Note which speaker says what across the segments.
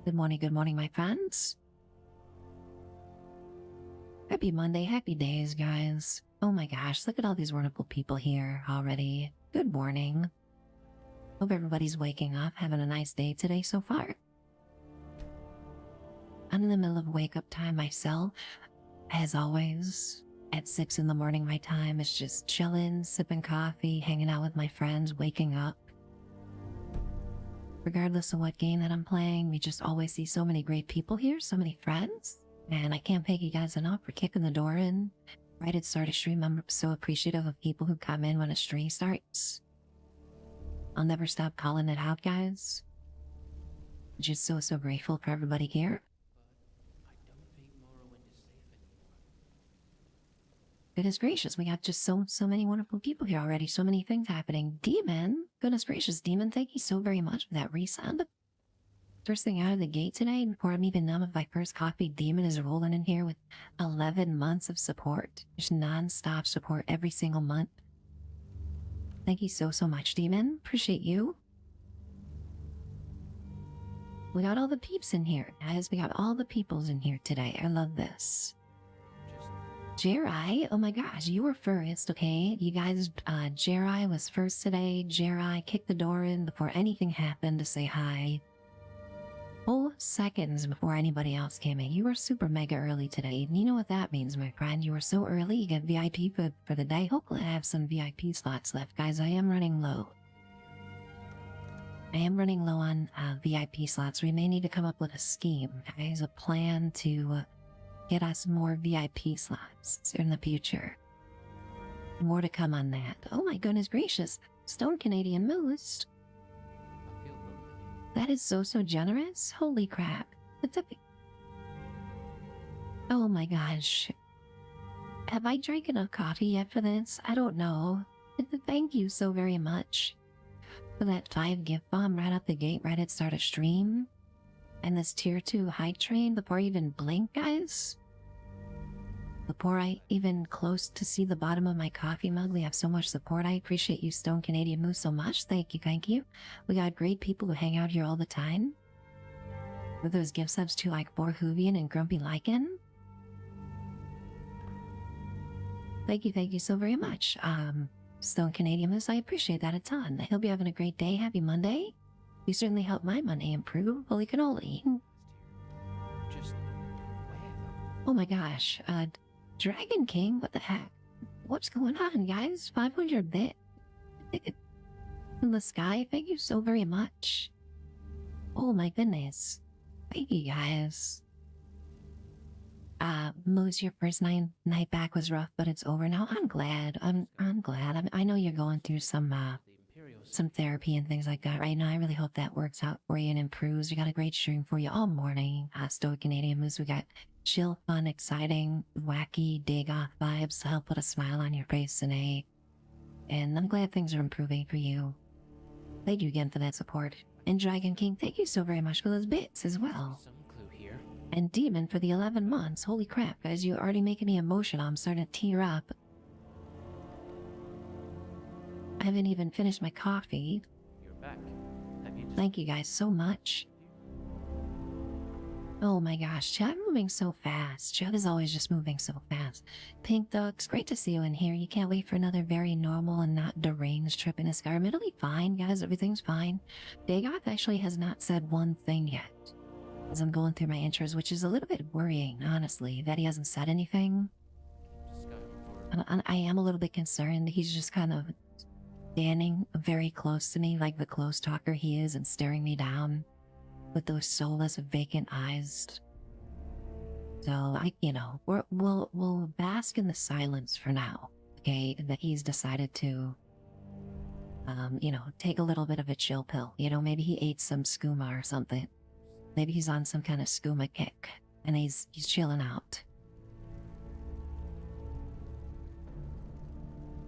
Speaker 1: good morning, my friends. Happy Monday, happy days, guys. Oh my gosh, look at all these wonderful people here already. Good morning. Hope everybody's waking up, having a nice day today so far. I'm in the middle of wake up time myself, as always. At 6 in the morning, my time is just chilling, sipping coffee, hanging out with my friends, waking up. Regardless of what game that I'm playing, we just always see so many great people here, so many friends. And I can't thank you guys enough for kicking the door in right at the start of stream. I'm so appreciative of people who come in when a stream starts. I'll never stop calling it out, guys. Just so grateful for everybody here. Goodness gracious, we got just so many wonderful people here already. So many things happening. Demon, goodness gracious, Demon, thank you so very much for that resub. First thing out of the gate today, before I'm even done with my first coffee, Demon is rolling in here with 11 months of support. Just non-stop support every single month. Thank you so much, Demon. Appreciate you. We got all the peeps in here, guys. We got all the peoples in here today. I love this. Jeri, oh my gosh, you were first, okay? You guys, Jeri was first today. Jeri kicked the door in before anything happened to say hi. Full seconds before anybody else came in. You were super mega early today. And you know what that means, my friend. You were so early, you get VIP for the day. Hopefully I have some VIP slots left. Guys, I am running low. I am running low on VIP slots. We may need to come up with a scheme, guys, a plan to get us more VIP slots in the future. More to come on that. Oh my goodness gracious. Stone Canadian Moose. That is so generous. Holy crap. Oh my gosh. Have I drank enough coffee yet for this? I don't know. Thank you so very much for that 5 gift bomb right out the gate, right at start of stream. And this tier 2 high train before I even blink, guys. Before I even close to see the bottom of my coffee mug, we have so much support. I appreciate you, Stone Canadian Moose, so much. Thank you, thank you. We got great people who hang out here all the time. With those gift subs too, like Borhuvian and Grumpy Lycan. Thank you so very much. Stone Canadian Moose, I appreciate that a ton. I hope you're having a great day. Happy Monday. You certainly helped my Monday improve. Holy cannoli. Oh my gosh. Dragon King, what the heck? What's going on, guys? 500 bit in the sky. Thank you so very much. Oh my goodness. Thank you, guys. Moose, your first night back was rough, but it's over now. I'm glad. I'm glad. I know you're going through some therapy and things like that right now. I really hope that works out for you and improves. We got a great stream for you all morning. Stoic Canadian Moose, we got chill, fun, exciting, wacky, Dagoth vibes to help put a smile on your face today. And I'm glad things are improving for you. Thank you again for that support. And Dragon King, thank you so very much for those bits as well. And Demon for the 11 months. Holy crap, guys, you're already making me emotional. I'm starting to tear up. I haven't even finished my coffee.
Speaker 2: You're back.
Speaker 1: Thank you guys so much. Oh my gosh, chat moving so fast. Chat is always just moving so fast. Pink Ducks, great to see you in here. You can't wait for another very normal and not deranged trip in Skyrim. It'll be fine, guys. Everything's fine. Dagoth actually has not said one thing yet. As I'm going through my intros, which is a little bit worrying, honestly, that he hasn't said anything. I am a little bit concerned. He's just kind of standing very close to me, like the close talker he is, and staring me down with those soulless, vacant eyes. So we'll bask in the silence for now. Okay, that he's decided to, take a little bit of a chill pill. Maybe he ate some skooma or something. Maybe he's on some kind of skooma kick, and he's chilling out.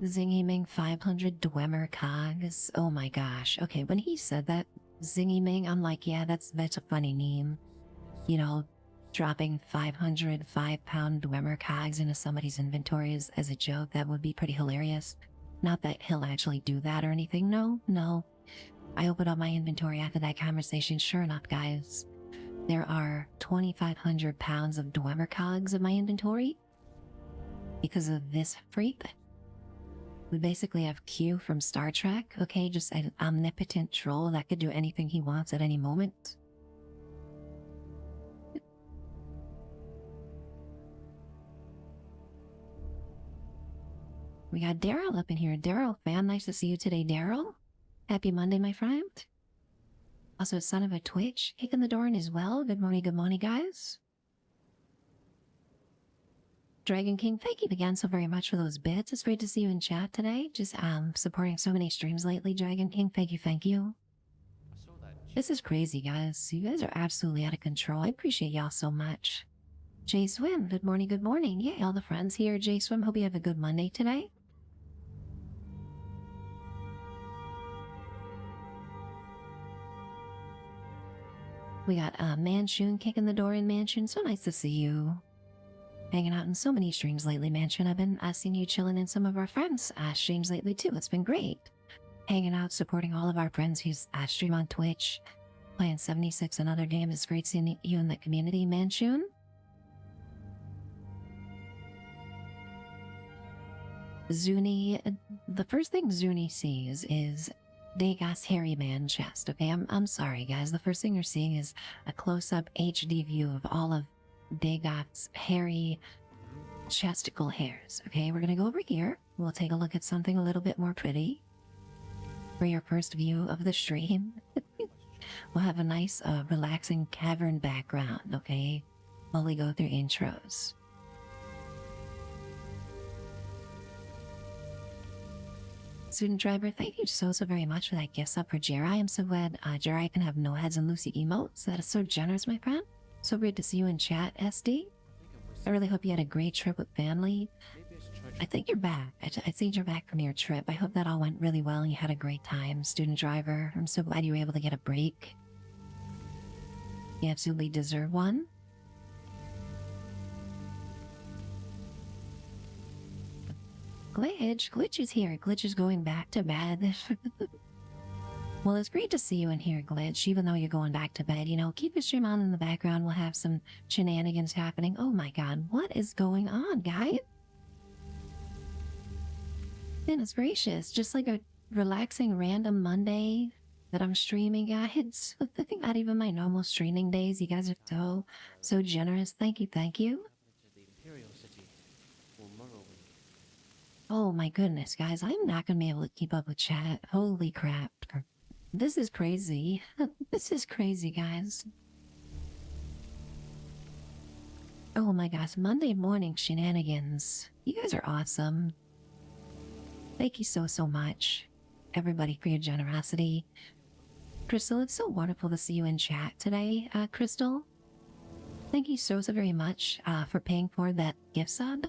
Speaker 1: Zingy Ming 500 Dwemer cogs. Oh my gosh. Okay, when he said that, Zingy Ming, I'm like, yeah, that's a funny name. Dropping 500 5-pound Dwemer cogs into somebody's inventory as a joke, that would be pretty hilarious. Not that he'll actually do that or anything. No. I opened up my inventory after that conversation. Sure enough, guys, there are 2,500 pounds of Dwemer cogs in my inventory because of this freak. We basically have Q from Star Trek, okay? Just an omnipotent troll that could do anything he wants at any moment. We got Daryl up in here. Daryl, fan, nice to see you today, Daryl. Happy Monday, my friend. Also, son of a Twitch, kicking the door in as well. Good morning, guys. Dragon King, thank you again so very much for those bits. It's great to see you in chat today. Just supporting so many streams lately, Dragon King. Thank you. This is crazy, guys. You guys are absolutely out of control. I appreciate y'all so much. Jay Swim, good morning. Yeah, all the friends here. Jay Swim, hope you have a good Monday today. We got Manchun kicking the door in, Manchun. So nice to see you. Hanging out in so many streams lately, Manchun. I've been seeing you chilling in some of our friends' streams lately too. It's been great. Hanging out, supporting all of our friends who stream on Twitch. Playing 76 another game. It's great seeing you in the community, Manchun. Zuni, the first thing Zuni sees is Dagoth's hairy man chest, okay? I'm sorry, guys. The first thing you're seeing is a close-up HD view of all of Dagoth's hairy chesticle hairs, okay? We're gonna go over here. We'll take a look at something a little bit more pretty for your first view of the stream. We'll have a nice, relaxing cavern background, okay? While we go through intros. Student Driver, thank you so very much for that gift sub for Jera. I am so glad Jera can have no heads and Lucy emotes. That is so generous, my friend. So great to see you in chat, SD. I really hope you had a great trip with family. I think you're back. I think you're back from your trip. I hope that all went really well and you had a great time, Student Driver. I'm so glad you were able to get a break. You absolutely deserve one. Glitch is here. Glitch is going back to bed. Well, it's great to see you in here, Glitch, even though you're going back to bed. You know, keep your stream on in the background. We'll have some shenanigans happening. Oh my god, what is going on, guys? Goodness gracious, just like a relaxing random Monday that I'm streaming, guys. Not even my normal streaming days. You guys are so generous. Thank you. Oh my goodness, guys, I'm not gonna be able to keep up with chat. Holy crap. This is crazy. This is crazy, guys. Oh my gosh, Monday morning shenanigans. You guys are awesome. Thank you so much, everybody, for your generosity. Crystal, it's so wonderful to see you in chat today, Crystal. Thank you so very much for paying for that gift sub.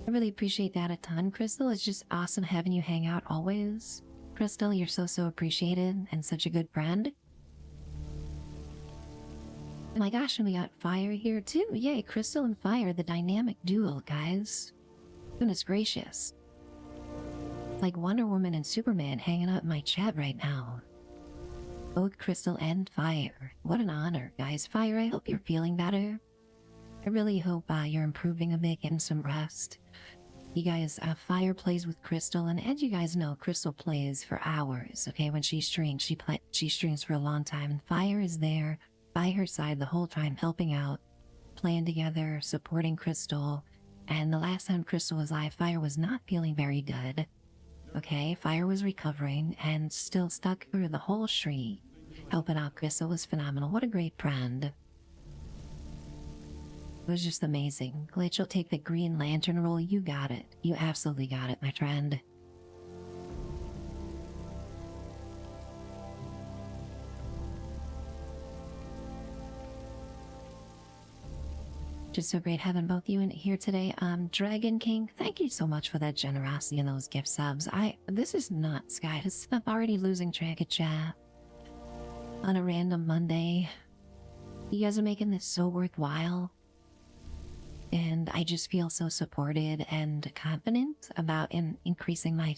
Speaker 1: I really appreciate that a ton, Crystal. It's just awesome having you hang out always. Crystal, you're so appreciated and such a good friend. Oh my gosh, and we got Fire here too. Yay, Crystal and Fire, the dynamic duo, guys. Goodness gracious. Like Wonder Woman and Superman hanging out in my chat right now. Both Crystal and Fire. What an honor, guys. Fire, I hope you're feeling better. I really hope you're improving a bit, getting some rest. You guys, Fire plays with Crystal, and as you guys know, Crystal plays for hours, okay? When she streams, she streams for a long time, and Fire is there by her side the whole time, helping out, playing together, supporting Crystal. And the last time Crystal was live, Fire was not feeling very good, okay? Fire was recovering and still stuck through the whole stream. Helping out Crystal was phenomenal. What a great friend. It was just amazing. Glitch, you'll take the Green Lantern role. You got it. You absolutely got it, my friend. Just so great having both you in here today. Dragon King, thank you so much for that generosity and those gift subs. This is nuts, guys. I'm already losing track of chat on a random Monday. You guys are making this so worthwhile. And I just feel so supported and confident about increasing my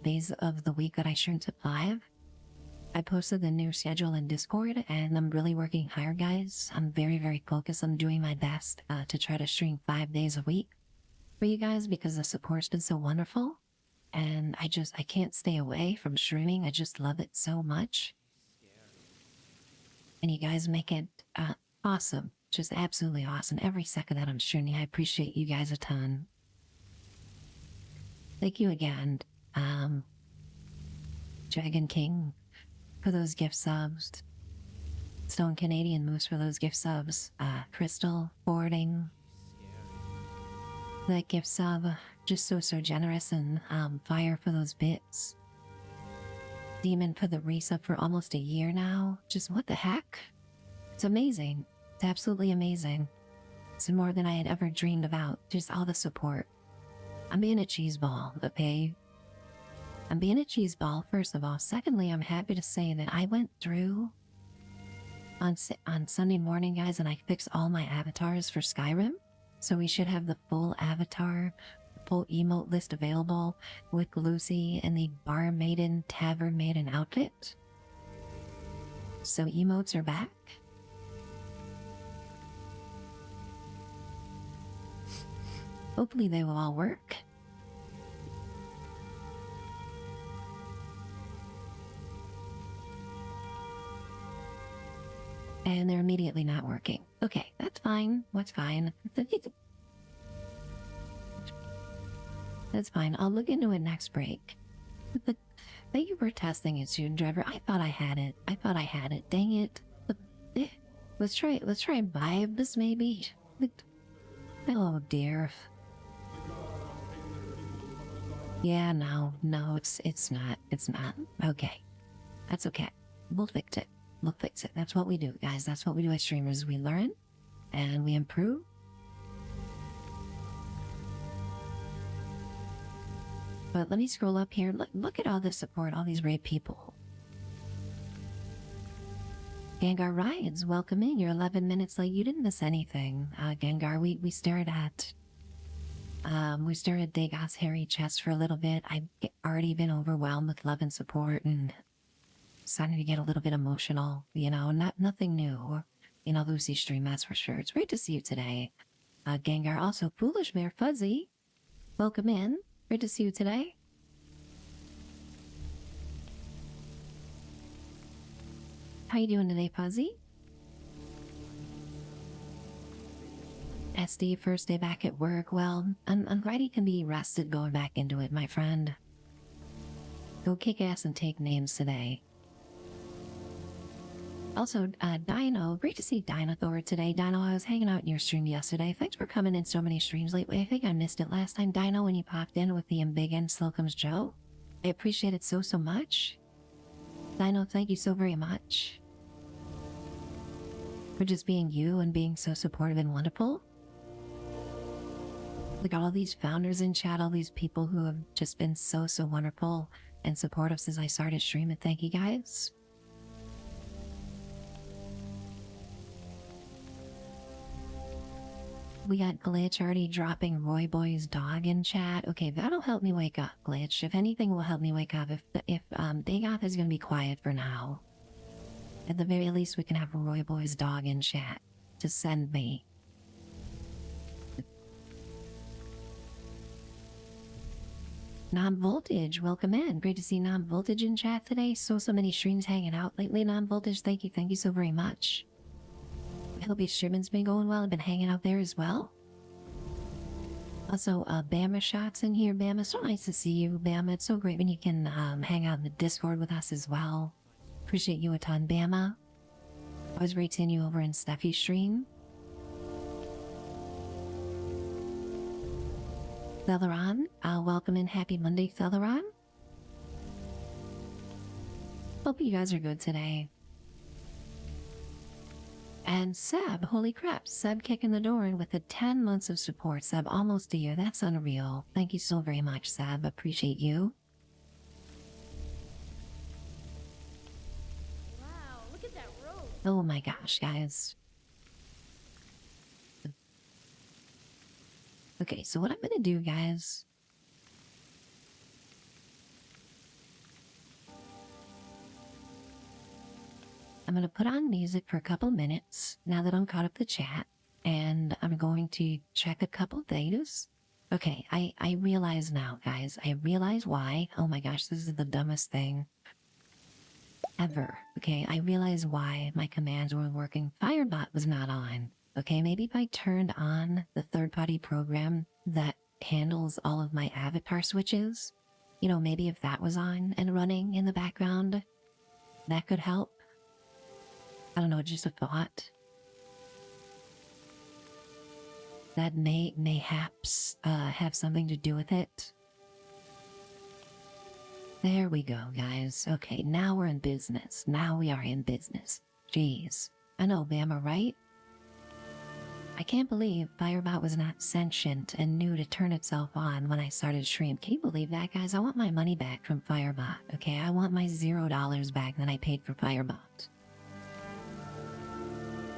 Speaker 1: days of the week that I stream to 5. I posted the new schedule in Discord, and I'm really working hard, guys. I'm very focused. I'm doing my best to try to stream 5 days a week for you guys because the support's been so wonderful. And I can't stay away from streaming. I just love it so much. And you guys make it awesome. Just absolutely awesome. Every second that I'm streaming, I appreciate you guys a ton. Thank you again, Dragon King, for those gift subs. Stone Canadian Moose for those gift subs. Crystal Forwarding, that gift sub, just so generous, and Fire for those bits. Demon for the resub for almost a year now. Just what the heck? It's amazing. It's absolutely amazing. It's more than I had ever dreamed about. Just all the support. I'm being a cheeseball, okay? I'm being a cheeseball, first of all. Secondly, I'm happy to say that I went through on Sunday morning, guys, and I fixed all my avatars for Skyrim. So we should have the full avatar, full emote list available with Lucy and the Bar Maiden, Tavern Maiden outfit. So emotes are back. Hopefully they will all work. And they're immediately not working. Okay, that's fine. What's fine? That's fine. I'll look into it next break. But thank you for testing it, student driver. I thought I had it. Dang it. Let's try and vibe this maybe. Oh dear. Yeah, no, it's not. Okay. That's okay. We'll fix it. That's what we do, guys. That's what we do as streamers. We learn and we improve. But let me scroll up here. Look at all this support, all these great people. Gengar Rides, welcome in. You're 11 minutes late. You didn't miss anything. Gengar, we stared at Dagoth's hairy chest for a little bit. I've already been overwhelmed with love and support and starting to get a little bit emotional, you know, nothing new. You know, Lucy's stream, that's for sure. It's great to see you today. Gengar, also Foolish Bear Fuzzy, welcome in. Great to see you today. How you doing today, Fuzzy? SD, first day back at work. Well, I'm glad you can be rested going back into it, my friend. Go kick ass and take names today. Also, Dino, great to see Dinothor today. Dino, I was hanging out in your stream yesterday. Thanks for coming in so many streams lately. I think I missed it last time, Dino, when you popped in with the Big and Slocum's Joe. I appreciate it so much. Dino, thank you so very much for just being you and being so supportive and wonderful. Look at all these founders in chat, all these people who have just been so wonderful and supportive since I started streaming. Thank you, guys. We got Glitch already dropping Roy Boy's dog in chat. Okay, that'll help me wake up, Glitch. If anything will help me wake up, if Dagoth is gonna be quiet for now, at the very least we can have Roy Boy's dog in chat to send me. Non-Voltage, welcome in. Great to see Non-Voltage in chat today. So many streams hanging out lately, Non-Voltage. Thank you so very much. I hope your streaming's been going well. I've been hanging out there as well. Also, Bama Shots in here. Bama, so nice to see you, Bama. It's so great when you can hang out in the Discord with us as well. Appreciate you a ton, Bama. Always great seeing you over in Steffi's stream. Theleron, welcome in. Happy Monday, Theleron. Hope you guys are good today. And Seb, holy crap, Seb kicking the door in with the 10 months of support. Seb, almost a year. That's unreal. Thank you so very much, Seb. Appreciate you.
Speaker 2: Wow, look at that road.
Speaker 1: Oh my gosh, guys. Okay, so what I'm gonna do, guys, I'm going to put on music for a couple minutes now that I'm caught up the chat, and I'm going to check a couple things. Okay, I realize now, guys. I realize why. Oh my gosh, this is the dumbest thing ever. Okay, I realize why my commands weren't working. Firebot was not on. Okay, maybe if I turned on the third-party program that handles all of my avatar switches, you know, maybe if that was on and running in the background, that could help. I don't know, just a thought. That may mayhaps have something to do with it. There we go, guys. Okay, now we're in business. Now we are in business. Jeez. I know, Bama, right? I can't believe Firebot was not sentient and knew to turn itself on when I started stream. Can you believe that, guys? I want my money back from Firebot, okay? I want my $0 back that I paid for Firebot.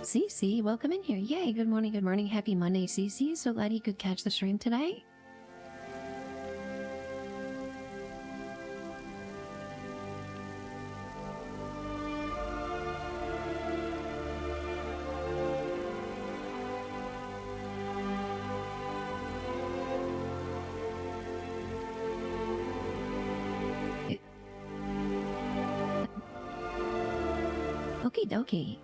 Speaker 1: CC, welcome in here. Yay, good morning, happy Monday, CC. So glad you could catch the stream today. Okie dokie.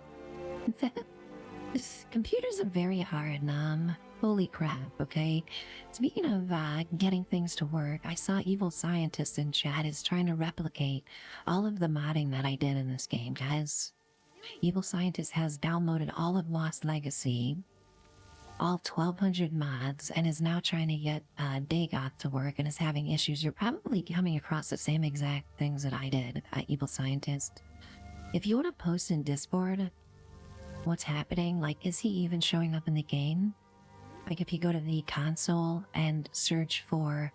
Speaker 1: Computers are very hard, Nam. Holy crap, okay? Speaking of getting things to work, I saw Evil Scientist in chat is trying to replicate all of the modding that I did in this game, guys. Evil Scientist has downloaded all of Lost Legacy, all 1,200 mods, and is now trying to get Dagoth to work and is having issues. You're probably coming across the same exact things that I did, Evil Scientist. If you want to post in Discord what's happening, like, is he even showing up in the game? Like, if you go to the console and search for,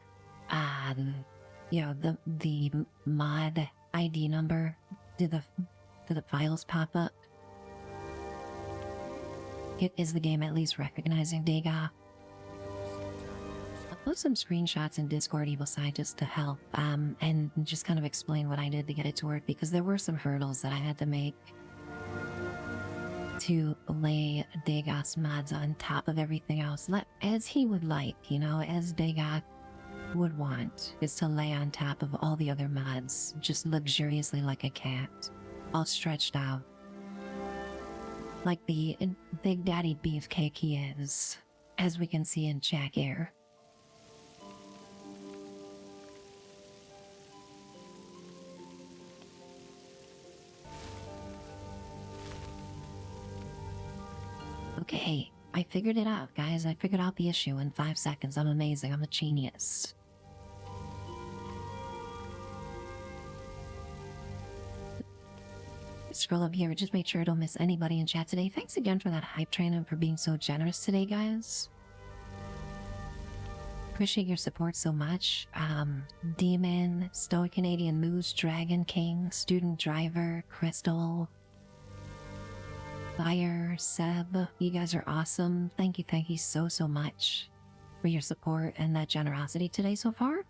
Speaker 1: you know, the mod ID number, do the files pop up? Is the game at least recognizing Dagoth? I'll post some screenshots in Discord, Evil Scientist, to help, and just kind of explain what I did to get it to work, because there were some hurdles that I had to make to lay Dagoth's mods on top of everything else, as he would like, you know, as Dagoth would want, is to lay on top of all the other mods, just luxuriously like a cat, all stretched out, like the Big Daddy Beefcake he is, as we can see in Jack Air. Okay, I figured it out, guys. I figured out the issue in 5 seconds. I'm amazing. I'm a genius. Scroll up here. Just make sure I don't miss anybody in chat today. Thanks again for that hype train and for being so generous today, guys. Appreciate your support so much. Demon, Stoic Canadian Moose, Dragon King, Student Driver, Crystal, Fire, Seb, you guys are awesome. Thank you so much for your support and that generosity today so far.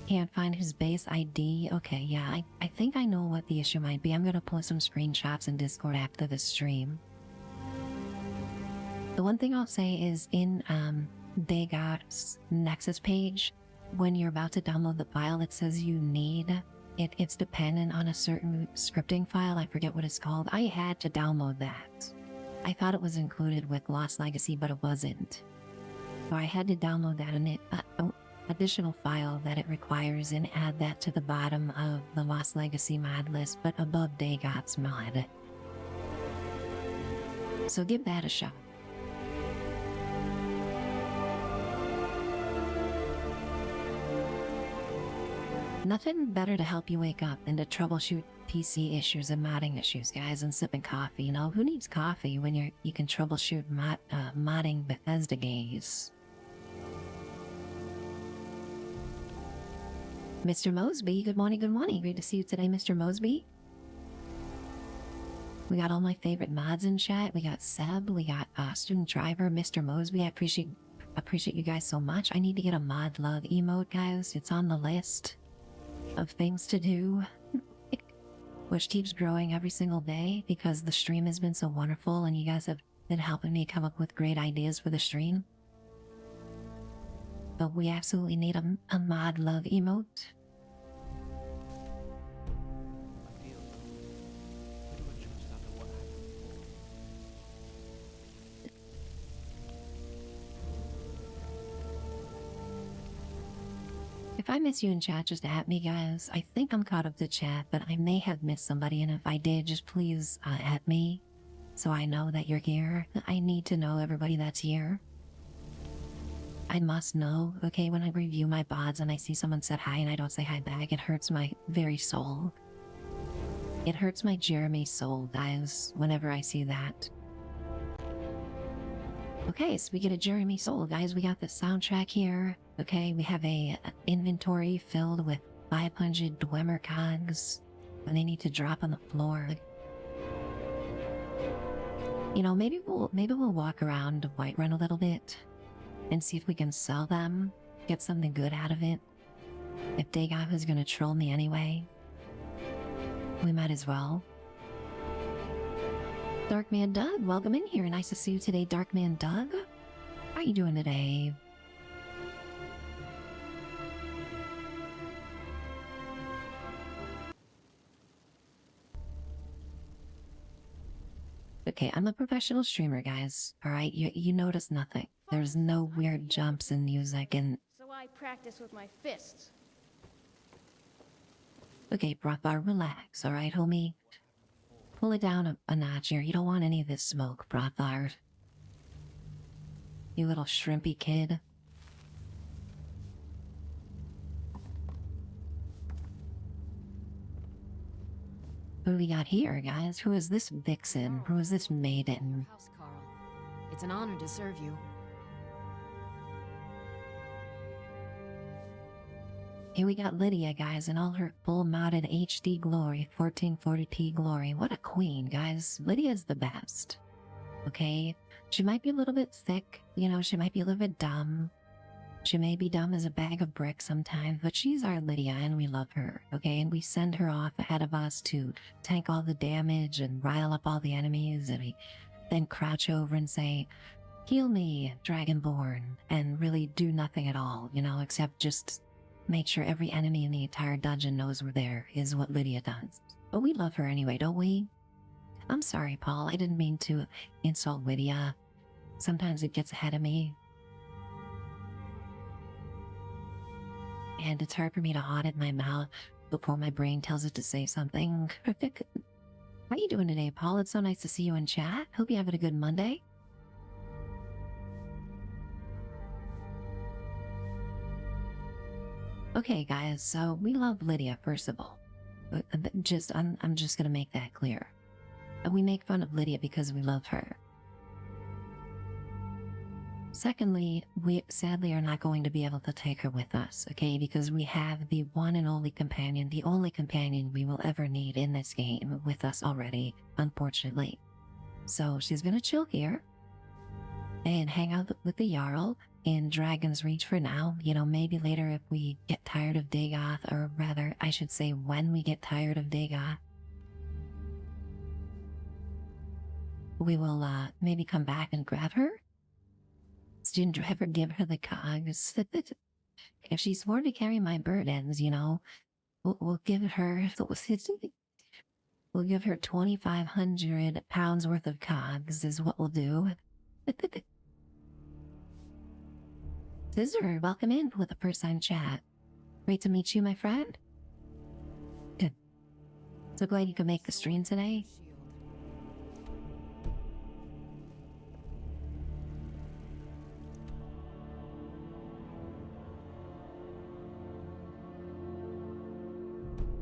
Speaker 1: Can't find his base ID. Okay, yeah, I think I know what the issue might be. I'm gonna post some screenshots in Discord after the stream. The one thing I'll say is in Dagoth's Nexus page, when you're about to download the file, it says you need it's dependent on a certain scripting file. I forget what it's called. I had to download that. I thought it was included with Lost Legacy, but it wasn't. So I had to download that and additional file that it requires and add that to the bottom of the Lost Legacy mod list, but above Dagoth's mod. So give that a shot. Nothing better to help you wake up than to troubleshoot PC issues and modding issues, guys, and sipping coffee. You know, who needs coffee when you can troubleshoot modding Bethesda games? Mr. Mosby, good morning, good morning. Great to see you today, Mr. Mosby. We got all my favorite mods in chat. We got Seb, we got Student Driver, Mr. Mosby. I appreciate you guys so much. I need to get a mod love emote, guys. It's on the list. of things to do, which keeps growing every single day because the stream has been so wonderful and you guys have been helping me come up with great ideas for the stream. But we absolutely need a mod love emote.
Speaker 3: I feel pretty much just after what happened before.
Speaker 1: If I miss you in chat, just at me, guys. I think I'm caught up to chat, but I may have missed somebody, and if I did, just please at me so I know that you're here. I need to know everybody that's here. I must know, okay, when I review my VODs and I see someone said hi and I don't say hi back, it hurts my very soul. It hurts my Jeremy soul, guys, whenever I see that. Okay, so we get a Jeremy soul, guys. We got the soundtrack here. Okay, we have a inventory filled with 500 Dwemer cogs when they need to drop on the floor. You know, maybe we'll walk around Whiterun a little bit and see if we can sell them, get something good out of it. If Dagoth is gonna troll me anyway, we might as well. Darkman Doug, welcome in here. Nice to see you today, Darkman Doug. How are you doing today? Okay, I'm a professional streamer, guys. Alright, you notice nothing. There's no weird jumps in music and...
Speaker 2: So I practice with my fists.
Speaker 1: Okay, Brothbar, relax, alright, homie? Pull it down a notch here. You don't want any of this smoke, Brothbar. You little shrimpy kid. Who do we got here, guys? Who is this vixen? Who is this maiden?
Speaker 4: House, Carl. It's an honor to serve you.
Speaker 1: Here we got Lydia, guys, in all her full modded HD glory, 1440p glory. What a queen, guys. Lydia's the best. Okay? She might be a little bit thick, you know, she might be a little bit dumb. She may be dumb as a bag of bricks sometimes, but she's our Lydia and we love her, okay? And we send her off ahead of us to tank all the damage and rile up all the enemies, and we then crouch over and say, "Heal me, Dragonborn," and really do nothing at all, you know, except just make sure every enemy in the entire dungeon knows we're there, is what Lydia does. But we love her anyway, don't we? I'm sorry, Paul, I didn't mean to insult Lydia. Sometimes it gets ahead of me. And it's hard for me to audit my mouth before my brain tells it to say something. How you doing today, Paul? It's so nice to see you in chat. Hope you're having a good Monday. Okay, guys, so we love Lydia, first of all. I'm just gonna make that clear. We make fun of Lydia because we love her. Secondly, we sadly are not going to be able to take her with us, okay? Because we have the one and only companion, the only companion we will ever need in this game with us already, unfortunately. So she's gonna chill here and hang out with the Jarl in Dragon's Reach for now. You know, maybe later if we get tired of Dagoth, or rather, I should say when we get tired of Dagoth, we will maybe come back and grab her. Didn't ever give her the cogs. If she swore to carry my burdens, you know, we'll give her 2,500 pounds worth of cogs is what we'll do. Scissor, welcome in with a first-time chat. Great to meet you, my friend. Good. So glad you could make the stream today.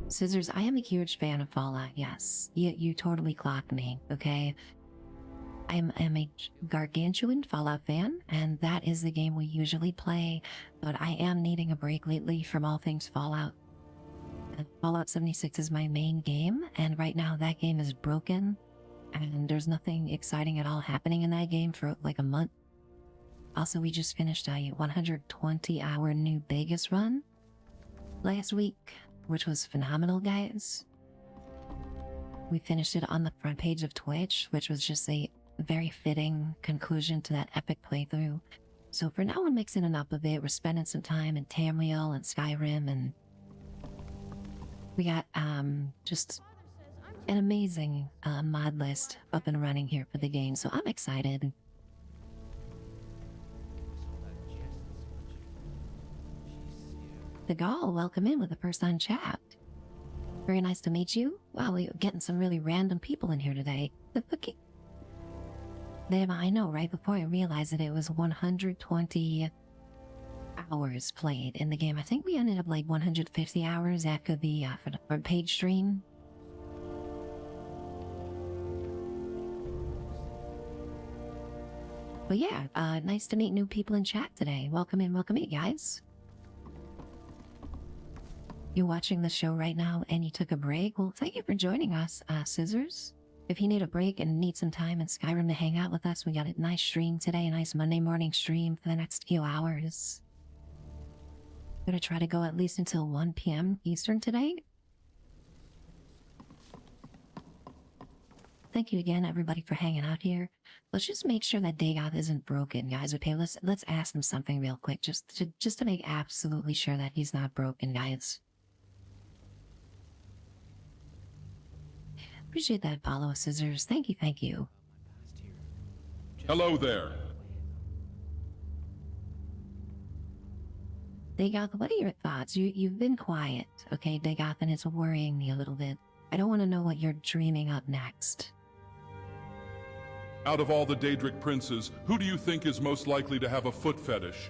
Speaker 1: Scissors, I am a huge fan of Fallout, yes. You totally clocked me, okay? I am a gargantuan Fallout fan, and that is the game we usually play, but I am needing a break lately from all things Fallout. Fallout 76 is my main game, and right now that game is broken, and there's nothing exciting at all happening in that game for like a month. Also, we just finished a 120-hour New Vegas run last week. which was phenomenal, guys. We finished it on the front page of Twitch, which was just a very fitting conclusion to that epic playthrough. So for now, we're mixing it up a bit. We're spending some time in Tamriel and Skyrim, and we got just an amazing mod list up and running here for the game. So I'm excited. Dagoth, welcome in with the first on chat. Very nice to meet you. Wow, we're getting some really random people in here today. The fucking... I know, right before I realized that it was 120 hours played in the game. I think we ended up like 150 hours after the front page stream. But yeah, nice to meet new people in chat today. Welcome in, guys. You're watching the show right now and you took a break? Well, thank you for joining us, Scissors. If you need a break and need some time in Skyrim to hang out with us, we got a nice stream today, a nice Monday morning stream for the next few hours. I'm gonna try to go at least until 1 p.m. Eastern today. Thank you again, everybody, for hanging out here. Let's just make sure that Dagoth isn't broken, guys. Okay, let's ask him something real quick, just to make absolutely sure that he's not broken, guys. Appreciate that follow, Scissors. Thank you, thank you.
Speaker 5: Hello there.
Speaker 1: Dagoth, what are your thoughts? You've been quiet, okay, Dagoth, and it's worrying me a little bit. I don't want to know what you're dreaming up next.
Speaker 5: Out of all the Daedric princes, who do you think is most likely to have a foot fetish?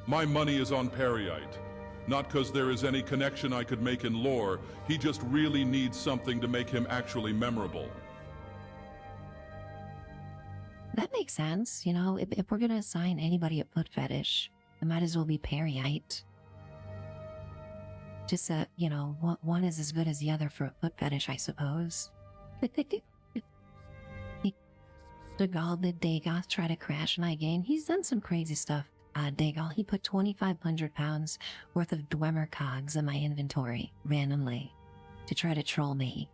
Speaker 5: My money is on Periite. Not because there is any connection I could make in lore, he just really needs something to make him actually memorable.
Speaker 1: That makes sense, you know, if we're gonna assign anybody a foot fetish, it might as well be Periite. Just, you know, one is as good as the other for a foot fetish, I suppose. Did Dagoth try to crash my game? He's done some crazy stuff. Dagoth, he put 2,500 pounds worth of Dwemer cogs in my inventory, randomly, to try to troll me.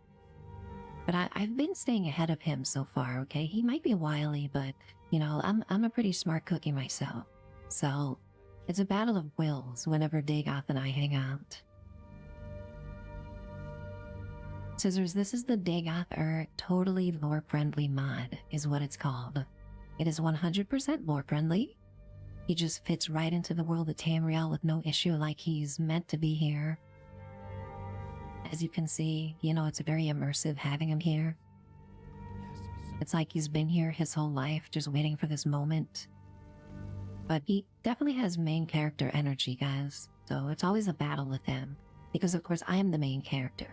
Speaker 1: But I've been staying ahead of him so far, okay? He might be wily, but, you know, I'm a pretty smart cookie myself. So, it's a battle of wills whenever Dagoth and I hang out. Scissors, this is the Dagoth totally lore-friendly mod, is what it's called. It is 100% lore-friendly. He just fits right into the world of Tamriel with no issue, like he's meant to be here. As you can see, you know, it's very immersive having him here. It's like he's been here his whole life, just waiting for this moment. But he definitely has main character energy, guys. So it's always a battle with him. Because of course I am the main character.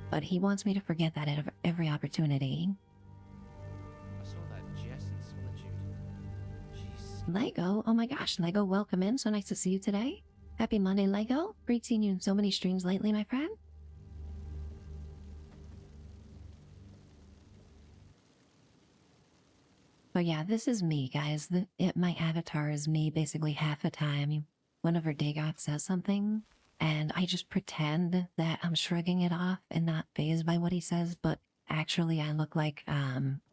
Speaker 1: But he wants me to forget that at every opportunity.
Speaker 3: I saw that Jess in Solitude. She's...
Speaker 1: Lego, oh my gosh, Lego, welcome in. So nice to see you today. Happy Monday, Lego. Great seeing you in so many streams lately, my friend. But yeah, this is me, guys. My avatar is me basically half the time. Whenever Dagoth says something, and I just pretend that I'm shrugging it off and not fazed by what he says, but actually I look like,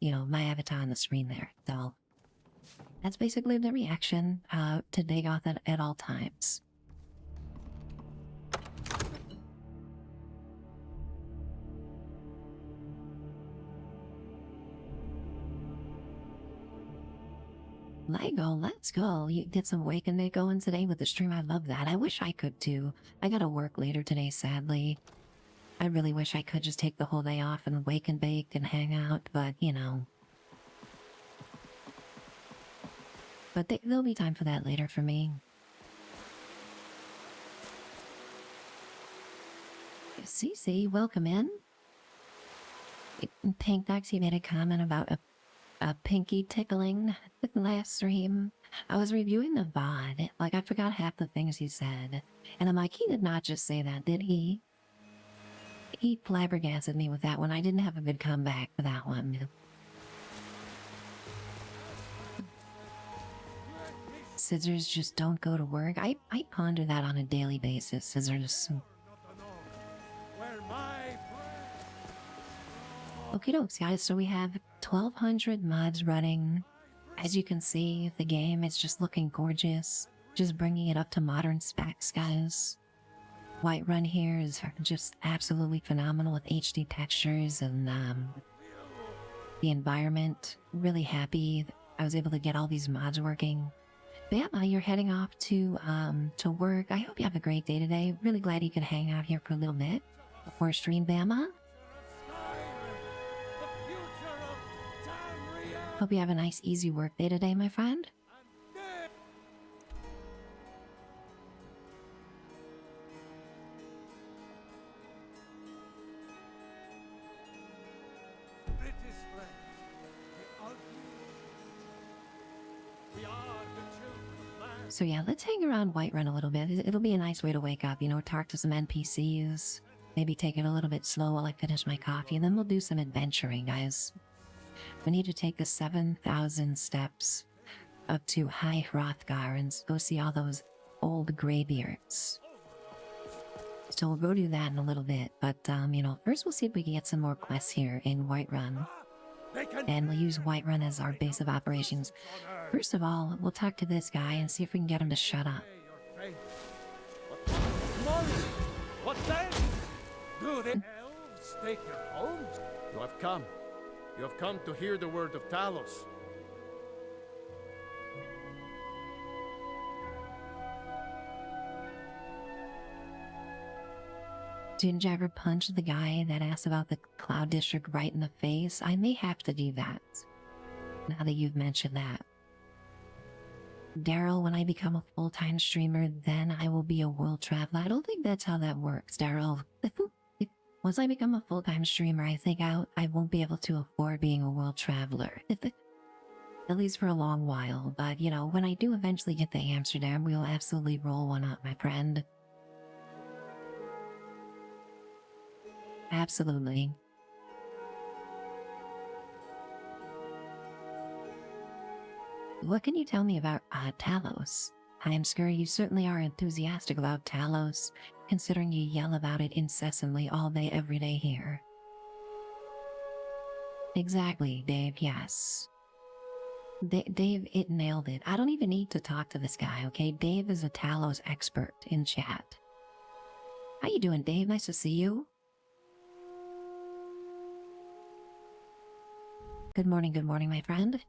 Speaker 1: you know, my avatar on the screen there. So that's basically the reaction to Dagoth at all times. Lego, let's go. You did some wake and bake going today with the stream. I love that. I wish I could too. I gotta work later today, sadly. I really wish I could just take the whole day off and wake and bake and hang out, but you know. But there'll be time for that later for me. CC, welcome in. Pink Ducks, he made a comment about a pinky tickling with the last stream. I was reviewing the VOD, like I forgot half the things he said. And I'm like, he did not just say that, did he? He flabbergasted me with that one. I didn't have a good comeback for that one. Scissors just don't go to work. I ponder that on a daily basis, Scissors. Okie dokes, guys. So we have 1,200 mods running. As you can see, the game is just looking gorgeous. Just bringing it up to modern specs, guys. Whiterun here is just absolutely phenomenal with HD textures and the environment. Really happy that I was able to get all these mods working. But yeah, you're heading off to work. I hope you have a great day today. Really glad you could hang out here for a little bit before stream, Bama. Hope you have a nice, easy work day today, my friend. So yeah, let's hang around Whiterun a little bit. It'll be a nice way to wake up, you know, talk to some NPCs. Maybe take it a little bit slow while I finish my coffee, and then we'll do some adventuring, guys. We need to take the 7,000 steps up to High Hrothgar and go see all those old graybeards. So we'll go do that in a little bit, but, you know, first we'll see if we can get some more quests here in Whiterun. And we'll use Whiterun as our base of operations. First of all, we'll talk to this guy and see if we can get him to shut up.
Speaker 6: What then? Do the elves take your homes? You have come. You have come to hear the word of Talos.
Speaker 1: Didn't you ever punch the guy that asked about the Cloud District right in the face? I may have to do that, now that you've mentioned that. Daryl, when I become a full-time streamer, then I will be a world traveler. I don't think that's how that works, Daryl. Once I become a full-time streamer, I think I won't be able to afford being a world traveler. At least for a long while. But, you know, when I do eventually get to Amsterdam, we'll absolutely roll one up, my friend. Absolutely. What can you tell me about Talos? Heimsker, you certainly are enthusiastic about Talos, considering you yell about it incessantly all day, every day here. Exactly, Dave, yes. Dave, it nailed it. I don't even need to talk to this guy, okay? Dave is a Talos expert in chat. How you doing, Dave? Nice to see you. Good morning, my friend.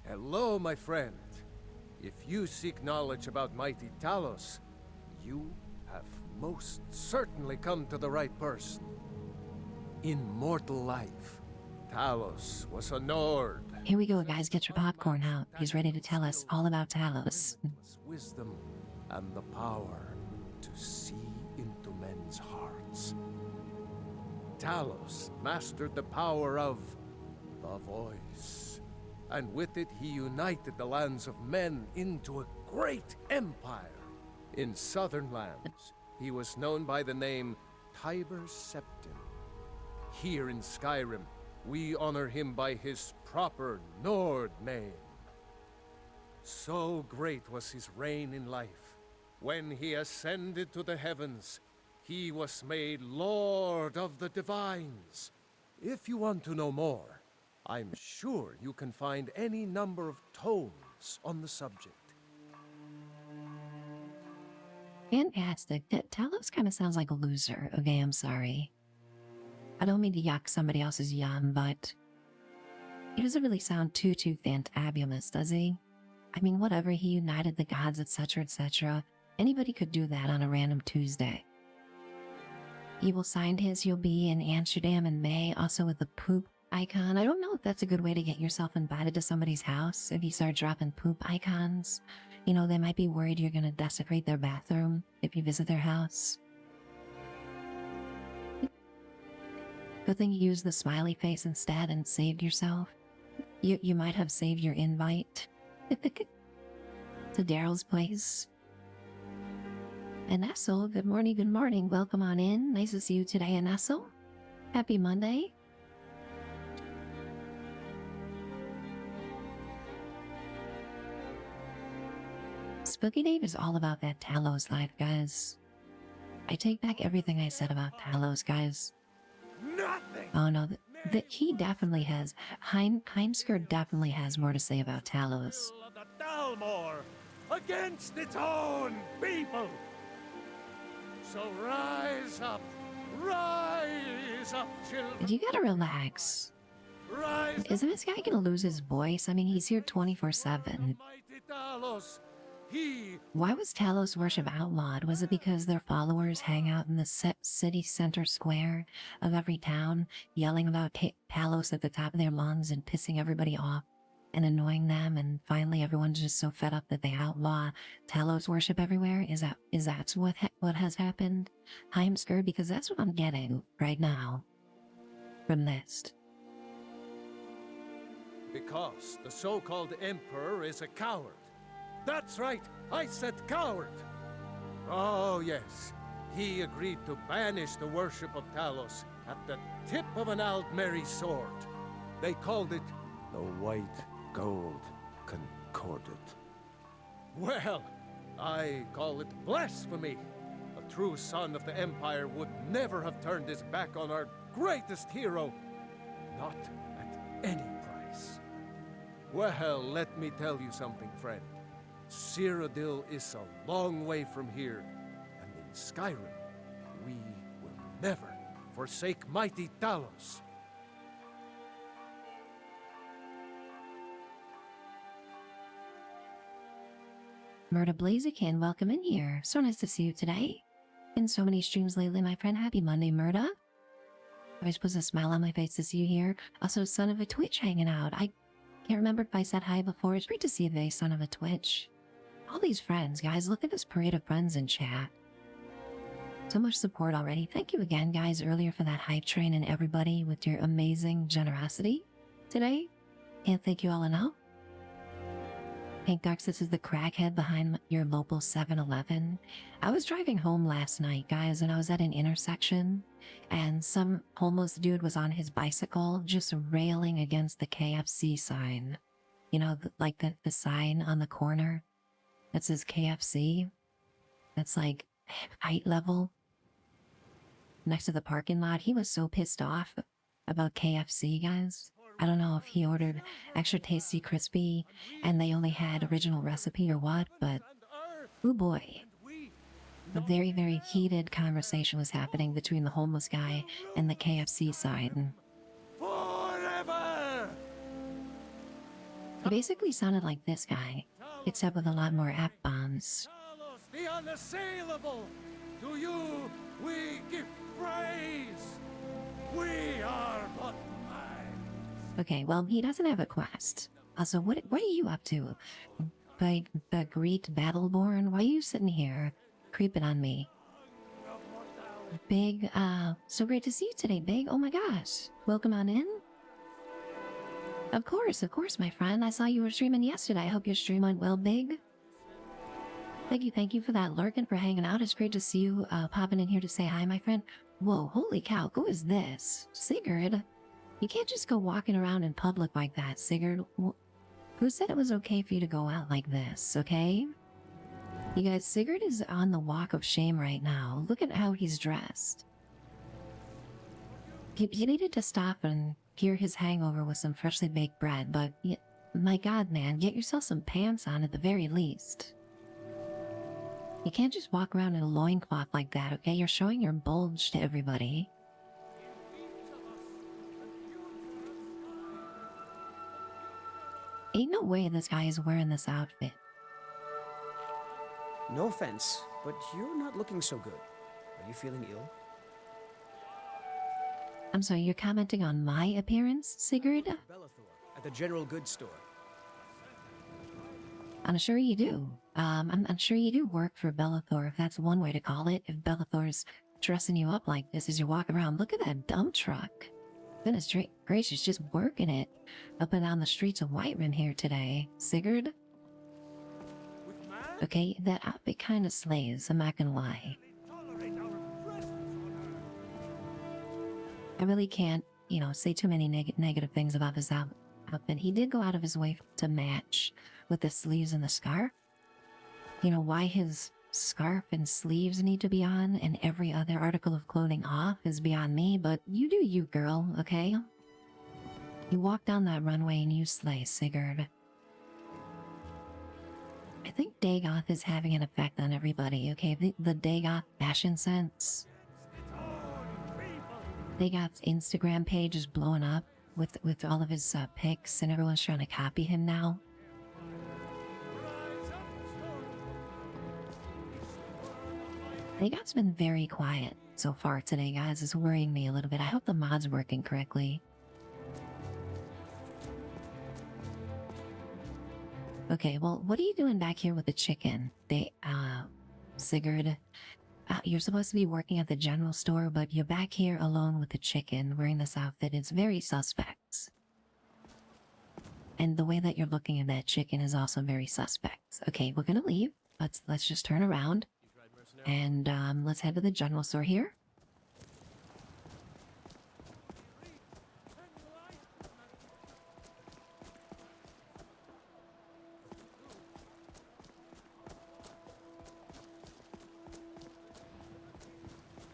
Speaker 6: Hello, my friend. If you seek knowledge about mighty Talos, you have most certainly come to the right person. In mortal life, Talos was a Nord.
Speaker 1: Here we go, guys. Get your popcorn out. He's ready to tell us all about Talos.
Speaker 6: Wisdom and the power to see into men's hearts. Talos mastered the power of the voice, and with it he united the lands of men into a great empire. In southern lands, he was known by the name Tiber Septim. Here in Skyrim, we honor him by his proper Nord name. So great was his reign in life. When he ascended to the heavens, he was made Lord of the Divines. If you want to know more, I'm sure you can find any number of tomes on the subject.
Speaker 1: Fantastic. Talos kind of sounds like a loser. Okay, I'm sorry. I don't mean to yuck somebody else's yum, but he doesn't really sound too fantabulous, does he? I mean, whatever, he united the gods, etc., etc. Anybody could do that on a random Tuesday. He will sign his, you'll be in Amsterdam in May, also with the poop icon. I don't know if that's a good way to get yourself invited to somebody's house, if you start dropping poop icons. You know, they might be worried you're gonna desecrate their bathroom if you visit their house. Good thing you used the smiley face instead and saved yourself. You might have saved your invite to Daryl's place. And Nessel, good morning. Welcome on in. Nice to see you today, Nessel. Happy Monday. Spooky Dave is all about that Talos life, guys. I take back everything I said about Talos, guys.
Speaker 6: nothing.
Speaker 1: Oh no, he definitely has. Heimskr definitely has more to say about Talos.
Speaker 6: Of the Dalmor against its own people. So rise up, children.
Speaker 1: You gotta relax.
Speaker 6: Rise
Speaker 1: Isn't this guy gonna lose his voice? I mean, he's here 24/7.
Speaker 6: mighty Talos. He
Speaker 1: Why was Talos worship outlawed? Was it because their followers hang out in the city center square of every town, yelling about Talos at the top of their lungs and pissing everybody off and annoying them, and finally everyone's just so fed up that they outlaw Talos worship everywhere? Is that what has happened? Heimskr? Because that's what I'm getting right now from this.
Speaker 6: Because the so-called Emperor is a coward. That's right, I said coward. Oh yes, he agreed to banish the worship of Talos at the tip of an Aldmeri sword. They called it the White Gold Concordat. Well, I call it blasphemy. A true son of the Empire would never have turned his back on our greatest hero. Not at any price. Well, let me tell you something, friend. Cyrodiil is a long way from here, and in Skyrim, we will never forsake mighty Talos.
Speaker 1: Murda Blaziken, welcome in here. So nice to see you today. Been so many streams lately, my friend. Happy Monday, Murda. Always puts a smile on my face to see you here. Also, son of a Twitch hanging out. I can't remember if I said hi before. It's great to see you today, son of a Twitch. All these friends, guys. Look at this parade of friends in chat. So much support already. Thank you again, guys, earlier for that hype train and everybody with your amazing generosity today. Can't thank you all enough. Pink Darks, this is the crackhead behind your local 7-Eleven. I was driving home last night, guys, and I was at an intersection, and some homeless dude was on his bicycle just railing against the KFC sign. You know, like the sign on the corner that says KFC. That's like height level next to the parking lot. He was so pissed off about KFC, guys. I don't know if he ordered extra tasty crispy and they only had original recipe or what, but oh boy. A very, very heated conversation was happening between the homeless guy and the KFC side.
Speaker 6: Forever!
Speaker 1: He basically sounded like this guy, except with a lot more app bombs.
Speaker 6: Talos, the unassailable! To you we give praise! We are but man.
Speaker 1: Okay, well, he doesn't have a quest. Also, what are you up to? By the Great Battleborn? Why are you sitting here creeping on me? Big, so great to see you today, Big. Oh my gosh. Welcome on in. Of course, my friend. I saw you were streaming yesterday. I hope your stream went well, Big. Thank you for that lurk and for hanging out. It's great to see you popping in here to say hi, my friend. Whoa, holy cow, who is this? Sigurd? You can't just go walking around in public like that, Sigurd. Who said it was okay for you to go out like this, okay? You guys, Sigurd is on the walk of shame right now. Look at how he's dressed. He needed to stop and cure his hangover with some freshly baked bread, but my god, man, get yourself some pants on at the very least. You can't just walk around in a loincloth like that, okay? You're showing your bulge to everybody. Ain't no way this guy is wearing this outfit.
Speaker 7: No offense, but you're not looking so good. Are you feeling ill?
Speaker 1: I'm sorry, you're commenting on my appearance, Sigurd?
Speaker 7: Bellathor, at the general goods store.
Speaker 1: I'm sure you do. I'm sure you do work for Bellathor, if that's one way to call it. If Bellathor's dressing you up like this as you walk around, look at that dump truck. Goodness gracious, just working it up and down the streets of Whiterun here today. Sigurd? Okay, that outfit kind of slays, I'm not gonna lie. I really can't, say too many negative things about this outfit. He did go out of his way to match with the sleeves and the scarf. Why his scarf and sleeves need to be on and every other article of clothing off is beyond me, but you do you, girl, okay? You walk down that runway and you slay, Sigurd. I think Dagoth is having an effect on everybody, okay? The Dagoth fashion sense. Dagoth's Instagram page is blowing up with all of his pics, and everyone's trying to copy him now. Dagoth's been very quiet so far today, guys. It's worrying me a little bit. I hope the mod's working correctly. Okay, well, what are you doing back here with the chicken? Sigurd, you're supposed to be working at the general store, but you're back here alone with the chicken, wearing this outfit. It's very suspect. And the way that you're looking at that chicken is also very suspect. Okay, we're gonna leave. Let's just turn around. And let's head to the general store here.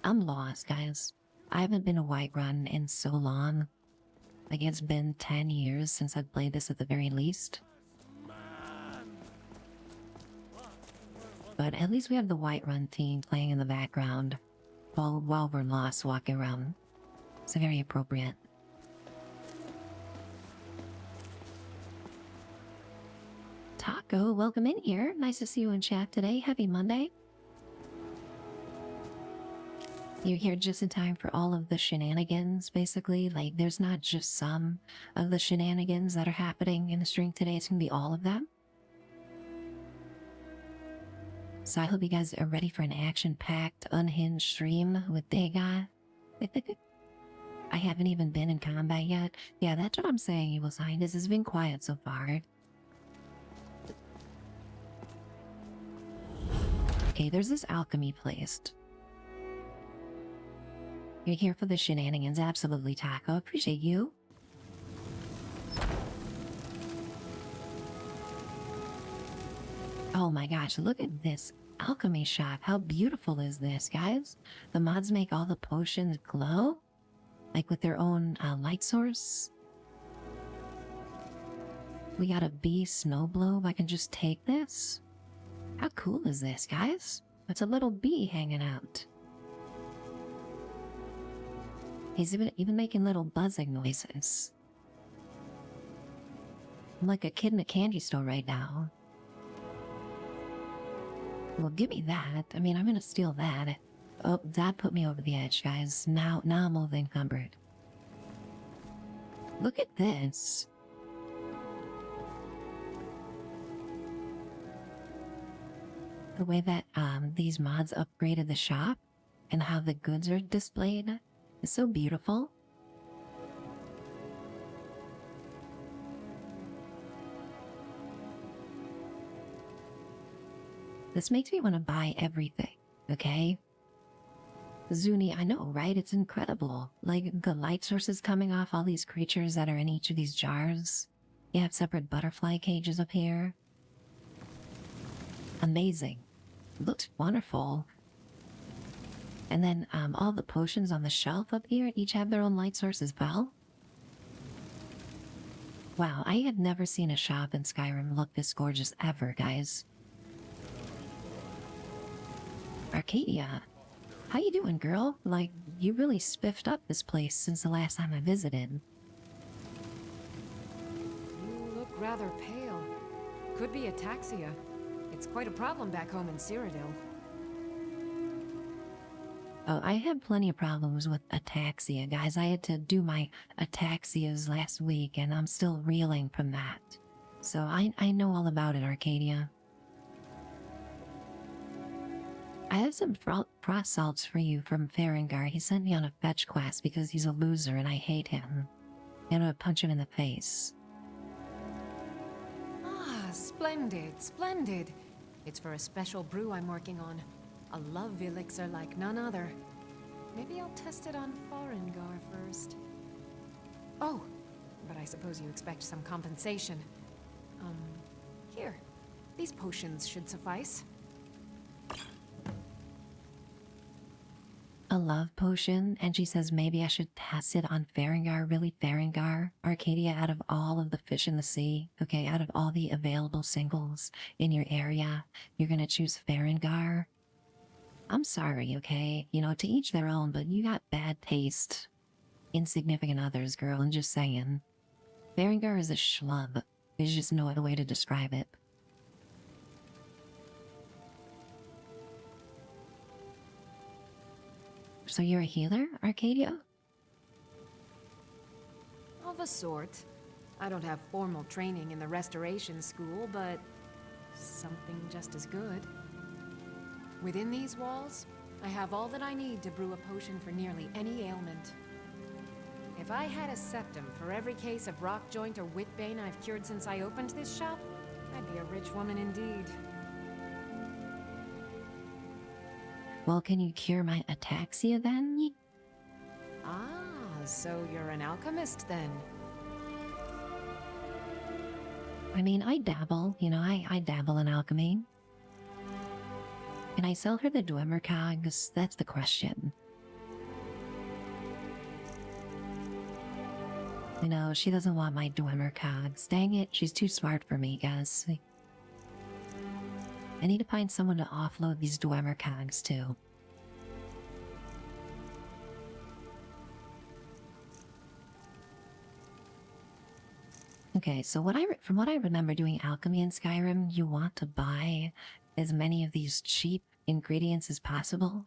Speaker 1: I'm lost, guys. I haven't been a Whiterun in so long. Like, it's been 10 years since I've played this at the very least. But at least we have the Whiterun theme playing in the background while we're lost walking around. It's very appropriate. Taco, welcome in here. Nice to see you in chat today. Happy Monday. You're here just in time for all of the shenanigans, basically. Like, there's not just some of the shenanigans that are happening in the stream today. It's gonna be all of them. So I hope you guys are ready for an action-packed, unhinged stream with Dagoth. I haven't even been in combat yet. Yeah, that's what I'm saying, Evil Scientist. It's been quiet so far. Okay, there's this alchemy placed. You're here for the shenanigans. Absolutely, Taco. Appreciate you. Oh my gosh, look at this alchemy shop. How beautiful is this, guys? The mods make all the potions glow, like with their own light source. We got a bee snow globe. I can just take this. How cool is this, guys? It's a little bee hanging out. He's even making little buzzing noises. I'm like a kid in a candy store right now. Well, give me that. I mean, I'm gonna steal that. Oh, that put me over the edge, guys. Now I'm over encumbered. Look at this. The way that these mods upgraded the shop and how the goods are displayed is so beautiful. This makes me want to buy everything, okay? Zuni, I know, right? It's incredible. Like, the light sources coming off all these creatures that are in each of these jars. You have separate butterfly cages up here. Amazing. Looks wonderful. And then all the potions on the shelf up here each have their own light source as well. Wow, I have never seen a shop in Skyrim look this gorgeous ever, guys. Arcadia, how you doing, girl? Like, you really spiffed up this place since the last time I visited.
Speaker 4: You look rather pale. Could be ataxia. It's quite a problem back home in Cyrodiil.
Speaker 1: Oh, I had plenty of problems with ataxia, guys. I had to do my ataxias last week, and I'm still reeling from that. So I know all about it, Arcadia. I have some frost salts for you from Farengar. He sent me on a fetch quest because he's a loser and I hate him. I'm gonna punch him in the face.
Speaker 4: Ah, splendid, splendid. It's for a special brew I'm working on. A love elixir like none other. Maybe I'll test it on Farengar first. Oh, but I suppose you expect some compensation. Here. These potions should suffice.
Speaker 1: a love potion, and she says maybe I should test it on Farengar. Really, Farengar? Arcadia, out of all of the fish in the sea, okay, out of all the available singles in your area, you're gonna choose Farengar? I'm sorry, okay? You know, to each their own, but you got bad taste. Insignificant others, girl, I'm just saying. Farengar is a schlub. There's just no other way to describe it. So you're a healer, Arcadia?
Speaker 4: Of a sort. I don't have formal training in the restoration school, but something just as good. Within these walls, I have all that I need to brew a potion for nearly any ailment. If I had a septum for every case of rock joint or whitbane I've cured since I opened this shop, I'd be a rich woman indeed.
Speaker 1: Well, can you cure my ataxia then?
Speaker 4: Ah, so you're an alchemist then?
Speaker 1: I mean, I dabble, you know, I dabble in alchemy. Can I sell her the Dwemer cogs? That's the question. You know, she doesn't want my Dwemer cogs. Dang it, she's too smart for me, guys. I need to find someone to offload these Dwemer cogs to. Okay, so from what I remember doing alchemy in Skyrim, you want to buy as many of these cheap ingredients as possible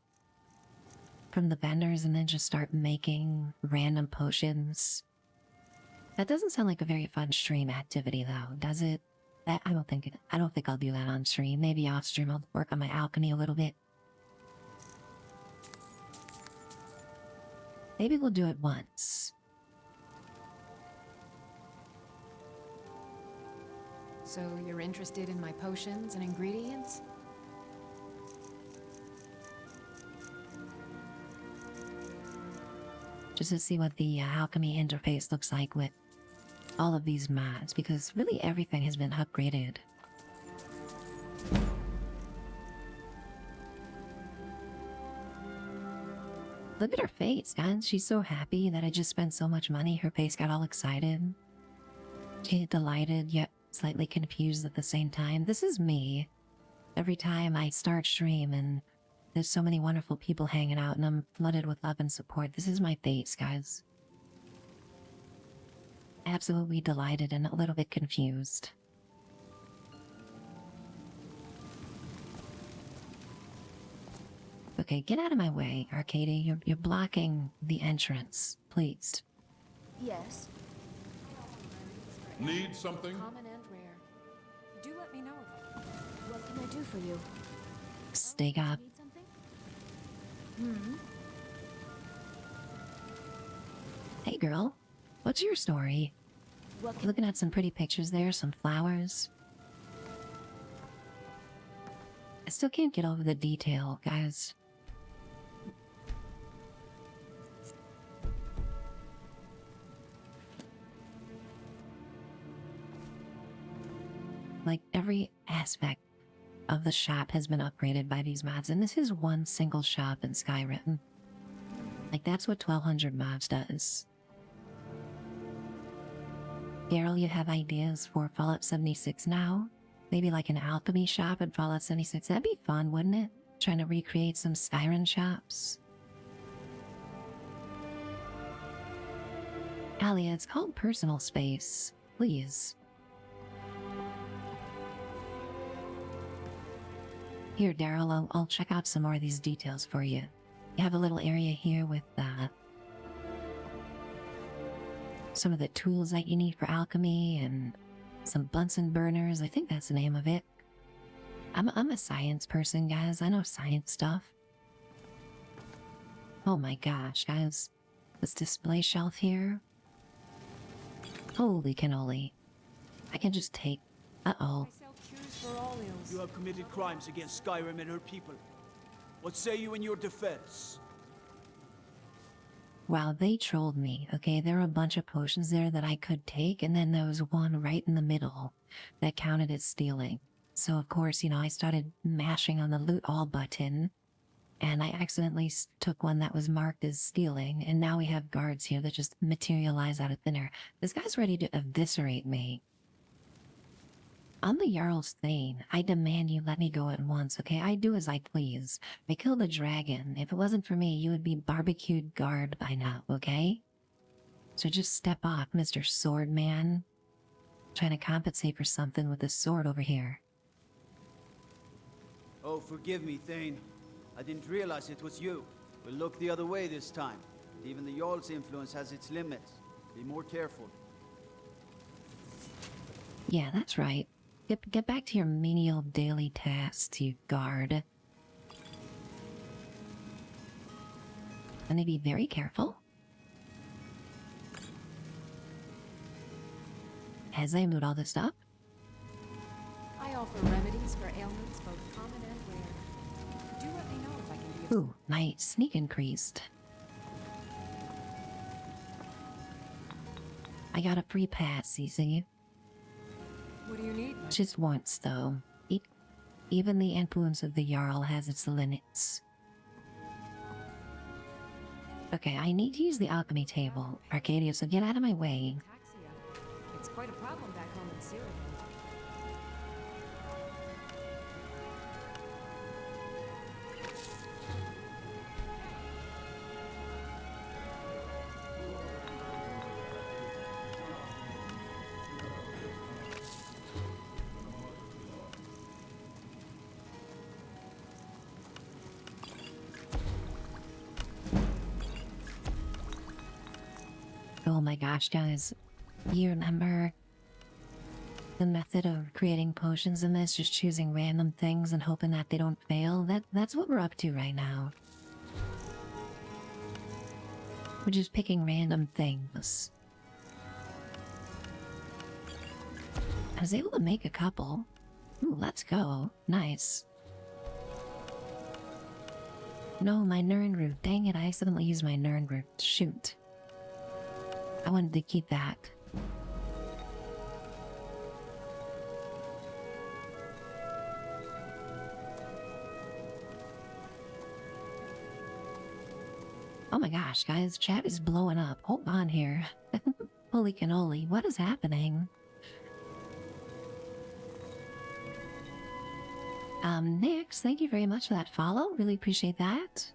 Speaker 1: from the vendors and then just start making random potions. That doesn't sound like a very fun stream activity though, does it? I don't think I'll do that on stream. Maybe off stream I'll work on my alchemy a little bit. Maybe we'll do it once.
Speaker 4: So you're interested in my potions and ingredients?
Speaker 1: Just to see what the alchemy interface looks like with all of these mods, because really everything has been upgraded. Look at her face, guys. She's so happy that I just spent so much money. Her face got all excited. She delighted, yet slightly confused at the same time. This is me. Every time I start stream and there's so many wonderful people hanging out and I'm flooded with love and support. This is my face, guys. Absolutely delighted and a little bit confused. Okay, get out of my way, Arcadia. You're blocking the entrance, please.
Speaker 2: Yes.
Speaker 5: Need something?
Speaker 4: Common and rare. Do let me know if
Speaker 2: What can I do for you?
Speaker 1: Stay up.
Speaker 2: Need something? Hmm.
Speaker 1: Hey, girl. What's your story?
Speaker 2: What
Speaker 1: You're
Speaker 2: can
Speaker 1: looking at some pretty pictures there, some flowers. I still can't get over the detail, guys. Like, every aspect of the shop has been upgraded by these mods, and this is one single shop in Skyrim. Like, that's what 1200 mods does. Daryl, you have ideas for Fallout 76 now? Maybe like an alchemy shop at Fallout 76? That'd be fun, wouldn't it? Trying to recreate some Skyrim shops. Alia, it's called personal space. Please. Here, Daryl, I'll check out some more of these details for you. You have a little area here with some of the tools that you need for alchemy and some Bunsen burners. I think that's the name of it. I'm a science person, guys. I know science stuff. Oh my gosh, guys. This display shelf here. Holy cannoli. I can just take... Uh-oh.
Speaker 4: I sell cures for all ills.
Speaker 8: You have committed crimes against Skyrim and her people. What say you in your defense?
Speaker 1: Wow, they trolled me, okay? There are a bunch of potions there that I could take, and then there was one right in the middle that counted as stealing. So, of course, you know, I started mashing on the loot all button. and I accidentally took one that was marked as stealing, and now we have guards here that just materialize out of thin air. This guy's ready to eviscerate me. I'm the Jarl's Thane. I demand you let me go at once, okay? I do as I please. I killed a dragon. If it wasn't for me, you would be barbecued guard by now, okay? So just step off, Mr. Swordman. Trying to compensate for something with this sword over here.
Speaker 8: Oh, forgive me, Thane. I didn't realize it was you. We'll look the other way this time. Even the Jarl's influence has its limits. Be more careful.
Speaker 1: Yeah, that's right. Get back to your menial daily tasks, you guard. And to be very careful. As I move all this stuff.
Speaker 4: I offer remedies for ailments both common and rare. Do let me know if I can be of...
Speaker 1: Ooh, my sneak increased. I got a free pass, you see.
Speaker 4: What do you need?
Speaker 1: Just once, though. Even the influence of the Jarl has its limits. Okay, I need to use the alchemy table. Arcadia, so get out of my way.
Speaker 4: Ataxia. It's quite a problem back home in Syria.
Speaker 1: Oh my gosh, guys. You remember the method of creating potions in this? Just choosing random things and hoping that they don't fail? That's what we're up to right now. We're just picking random things. I was able to make a couple. Ooh, let's go. Nice. No, my Nern root. Dang it, I accidentally used my Nern root. Shoot. I wanted to keep that. Oh my gosh, guys, chat is blowing up. Hold on here. Holy cannoli, what is happening? Nix, thank you very much for that follow. Really appreciate that.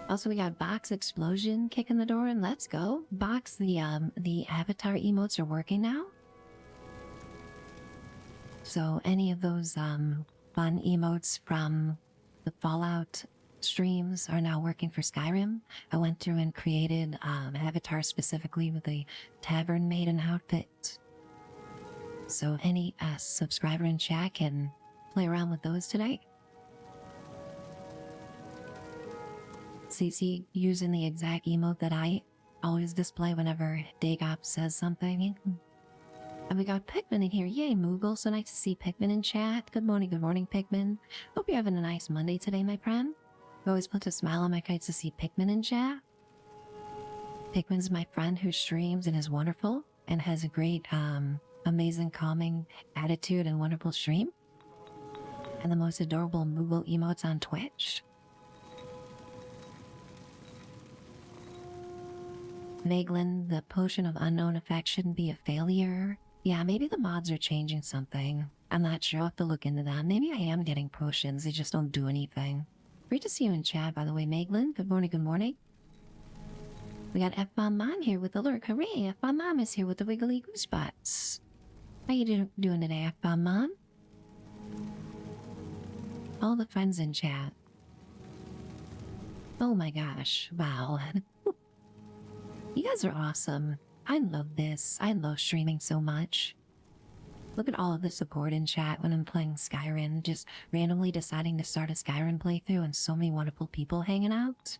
Speaker 1: Also, we got Box Explosion kicking the door in. Let's go. Box, the avatar emotes are working now. So any of those fun emotes from the Fallout streams are now working for Skyrim. I went through and created avatar specifically with a tavern maiden outfit. So any subscriber in chat can play around with those today. CC using the exact emote that I always display whenever Dagoth says something. And we got Pikmin in here. Yay, Moogle. So nice to see Pikmin in chat. Good morning, Pikmin. Hope you're having a nice Monday today, my friend. I always put a smile on my face to see Pikmin in chat. Pikmin's my friend who streams and is wonderful and has a great, amazing, calming attitude and wonderful stream. And the most adorable Moogle emotes on Twitch. Meglin, the potion of unknown effect shouldn't be a failure. Yeah, maybe the mods are changing something. I'm not sure. I'll have to look into that. Maybe I am getting potions. They just don't do anything. Great to see you in chat, by the way, Meglin. Good morning, good morning. We got F-Bomb Mom here with the lurk. Hooray! F-Bomb Mom is here with the wiggly goosebutts. How you doing today, F-Bomb Mom? All the friends in chat. Oh my gosh. Wow. You guys are awesome. I love this. I love streaming so much. Look at all of the support in chat when I'm playing Skyrim. Just randomly deciding to start a Skyrim playthrough and so many wonderful people hanging out.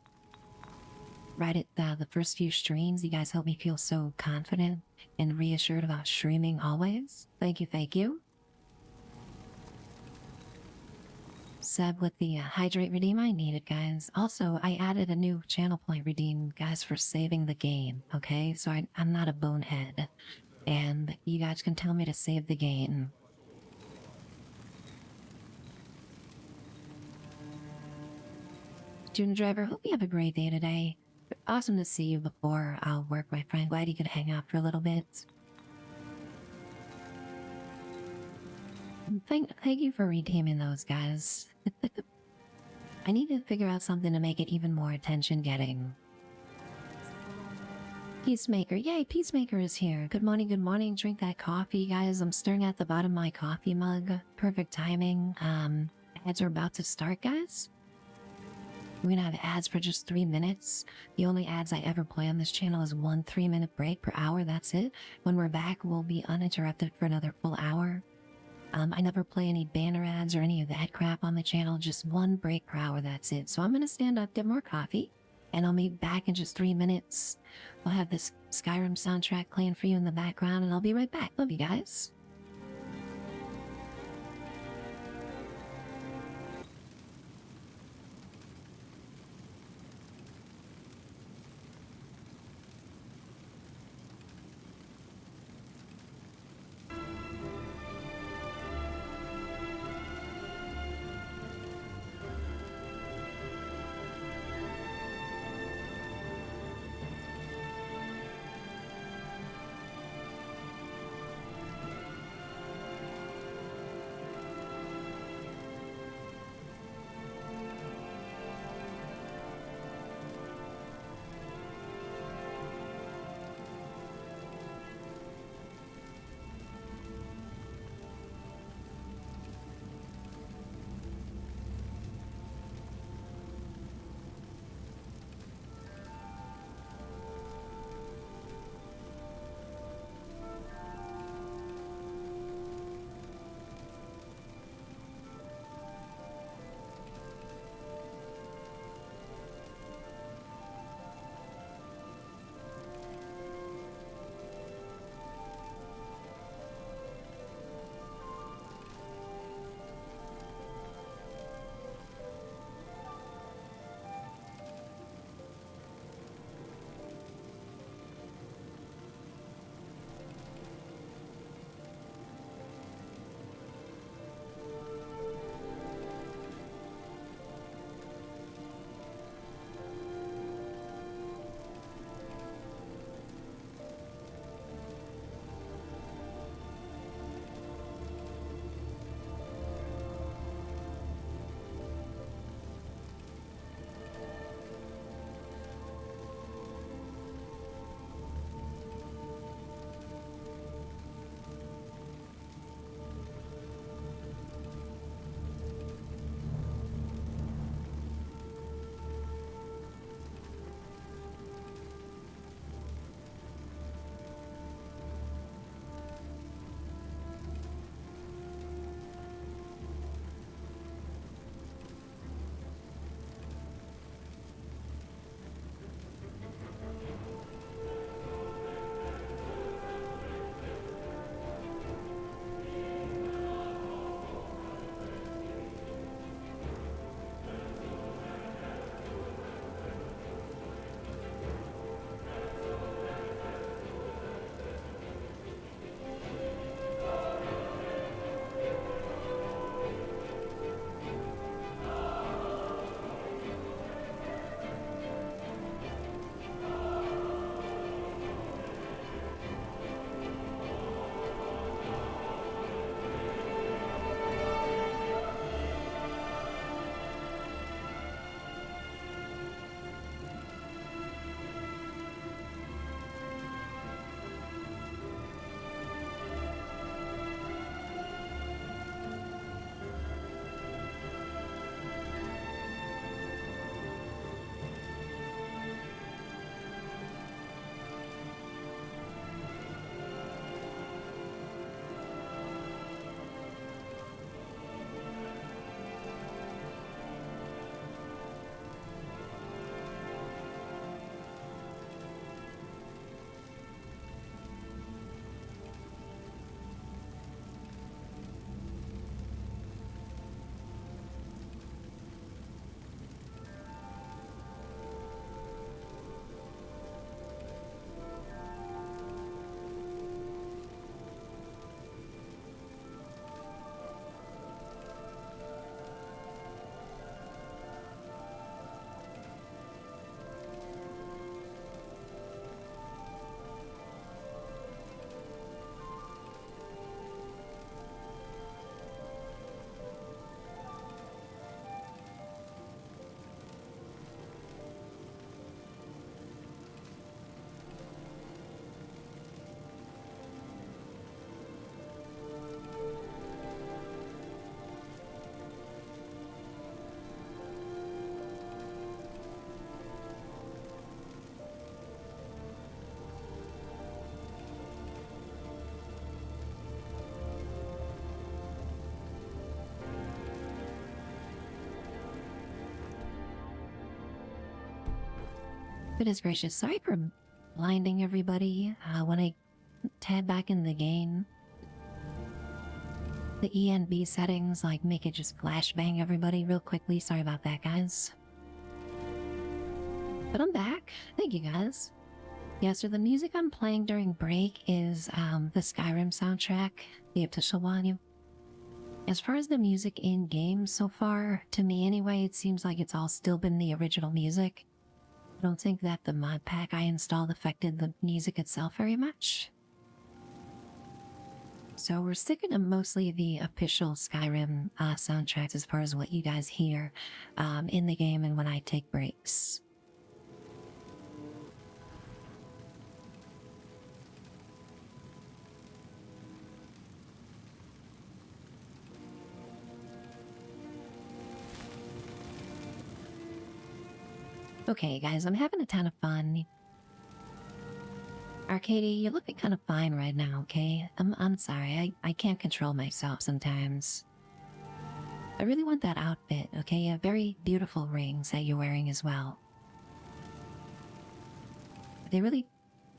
Speaker 1: Right at the first few streams, you guys help me feel so confident and reassured about streaming always. Thank you, thank you. Seb with the hydrate redeem I needed, guys. Also, I added a new channel point redeem, guys, for saving the game, okay? So I'm not a bonehead. And you guys can tell me to save the game. student driver. Hope you have a great day today. Awesome to see you before work, my friend. Glad you could hang out for a little bit. Thank you for redeeming those, guys. I need to figure out something to make it even more attention-getting. Peacemaker. Yay, Peacemaker is here. Good morning, good morning. Drink that coffee, guys. I'm stirring at the bottom of my coffee mug. Perfect timing. Ads are about to start, guys. We're gonna have ads for just 3 minutes. The only ads I ever play on this channel is 1 3-minute break per hour. That's it. When we're back, we'll be uninterrupted for another full hour. I never play any banner ads or any of that crap on the channel. Just 1 break per hour. That's it. So I'm gonna stand up, get more coffee, and I'll be back in just 3 minutes. I'll have this Skyrim soundtrack playing for you in the background, and I'll be right back. Love you guys. Goodness gracious, sorry for blinding everybody when I tab back in the game. The ENB settings, like, make it just flashbang everybody real quickly. Sorry about that, guys. But I'm back. Thank you, guys. Yeah, so the music I'm playing during break is the Skyrim soundtrack, the official one. As far as the music in-game so far, to me anyway, it seems like it's all still been the original music. I don't think that the mod pack I installed affected the music itself very much. So we're sticking to mostly the official Skyrim soundtracks as far as what you guys hear in the game and when I take breaks. Okay, guys, I'm having a ton of fun. Arcady, you're looking kind of fine right now, okay? I'm sorry, I can't control myself sometimes. I really want that outfit, okay? A very beautiful rings that you're wearing as well. They really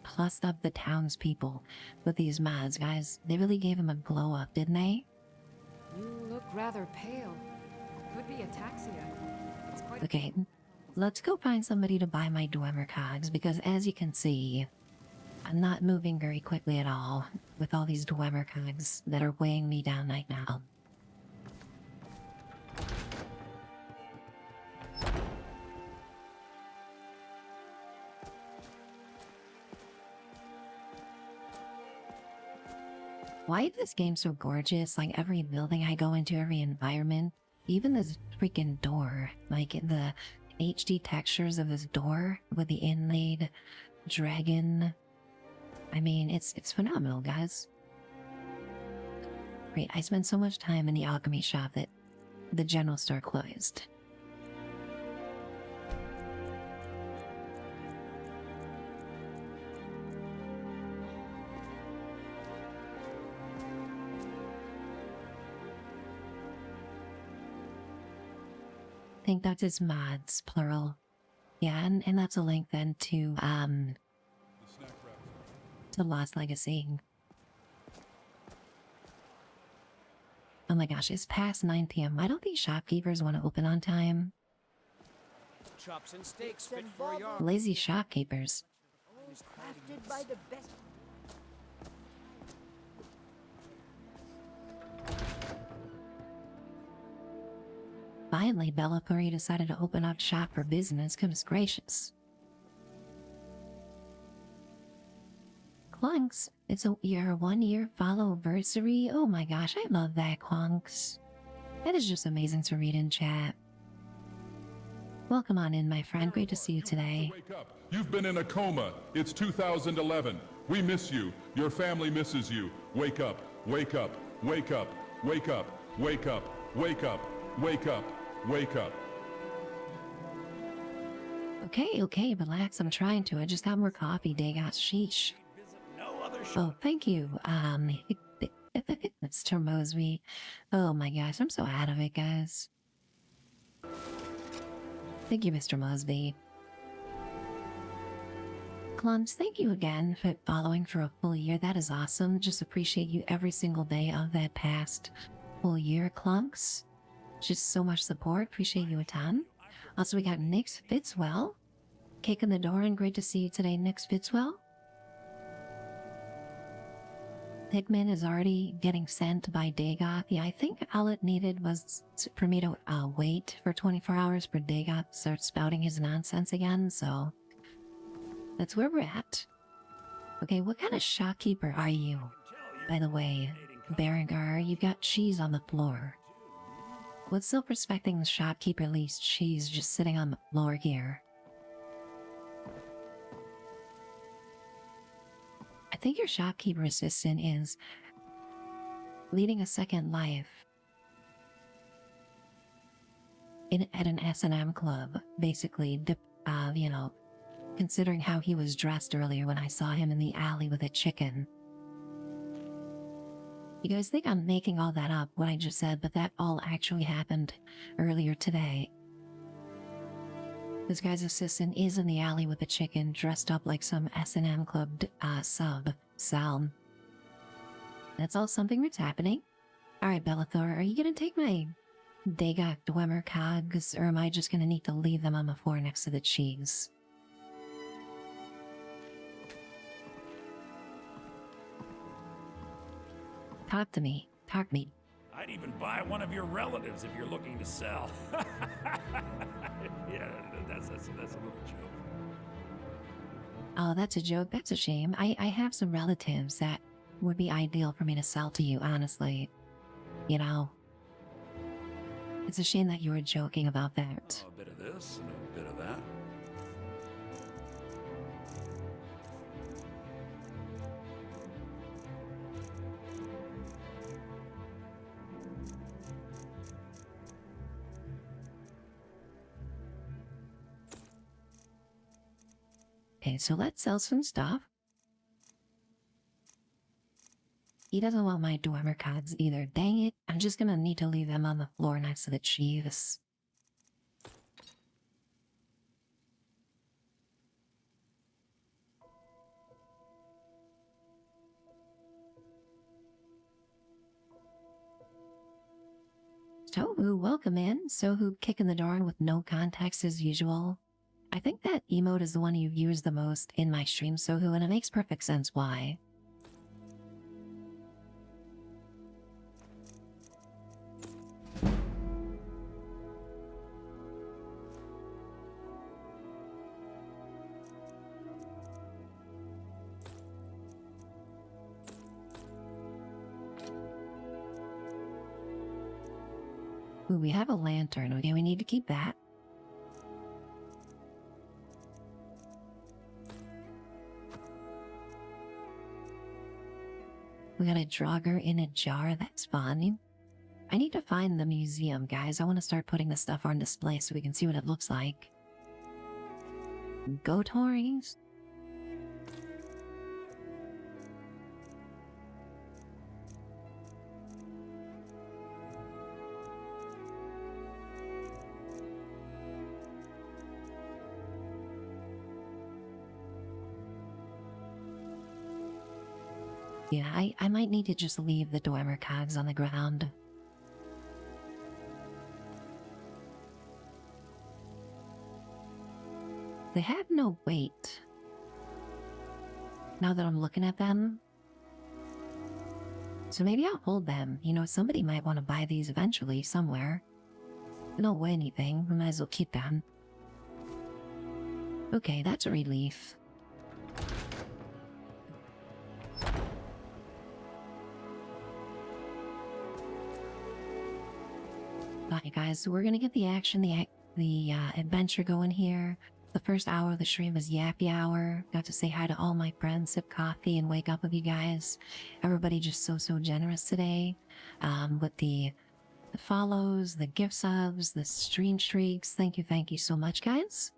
Speaker 1: plussed up the townspeople with these mods, guys. They really gave them a glow up, didn't they?
Speaker 4: You look rather pale. Could be ataxia. It's quite
Speaker 1: Okay, let's go find somebody to buy my Dwemer cogs, because as you can see, I'm not moving very quickly at all with all these Dwemer cogs that are weighing me down right now. Why is this game so gorgeous? Like, every building I go into, every environment, even this freaking door, like the HD textures of this door with the inlaid dragon. I mean, it's phenomenal, guys. Great, I spent so much time in the alchemy shop that the general store closed. I think that's his mods, plural. Yeah, and that's a link then to Lost Legacy. Oh my gosh, it's past 9 p.m. Why don't these shopkeepers want to open on time?
Speaker 7: Chops and steaks fit for your
Speaker 1: Lazy shopkeepers.
Speaker 2: Crafted by the best.
Speaker 1: Finally, Bellathori decided to open up shop for business. Goodness gracious. Clunks, it's your 1 year follow-versary. Oh my gosh, I love that, Clunks. That is just amazing to read in chat. Welcome on in, my friend. Great to see you today.
Speaker 5: Wake up. You've been in a coma. It's 2011. We miss you. Your family misses you. Wake up. Wake up. Wake up. Wake up. Wake up. Wake up. Wake up. Wake up.
Speaker 1: Okay, relax. I'm trying to. I just got more coffee, Dagoth. Sheesh. Oh, thank you. Mr. Mosby. Oh my gosh, I'm so out of it, guys. Thank you, Mr. Mosby. Clumps, thank you again for following for a full year. That is awesome. Just appreciate you every single day of that past full year, Clumps. Just so much support. Appreciate you a ton. Also, we got Nix Fitzwell. Cake in the door, and great to see you today, Nix Fitzwell. Pigman is already getting sent by Dagoth. Yeah, I think all it needed was for me to wait for 24 hours for Dagoth to start spouting his nonsense again, so that's where we're at. Okay, what kind of shopkeeper are you? By the way, Berengar, you've got cheese on the floor. What self-respecting shopkeeper leaves cheese just sitting on the floor here? I think your shopkeeper assistant is leading a second life at an S&M club, basically, you know, considering how he was dressed earlier when I saw him in the alley with a chicken. You guys think I'm making all that up, what I just said, but that all actually happened earlier today. This guy's assistant is in the alley with a chicken dressed up like some S&M club sub. Sal. That's all something that's happening. Alright, Bellathor, are you gonna take my Dagoth Dwemer cogs, or am I just gonna need to leave them on the floor next to the cheese? Talk to me. Talk me.
Speaker 9: I'd even buy one of your relatives if you're looking to sell. Yeah, that's a little joke.
Speaker 1: Oh, that's a joke. That's a shame. I have some relatives that would be ideal for me to sell to you, honestly. You know, it's a shame that you were joking about that.
Speaker 9: A bit of this and a bit of that.
Speaker 1: Okay, so let's sell some stuff. He doesn't want my Dwemer cogs either. Dang it. I'm just gonna need to leave them on the floor next to the cheese. Sohu, welcome in. Sohu kicking the door in with no context as usual. I think that emote is the one you've used the most in my stream, Sohu, and it makes perfect sense why. Ooh, we have a lantern. Okay, we need to keep that. We got a Draugr in a jar. That's fun. I need to find the museum, guys. I want to start putting the stuff on display so we can see what it looks like. Go Tories. Yeah, I might need to just leave the Dwemer cogs on the ground. They have no weight. Now that I'm looking at them. So maybe I'll hold them. You know, somebody might want to buy these eventually somewhere. They don't weigh anything. We might as well keep them. Okay, that's a relief. Alright guys, so we're gonna get the action, the adventure going here. The first hour of the stream is Yappy Hour. Got to say hi to all my friends, sip coffee, and wake up with you guys. Everybody just so generous today. With the follows, the gift subs, the stream streaks. Thank you so much, guys.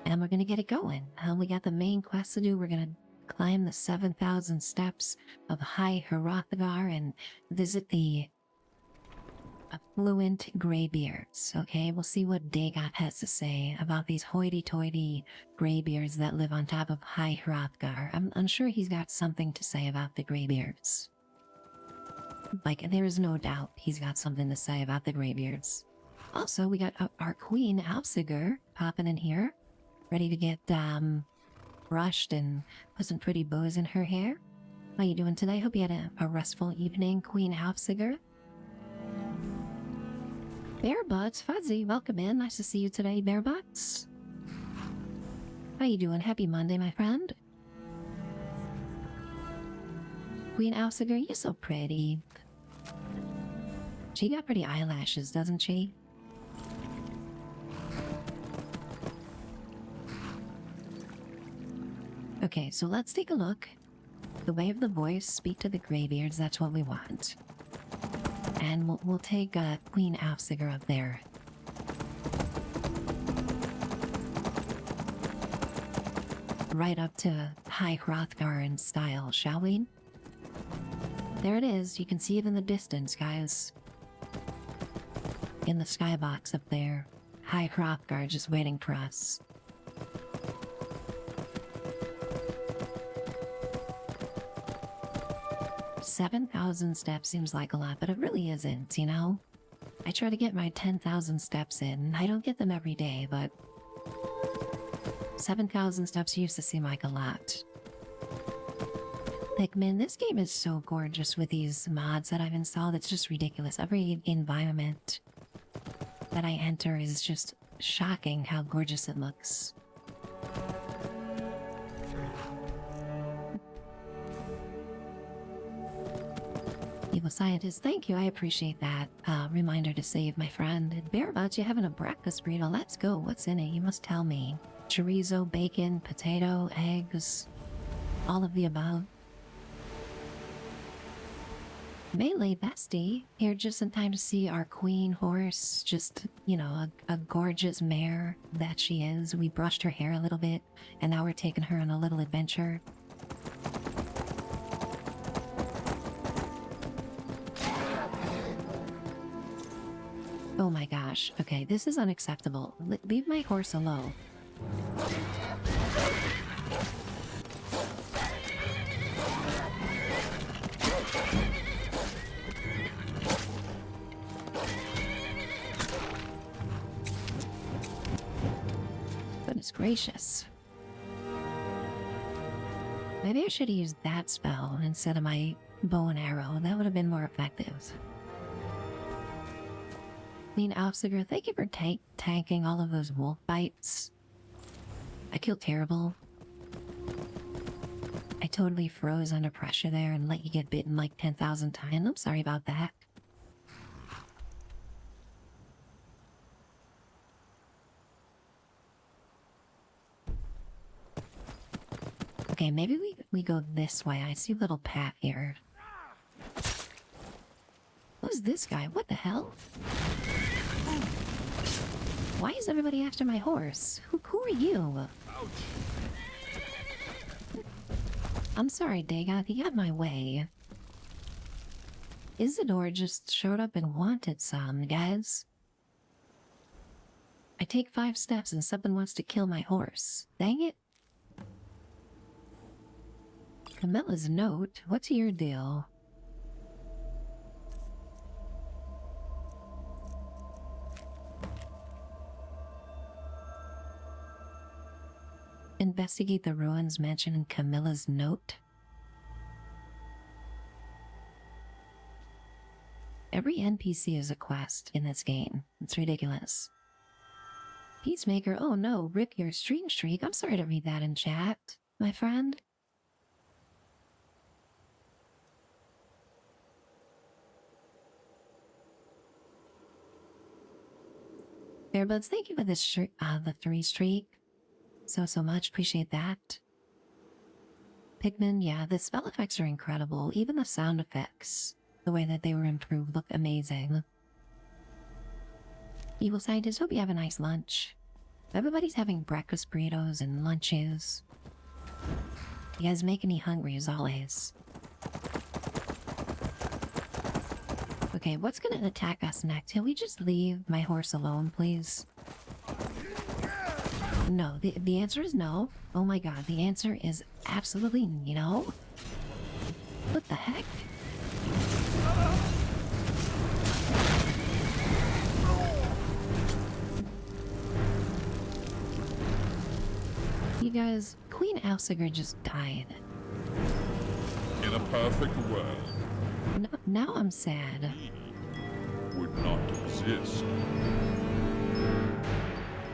Speaker 1: And we're gonna get it going. We got the main quest to do. We're gonna climb the 7,000 steps of High Hrothgar and visit the affluent graybeards. Okay, we'll see what Dagoth has to say about these hoity-toity graybeards that live on top of High Hrothgar. I'm sure he's got something to say about the graybeards. Like, there is no doubt he's got something to say about the graybeards. Also, we got our Queen Alsiger popping in here, ready to get brushed and put some pretty bows in her hair. How you doing today? Hope you had a restful evening, Queen Alsiger. Bearbutts, Fuzzy, welcome in. Nice to see you today, Bearbutts. How you doing? Happy Monday, my friend. Queen Alsiger, you're so pretty. She got pretty eyelashes, doesn't she? Okay, so let's take a look. The way of the voice, speak to the graybeards, that's what we want. And we'll take Queen Alsiger up there. Right up to High Hrothgar in style, shall we? There it is. You can see it in the distance, guys. In the skybox up there. High Hrothgar just waiting for us. $7,000 steps seems like a lot, but it really isn't, you know? I try to get my 10,000 steps in. I don't get them every day, but 7,000 steps used to seem like a lot. Like, man, this game is so gorgeous with these mods that I've installed. It's just ridiculous. Every environment that I enter is just shocking how gorgeous it looks. Evil Scientist, thank you. I appreciate that. Reminder to save my friend. Bearbuds, you having a breakfast burrito? Let's go. What's in it? You must tell me. Chorizo, bacon, potato, eggs, all of the above. Melee bestie, here just in time to see our queen horse, just, you know, a gorgeous mare that she is. We brushed her hair a little bit, and now we're taking her on a little adventure. Oh my gosh, okay, this is unacceptable. Leave my horse alone. Goodness gracious. Maybe I should have used that spell instead of my bow and arrow. That would have been more effective. Queen Alfsiger, thank you for tanking all of those wolf bites. I feel terrible. I totally froze under pressure there and let you get bitten like 10,000 times. I'm sorry about that. Okay, maybe we go this way. I see a little path here. Who's this guy? What the hell? Why is everybody after my horse? Who are you?
Speaker 5: Ouch.
Speaker 1: I'm sorry, Dagoth, you got my way. Isidore just showed up and wanted some, guys. I take 5 steps and something wants to kill my horse. Dang it. Camilla's note? What's your deal? Investigate the ruins mentioned in Camilla's note. Every NPC is a quest in this game. It's ridiculous. Peacemaker, oh no, Rick, your stream streak. I'm sorry to read that in chat, my friend. Bearbuds, thank you for this the 3 streak. So much. Appreciate that. Pigman, yeah, the spell effects are incredible. Even the sound effects, the way that they were improved, look amazing. Evil Scientist, hope you have a nice lunch. Everybody's having breakfast burritos and lunches. You guys make me hungry as always. Okay, what's gonna attack us next? Can we just leave my horse alone, please? No, the answer is no. Oh my god, the answer is absolutely no. What the heck? You guys, Queen Alfsiger just died.
Speaker 5: In a perfect world,
Speaker 1: No, now I'm sad.
Speaker 5: would not exist.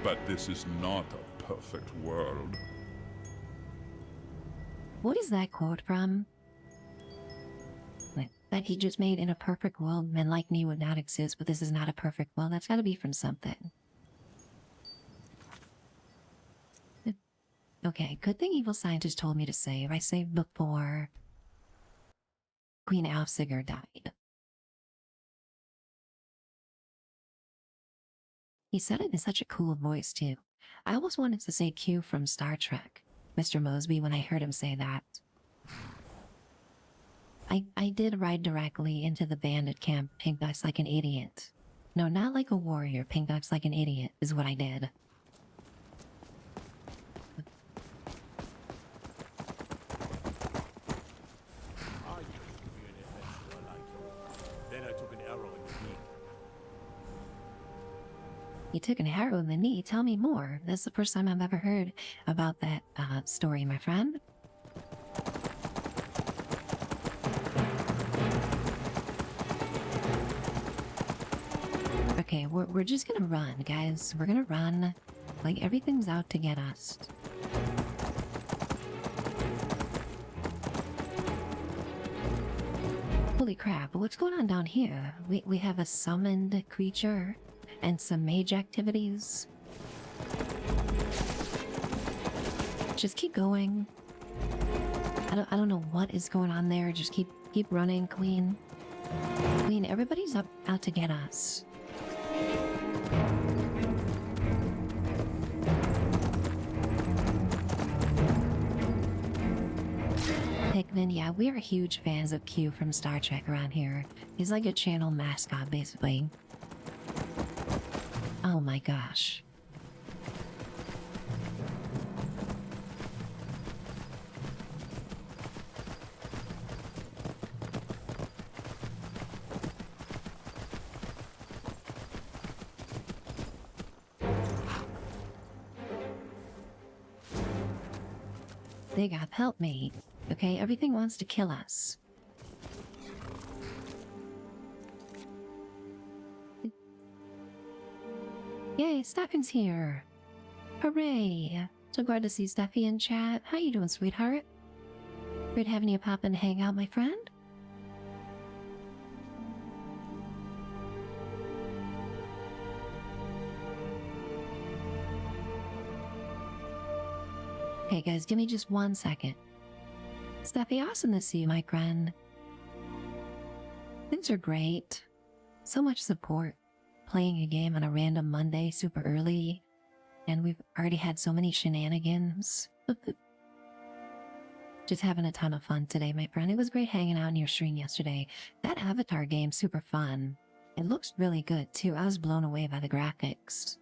Speaker 5: But this is not a perfect world.
Speaker 1: What is that quote from? That he just made in a perfect world, men like me would not exist, but this is not a perfect world. That's gotta be from something. Okay, good thing Evil Scientist told me to save. I saved before Queen Alfsiger died. He said it in such a cool voice, too. I almost wanted to say Q from Star Trek, Mr. Mosby, when I heard him say that. I did ride directly into the bandit camp, Pink Dust, like an idiot. No, not like a warrior. Pink Duck's like an idiot, is what I did.
Speaker 10: I used to be an adventurer like you. Then I took an arrow in the knee.
Speaker 1: You took an arrow in the knee. Tell me more. That's the first time I've ever heard about that story, my friend. Okay, we're just gonna run, guys. We're gonna run. Like, everything's out to get us. Holy crap, what's going on down here? We have a summoned creature and some mage activities. Just keep going. I don't know what is going on there. Just keep running, Queen. Queen, everybody's out to get us. Hickman, yeah, we are huge fans of Q from Star Trek around here. He's like a channel mascot, basically. Oh my gosh. Dagoth, help me. Okay, everything wants to kill us. Yay, Steffin's here. Hooray. So glad to see Steffi in chat. How you doing, sweetheart? Great having you pop in and hang out, my friend. Okay, guys, give me just 1 second. Steffi, awesome to see you, my friend. Things are great. So much support. Playing a game on a random Monday super early. And we've already had so many shenanigans. Just having a ton of fun today, my friend. It was great hanging out in your stream yesterday. That Avatar game's super fun. It looks really good, too. I was blown away by the graphics.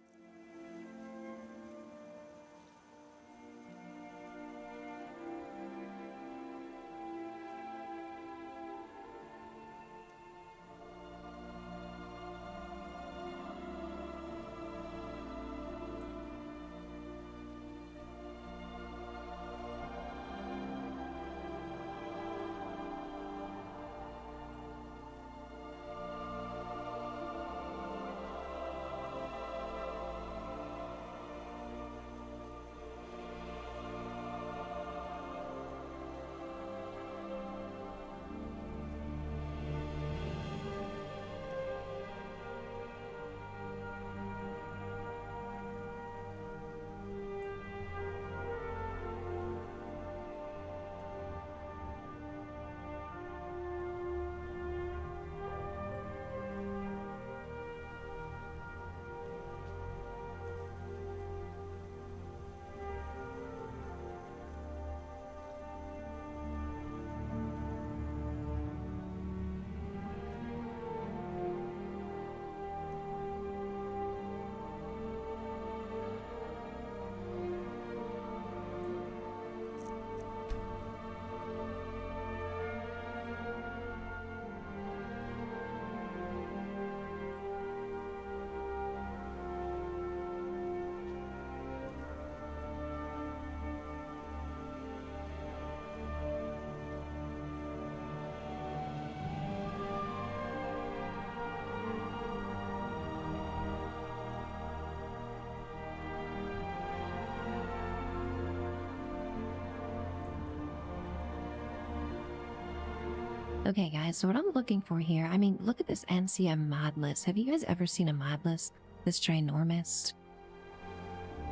Speaker 1: Okay, guys, so what I'm looking for here, I mean, look at this NCM mod list. Have you guys ever seen a mod list this ginormous?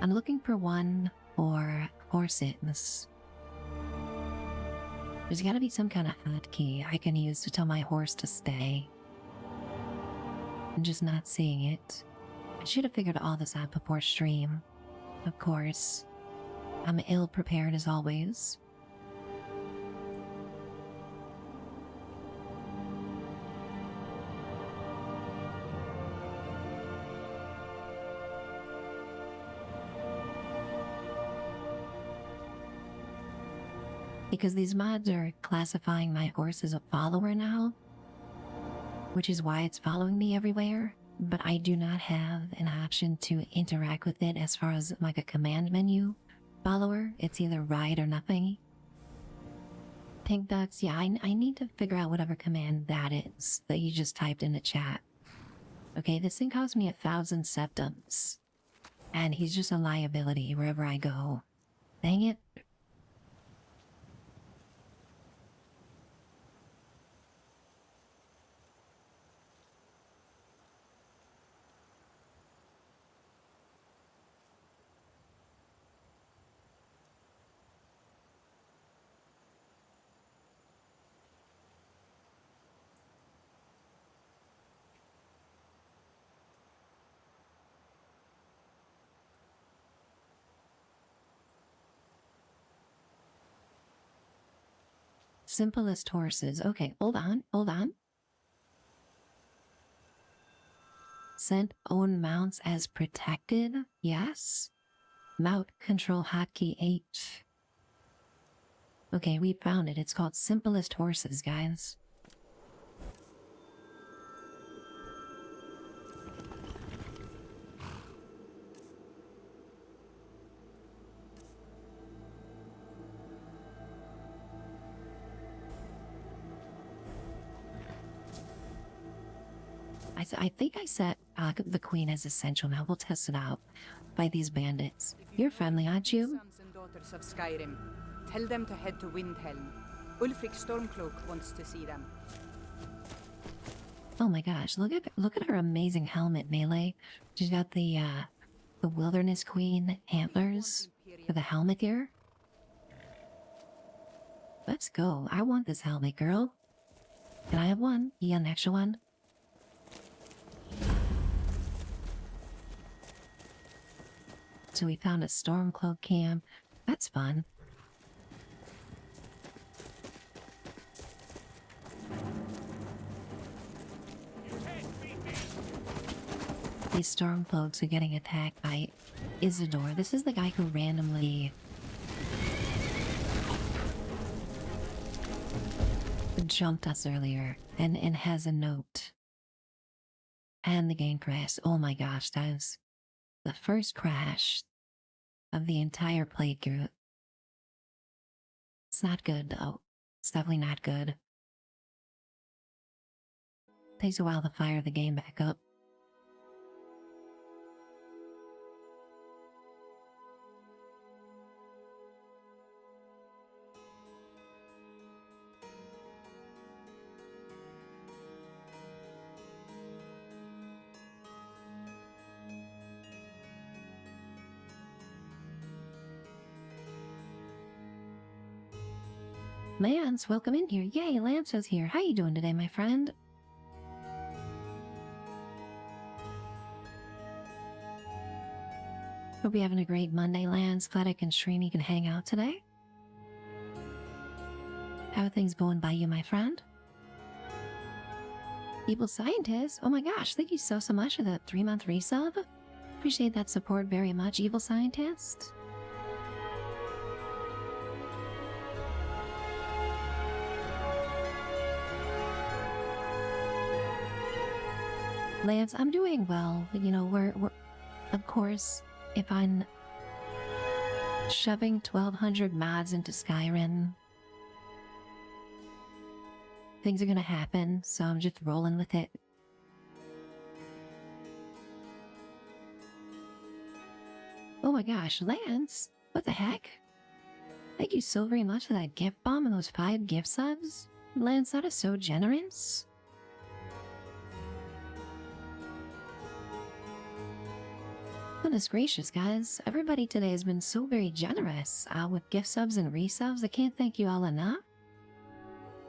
Speaker 1: I'm looking for one for horses. There's gotta be some kind of hotkey I can use to tell my horse to stay. I'm just not seeing it. I should have figured all this out before stream. Of course. I'm ill prepared as always. because these mods are classifying my horse as a follower now, which is why it's following me everywhere. But I do not have an option to interact with it as far as like a command menu follower. It's either ride or nothing. Pink ducks, yeah, I need to figure out whatever command that is that you just typed in the chat. Okay, this thing cost me 1,000 septums. And he's just a liability wherever I go. Dang it. Simplest horses. Okay, hold on, hold on. Sent own mounts as protected. Yes. Mount control hotkey H. Okay, we found it. It's called simplest horses, guys. I think I set the queen as essential. Now we'll test it out by these bandits. You're friendly, aren't you?
Speaker 2: Sons and daughters of Skyrim. Tell them to head to Windhelm. Ulfric Stormcloak wants to see them.
Speaker 1: Oh my gosh, look at her amazing helmet, Melee. She's got the Wilderness Queen antlers for the helmet here. Let's go. I want this helmet, girl. Can I have one? Yeah, an extra one. So we found a Stormcloak camp. That's fun. These Stormcloaks are getting attacked by Isidore. This is the guy who randomly jumped us earlier and has a note. And the game crashed. Oh my gosh, that was the first crash of the entire playthrough. It's not good though. It's definitely not good. Takes a while to fire the game back up. Lance, welcome in here. Yay, Lance is here. How you doing today, my friend? Hope you're having a great Monday, Lance. Glad I can stream. You can hang out today. How are things going by you, my friend? Evil Scientist? Oh my gosh, thank you so much for the 3-month resub. Appreciate that support very much, Evil Scientist. Lance, I'm doing well. You know, we're of course, if I'm shoving 1,200 mods into Skyrim, things are gonna happen, so I'm just rolling with it. Oh my gosh, Lance, what the heck? Thank you so very much for that gift bomb and those 5 gift subs. Lance, that is so generous. Goodness gracious, guys. Everybody today has been so very generous with gift subs and resubs. I can't thank you all enough.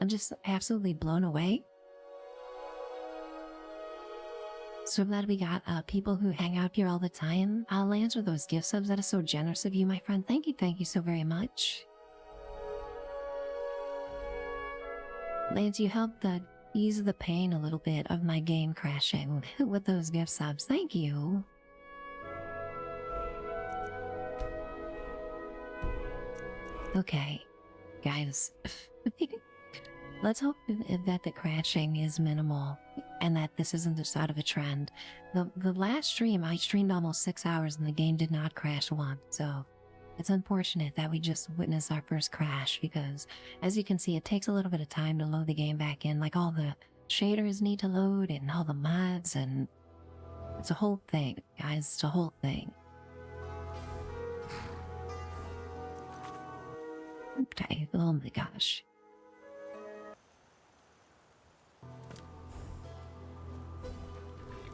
Speaker 1: I'm just absolutely blown away. So glad we got people who hang out here all the time. I'll answer those gift subs. That is so generous of you, my friend. Thank you so very much. Lance, you helped ease the pain a little bit of my game crashing with those gift subs. Thank you. Okay. guys, let's hope that the crashing is minimal and that this isn't the start of a trend. The last stream, I streamed almost 6 hours and the game did not crash once, so it's unfortunate that we just witnessed our first crash because, as you can see, it takes a little bit of time to load the game back in. Like, all the shaders need to load and all the mods, and it's a whole thing, guys. It's a whole thing. Okay, oh my gosh.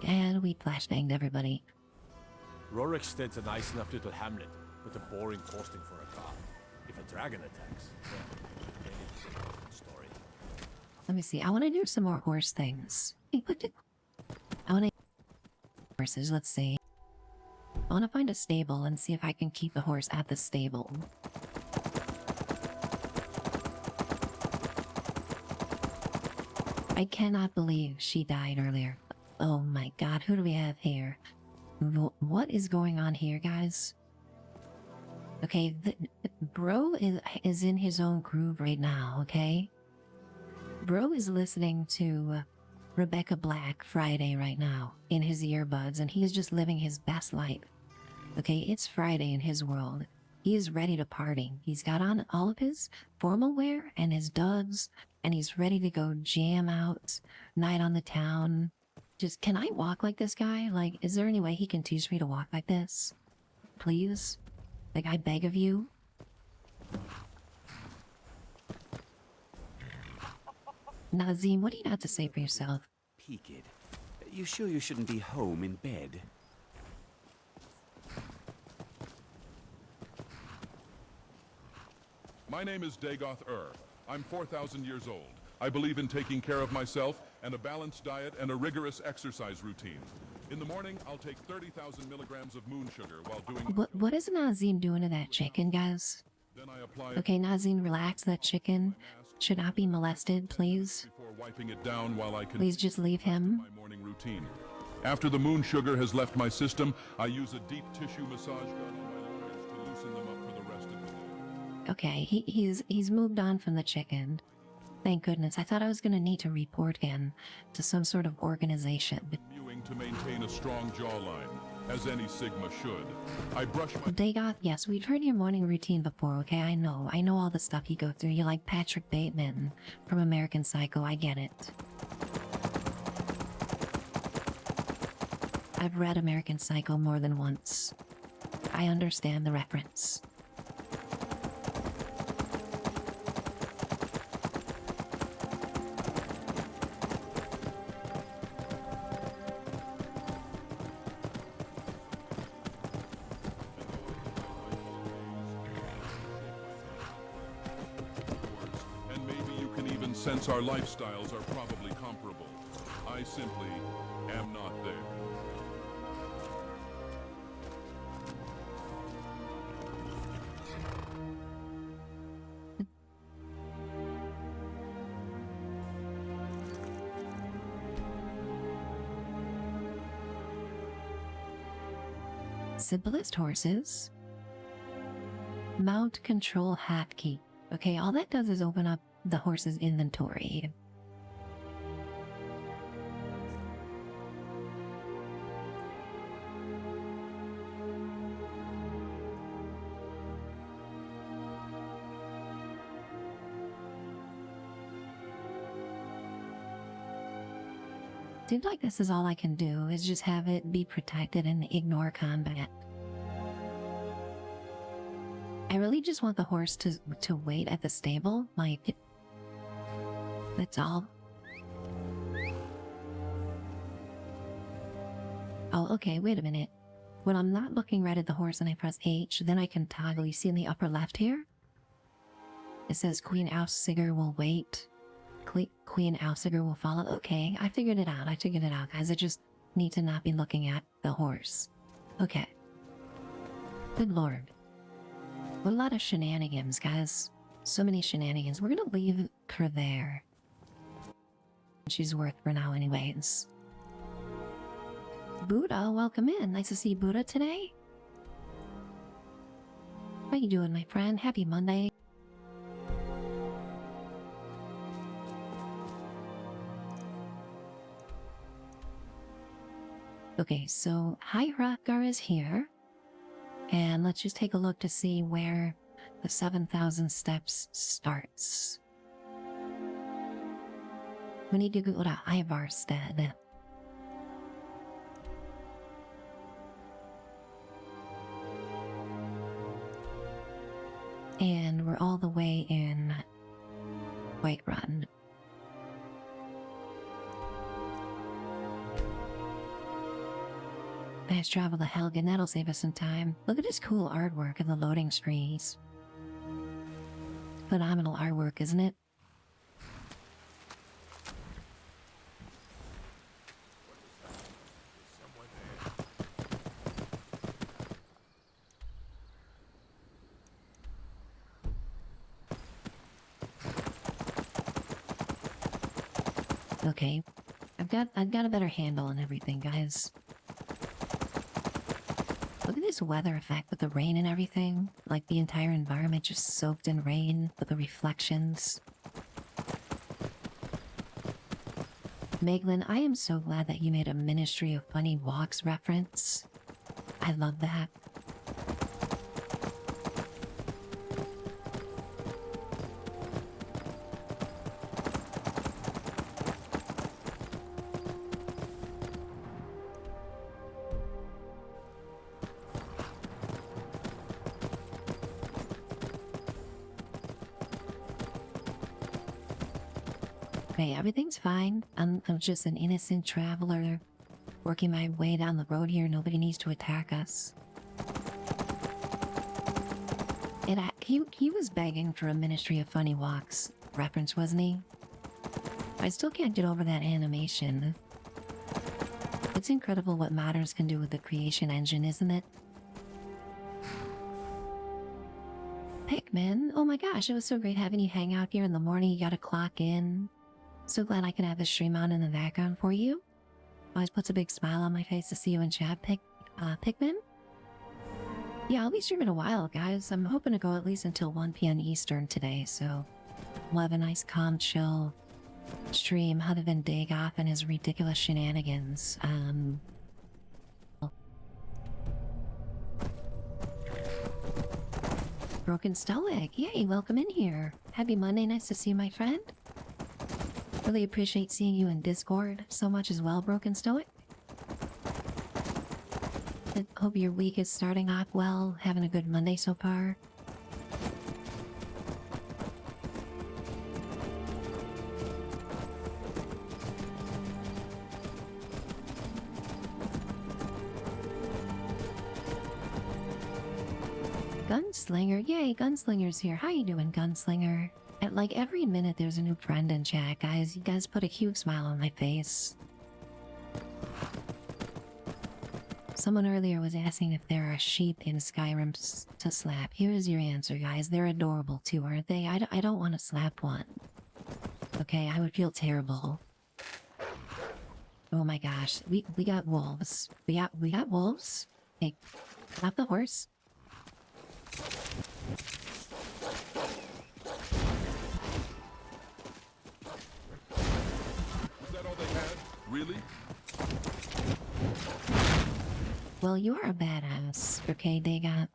Speaker 1: And we flashbanged everybody.
Speaker 10: Roriksted's a nice enough little hamlet, but a boring posting for a car. If a dragon attacks, well, then it's a different story.
Speaker 1: Let me see. I want to do some more horse things. I want to horses. Let's see. I want to find a stable and see if I can keep the horse at the stable. I cannot believe she died earlier. Oh my god, who do we have here? What is going on here, guys? Okay, bro is in his own groove right now, okay? Bro is listening to Rebecca Black Friday right now in his earbuds, and he's just living his best life. Okay, it's Friday in his world. He is ready to party. He's got on all of his formal wear and his duds, and he's ready to go jam out, night on the town. Just, can I walk like this guy? Like, is there any way he can teach me to walk like this? Please? Like, I beg of you? Nazim, what do you have to say for yourself?
Speaker 11: Peaked. You sure you shouldn't be home in bed?
Speaker 5: My name is Dagoth. I'm 4,000 years old. I believe in taking care of myself and a balanced diet and a rigorous exercise routine. In the morning, I'll take 30,000 milligrams of moon sugar while doing...
Speaker 1: What is Nazim doing to that chicken, guys?
Speaker 5: Then I apply...
Speaker 1: Okay, Nazim, relax. That chicken should not be molested, please.
Speaker 5: Before wiping it down while I can...
Speaker 1: Please just leave him.
Speaker 5: ...my morning routine. After the moon sugar has left my system, I use a deep tissue massage gun on my loins to loosen them up for the rest of the day.
Speaker 1: Okay, he's moved on from the chicken. Thank goodness. I thought I was going to need to report him to some sort of organization.
Speaker 5: Mewing to maintain a strong jawline, as any Sigma should. I brush my...
Speaker 1: Dagoth, yes, we've heard your morning routine before, okay? I know all the stuff you go through. You're like Patrick Bateman from American Psycho. I get it. I've read American Psycho more than once. I understand the reference.
Speaker 5: Since our lifestyles are probably comparable, I simply am not there.
Speaker 1: Simplest horses. Mount control hotkey. Okay, all that does is open up the horse's inventory. Seems like this is all I can do, is just have it be protected and ignore combat. I really just want the horse to wait at the stable, like, that's all. Oh, okay, wait a minute. When I'm not looking right at the horse and I press H, then I can toggle. You see in the upper left here? It says Queen Aussiger will wait. Queen Aussiger will follow. Okay, I figured it out. Guys. I just need to not be looking at the horse. Okay. Good lord. What a lot of shenanigans, guys. So many shenanigans. We're gonna leave her there. She's worth for now anyways. Buddha, welcome in. Nice to see Buddha today. How you doing, my friend? Happy Monday. Okay, so Hierarchar is here. And let's just take a look to see where the 7,000 steps starts. We need to go to Ivarstead. And we're all the way in Whiterun. Let's travel to Helgen, that'll save us some time. Look at this cool artwork of the loading screens. Phenomenal artwork, isn't it? Okay, I've got a better handle on everything, guys. Look at this weather effect with the rain and everything. Like the entire environment just soaked in rain with the reflections. Meglin, I am so glad that you made a Ministry of Funny Walks reference. I love that. Hey, everything's fine. I'm just an innocent traveler working my way down the road here. Nobody needs to attack us. And he was begging for a Ministry of Funny Walks reference, wasn't he? I still can't get over that animation. It's incredible what modders can do with the creation engine, isn't it? Pikmin, oh my gosh, it was so great having you hang out here in the morning. You gotta clock in. So glad I can have the stream on in the background for you. Always puts a big smile on my face to see you in chat, Pikmin. Yeah, I'll be streaming a while, guys. I'm hoping to go at least until 1 p.m. Eastern today, so we'll have a nice, calm, chill stream other than Dagoth and his ridiculous shenanigans. Broken Stoic, yay, welcome in here. Happy Monday, nice to see you, my friend. Really appreciate seeing you in Discord so much as well, Broken Stoic. I hope your week is starting off well, having a good Monday so far. Gunslinger, yay, Gunslinger's here. How you doing, Gunslinger? At like every minute there's a new friend in chat, guys. You guys put a huge smile on my face. Someone earlier was asking if there are sheep in Skyrim to slap. Here's your answer, guys. They're adorable too, aren't they? I don't want to slap one. Okay, I would feel terrible. Oh my gosh, we got wolves. We got wolves. Hey, stop the horse.
Speaker 5: Really?
Speaker 1: Well, you're a badass, okay, Dagoth?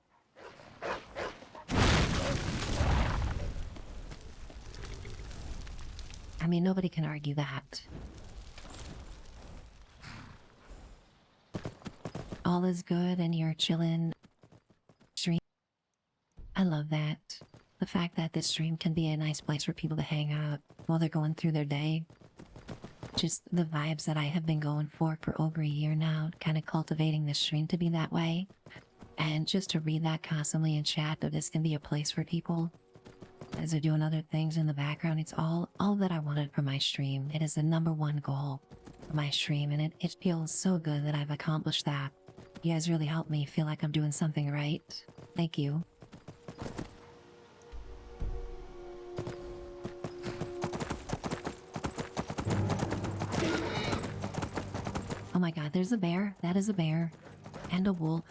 Speaker 1: I mean, nobody can argue that. All is good and you're chillin'. Stream. I love that. The fact that this stream can be a nice place for people to hang out while they're going through their day. Just the vibes that I have been going for over a year now, kind of cultivating this stream to be that way. And just to read that constantly in chat, that this can be a place for people as they're doing other things in the background. It's all that I wanted for my stream. It is the #1 goal for my stream, and it feels so good that I've accomplished that. You guys really helped me feel like I'm doing something right. Thank you. Oh my god, there's a bear. That is a bear. And a wolf.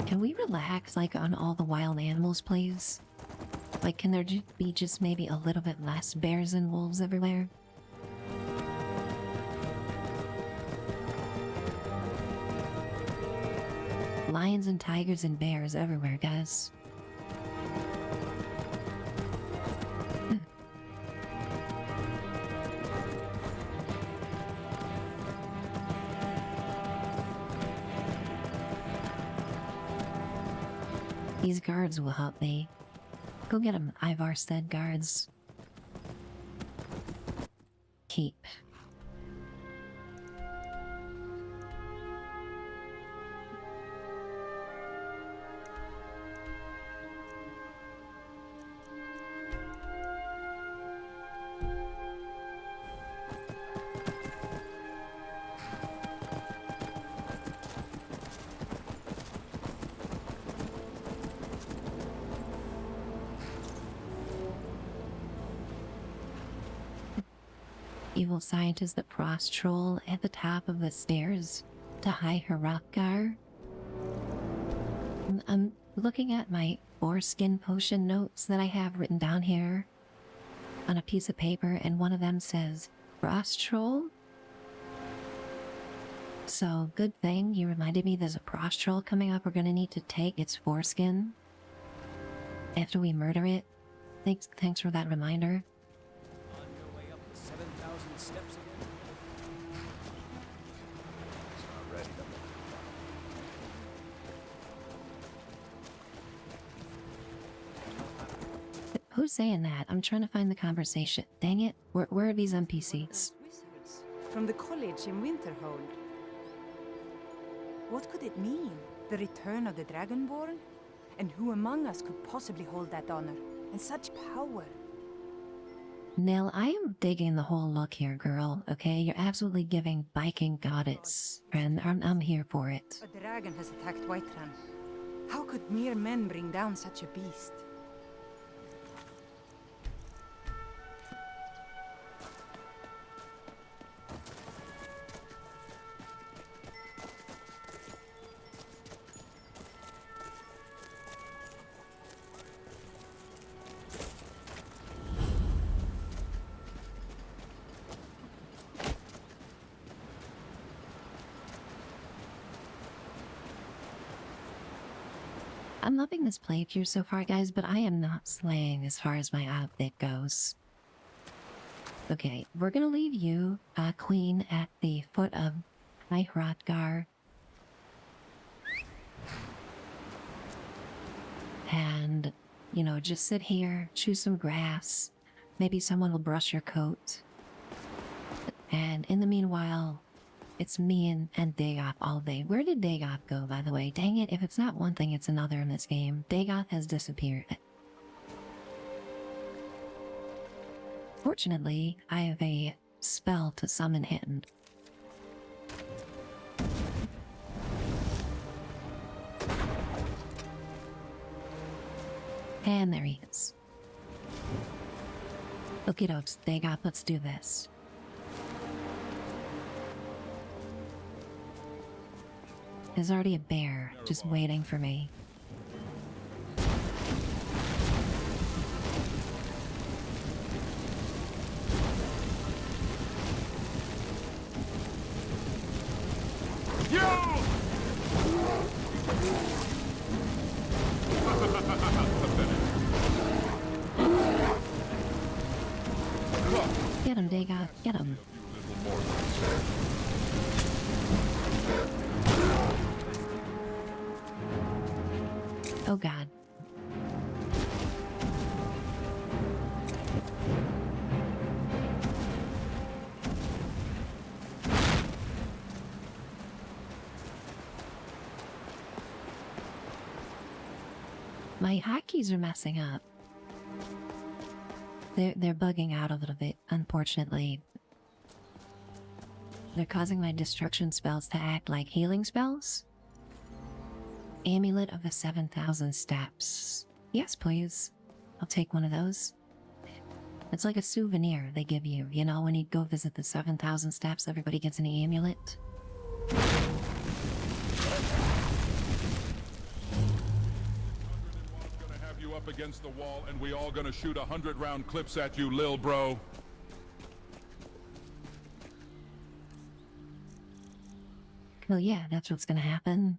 Speaker 1: Can we relax, like, on all the wild animals, please? Like, can there be just maybe a little bit less bears and wolves everywhere? lions and tigers and bears everywhere, guys. These guards will help me. Go get them, Ivarstead guards. Keep. Evil scientist that frost troll at the top of the stairs to high Hrothgar. I'm looking at my foreskin potion notes that I have written down here on a piece of paper, and one of them says frost troll. So good thing you reminded me there's a frost troll coming up. We're gonna need to take its foreskin after we murder it. Thanks for that reminder.
Speaker 7: On your way up the 7,000 steps again? It's not ready,
Speaker 1: Who's saying that? I'm trying to find the conversation. Dang it. Where are these NPCs?
Speaker 2: Wizards from the college in Winterhold. What could it mean? The return of the Dragonborn? And who among us could possibly hold that honor? And such power?
Speaker 1: Nell, I am digging the whole look here, girl. Okay, you're absolutely giving Viking goddess, and I'm here for it.
Speaker 2: A dragon has attacked Whiterun. How could mere men bring down such a beast?
Speaker 1: I'm loving this playthrough so far, guys, but I am not slaying as far as my outfit goes. Okay, we're gonna leave you, Queen, at the foot of High Hrothgar. And, you know, just sit here, chew some grass. Maybe someone will brush your coat. And in the meanwhile, it's me and Dagoth all day. Where did Dagoth go, by the way? Dang it, if it's not one thing, it's another in this game. Dagoth has disappeared. Fortunately, I have a spell to summon him. And there he is. Okie dokes, Dagoth, let's do this. There's already a bear just waiting for me. Get him, Dagoth, get him. Oh god. My hotkeys are messing up. They're bugging out a little bit, unfortunately. They're causing my destruction spells to act like healing spells. Amulet of the 7,000 Steps. Yes, please. I'll take one of those. It's like a souvenir they give you, you know, when you go visit the 7,000 Steps, everybody gets an amulet.
Speaker 5: Gonna have you up against the wall, and we all gonna shoot 100-round clips at you, lil bro.
Speaker 1: Well, yeah, that's what's gonna happen.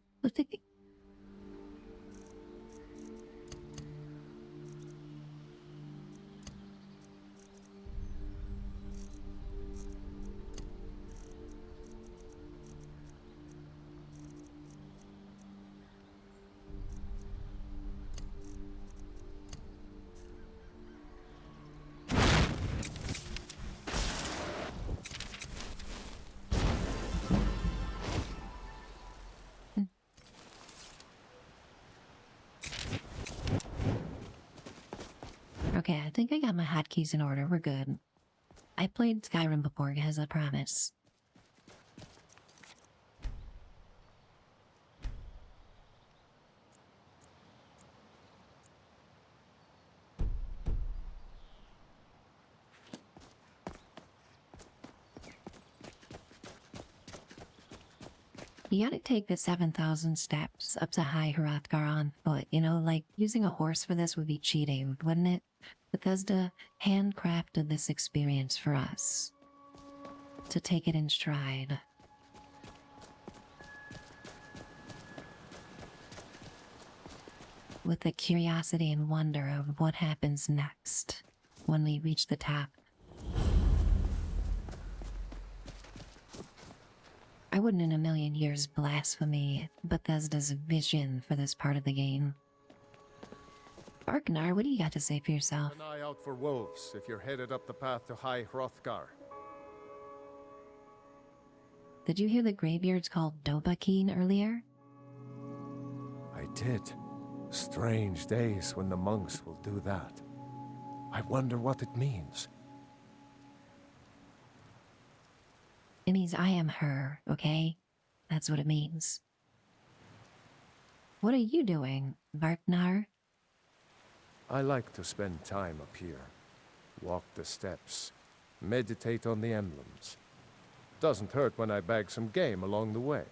Speaker 1: Okay, I think I got my hotkeys in order. We're good. I played Skyrim before, guys, I promise. You gotta take the 7,000 steps up to High Hrothgar on foot. You know, like, using a horse for this would be cheating, wouldn't it? Bethesda handcrafted this experience for us. To take it in stride. With the curiosity and wonder of what happens next when we reach the top. I wouldn't in a million years blaspheme Bethesda's vision for this part of the game. Barknar, what do you got to say for yourself?
Speaker 6: Keep an eye out for wolves if you're headed up the path to High Hrothgar.
Speaker 1: Did you hear the graybeards called Dovahkiin earlier?
Speaker 6: I did. Strange days when the monks will do that. I wonder what it means.
Speaker 1: It means I am her, okay? That's what it means. What are you doing, Barknar?
Speaker 6: I like to spend time up here. Walk the steps. Meditate on the emblems. Doesn't hurt when I bag some game along the way.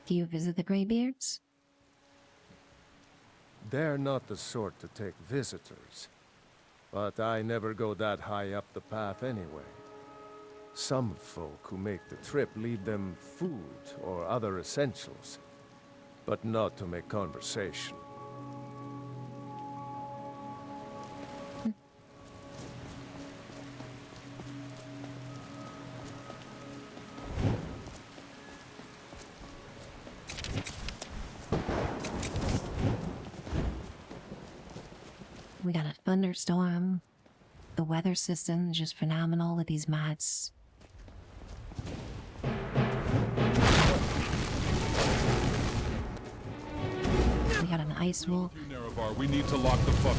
Speaker 1: Do you visit the graybeards?
Speaker 6: They're not the sort to take visitors. But I never go that high up the path anyway. Some folk who make the trip leave them food or other essentials, but not to make conversation.
Speaker 1: We got a thunderstorm. The weather system is just phenomenal with these mods. We got an ice wolf.
Speaker 5: We need to lock the fuck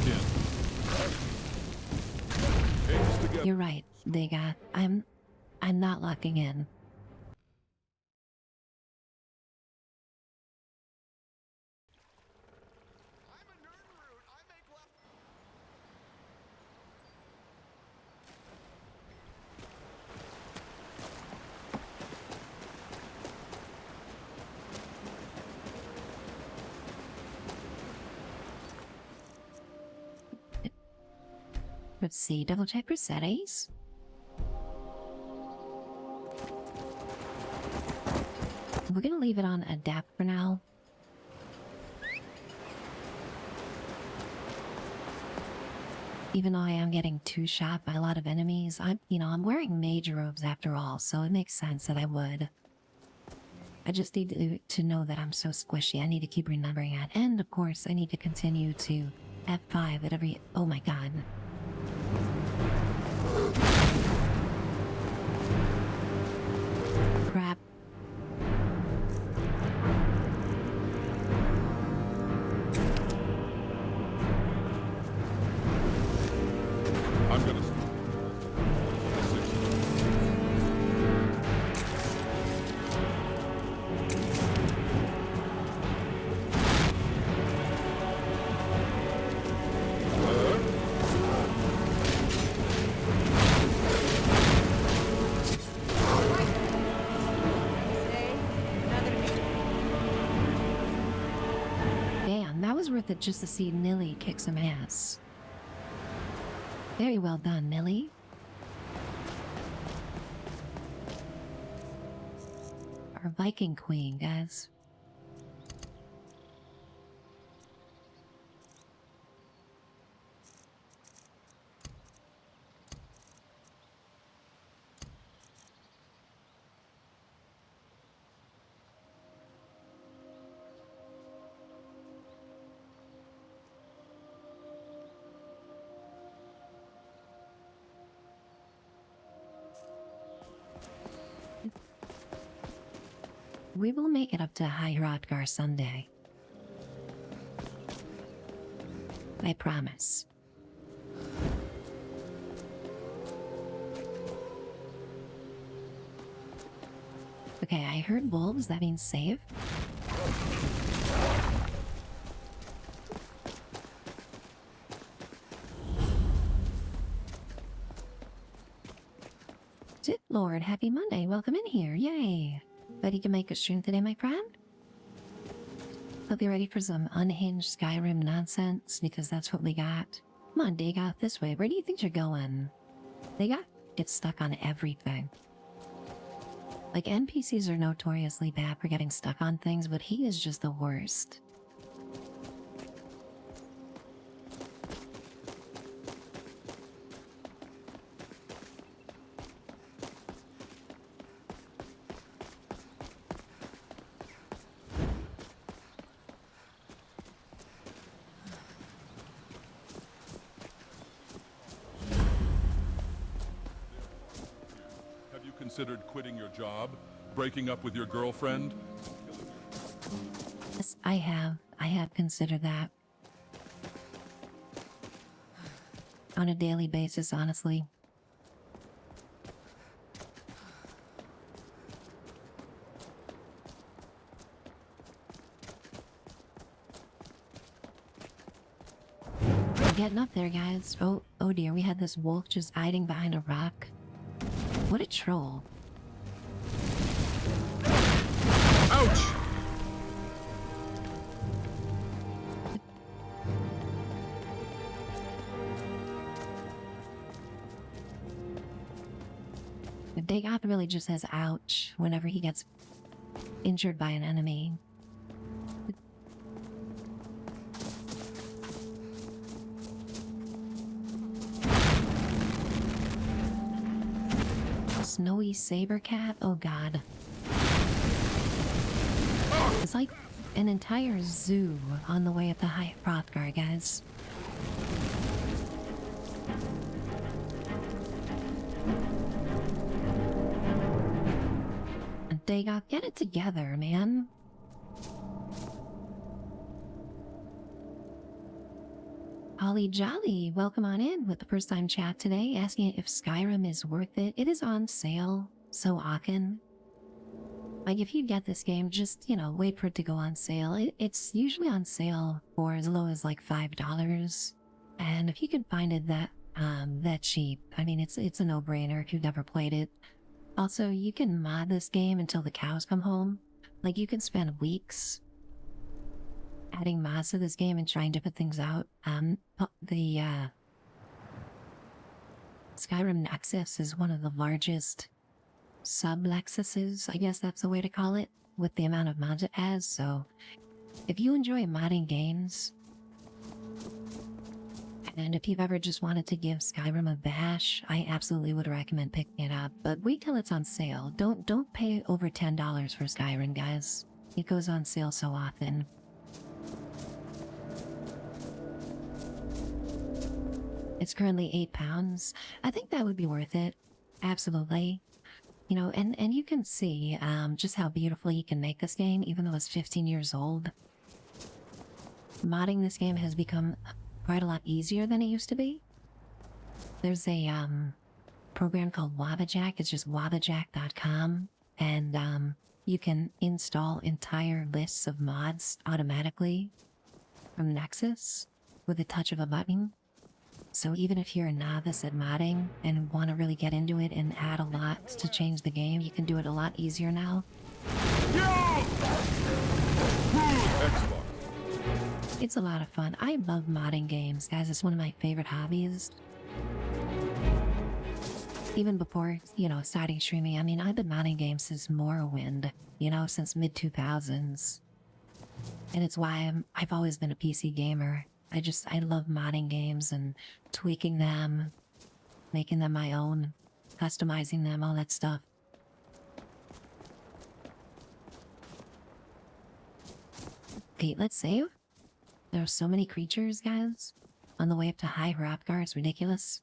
Speaker 5: in.
Speaker 1: You're right. They got. I'm not locking in. Let's see, double check for settings. We're gonna leave it on adapt for now. Even though I am getting two-shot by a lot of enemies, I'm wearing mage robes after all, so it makes sense that I would. I just need to know that I'm so squishy. I need to keep remembering that. And of course, I need to continue to F5 at every... Oh my god. Crap.
Speaker 5: I'm gonna...
Speaker 1: Damn, that was worth it just to see Nilly kick some ass. Very well done, Nilly. Our Viking queen, guys. We will make it up to High Hrothgar Sunday. I promise. Okay, I heard wolves. That means save. Sith Lord, happy Monday. Welcome in here. Yay. Ready to make a stream today, my friend? Hope you're ready for some unhinged Skyrim nonsense, because that's what we got. Come on, Dagoth, this way. Where do you think you're going? Dagoth gets stuck on everything. Like, NPCs are notoriously bad for getting stuck on things, but he is just the worst.
Speaker 5: Have you considered quitting your job? Breaking up with your girlfriend?
Speaker 1: Yes, I have. I have considered that. On a daily basis, honestly. We're getting up there, guys. Oh dear, we had this wolf just hiding behind a rock. What a troll.
Speaker 5: Ouch! Dagoth really just says ouch whenever he gets injured by an enemy. Snowy saber cat? Oh god. It's like an entire zoo on the way up to High Hrothgar, guys. Dagoth, get it together, man. Holly Jolly, welcome on in with the first time chat today, asking if Skyrim is worth it. It is on sale so often. Like, if you get this game, just, you know, wait for it to go on sale. It's usually on sale for as low as like $5. And if you can find it that cheap, I mean, it's a no-brainer if you've never played it. Also, you can mod this game until the cows come home. Like, you can spend weeks adding mods to this game and trying different things out. The Skyrim Nexus is one of the largest sub-Lexuses, I guess that's the way to call it, with the amount of mods it has. So if you enjoy modding games, and if you've ever just wanted to give Skyrim a bash, I absolutely would recommend picking it up. But wait till it's on sale. Don't pay over $10 for Skyrim, guys. It goes on sale so often. It's currently £8. I think that would be worth it. Absolutely. You know, and you can see just how beautifully you can make this game, even though it's 15 years old. Modding this game has become quite a lot easier than it used to be. There's a program called Wabbajack. It's just wabbajack.com, and you can install entire lists of mods automatically from Nexus with a touch of a button. So even if you're a novice at modding and want to really get into it and add a lot to change the game, you can do it a lot easier now. It's a lot of fun. I love modding games, guys. It's one of my favorite hobbies. Even before, you know, starting streaming, I mean, I've been modding games since Morrowind, you know, since mid-2000s. And it's why I've always been a PC gamer. I love modding games and tweaking them, making them my own, customizing them, all that stuff. Okay, let's save. There are so many creatures, guys, on the way up to High Hrothgar. It's ridiculous.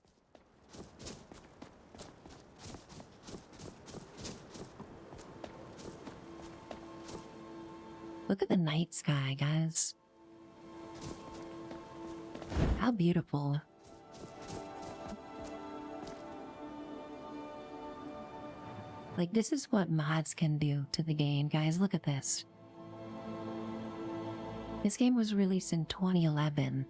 Speaker 5: Look at the night sky, guys.
Speaker 1: How beautiful. Like, this is what mods can do to the game, guys. Look at this. This game was released in 2011.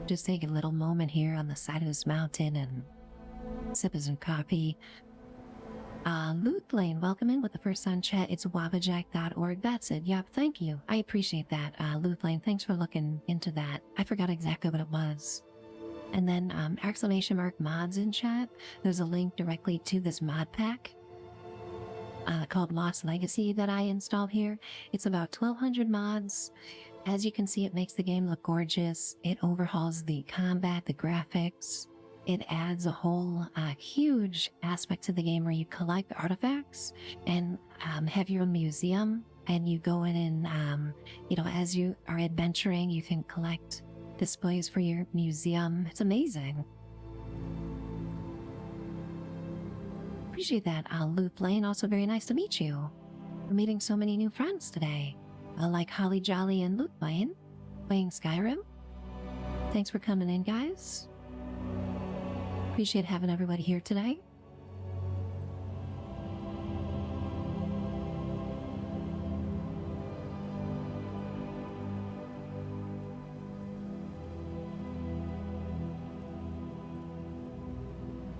Speaker 1: Just take a little moment here on the side of this mountain and sip of some coffee. Loot Lane, welcome in with the first on chat. It's wabajack.org. That's it. Yep, thank you. I appreciate that. Loot Lane, thanks for looking into that. I forgot exactly what it was. And then exclamation mark mods in chat. There's a link directly to this mod pack called Lost Legacy that I installed here. It's about 1,200 mods. As you can see, it makes the game look gorgeous. It overhauls the combat, the graphics. It adds a whole huge aspect to the game where you collect artifacts and have your own museum. And you go in and, you know, as you are adventuring, you can collect displays for your museum. It's amazing. Appreciate that, Loop Lane. Also very nice to meet you. We're meeting so many new friends today. Like Holly Jolly and Loop Lane, playing Skyrim. Thanks for coming in, guys. Appreciate having everybody here today.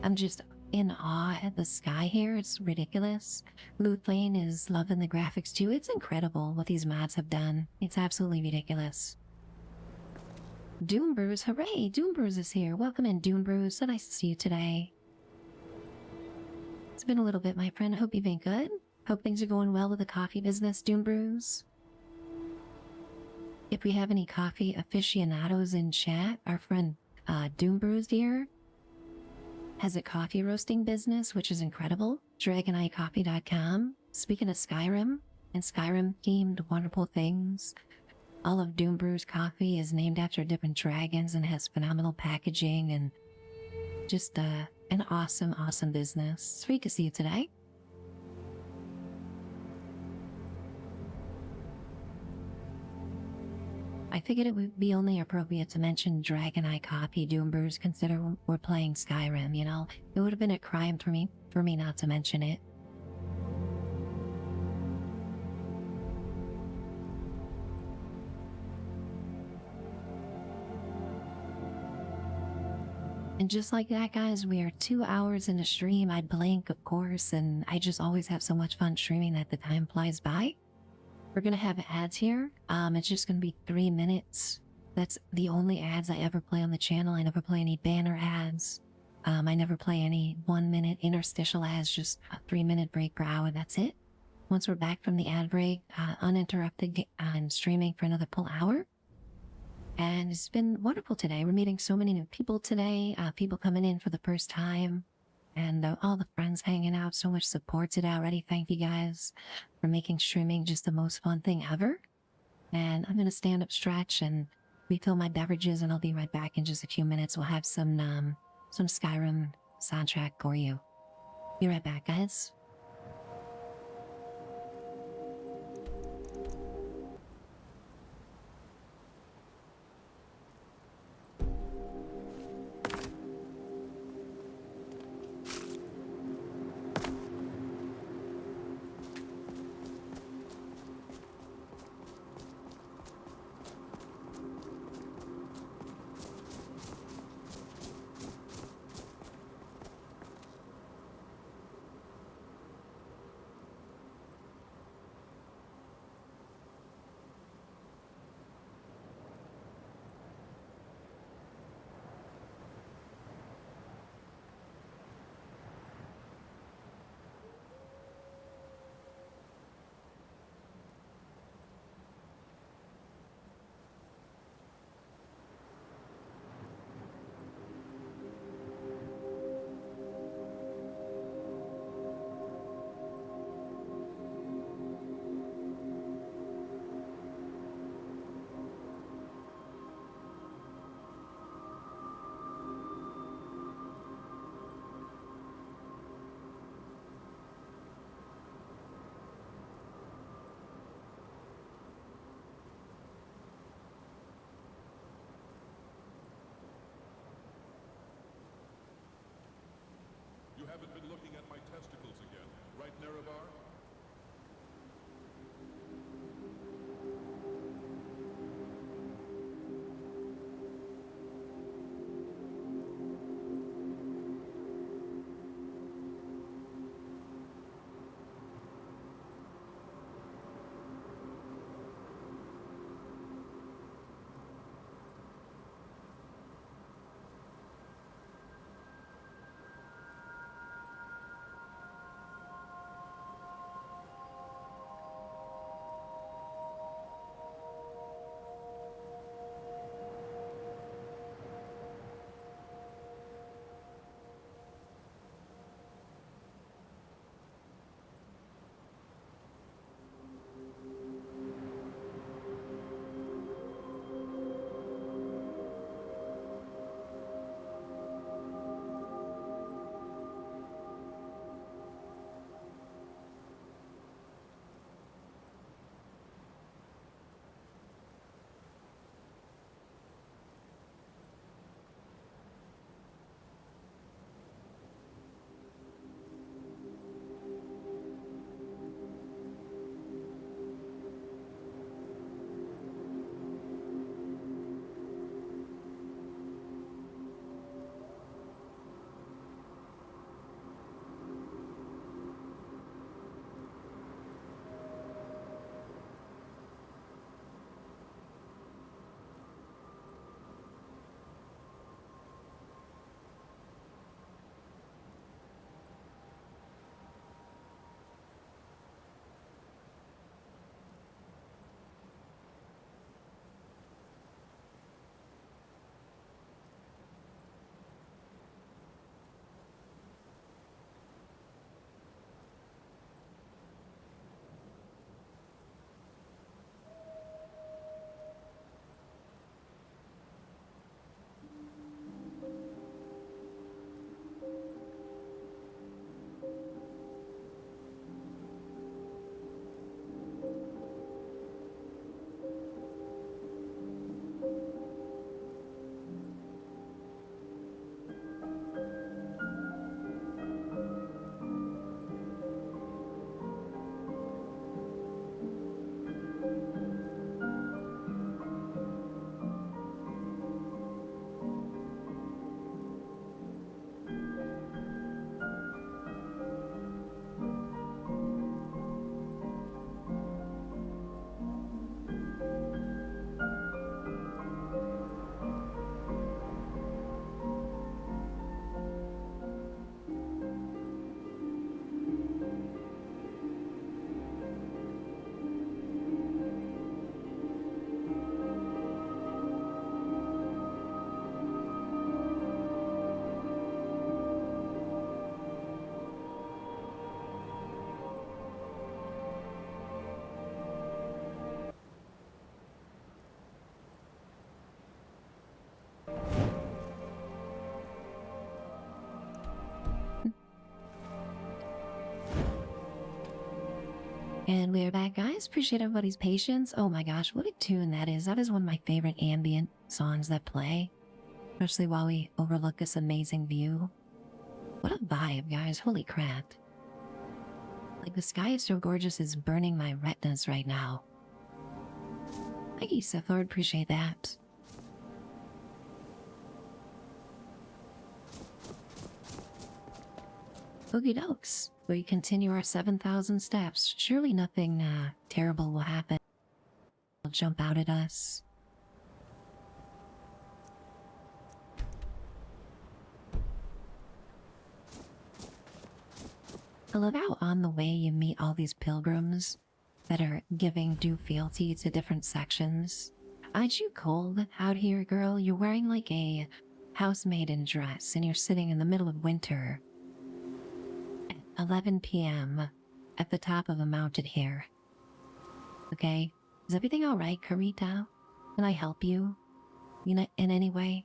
Speaker 1: I'm just in awe at the sky here. It's ridiculous. Loot Lane is loving the graphics too. It's incredible what these mods have done. It's absolutely ridiculous. Doom Brews, hooray! Doom Brews is here. Welcome in, Doom Brews. So nice to see you today. It's been a little bit, my friend. I hope you've been good. Hope things are going well with the coffee business, Doom Brews. If we have any coffee aficionados in chat, our friend Doom Brews here has a coffee roasting business, which is incredible. DragonEyeCoffee.com. Speaking of Skyrim and Skyrim themed wonderful things, all of Doom Brew's coffee is named after different dragons and has phenomenal packaging and just an awesome, awesome business. Sweet to see you today. I figured it would be only appropriate to mention Dragon Eye Coffee. Doom Brewers consider we're playing Skyrim, you know? It would have been a crime for me not to mention it. And just like that, guys, we are 2 hours into stream. I blink, of course, and I just always have so much fun streaming that the time flies by. We're gonna have ads here. It's just gonna be 3 minutes. That's the only ads I ever play on the channel. I never play any banner ads. I never play any 1 minute interstitial ads, just a 3 minute break per hour. That's it. Once we're back from the ad break, uninterrupted, I'm streaming for another full hour. And it's been wonderful today. We're meeting so many new people today, people coming in for the first time. And all the friends hanging out, so much support today already. Thank you guys for making streaming just the most fun thing ever. And I'm gonna stand up, stretch, and refill my beverages, and I'll be right back in just a few minutes. We'll have some Skyrim soundtrack for you. Be right back, guys. And we're back, guys. Appreciate everybody's patience. Oh my gosh, what a tune that is. That is one of my favorite ambient songs that play, especially while we overlook this amazing view. What a vibe, guys. Holy crap. Like, the sky is so gorgeous, it's burning my retinas right now. Thank you, Sith Lord. Appreciate that. Okie dokes. We continue our 7,000 steps. Surely nothing terrible will happen. Will jump out at us. I love how on the way you meet all these pilgrims that are giving due fealty to different sections. Aren't you cold out here, girl? You're wearing like a housemaiden dress and you're sitting in the middle of winter. 11 p.m. at the top of a mountain here. Okay? Is everything alright, Karita? Can I help you? You know, in any way?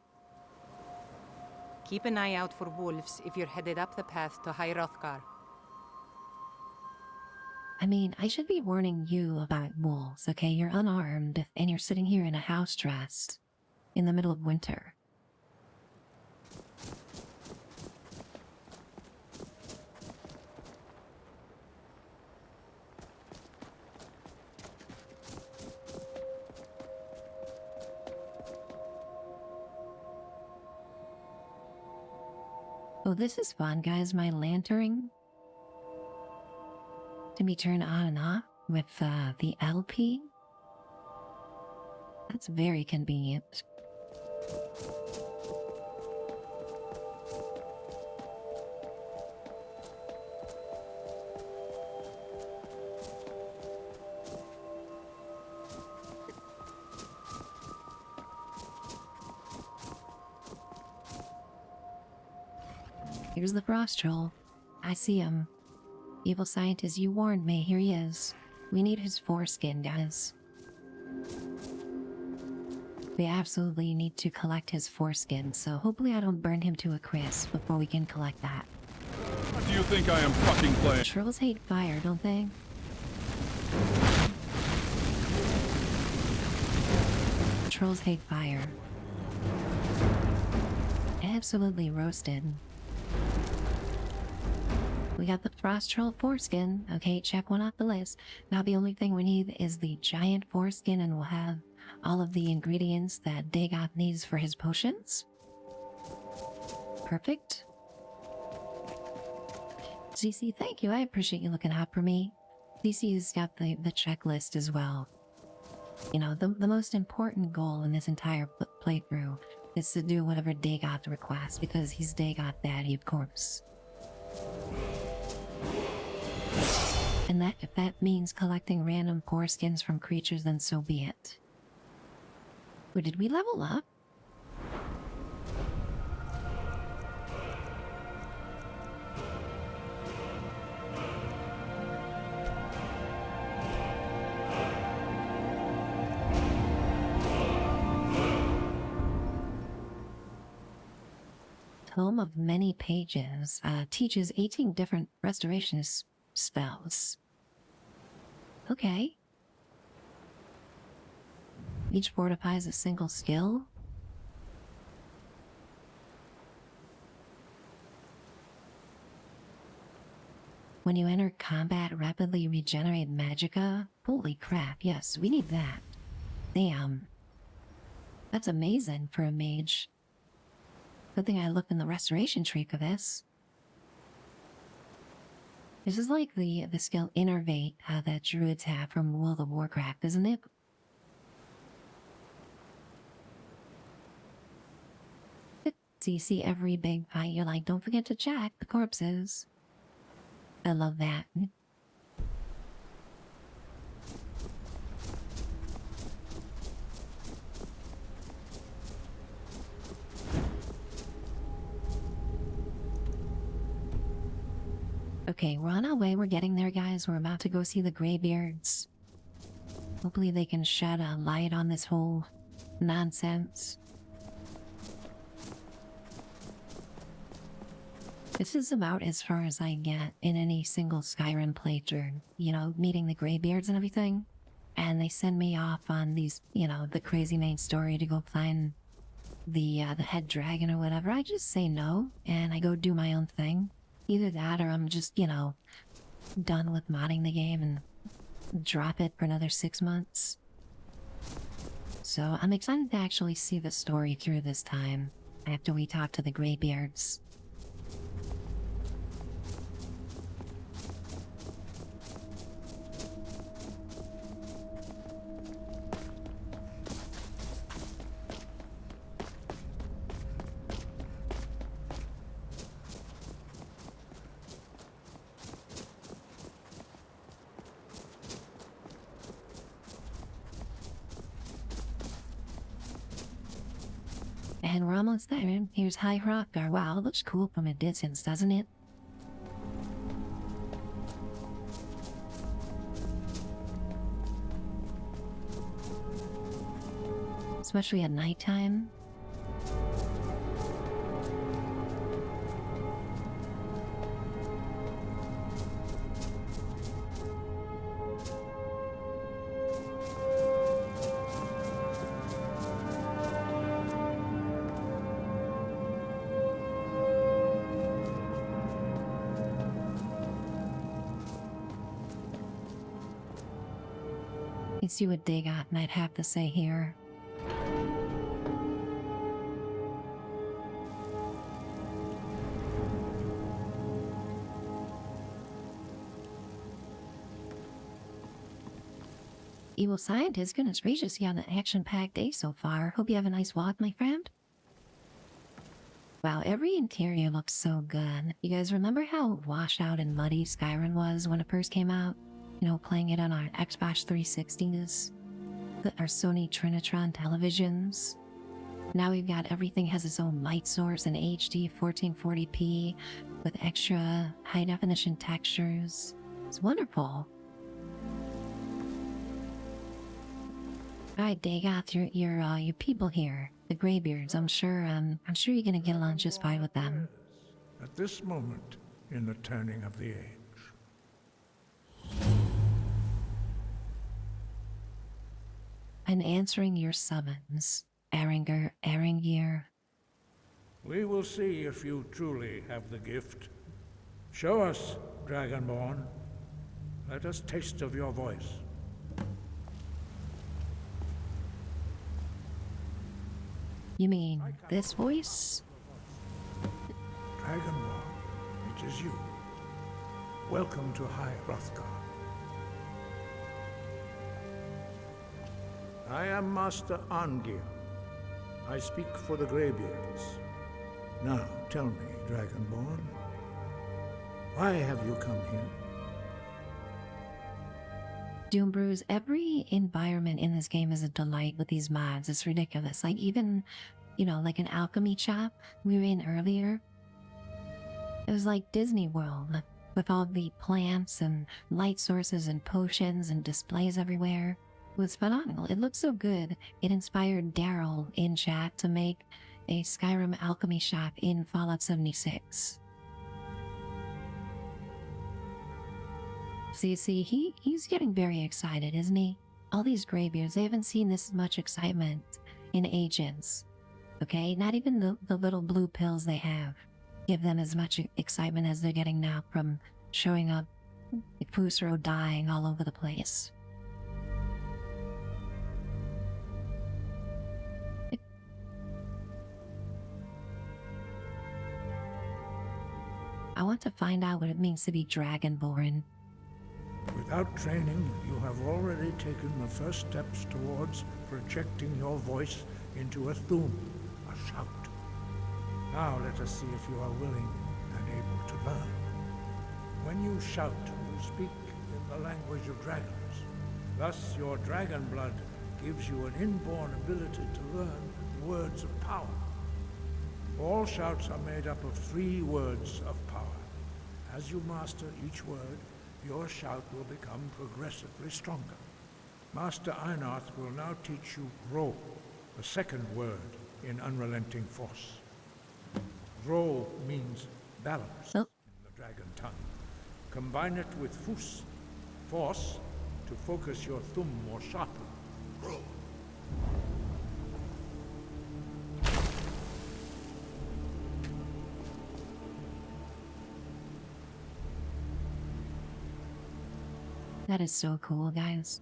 Speaker 2: Keep an eye out for wolves if you're headed up the path to High Hrothgar.
Speaker 1: I mean, I should be warning you about wolves, okay? You're unarmed and you're sitting here in a house dress in the middle of winter. Oh, this is fun, guys. My lantern can be turned on and off with the LP. That's very convenient. Here's the frost troll. I see him. Evil scientist, you warned me. Here he is. We need his foreskin, guys. We absolutely need to collect his foreskin, so hopefully I don't burn him to a crisp before we can collect that.
Speaker 5: What do you think I am fucking playing?
Speaker 1: Trolls hate fire, don't they? Trolls hate fire. Absolutely roasted. We got the frost troll foreskin. Okay, check one off the list. Now the only thing we need is the giant foreskin, and we'll have all of the ingredients that Dagoth needs for his potions. Perfect. CC, thank you. I appreciate you looking out for me. CC's got the checklist as well. You know, the most important goal in this entire playthrough is to do whatever Dagoth requests, because he's Dagoth Daddy, of course. And that if that means collecting random foreskins from creatures, then so be it. Or did we level up? Tome of Many Pages teaches 18 different restoration spells. Okay. Each fortifies a single skill. When you enter combat, rapidly regenerate magicka. Holy crap, yes, we need that. Damn. That's amazing for a mage. Good thing I looked in the restoration tree for this. This is like the skill Innervate that druids have from World of Warcraft, isn't it? So you see every big fight, you're like, don't forget to check the corpses. I love that. Okay, we're on our way. We're getting there, guys. We're about to go see the Greybeards. Hopefully they can shed a light on this whole nonsense. This is about as far as I get in any single Skyrim playthrough. You know, meeting the Greybeards and everything. And they send me off on these, you know, the crazy main story to go find the head dragon or whatever. I just say no, and I go do my own thing. Either that or I'm just, you know, done with modding the game and drop it for another 6 months. So I'm excited to actually see the story through this time, after we talk to the Greybeards. And we're almost there. Here's High Hrothgar. Wow, it looks cool from a distance, doesn't it? Especially at nighttime. Let's see what Dagoth might have to say here. Evil scientist, goodness gracious, you had an action-packed day so far. Hope you have a nice walk, my friend. Wow, every interior looks so good. You guys remember how washed out and muddy Skyrim was when it first came out? You know, playing it on our Xbox 360s, our Sony Trinitron televisions. Now we've got everything has its own light source in HD 1440p with extra high-definition textures. It's wonderful. Alright, Dagoth, your people here, the Greybeards. I'm sure you're gonna get along just fine with them.
Speaker 12: At this moment in the turning of the age.
Speaker 1: I'm answering your summons, Arangir.
Speaker 12: We will see if you truly have the gift. Show us, Dragonborn. Let us taste of your voice.
Speaker 1: You mean this voice?
Speaker 12: Dragonborn, it is you. Welcome to High Hrothgar. I am Master Angir. I speak for the Greybeards. Now, tell me, Dragonborn, why have you come here?
Speaker 1: Doombrews, every environment in this game is a delight with these mods. It's ridiculous. Like even, you know, like an alchemy shop we were in earlier. It was like Disney World with all the plants and light sources and potions and displays everywhere. It was phenomenal. It looked so good. It inspired Daryl in chat to make a Skyrim alchemy shop in Fallout 76. See, he's getting very excited, isn't he? All these Greybeards, they haven't seen this much excitement in agents. Okay? Not even the little blue pills they have give them as much excitement as they're getting now from showing up, Fusro dying all over the place. I want to find out what it means to be Dragonborn.
Speaker 12: Without training, you have already taken the first steps towards projecting your voice into a thum, a shout. Now let us see if you are willing and able to learn. When you shout, you speak in the language of dragons. Thus, your dragon blood gives you an inborn ability to learn words of power. All shouts are made up of 3 words of power. As you master each word, your shout will become progressively stronger. Master Einarth will now teach you Ro, the second word in Unrelenting Force. Ro means balance in the dragon tongue. Combine it with Fus, force, to focus your thumb more sharply. Ro.
Speaker 1: That is so cool, guys.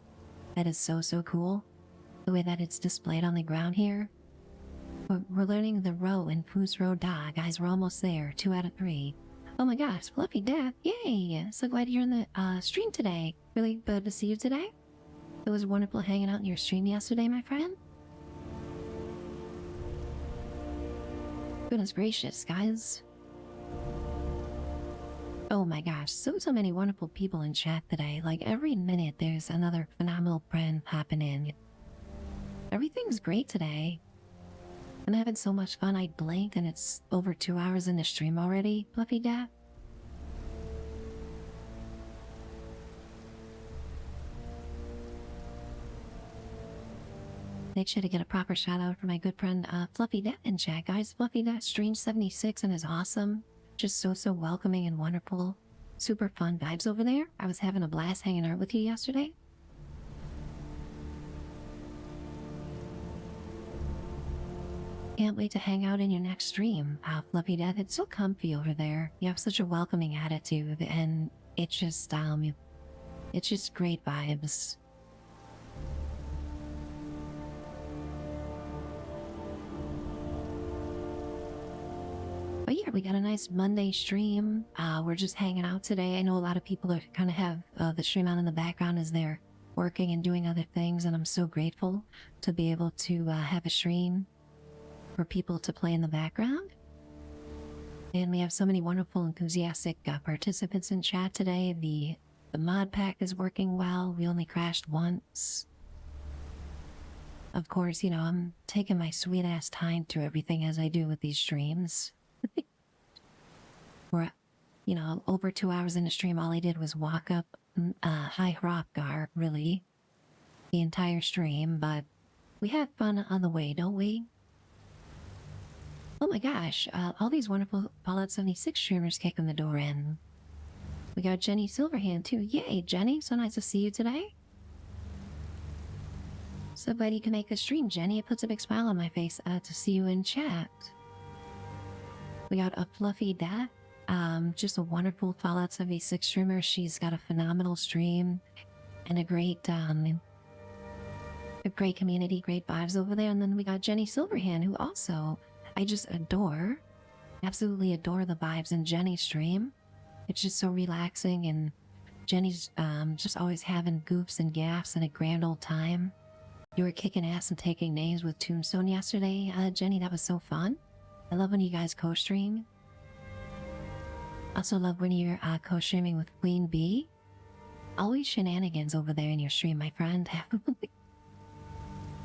Speaker 1: That is so cool. The way that it's displayed on the ground here. We're learning the row in Fusro Da. Guys, we're almost there. 2 out of 3. Oh my gosh, Fluffy Death. Yay! So glad you're in the stream today. Really good to see you today. It was wonderful hanging out in your stream yesterday, my friend. Goodness gracious, guys. Oh my gosh, so many wonderful people in chat today. Like every minute there's another phenomenal friend popping in. Everything's great today. I'm having so much fun I blinked and it's over 2 hours in the stream already, Fluffy Death. Make sure to get a proper shout out for my good friend Fluffy Death in chat, guys. Fluffy Death Strange 76 and is awesome. Just so welcoming and wonderful. Super fun vibes over there. I was having a blast hanging out with you yesterday. Can't wait to hang out in your next stream. Fluffy Death, it's so comfy over there. You have such a welcoming attitude and it's just great vibes. But yeah, we got a nice Monday stream. We're just hanging out today. I know a lot of people are kind of have the stream on in the background as they're working and doing other things, and I'm so grateful to be able to have a stream for people to play in the background. And we have so many wonderful, enthusiastic participants in chat today. The mod pack is working well. We only crashed once. Of course, you know, I'm taking my sweet ass time through everything as I do with these streams. We're, you know, over 2 hours in the stream. All I did was walk up High Hrothgar, really, the entire stream, but we had fun on the way, don't we? Oh my gosh, all these wonderful Fallout 76 streamers kicking the door in. We got Jenny Silverhand too. Yay, Jenny, so nice to see you today. So glad you can make the stream, Jenny. It puts a big smile on my face to see you in chat. We got a Fluffy Dat, just a wonderful Fallout 76 streamer. She's got a phenomenal stream and a great community, great vibes over there. And then we got Jenny Silverhand, who also I just adore, absolutely adore the vibes in Jenny's stream. It's just so relaxing, and Jenny's just always having goofs and gaffs and a grand old time. You were kicking ass and taking names with Tombstone yesterday, Jenny. That was so fun. I love when you guys co-stream. Also love when you're co-streaming with Queen Bee. Always shenanigans over there in your stream, my friend.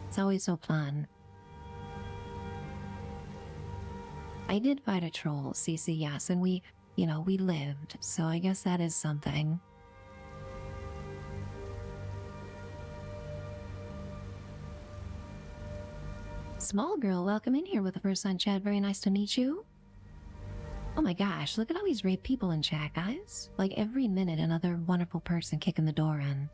Speaker 1: It's always so fun. I did fight a troll, Cece, yes, and we, you know, we lived, so I guess that is something. Small girl, welcome in here with the first on chat. Very nice to meet you. Oh my gosh, look at all these great people in chat, guys. Like every minute, another wonderful person kicking the door in.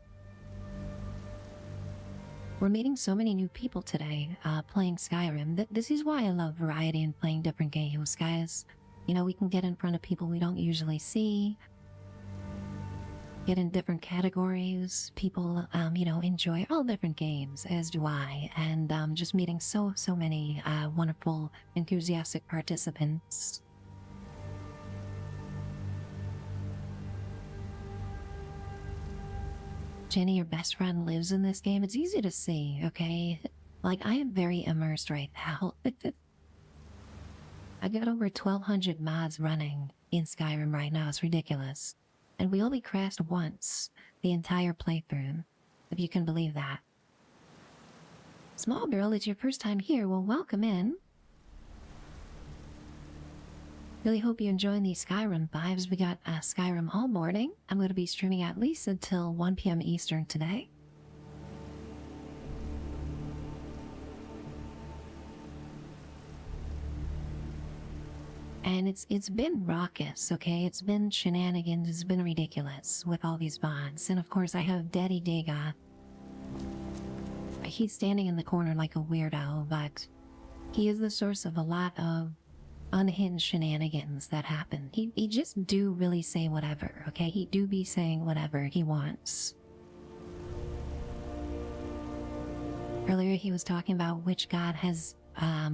Speaker 1: We're meeting so many new people today, playing Skyrim. This is why I love variety and playing different games, guys. You know, we can get in front of people we don't usually see, get in different categories. People, you know, enjoy all different games, as do I. And just meeting so many wonderful, enthusiastic participants. Jenny, your best friend, lives in this game. It's easy to see, okay? Like, I am very immersed right now. I got over 1,200 mods running in Skyrim right now. It's ridiculous. And we only crashed once the entire playthrough, if you can believe that. Small girl, it's your first time here. Well, welcome in. Really hope you're enjoying these Skyrim vibes. We got Skyrim all morning. I'm going to be streaming at least until 1 p.m. Eastern today. And it's been raucous, okay? It's been shenanigans. It's been ridiculous with all these mods. And of course, I have Daddy Dagoth. He's standing in the corner like a weirdo, but he is the source of a lot of unhinged shenanigans that happen. He just do really say whatever, okay? He do be saying whatever he wants. Earlier he was talking about which god has a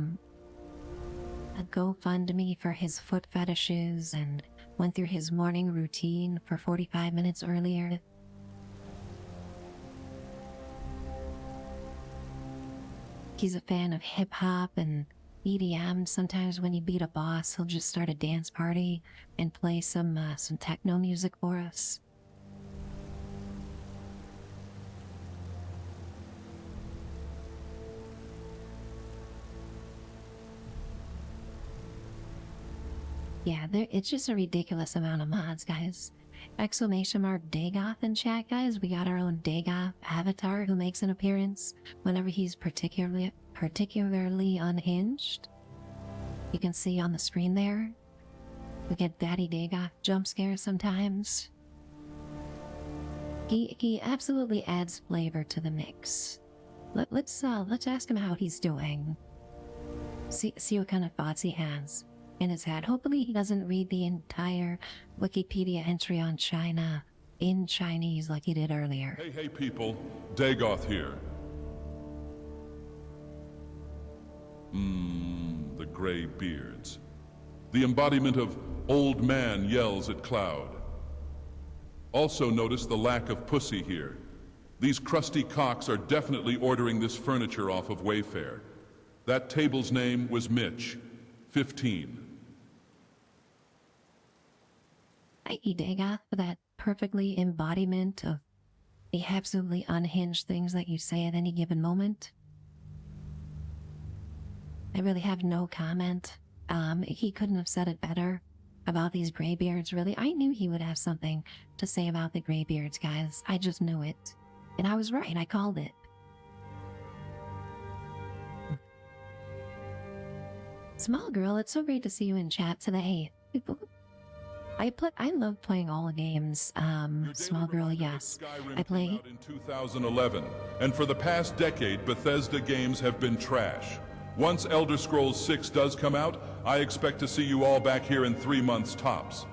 Speaker 1: GoFundMe for his foot fetishes and went through his morning routine for 45 minutes earlier. He's a fan of hip-hop and EDM. Sometimes when you beat a boss, he'll just start a dance party and play some techno music for us. Yeah, it's just a ridiculous amount of mods, guys. Exclamation mark Dagoth in chat, guys. We got our own Dagoth avatar who makes an appearance whenever he's particularly unhinged. You can see on the screen there. We get Daddy Dagoth jump scares sometimes. He absolutely adds flavor to the mix. Let's ask him how he's doing. See what kind of thoughts he has in his head. Hopefully he doesn't read the entire Wikipedia entry on China in Chinese like he did earlier.
Speaker 5: Hey people, Dagoth here. The gray beards. The embodiment of old man yells at cloud. Also notice the lack of pussy here. These crusty cocks are definitely ordering this furniture off of Wayfair. That table's name was Mitch, 15.
Speaker 1: Thank you, Dagoth, for that perfectly embodiment of the absolutely unhinged things that you say at any given moment. I really have no comment. He couldn't have said it better about these graybeards, really. I knew he would have something to say about the graybeards, guys. I just knew it. And I was right, I called it. Small girl, it's so great to see you in chat today. I love playing all the games. Small girl, yes.
Speaker 5: Skyrim
Speaker 1: I play.
Speaker 5: came out in 2011, and for the past decade, Bethesda games have been trash. Once Elder Scrolls 6 does come out, I expect to see you all back here in 3 months tops.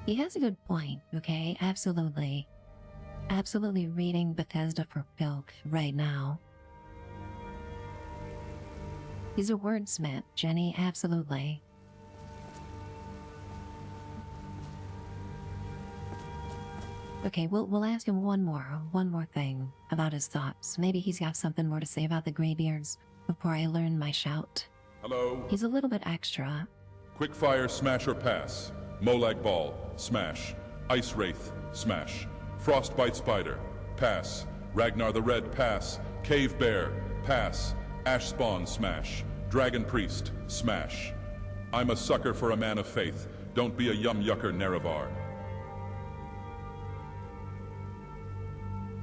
Speaker 1: He has a good point, okay? Absolutely. Absolutely reading Bethesda for filth right now. He's a wordsmith, Jenny, absolutely. Okay, we'll ask him one more thing about his thoughts. Maybe he's got something more to say about the graybeards before I learn my shout.
Speaker 5: Hello?
Speaker 1: He's a little bit extra.
Speaker 5: Quickfire smash or pass. Molag Ball, smash. Ice Wraith, smash. Frostbite Spider, pass. Ragnar the Red, pass. Cave Bear, pass. Ash Spawn, smash. Dragon Priest, smash. I'm a sucker for a man of faith. Don't be a yum-yucker, Nerevar.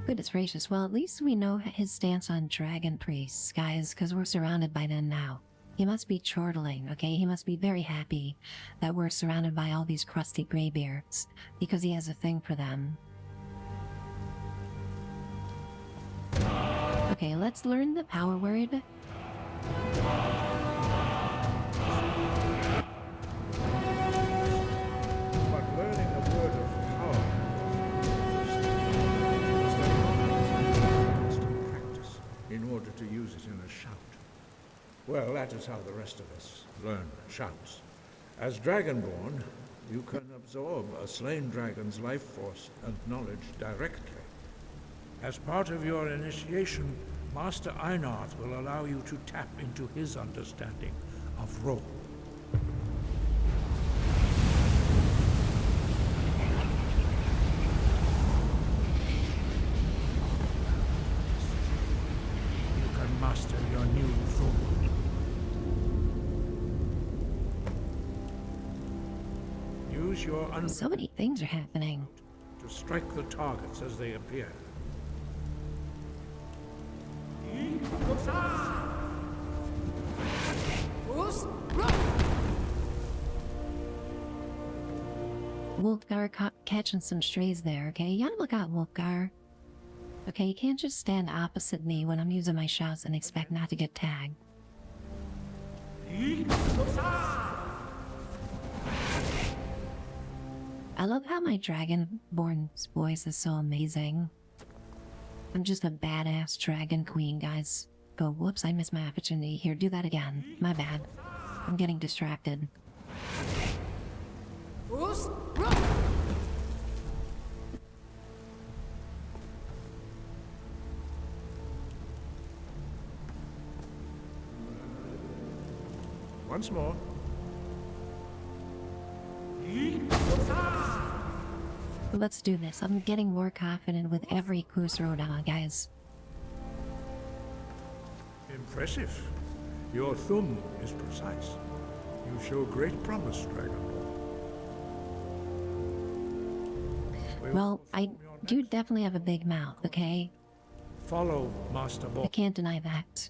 Speaker 1: Goodness gracious, well at least we know his stance on dragon priests, guys, because we're surrounded by them now. He must be chortling, okay? He must be very happy that we're surrounded by all these crusty graybeards, because he has a thing for them. Okay, let's learn the power word.
Speaker 12: But learning a word of power constant practice in order to use it in a shout. Well, that is how the rest of us learn shouts. As Dragonborn, you can absorb a slain dragon's life force and knowledge directly. As part of your initiation, Master Einarth will allow you to tap into his understanding of role. You can master your new thought. Use your
Speaker 1: So many things are happening.
Speaker 12: to strike the targets as they appear.
Speaker 1: Wolfgar catching some strays there, okay? You gotta look out, Wolfgar. Okay, you can't just stand opposite me when I'm using my shouts and expect not to get tagged. I love how my Dragonborn's voice is so amazing. I'm just a badass dragon queen, guys. Go, whoops, I missed my opportunity here. Do that again. My bad. I'm getting distracted.
Speaker 12: Once more.
Speaker 1: Let's do this. I'm getting more confident with every Kusroda, guys.
Speaker 12: Impressive. Your thumb is precise. You show great promise, Dragonborn.
Speaker 1: Well, I do definitely have a big mouth, okay?
Speaker 12: Follow Master
Speaker 1: I
Speaker 12: Ball.
Speaker 1: can't deny that.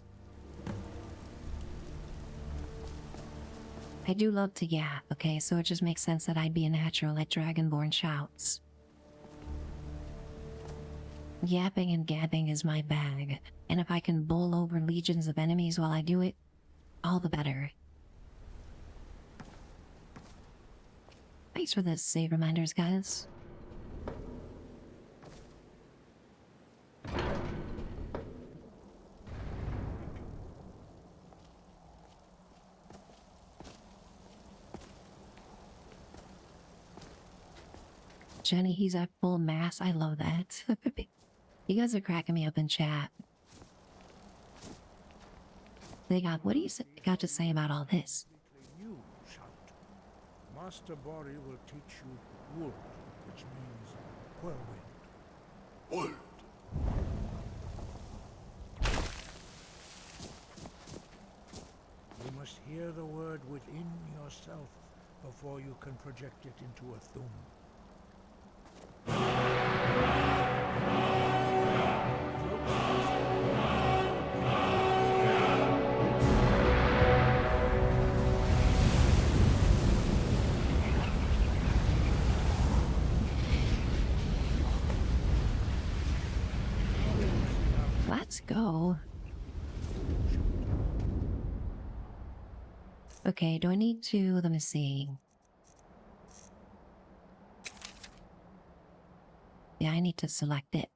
Speaker 1: I do love to yap, okay? So it just makes sense that I'd be a natural at Dragonborn shouts. Yapping and gabbing is my bag, and if I can bowl over legions of enemies while I do it, all the better. Thanks for the save reminders, guys. Jenny, he's at full mass. I love that. You guys are cracking me up in chat. They got, what do you got to say about all this?
Speaker 12: You shout. Master Bori will teach you wood, which means whirlwind.
Speaker 6: Wood.
Speaker 12: You must hear the word within yourself before you can project it into a thum.
Speaker 1: Let's go. Okay, do I need to, let me see. Yeah, I need to select it.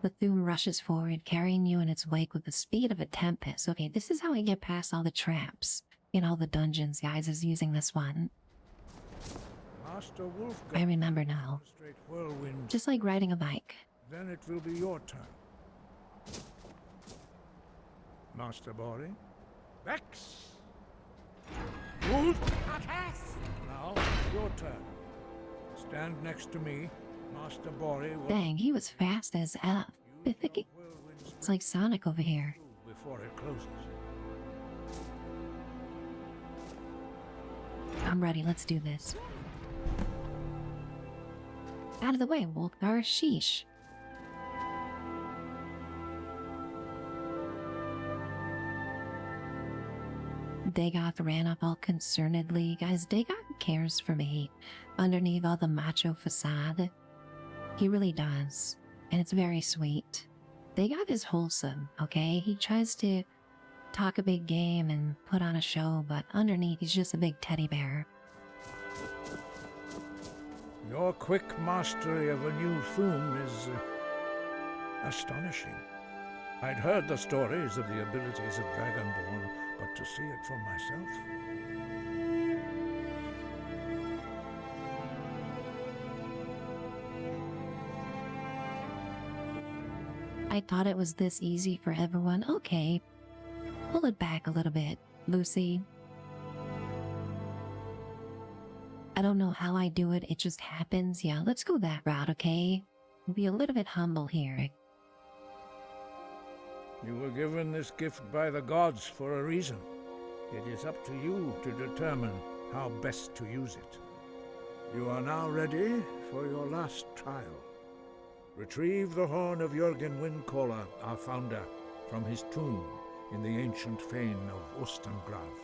Speaker 1: The Thum rushes forward, carrying you in its wake with the speed of a tempest. Okay, this is how I get past all the traps in all the dungeons, guys, is using this one.
Speaker 12: Master Wolf,
Speaker 1: I remember now. Just like riding a bike.
Speaker 12: Then it will be your turn. Master Bori. Vex! Wolf! Now, your turn. Stand next to me. Master Bori will...
Speaker 1: Dang, he was fast as F. It's like Sonic over here.
Speaker 12: Before it closes.
Speaker 1: I'm ready, let's do this. Out of the way, Wolfgar, sheesh. Dagoth ran up all concernedly. Guys, Dagoth cares for me underneath all the macho facade. He really does. And it's very sweet. Dagoth is wholesome, okay? He tries to talk a big game and put on a show, but underneath he's just a big teddy bear.
Speaker 12: Your quick mastery of a new thum is astonishing. I'd heard the stories of the abilities of Dragonborn, but to see it for myself...
Speaker 1: I thought it was this easy for everyone. Okay, pull it back a little bit, Lucy. I don't know how I do it, it just happens. Yeah, let's go that route, okay? Be a little bit humble here.
Speaker 12: You were given this gift by the gods for a reason. It is up to you to determine how best to use it. You are now ready for your last trial. Retrieve the horn of Jürgen Windcaller, our founder, from his tomb in the ancient fane of Ostengrav.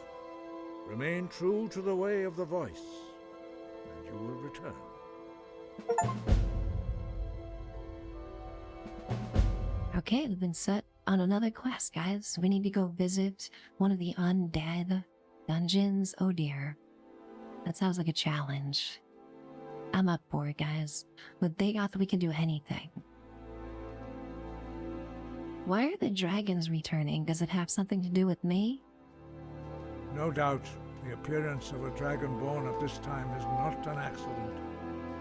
Speaker 12: Remain true to the way of the voice, and you will return.
Speaker 1: Okay, we've been set on another quest, guys. We need to go visit one of the undead dungeons. Oh dear. That sounds like a challenge. I'm up for it, guys. With Dagoth, we can do anything. Why are the dragons returning? Does it have something to do with me?
Speaker 12: No doubt, the appearance of a dragonborn at this time is not an accident.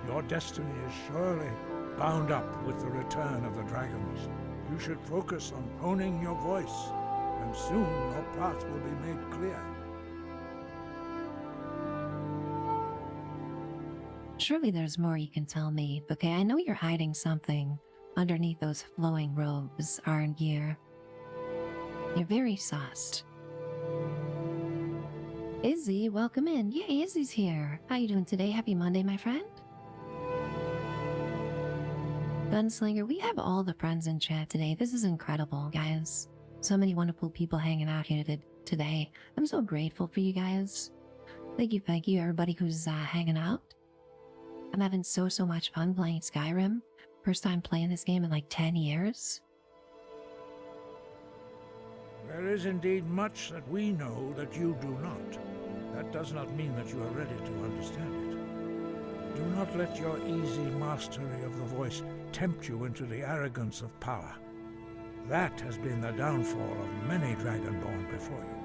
Speaker 12: Your destiny is surely bound up with the return of the dragons. You should focus on honing your voice, and soon your path will be made clear.
Speaker 1: Surely there's more you can tell me. Okay, I know you're hiding something underneath those flowing robes, aren't you? You're very sauced. Izzy, welcome in. Yay, Izzy's here. How you doing today? Happy Monday, my friend. Gunslinger, we have all the friends in chat today. This is incredible, guys. So many wonderful people hanging out here today. I'm so grateful for you guys. Thank you, everybody who's hanging out. I'm having so much fun playing Skyrim. First time playing this game in like 10 years.
Speaker 12: There is indeed much that we know that you do not. That does not mean that you are ready to understand it. Do not let your easy mastery of the voice tempt you into the arrogance of power. That has been the downfall of many Dragonborn before you.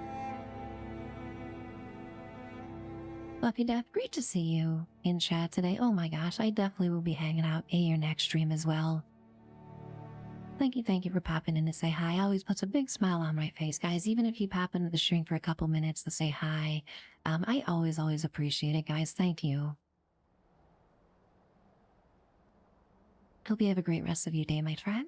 Speaker 1: Fluffy Death, great to see you in chat today. Oh my gosh, I definitely will be hanging out in your next stream as well. Thank you for popping in to say hi. Always puts a big smile on my face, guys. Even if you pop into the stream for a couple minutes to say hi, I always appreciate it, guys. Thank you. Hope you have a great rest of your day, my friend.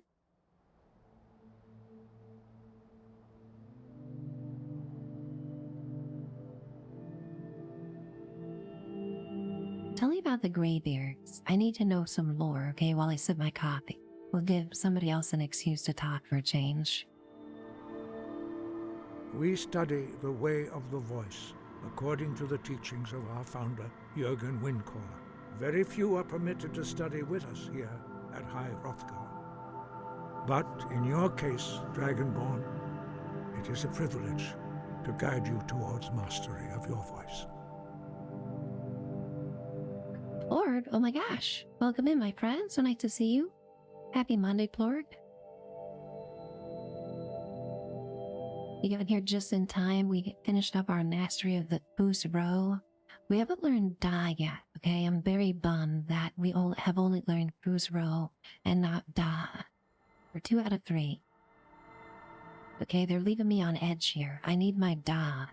Speaker 1: Tell me about the Greybeards. I need to know some lore, okay, while I sip my coffee. We'll give somebody else an excuse to talk for a change.
Speaker 12: We study the way of the voice, according to the teachings of our founder, Jürgen Windcaller. Very few are permitted to study with us here at High Hrothgar. But in your case, Dragonborn, it is a privilege to guide you towards mastery of your voice.
Speaker 1: Plord, oh my gosh. Welcome in, my friend. So nice to see you. Happy Monday, Plord. You got here just in time. We finished up our mastery of the boost row. We haven't learned Da yet, okay? I'm very bummed that we all have only learned boost row and not Da. We're 2 out of 3. Okay, they're leaving me on edge here. I need my Da.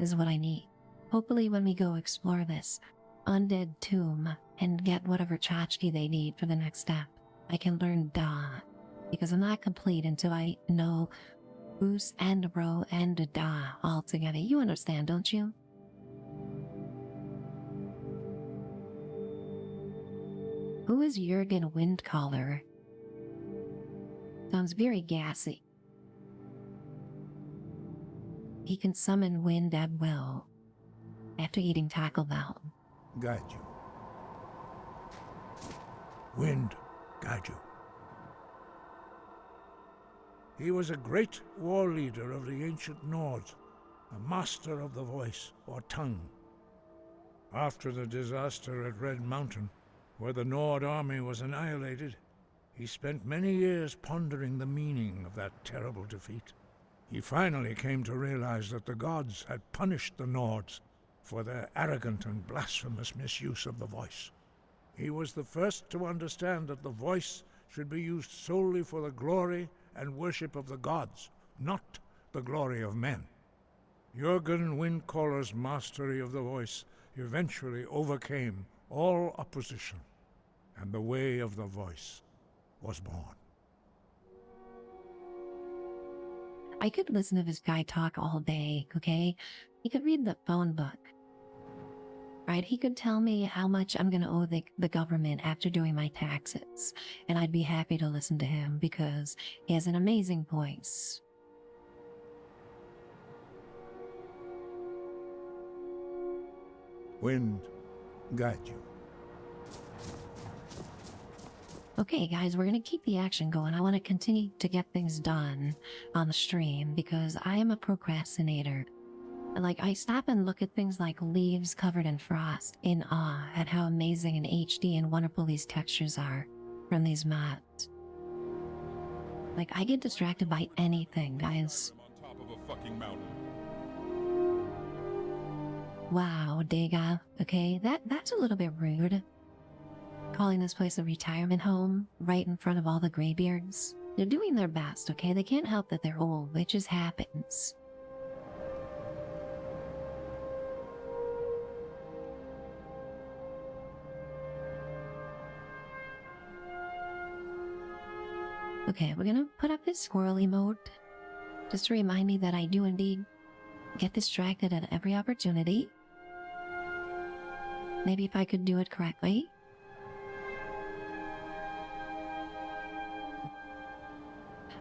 Speaker 1: Is what I need. Hopefully when we go explore this undead tomb and get whatever tchotchke they need for the next step, I can learn Da, because I'm not complete until I know Boost and Row and Da all together. You understand, don't you? Who is Jürgen Windcaller? Sounds very gassy. He can summon wind at will after eating Tackle Bell.
Speaker 12: Guide you. Wind, guide you. He was a great war leader of the ancient Nords, a master of the voice, or tongue. After the disaster at Red Mountain, where the Nord army was annihilated, he spent many years pondering the meaning of that terrible defeat. He finally came to realize that the gods had punished the Nords for their arrogant and blasphemous misuse of the voice. He was the first to understand that the voice should be used solely for the glory and worship of the gods, not the glory of men. Jürgen Windcaller's mastery of the voice eventually overcame all opposition, and the way of the voice was born.
Speaker 1: I could listen to this guy talk all day, okay? He could read the phone book. Right? He could tell me how much I'm gonna owe the government after doing my taxes, and I'd be happy to listen to him because he has an amazing voice.
Speaker 12: Wind, guide you.
Speaker 1: Okay, guys, we're gonna keep the action going. I want to continue to get things done on the stream because I am a procrastinator. Like, I stop and look at things like leaves covered in frost in awe at how amazing and HD and wonderful these textures are from these mods. Like, I get distracted by anything, guys.
Speaker 5: On top of a fucking mountain.
Speaker 1: Wow, Dagoth. Okay, that's a little bit rude. Calling this place a retirement home right in front of all the Greybeards. They're doing their best, okay? They can't help that they're old. It just happens. Okay, we're gonna put up this squirrel emote just to remind me that I do indeed get distracted at every opportunity. Maybe if I could do it correctly.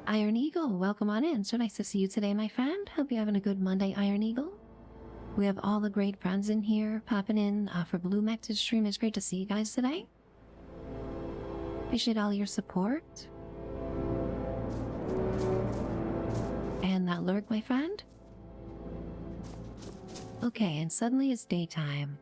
Speaker 1: Iron Eagle, welcome on in. So nice to see you today, my friend. Hope you're having a good Monday, Iron Eagle. We have all the great friends in here popping in for Blue Max's stream. It's great to see you guys today. Appreciate all your support. And that lurk, my friend. Okay, and suddenly it's daytime.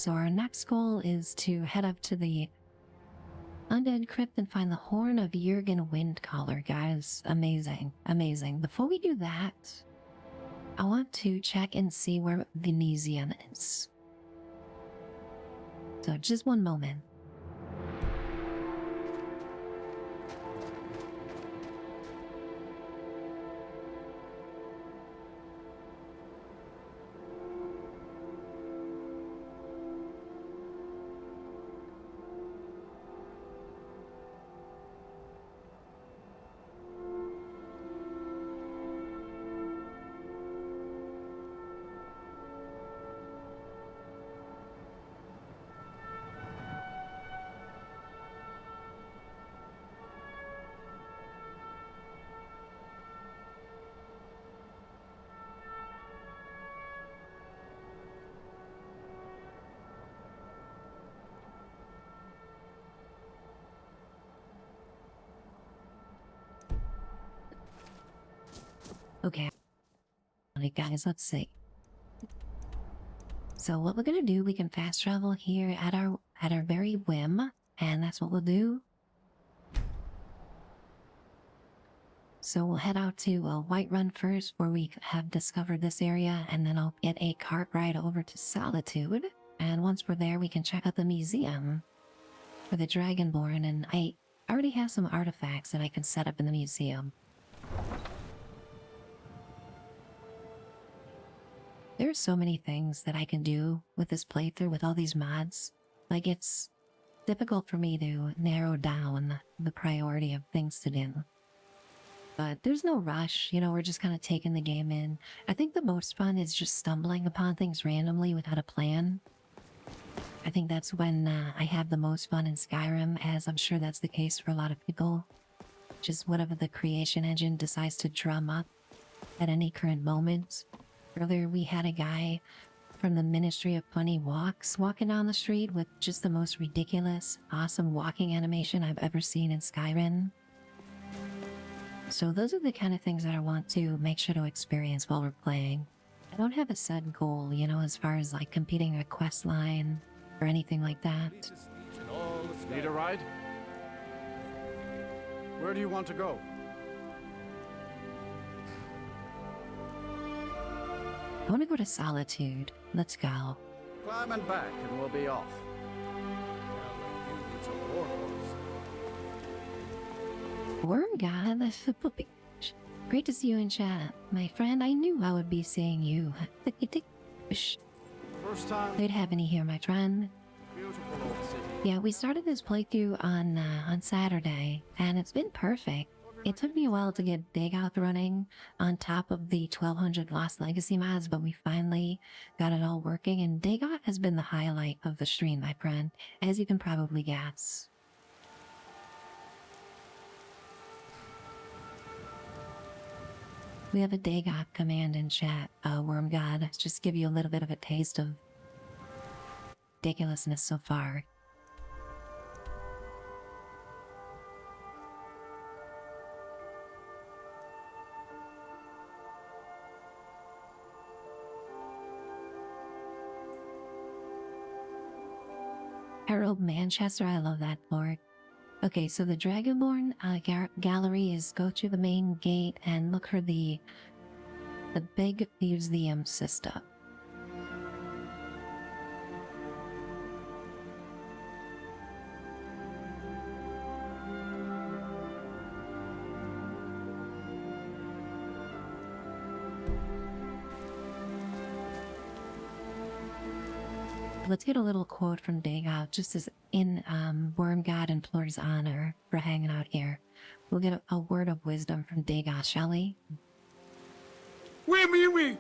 Speaker 1: So our next goal is to head up to the Undead Crypt and find the Horn of Jurgen Windcaller, guys. Amazing, amazing. Before we do that, I want to check and see where the museum is. So just one moment. Okay, guys, let's see. So what we're gonna do, we can fast travel here at our very whim, and that's what we'll do. So we'll head out to Whiterun first, where we have discovered this area, and then I'll get a cart ride over to Solitude. And once we're there, we can check out the museum for the Dragonborn, and I already have some artifacts that I can set up in the museum. There are so many things that I can do with this playthrough with all these mods. Like, it's difficult for me to narrow down the priority of things to do. But there's no rush, you know, we're just kind of taking the game in. I think the most fun is just stumbling upon things randomly without a plan. I think that's when I have the most fun in Skyrim, as I'm sure that's the case for a lot of people. Just whatever the creation engine decides to drum up at any current moment. Earlier we had a guy from the Ministry of Funny Walks walking down the street with just the most ridiculous, awesome walking animation I've ever seen in Skyrim. So those are the kind of things that I want to make sure to experience while we're playing. I don't have a set goal, you know, as far as like completing a quest line or anything like that.
Speaker 13: Need a ride? Where do you want to go?
Speaker 1: I want to go to Solitude. Let's go.
Speaker 13: Climb and back and we'll be off.
Speaker 1: Wormgod, great to see you in chat. My friend, I knew I would be seeing you.
Speaker 13: First time.
Speaker 1: Good having you here, my friend.
Speaker 13: Beautiful old city.
Speaker 1: Yeah, we started this playthrough on Saturday, and it's been perfect. It took me a while to get Dagoth running on top of the 1200 Lost Legacy mods, but we finally got it all working, and Dagoth has been the highlight of the stream, my friend, as you can probably guess. We have a Dagoth command in chat, Wormgod. Just give you a little bit of a taste of ridiculousness so far. Harold Manchester, I love that lord. Okay, so the Dragonborn gallery is go to the main gate and look for the big museum system. Let's get a little quote from Dagoth, just as in Wormgod implores honor for hanging out here. We'll get a word of wisdom from Dagoth, shall we?
Speaker 5: Oui.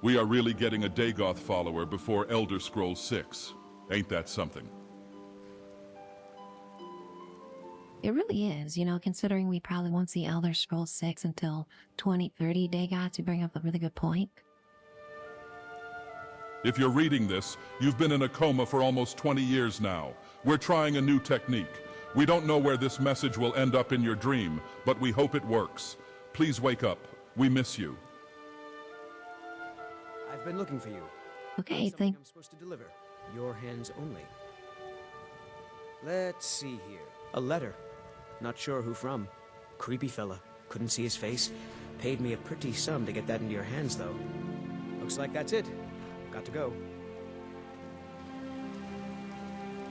Speaker 5: We are really getting a Dagoth follower before Elder Scrolls 6. Ain't that something?
Speaker 1: It really is, you know, considering we probably won't see Elder Scrolls 6 until 2030, Dagoth, to bring up a really good point.
Speaker 5: If you're reading this, you've been in a coma for almost 20 years now. We're trying a new technique. We don't know where this message will end up in your dream, but we hope it works. Please wake up. We miss you.
Speaker 7: I've been looking for you.
Speaker 1: Okay,
Speaker 7: Something I'm supposed to deliver. Your hands only. Let's see here. A letter. Not sure who from. Creepy fella. Couldn't see his face. Paid me a pretty sum to get that into your hands, though. Looks like that's it. Got to go.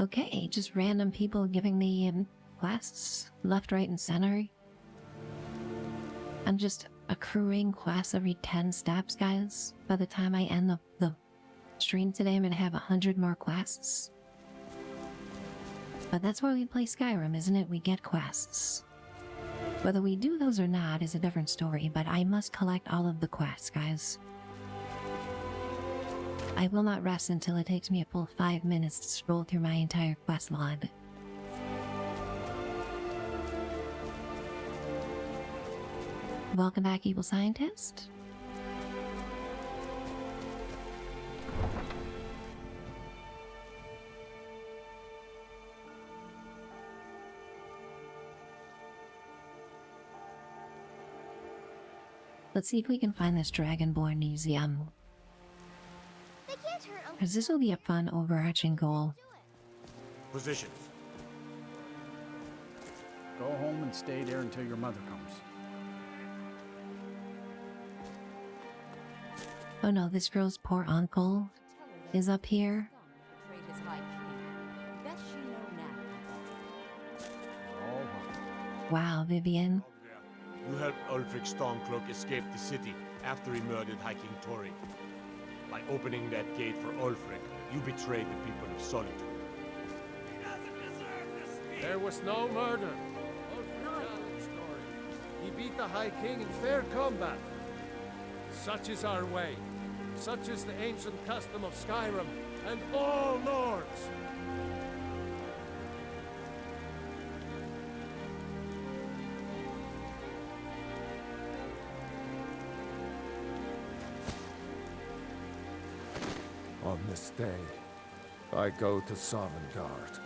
Speaker 1: Okay, just random people giving me quests left, right, and center. I'm just accruing quests every 10 steps, guys. By the time I end the stream today, I'm gonna have 100 more quests. But that's why we play Skyrim, isn't it? We get quests. Whether we do those or not is a different story, but I must collect all of the quests, guys. I will not rest until it takes me a full 5 minutes to scroll through my entire quest log. Welcome back, evil scientist. Let's see if we can find this Dragonborn museum. Because this will be a fun overarching goal.
Speaker 10: Positions.
Speaker 13: Go home and stay there until your mother comes.
Speaker 1: Oh no, this girl's poor uncle is up here. Wow, Vivian.
Speaker 10: You helped Ulfric Stormcloak escape the city after he murdered High King Tori. By opening that gate for Ulfric, you betrayed the people of Solitude.
Speaker 6: There was no murder. Ulfric telling the story. He beat the High King in fair combat. Such is our way. Such is the ancient custom of Skyrim and all Nords. On this day, I go to Sovngarde.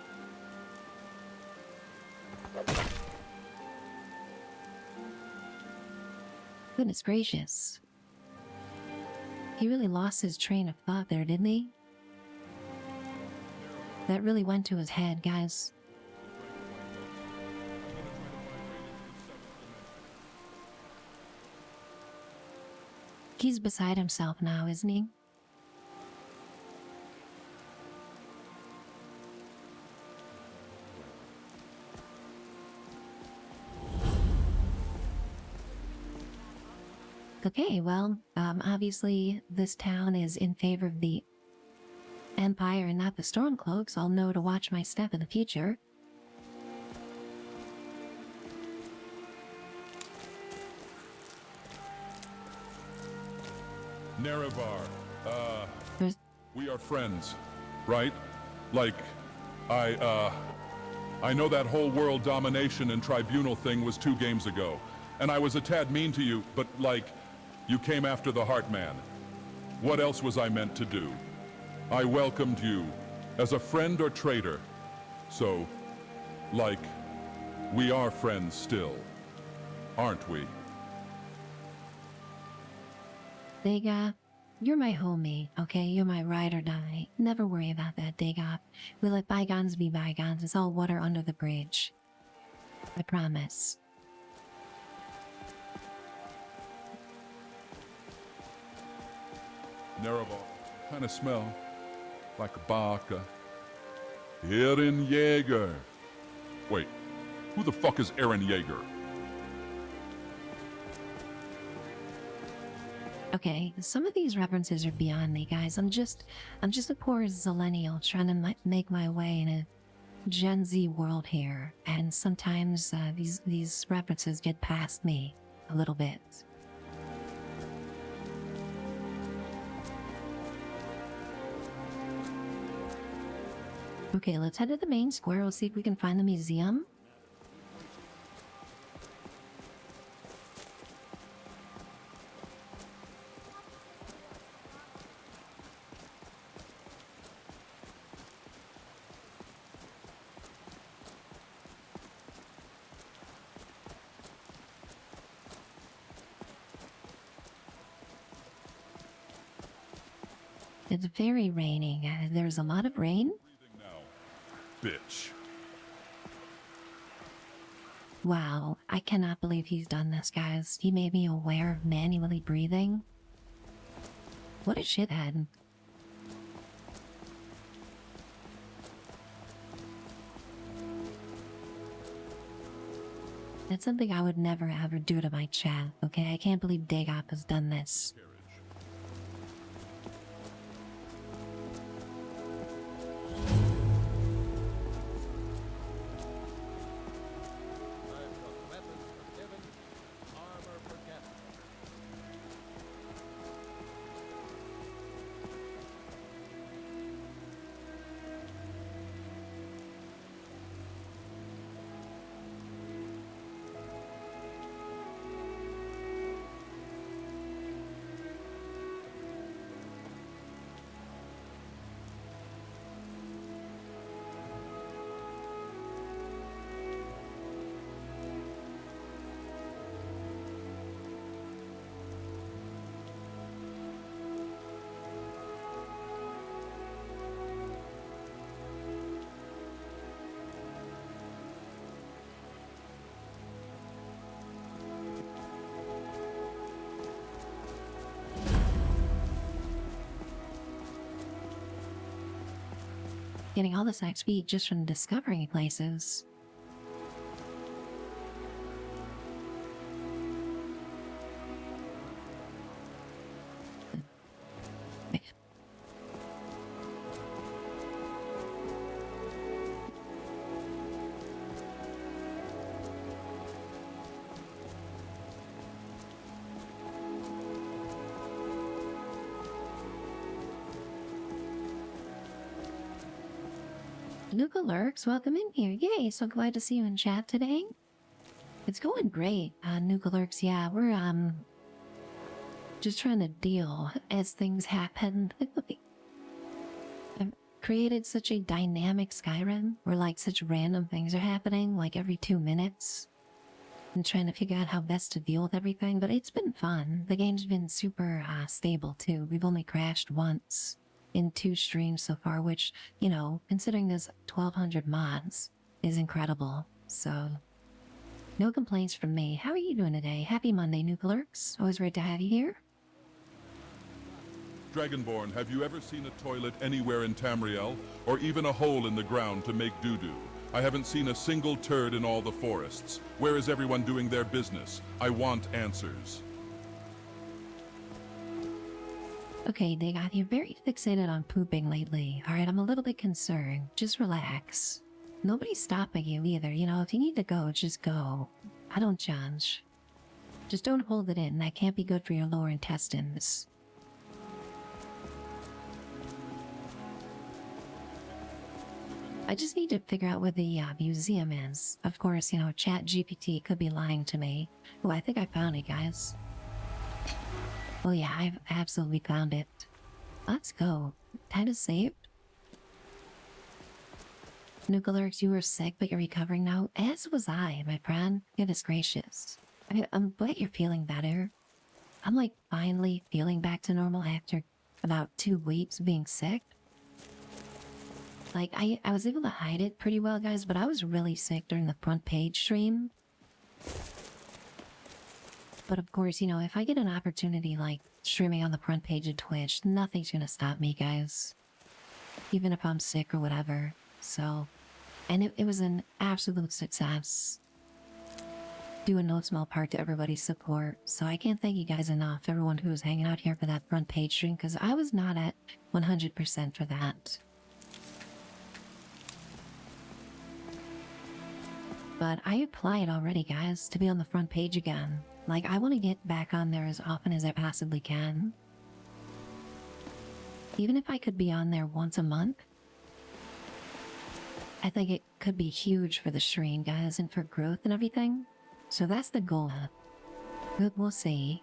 Speaker 1: Goodness gracious. He really lost his train of thought there, didn't he? That really went to his head, guys. He's beside himself now, isn't he? Okay, well, obviously this town is in favor of the Empire and not the Stormcloaks. I'll know to watch my step in the future.
Speaker 5: Nerevar,
Speaker 1: There's...
Speaker 5: we are friends, right? Like, I know that whole world domination and tribunal thing was 2 games ago, and I was a tad mean to you, but like, you came after the Heartman. What else was I meant to do? I welcomed you as a friend or traitor. So, like, we are friends still, aren't we?
Speaker 1: Dagoth, you're my homie, okay? You're my ride or die. Never worry about that, Dagoth. We let bygones be bygones. It's all water under the bridge. I promise.
Speaker 5: Nerevar, kind of smell like a baka. Eren Yeager. Wait, who the fuck is Eren Yeager?
Speaker 1: Okay, some of these references are beyond me, guys. I'm just a poor zillennial trying to make my way in a Gen Z world here, and sometimes these references get past me a little bit. Okay, let's head to the main square. We'll see if we can find the museum. It's very raining. There's a lot of rain.
Speaker 5: Bitch.
Speaker 1: Wow, I cannot believe he's done this, guys. He made me aware of manually breathing. What a shithead. That's something I would never ever do to my chat, okay? I can't believe Dagoth has done this. Getting all this XP just from discovering places. Nuka Lurks, welcome in here. Yay, so glad to see you in chat today. It's going great, Nuka Lurks. Yeah, we're just trying to deal as things happen. I've created such a dynamic Skyrim where like such random things are happening like every 2 minutes. And trying to figure out how best to deal with everything, but it's been fun. The game's been super stable too. We've only crashed once in 2 streams so far, which, you know, considering there's 1,200 mods, is incredible. So, no complaints from me. How are you doing today? Happy Monday, Nuka Lurks. Always great to have you here.
Speaker 5: Dragonborn, have you ever seen a toilet anywhere in Tamriel? Or even a hole in the ground to make doo-doo? I haven't seen a single turd in all the forests. Where is everyone doing their business? I want answers.
Speaker 1: Okay, Dagoth, you're very fixated on pooping lately. Alright, I'm a little bit concerned. Just relax. Nobody's stopping you either. You know, if you need to go, just go. I don't judge. Just don't hold it in. That can't be good for your lower intestines. I just need to figure out where the museum is. Of course, you know, ChatGPT could be lying to me. Oh, I think I found it, guys. Oh yeah, I've absolutely found it. Let's go. Time to save. Nuka Lurks, you were sick, but you're recovering now. As was I, my friend. Goodness gracious. I'm glad you're feeling better. I'm like finally feeling back to normal after about 2 weeks of being sick. Like, I was able to hide it pretty well, guys, but I was really sick during the front page stream. But of course, you know, if I get an opportunity like streaming on the front page of Twitch, nothing's gonna stop me, guys. Even if I'm sick or whatever. So, and it was an absolute success. Due in no small part to everybody's support. So I can't thank you guys enough, everyone who was hanging out here for that front page stream, because I was not at 100% for that. But I applied already, guys, to be on the front page again. Like, I want to get back on there as often as I possibly can. Even if I could be on there once a month, I think it could be huge for the stream, guys, and for growth and everything. So that's the goal. But we'll see.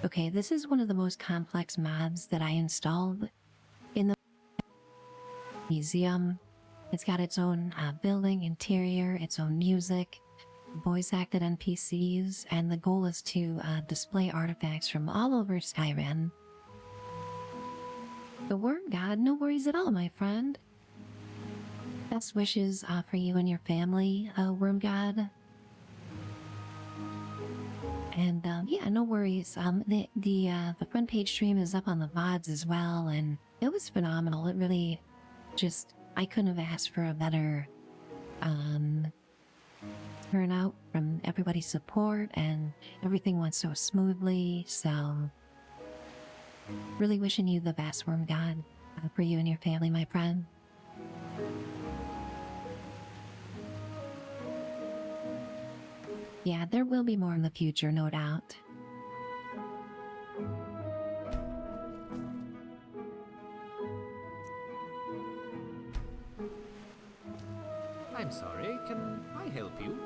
Speaker 1: Okay, this is one of the most complex mods that I installed in the museum. It's got its own building, interior, its own music, voice-acted NPCs, and the goal is to display artifacts from all over Skyrim. The Worm God, no worries at all, my friend. Best wishes for you and your family, Worm God. And yeah, no worries. The front page stream is up on the VODs as well, and it was phenomenal. It really just, I couldn't have asked for a better turnout from everybody's support, and everything went so smoothly. So really wishing you the best, Worm God, for you and your family, my friend. Yeah, there will be more in the future, no doubt.
Speaker 3: I'm sorry, can I help you?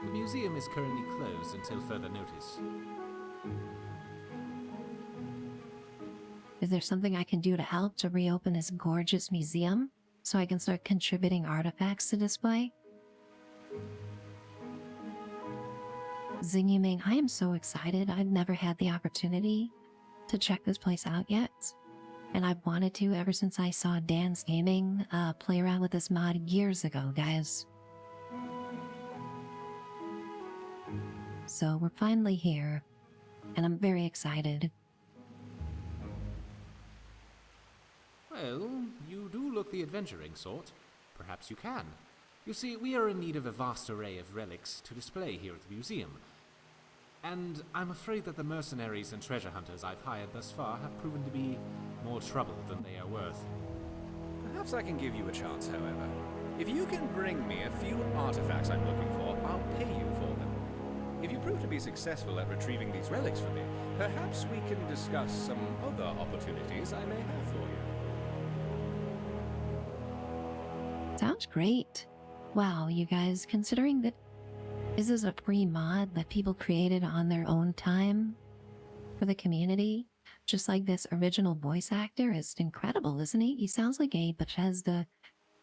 Speaker 3: The museum is currently closed until further notice.
Speaker 1: Is there something I can do to help to reopen this gorgeous museum so I can start contributing artifacts to display? Zingyu Ming, I am so excited. I've never had the opportunity to check this place out yet. And I've wanted to ever since I saw Dan's Gaming play around with this mod years ago, guys. So we're finally here, and I'm very excited.
Speaker 3: Well, you do look the adventuring sort. Perhaps you can. You see, we are in need of a vast array of relics to display here at the museum. And I'm afraid that the mercenaries and treasure hunters I've hired thus far have proven to be more trouble than they are worth.
Speaker 14: Perhaps I can give you a chance, however. If you can bring me a few artifacts I'm looking for, I'll pay you for them. If you prove to be successful at retrieving these relics for me, perhaps we can discuss some other opportunities I may have for you.
Speaker 1: Sounds great. Wow, you guys, considering that this is a free mod that people created on their own time for the community, just like this original voice actor, is incredible, isn't he? He sounds like a Bethesda,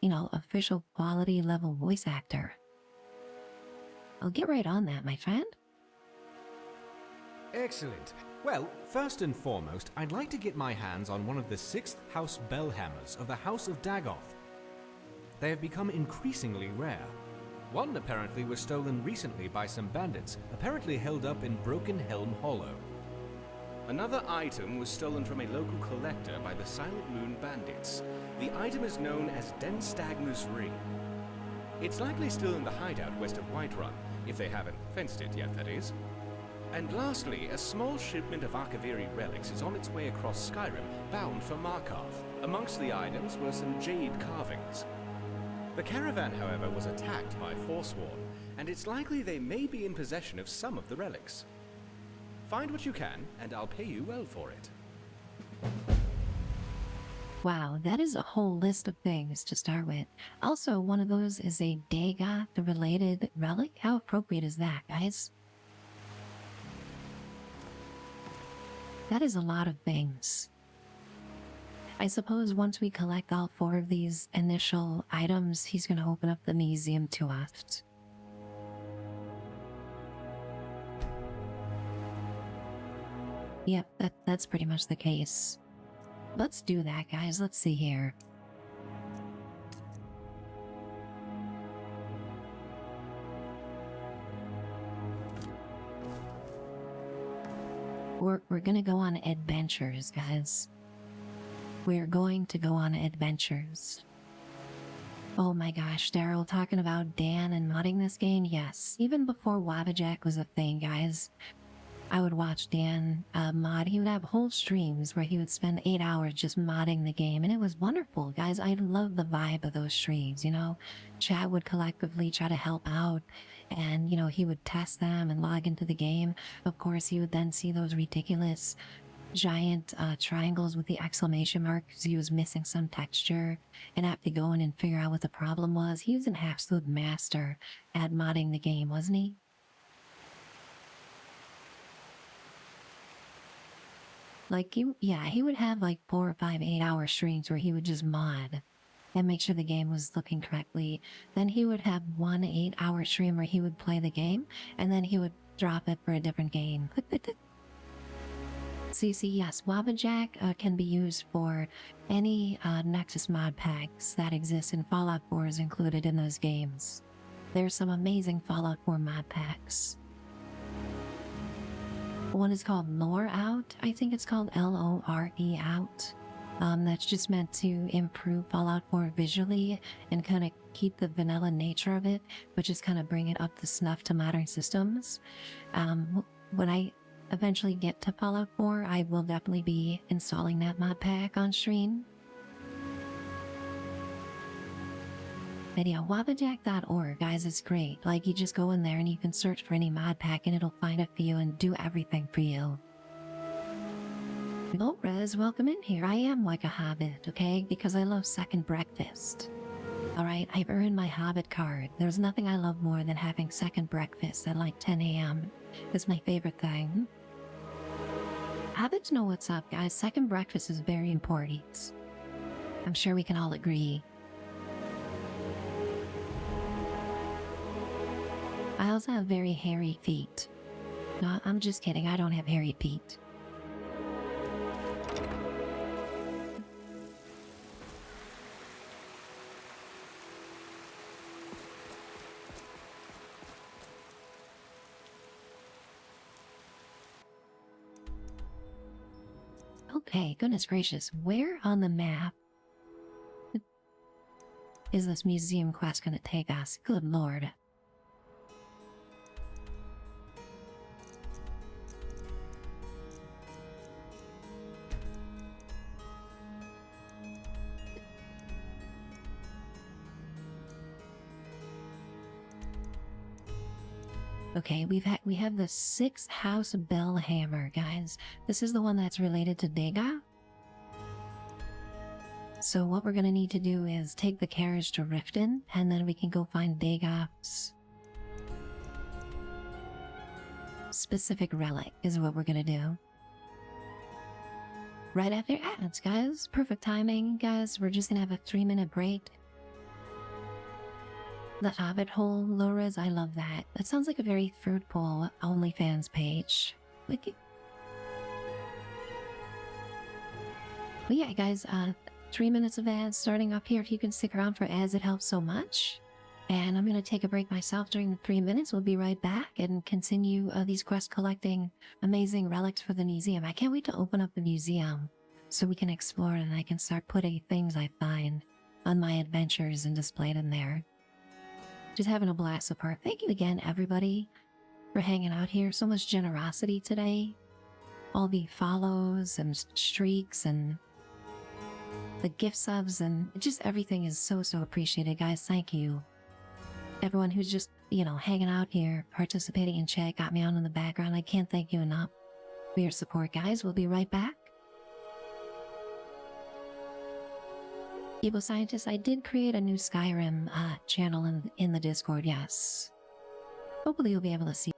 Speaker 1: you know, official quality level voice actor. I'll get right on that, my friend.
Speaker 15: Excellent. Well, first and foremost, I'd like to get my hands on one of the 6th House Bellhammers of the House of Dagoth. They have become increasingly rare. One apparently was stolen recently by some bandits, apparently held up in Broken Helm Hollow.
Speaker 14: Another item was stolen from a local collector by the Silent Moon bandits. The item is known as Denstagma's Ring. It's likely still in the hideout west of Whiterun, if they haven't fenced it yet, that is. And lastly, a small shipment of Arkaviri relics is on its way across Skyrim, bound for Markarth. Amongst the items were some jade carvings. The caravan, however, was attacked by Forsworn, and it's likely they may be in possession of some of the relics. Find what you can, and I'll pay you well for it.
Speaker 1: Wow, that is a whole list of things to start with. Also, one of those is a Dagoth-related relic. How appropriate is that, guys? That is a lot of things. I suppose once we collect all 4 of these initial items, he's going to open up the museum to us. Yep, that's pretty much the case. Let's do that, guys. Let's see here. We're gonna go on adventures, guys. We're going to go on adventures. Oh my gosh, Daryl, talking about Dan and modding this game? Yes. Even before Wabajack was a thing, guys, I would watch Dan mod. He would have whole streams where he would spend 8 hours just modding the game, and it was wonderful, guys. I love the vibe of those streams, you know? Chat would collectively try to help out, and, you know, he would test them and log into the game. Of course, he would then see those ridiculous giant triangles with the exclamation mark because he was missing some texture and have to go in and figure out what the problem was. He was an absolute master at modding the game, wasn't he? Like, yeah, he would have like 4 or 5 8-hour streams where he would just mod and make sure the game was looking correctly. Then he would have 1 8-hour stream where he would play the game, and then he would drop it for a different game. CC, yes, Wabajack can be used for any Nexus mod packs that exist, and Fallout 4 is included in those games. There's some amazing Fallout 4 mod packs. One is called Lore Out. I think it's called Lore Out. That's just meant to improve Fallout 4 visually and kind of keep the vanilla nature of it, but just kind of bring it up to snuff to modern systems. When I eventually get to Fallout 4, I will definitely be installing that mod pack on stream. But yeah, wabajack.org, guys, is great. Like, you just go in there and you can search for any mod pack and it'll find it for you and do everything for you. Oh, Rez, welcome in here. I am like a hobbit, okay? Because I love second breakfast. Alright, I've earned my hobbit card. There's nothing I love more than having second breakfast at like 10 a.m. It's my favorite thing. Hobbits know what's up, guys. Second breakfast is very important. I'm sure we can all agree. I also have very hairy feet. No, I'm just kidding. I don't have hairy feet. Okay, goodness gracious. Where on the map is this museum quest gonna take us? Good lord. Okay, we have the 6th House Bell Hammer, guys. This is the one that's related to Dagoth. So what we're gonna need to do is take the carriage to Riften, and then we can go find Dagoth's specific relic is what we're gonna do. Right after ads, guys. Perfect timing, guys. We're just gonna have a 3-minute break. The Hobbit Hole, Loras, I love that. That sounds like a very fruitful OnlyFans page. But yeah, guys, 3 minutes of ads starting up here. If you can stick around for ads, it helps so much. And I'm gonna take a break myself during the 3 minutes. We'll be right back and continue these quest collecting amazing relics for the museum. I can't wait to open up the museum so we can explore and I can start putting things I find on my adventures and display them there. Just having a blast so far. Thank you again, everybody, for hanging out here. So much generosity today. All the follows and streaks and the gift subs and just everything is so appreciated, guys. Thank you. Everyone who's just, you know, hanging out here, participating in chat, got me on in the background. I can't thank you enough for your support, guys. We'll be right back. Evil Scientist, I did create a new Skyrim channel in the Discord, yes. Hopefully you'll be able to see.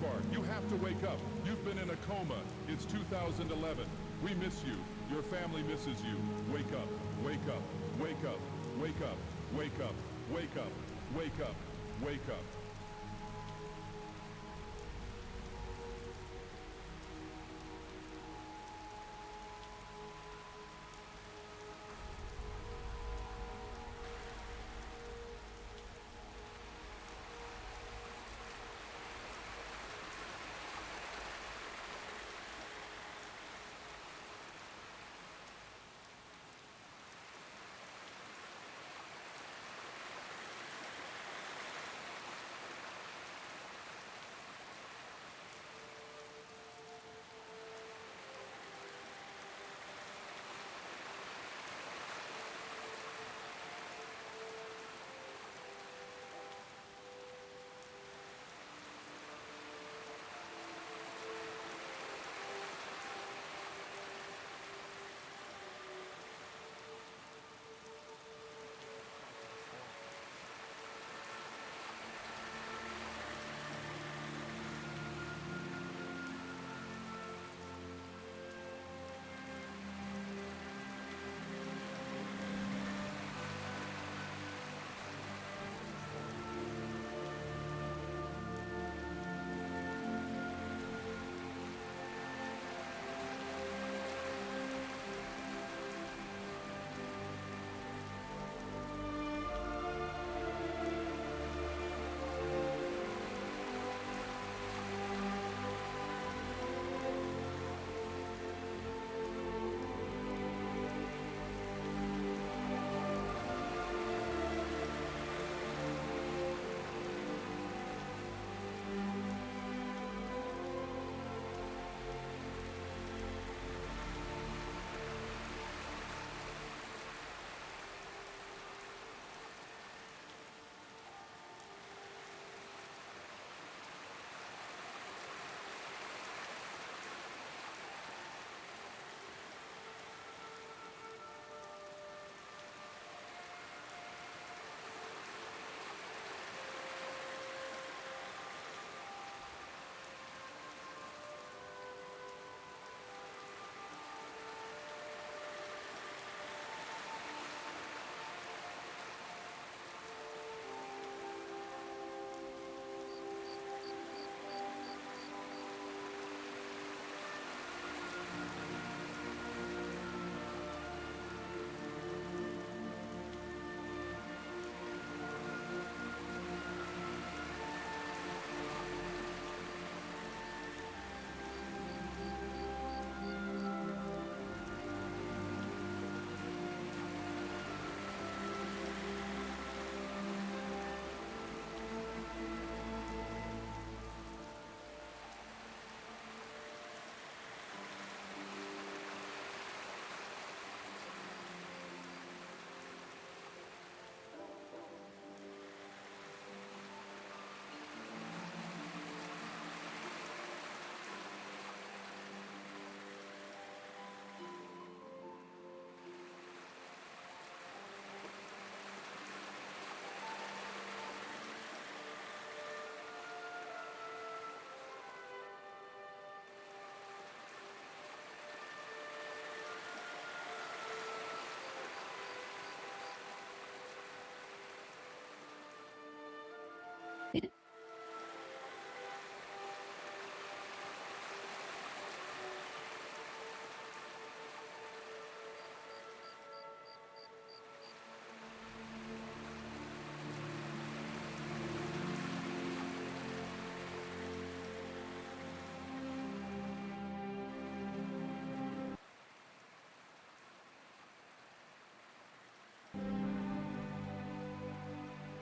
Speaker 5: Ivar, you have to wake up. You've been in a coma. It's 2011. We miss you. Your family misses you. Wake up. Wake up. Wake up. Wake up. Wake up. Wake up. Wake up. Wake up.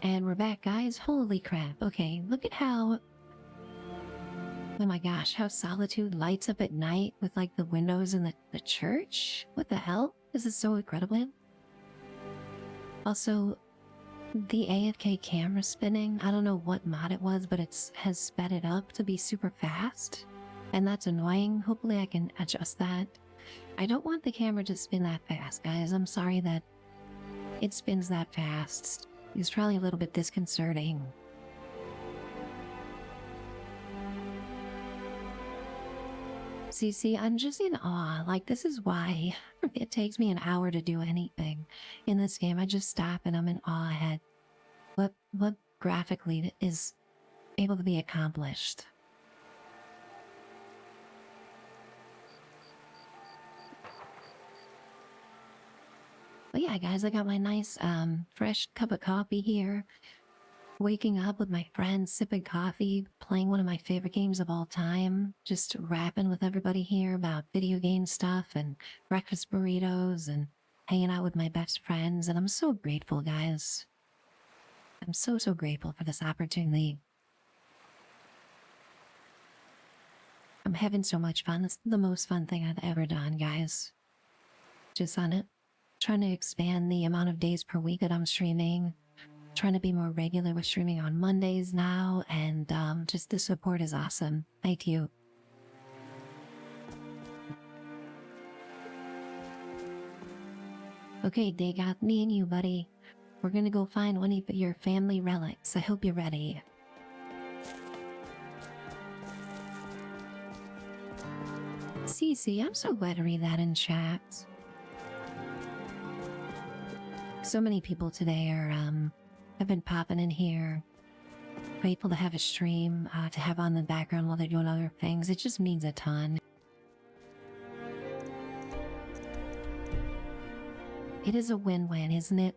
Speaker 1: And we're back, guys. Holy crap. Okay, look at how... Oh my gosh, how Solitude lights up at night with like the windows in the church? What the hell? This is so incredible. Also, the AFK camera spinning, I don't know what mod it was, but it has sped it up to be super fast. And that's annoying. Hopefully I can adjust that. I don't want the camera to spin that fast, guys. I'm sorry that it spins that fast. It's probably a little bit disconcerting. See, I'm just in awe. Like, this is why it takes me an hour to do anything in this game. I just stop and I'm in awe at what graphically is able to be accomplished. But yeah, guys, I got my nice, fresh cup of coffee here. Waking up with my friends, sipping coffee, playing one of my favorite games of all time. Just rapping with everybody here about video game stuff and breakfast burritos and hanging out with my best friends. And I'm so grateful, guys. I'm so grateful for this opportunity. I'm having so much fun. It's the most fun thing I've ever done, guys. Just on it. Trying to expand the amount of days per week that I'm streaming. Trying to be more regular with streaming on Mondays now. And just the support is awesome. Thank you. Okay, Dagoth, me and you, buddy. We're gonna go find one of your family relics. I hope you're ready. Cece, I'm so glad to read that in chat. So many people today are, have been popping in here. Grateful to have a stream, to have on the background while they're doing other things. It just means a ton. It is a win-win, isn't it?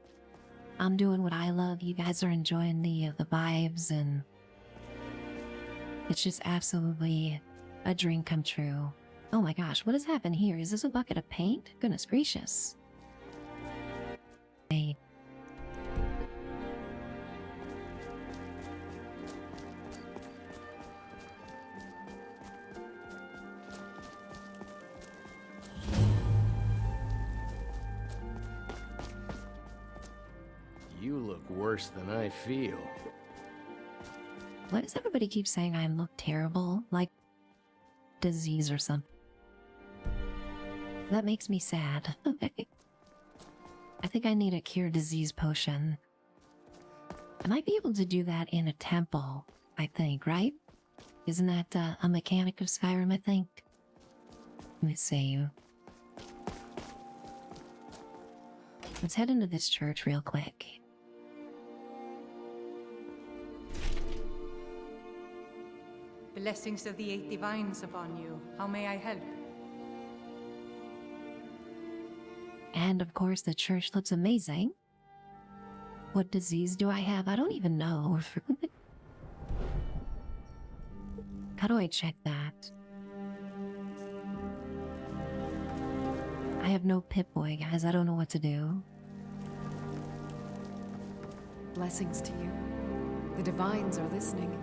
Speaker 1: I'm doing what I love. You guys are enjoying the vibes, and it's just absolutely a dream come true. Oh my gosh, what has happened here? Is this a bucket of paint? Goodness gracious. Hey.
Speaker 6: You look worse than I feel.
Speaker 1: Why does everybody keep saying I look terrible? Like disease or something. That makes me sad. I think I need a cure disease potion. I might be able to do that in a temple, I think, right? Isn't that a mechanic of Skyrim, I think? Let me see. Let's head into this church real quick.
Speaker 2: Blessings of the 8 divines upon you. How may I help?
Speaker 1: And of course, the church looks amazing. What disease do I have? I don't even know. How do I check that? I have no Pip-Boy, guys. I don't know what to do.
Speaker 4: Blessings to you. The divines are listening.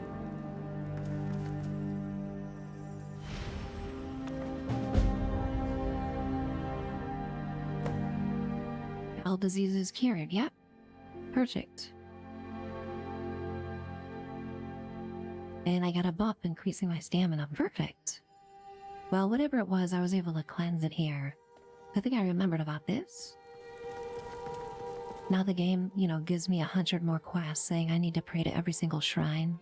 Speaker 1: All diseases cured. Yep. Perfect. And I got a buff increasing my stamina. Perfect. Well, whatever it was, I was able to cleanse it here. I think I remembered about this. Now the game, you know, gives me 100 more quests saying I need to pray to every single shrine.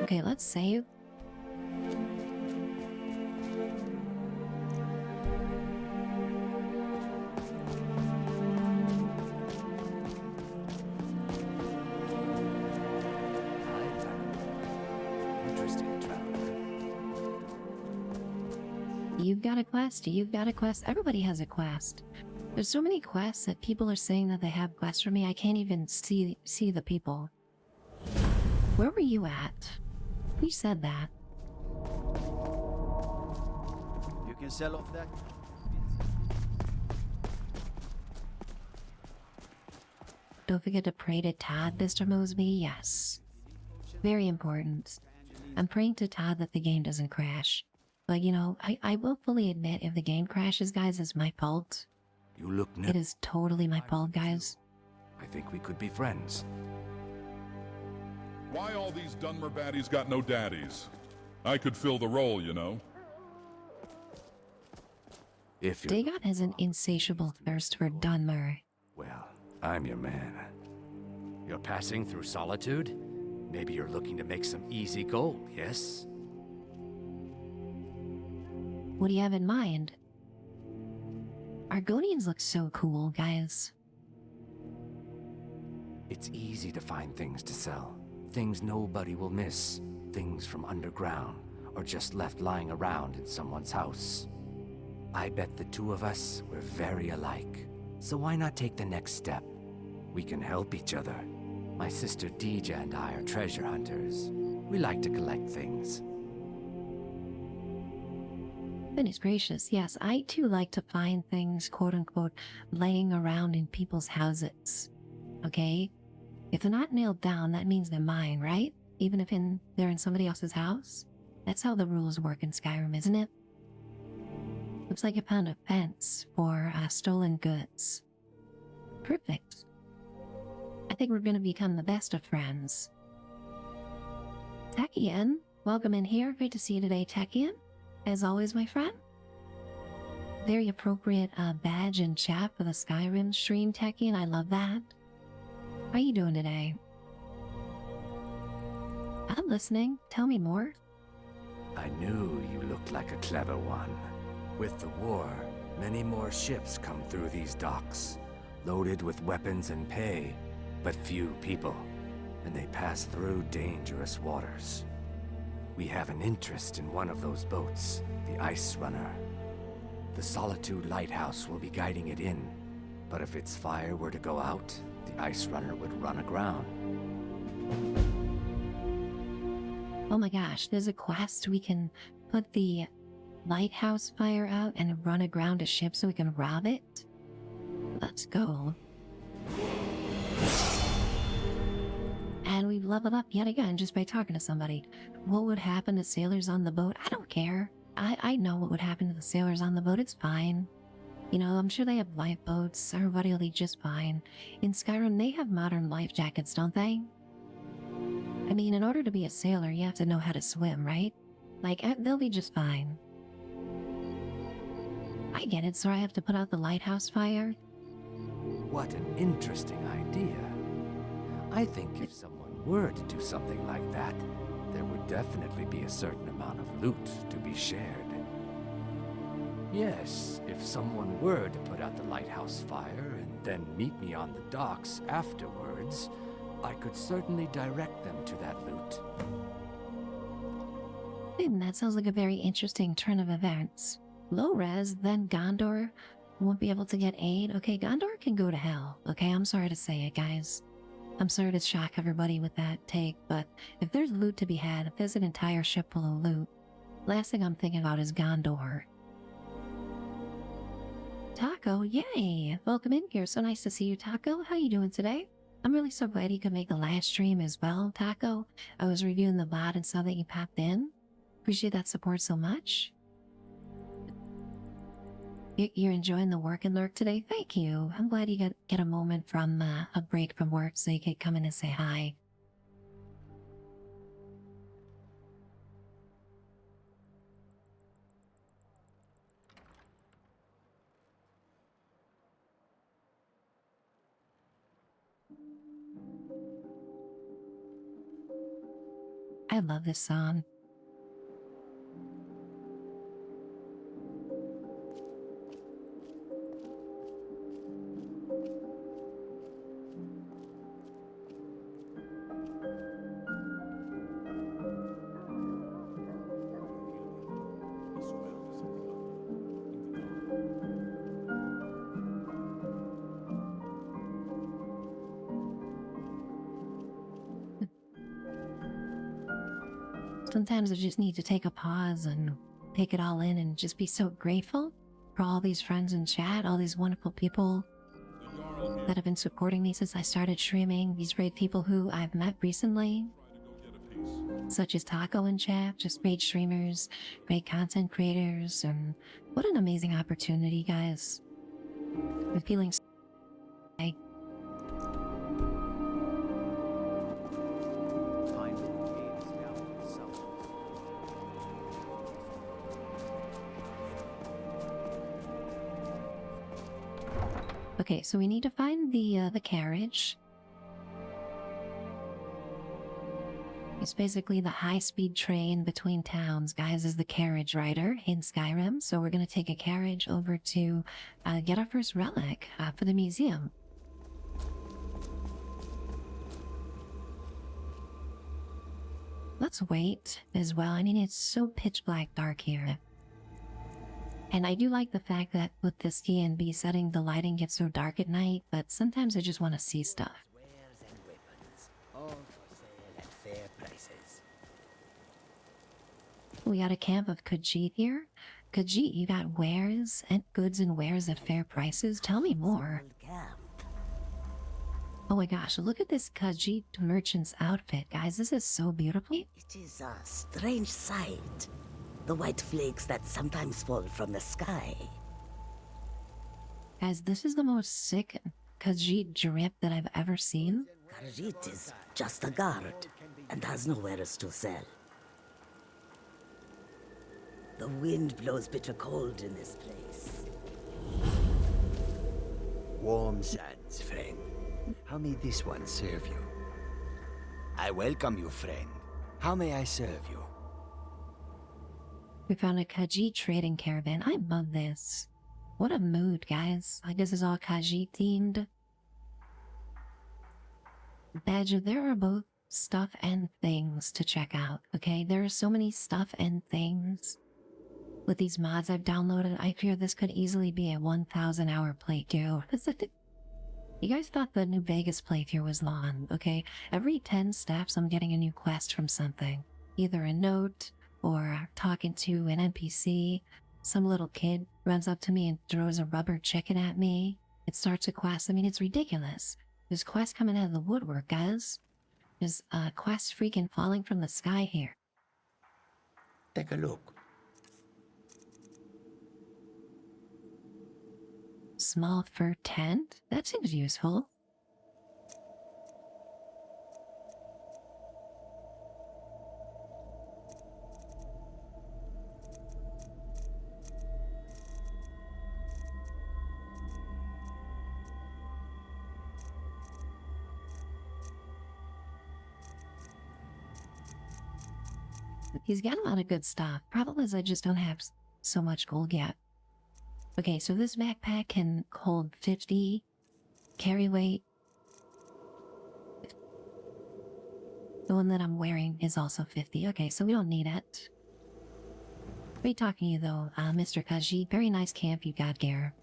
Speaker 1: Okay, let's save. You've got a quest, you've got a quest, everybody has a quest. There's so many quests that people are saying that they have quests for me, I can't even see the people. Where were you at? You said that.
Speaker 8: You can sell off that.
Speaker 1: Don't forget to pray to Todd, Mr. Mosby. Yes. Very important. I'm praying to Todd that the game doesn't crash. But, you know, I will fully admit if the game crashes, guys, it's my fault.
Speaker 11: You look
Speaker 1: It is totally my fault, guys.
Speaker 11: I think we could be friends.
Speaker 5: Why all these Dunmer baddies got no daddies? I could fill the role, you know.
Speaker 11: If you're...
Speaker 1: Dagoth has an insatiable thirst for Dunmer.
Speaker 11: Well, I'm your man. You're passing through solitude? Maybe you're looking to make some easy gold, yes?
Speaker 1: What do you have in mind? Argonians look so cool, guys.
Speaker 11: It's easy to find things to sell. Things nobody will miss. Things from underground, or just left lying around in someone's house. I bet the two of us were very alike. So why not take the next step? We can help each other. My sister Deja and I are treasure hunters. We like to collect things.
Speaker 1: Goodness gracious, yes, I too like to find things, quote unquote, laying around in people's houses. Okay? If they're not nailed down, that means they're mine, right? Even if they're in somebody else's house? That's how the rules work in Skyrim, isn't it? Looks like I found a fence for stolen goods. Perfect. I think we're gonna become the best of friends. Techian, welcome in here. Great to see you today, Techian. As always, my friend. Very appropriate badge and chat for the Skyrim stream, Techian. I love that. How are you doing today? I'm listening. Tell me more.
Speaker 11: I knew you looked like a clever one. With the war, many more ships come through these docks, loaded with weapons and pay, but few people, and they pass through dangerous waters. We have an interest in one of those boats, the Ice Runner. The Solitude Lighthouse will be guiding it in, but if its fire were to go out, the Ice Runner would run aground.
Speaker 1: Oh my gosh, there's a quest. We can put the lighthouse fire out and run aground a ship so we can rob it. Let's go. And we've leveled up yet again just by talking to somebody. What would happen to sailors on the boat? I don't care. I know what would happen to the sailors on the boat. It's fine. You know, I'm sure they have lifeboats. Everybody will be just fine. In Skyrim, they have modern life jackets, don't they? I mean, in order to be a sailor, you have to know how to swim, right? Like, they'll be just fine. I get it, so I have to put out the lighthouse fire.
Speaker 11: What an interesting idea. I think if someone were to do something like that, there would definitely be a certain amount of loot to be shared. Yes, if someone were to put out the lighthouse fire and then meet me on the docks afterwards, I could certainly direct them to that loot.
Speaker 1: That sounds like a very interesting turn of events. Low res, then Gondor won't be able to get aid. Okay, Gondor can go to hell. Okay, I'm sorry to say it, guys. I'm sorry to shock everybody with that take, but if there's loot to be had, if there's an entire ship full of loot, last thing I'm thinking about is Gondor. Taco, yay! Welcome in here. So nice to see you, Taco. How you doing today? I'm really so glad you could make the last stream as well, Taco. I was reviewing the VOD and saw that you popped in. Appreciate that support so much. You're enjoying the work and lurk today? Thank you. I'm glad you get a moment from a break from work so you could come in and say hi. I love this song. Sometimes I just need to take a pause and take it all in and just be so grateful for all these friends in chat, all these wonderful people that have been supporting me since I started streaming, these great people who I've met recently, such as Taco in chat, just great streamers, great content creators, and what an amazing opportunity, guys. I'm feeling so Okay, so we need to find the carriage. It's basically the high-speed train between towns. Guys is the carriage rider in Skyrim, so we're gonna take a carriage over to get our first relic for the museum. Let's wait as well. I mean, it's so pitch black dark here. And I do like the fact that with this D&B setting, the lighting gets so dark at night, but sometimes I just want to see stuff.
Speaker 16: Wares and weapons, all for sale at fair prices.
Speaker 1: We got a camp of Khajiit here. Khajiit, you got wares and goods and wares at fair prices? Tell me more. Oh my gosh, look at this Khajiit merchant's outfit, guys. This is so beautiful.
Speaker 16: It is a strange sight. The white flakes that sometimes fall from the sky.
Speaker 1: Guys, this is the most sick Khajiit drip that I've ever seen.
Speaker 16: Khajiit is just a guard and has no wares to sell. The wind blows bitter cold in this place.
Speaker 17: Warm sands, friend. How may this one serve you? I welcome you, friend. How may I serve you?
Speaker 1: We found a Khajiit trading caravan. I love this. What a mood, guys. Like, this is all Khajiit themed. Badger, there are both stuff and things to check out, okay? There are so many stuff and things. With these mods I've downloaded, I fear this could easily be a 1,000-hour playthrough. You guys thought the New Vegas playthrough was long, okay? Every 10 steps, I'm getting a new quest from something. Either a note, or talking to an NPC. Some little kid runs up to me and throws a rubber chicken at me. It starts a quest. I mean, it's ridiculous. There's quests coming out of the woodwork, guys. There's quests freaking falling from the sky here.
Speaker 17: Take a look.
Speaker 1: Small fur tent? That seems useful. He's got a lot of good stuff. Problem is I just don't have so much gold yet. Okay, so this backpack can hold 50 carry weight. The one that I'm wearing is also 50. Okay, so we don't need it. Great talking to you though, Mr. Khajiit. Very nice camp you got here.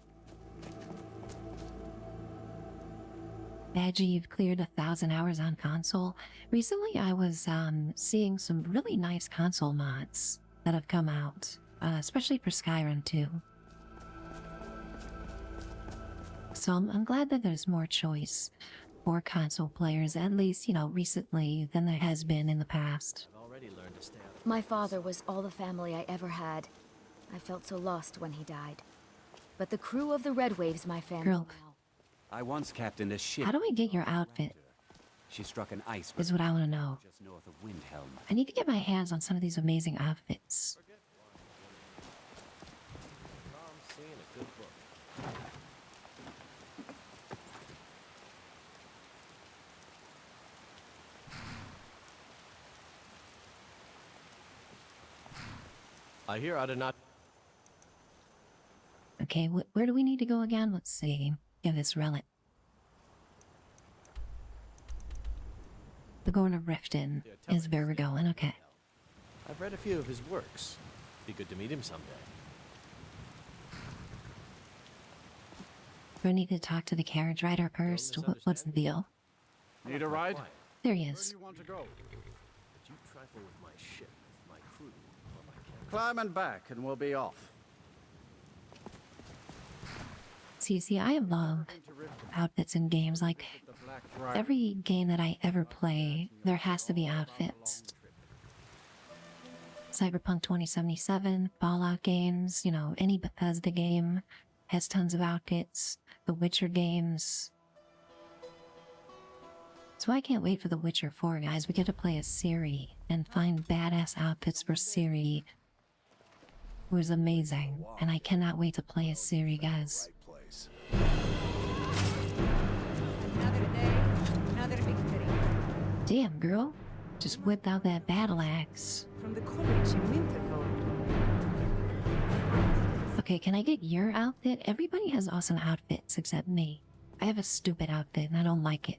Speaker 1: Badgie, you've cleared 1,000 hours on console. Recently I was seeing some really nice console mods that have come out, especially for Skyrim too. So I'm glad that there's more choice for console players, at least, you know, recently than there has been in the past.
Speaker 18: My father was all the family I ever had. I felt so lost when he died. But the crew of the Red Wave's my family
Speaker 1: Girl,
Speaker 18: now.
Speaker 19: I once captained a ship.
Speaker 1: how do I get your outfit?
Speaker 19: She struck an iceberg
Speaker 1: Is what I want to know.
Speaker 19: just north of Windhelm.
Speaker 1: I need to get my hands on some of these amazing outfits.
Speaker 20: I hear I did not.
Speaker 1: Okay, where do we need to go again? Let's see. Yeah, this relic. We're going to Riften is where we're going. Okay.
Speaker 20: I've read a few of his works. Be good to meet him someday.
Speaker 1: Do I need to talk to the carriage rider first? What's the deal?
Speaker 13: Need a ride?
Speaker 1: There he
Speaker 13: Where
Speaker 1: is.
Speaker 13: do you want to go?
Speaker 20: Would you trifle with my ship, my crew, or my captain?
Speaker 13: Climb and back, and we'll be off.
Speaker 1: See, I love outfits in games. Like, every game that I ever play, there has to be outfits. Cyberpunk 2077, Fallout games, you know, any Bethesda game has tons of outfits. The Witcher games. So I can't wait for The Witcher 4, guys. We get to play as Ciri and find badass outfits for Ciri. It was amazing, and I cannot wait to play as Ciri, guys. Damn, girl. Just whipped out that battle axe.
Speaker 2: From the college in Winterhold.
Speaker 1: Okay, can I get your outfit? Everybody has awesome outfits except me. I have a stupid outfit and I don't like it.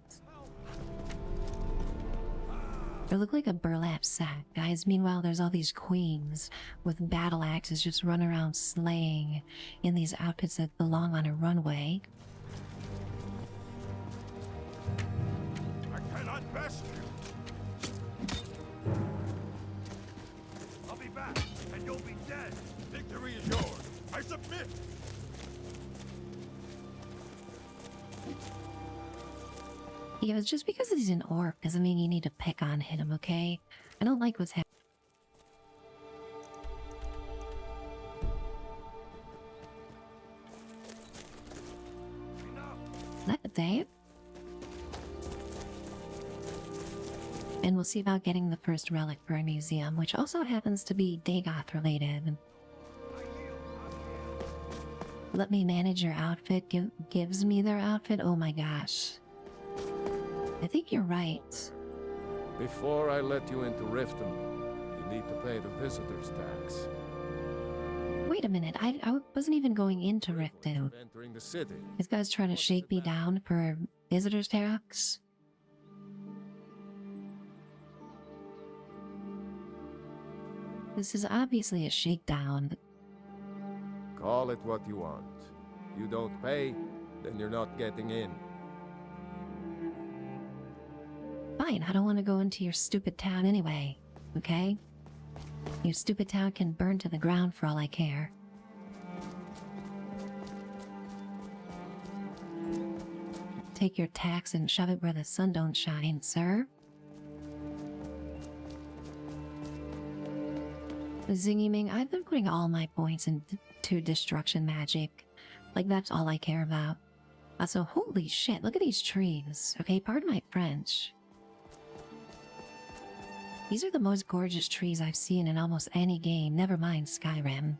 Speaker 1: I look like a burlap sack, guys. Meanwhile, there's all these queens with battle axes just run around slaying in these outfits that belong on a runway.
Speaker 10: I cannot best you. I'll be back, and you'll be dead. Victory is yours. I submit.
Speaker 1: Yeah, it's just because he's an orc doesn't mean you need to pick on him, okay? I don't like what's happening. Is that Dave? And we'll see about getting the first relic for our museum, which also happens to be Dagoth related. Let me manage your outfit. Gives me their outfit? Oh my gosh. I think you're right.
Speaker 6: Before I let you into Riften, you need to pay the visitor's tax.
Speaker 1: Wait a minute, I wasn't even going into Riften.
Speaker 6: Entering the city.
Speaker 1: This guy's trying to shake me down for visitor's tax? This is obviously a shakedown.
Speaker 6: Call it what you want. You don't pay, then you're not getting in.
Speaker 1: Fine, I don't want to go into your stupid town anyway, okay? Your stupid town can burn to the ground for all I care. Take your tax and shove it where the sun don't shine, sir. Zingy Ming, I've been putting all my points into destruction magic. Like, that's all I care about. Also, holy shit, look at these trees. Okay, pardon my French. These are the most gorgeous trees I've seen in almost any game, never mind Skyrim.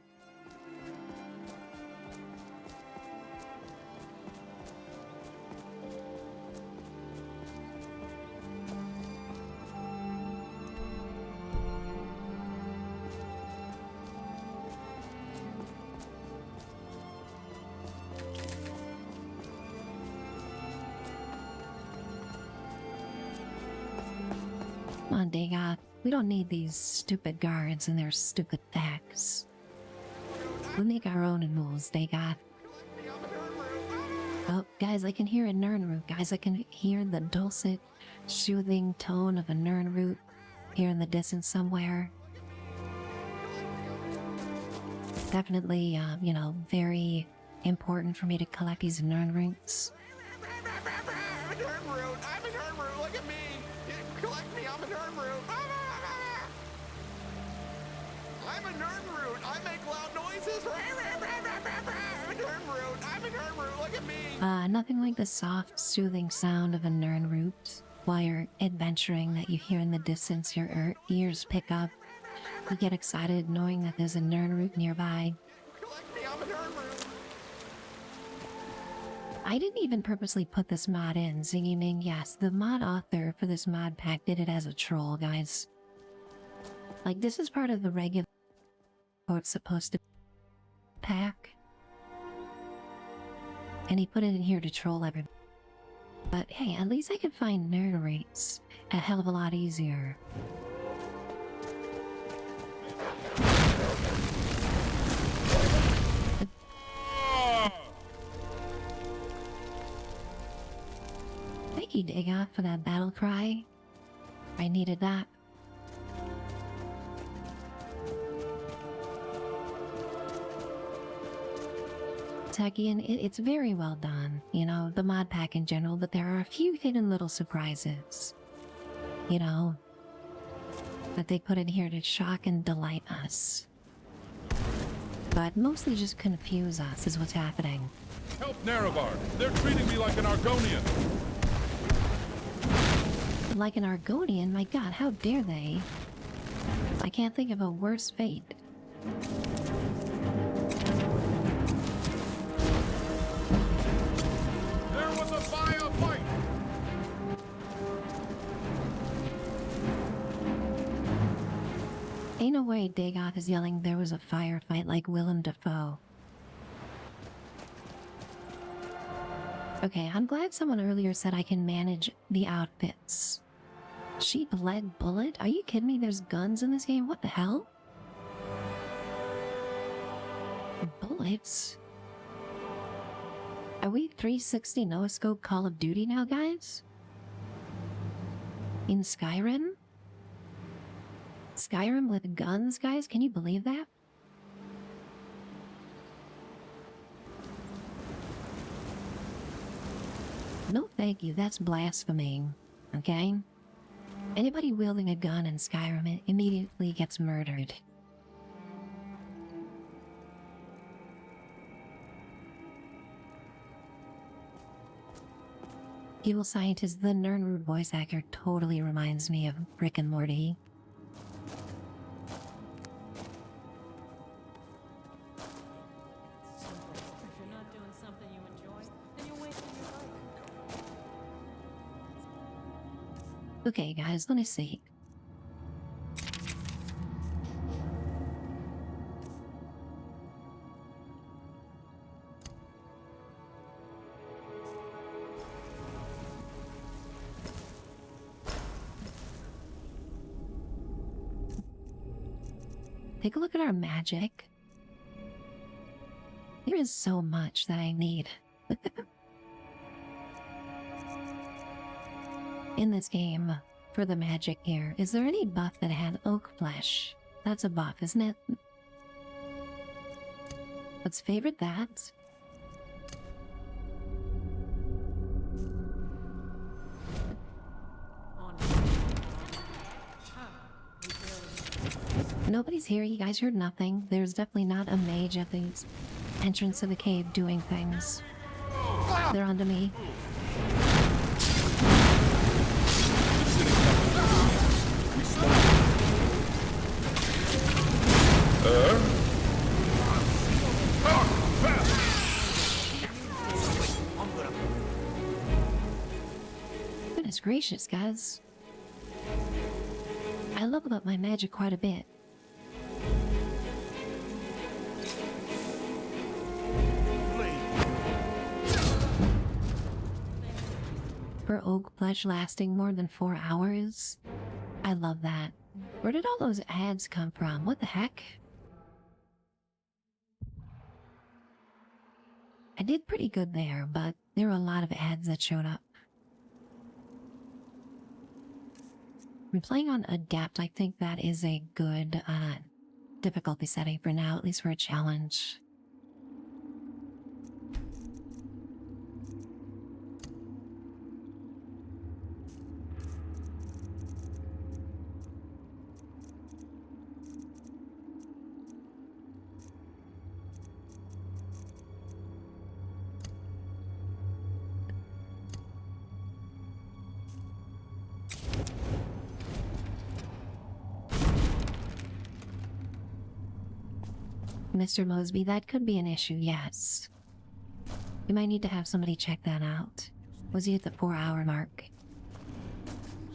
Speaker 1: Come on, Dagoth. We don't need these stupid guards and their stupid facts. We'll make our own rules, Dagoth. Oh, guys, I can hear a Nirnroot. Guys, I can hear the dulcet, soothing tone of a Nirnroot here in the distance somewhere. Definitely, you know, very important for me to collect these Nirnroots.
Speaker 10: I'm a Nirnroot, look at me! Collect me, I'm a Nirnroot! I'm a Nirnroot, I make loud noises! I'm a Nirnroot, look at me!
Speaker 1: Nothing like the soft, soothing sound of a Nirnroot. While you're adventuring that you hear in the distance, your ears pick up. You get excited knowing that there's a Nirnroot nearby.
Speaker 10: Collect me, I'm a Nirnroot!
Speaker 1: I didn't even purposely put this mod in, Zingy Ming. Yes, the mod author for this mod pack did it as a troll, guys. Like, this is part of the regular it's supposed to pack. And he put it in here to troll everybody. But hey, at least I can find nerd rates a hell of a lot easier. Thank you, Dagoth, for that battle cry. I needed that. Techian, it's very well done, you know, the mod pack in general, but there are a few hidden little surprises, you know, that they put in here to shock and delight us. But mostly just confuse us is what's happening.
Speaker 5: Help Nerevar! They're treating me like an Argonian!
Speaker 1: Like an Argonian? My god, how dare they? I can't think of a worse fate.
Speaker 5: There was a fire fight!
Speaker 1: Ain't no way Dagoth is yelling there was a firefight like Willem Dafoe. Okay, I'm glad someone earlier said I can manage the outfits. Sheep lead bullet? Are you kidding me? There's guns in this game? What the hell? Bullets? Are we 360 no-scope Call of Duty now, guys? In Skyrim? Skyrim with guns, guys? Can you believe that? No thank you, that's blasphemy, okay? Anybody wielding a gun in Skyrim immediately gets murdered. Evil scientist, the Nernrud voice actor totally reminds me of Rick and Morty. Okay, guys, let me see. Take a look at our magic. There is so much that I need. In this game, for the magic here, is there any buff that had oak flesh? That's a buff, isn't it? Let's favorite that. Nobody's here, you guys heard nothing. There's definitely not a mage at the entrance to the cave doing things. They're onto me. Goodness gracious, guys. I leveled up my magic quite a bit. For oak flesh lasting more than 4 hours? I love that. Where did all those ads come from? What the heck? I did pretty good there, but there were a lot of ads that showed up. I'm playing on Adept. I think that is a good difficulty setting for now, at least for a challenge. Mr. Mosby, that could be an issue, yes. We might need to have somebody check that out. Was he at the 4-hour mark?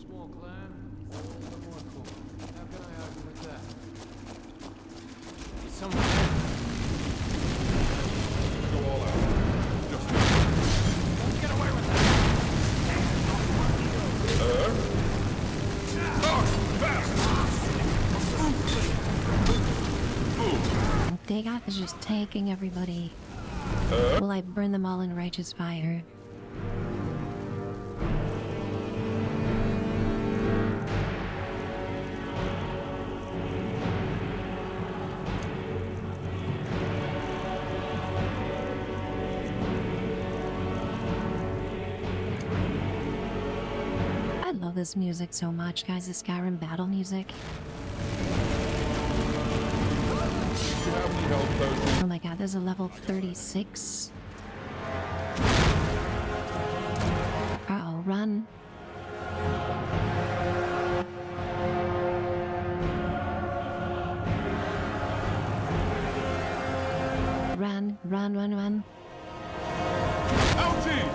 Speaker 20: Small clan, all the more cool. How can I argue with that? Someone
Speaker 5: go all out. Just
Speaker 20: don't get away with that.
Speaker 1: Dagoth is just taking everybody. Will I burn them all in righteous fire? I love this music so much, guys. The Skyrim battle music. Oh my god, there's a level 36. Uh-oh, run. Run, run, run, run.
Speaker 5: Ouchie!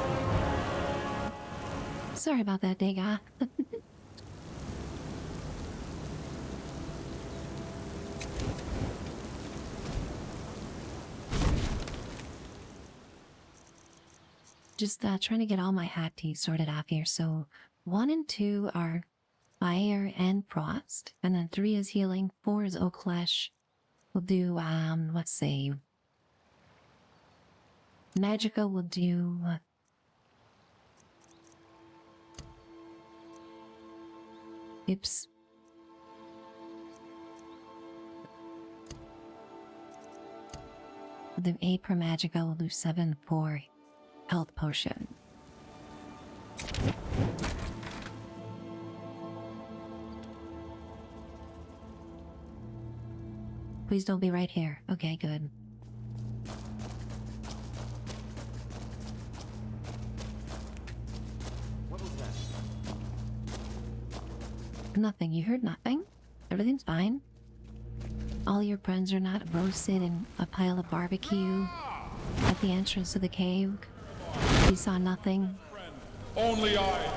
Speaker 1: Sorry about that, Dagoth. just trying to get all my hot tea sorted off here. So 1 and 2 are fire and frost, and then 3 is healing, 4 is oak flesh. We'll do let's see. Magica will do oops. The 8 per Magica will do 7 for health potion. Please don't be right here. Okay, good.
Speaker 19: What was that?
Speaker 1: Nothing. You heard nothing? Everything's fine. All your friends are not roasted in a pile of barbecue at the entrance to the cave. You saw nothing.
Speaker 5: Only I.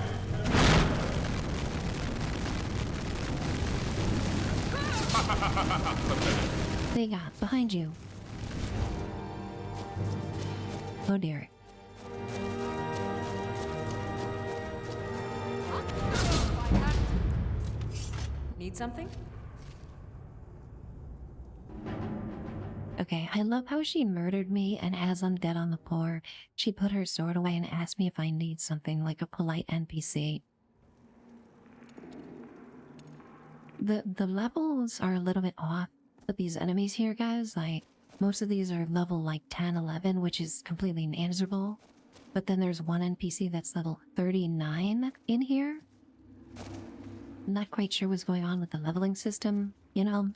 Speaker 1: They got behind you. Oh dear.
Speaker 4: Need something?
Speaker 1: Okay, I love how she murdered me, and as I'm dead on the floor, she put her sword away and asked me if I need something, like a polite NPC. The levels are a little bit off, but these enemies here, guys, like, most of these are level like 10, 11, which is completely manageable. But then there's one NPC that's level 39 in here. I'm not quite sure what's going on with the leveling system, you know?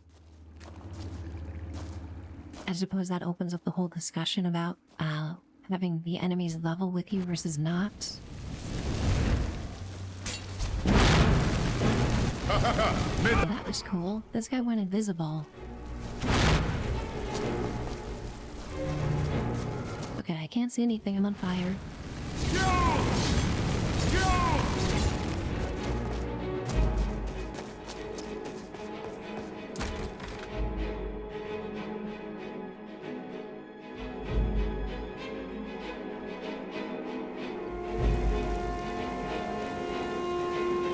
Speaker 1: I suppose that opens up the whole discussion about having the enemies level with you versus not. Well, that was cool. This guy went invisible. Okay, I can't see anything. I'm on fire.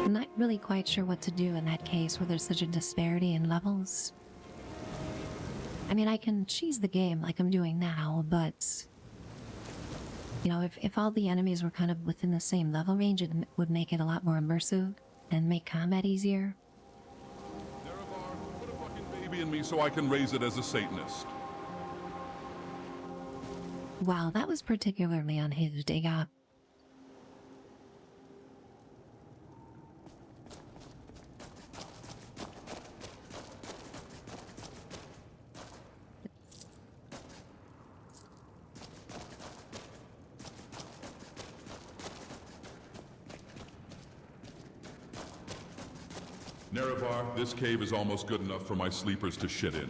Speaker 1: I'm not really quite sure what to do in that case where there's such a disparity in levels. I mean, I can cheese the game like I'm doing now, but you know, if all the enemies were kind of within the same level range, it would make it a lot more immersive and make combat easier.
Speaker 5: Put a fucking baby in me so I can raise it as a Satanist.
Speaker 1: Wow, that was particularly unhinged, Dagoth.
Speaker 5: Nerevar, this cave is almost good enough for my sleepers to shit in.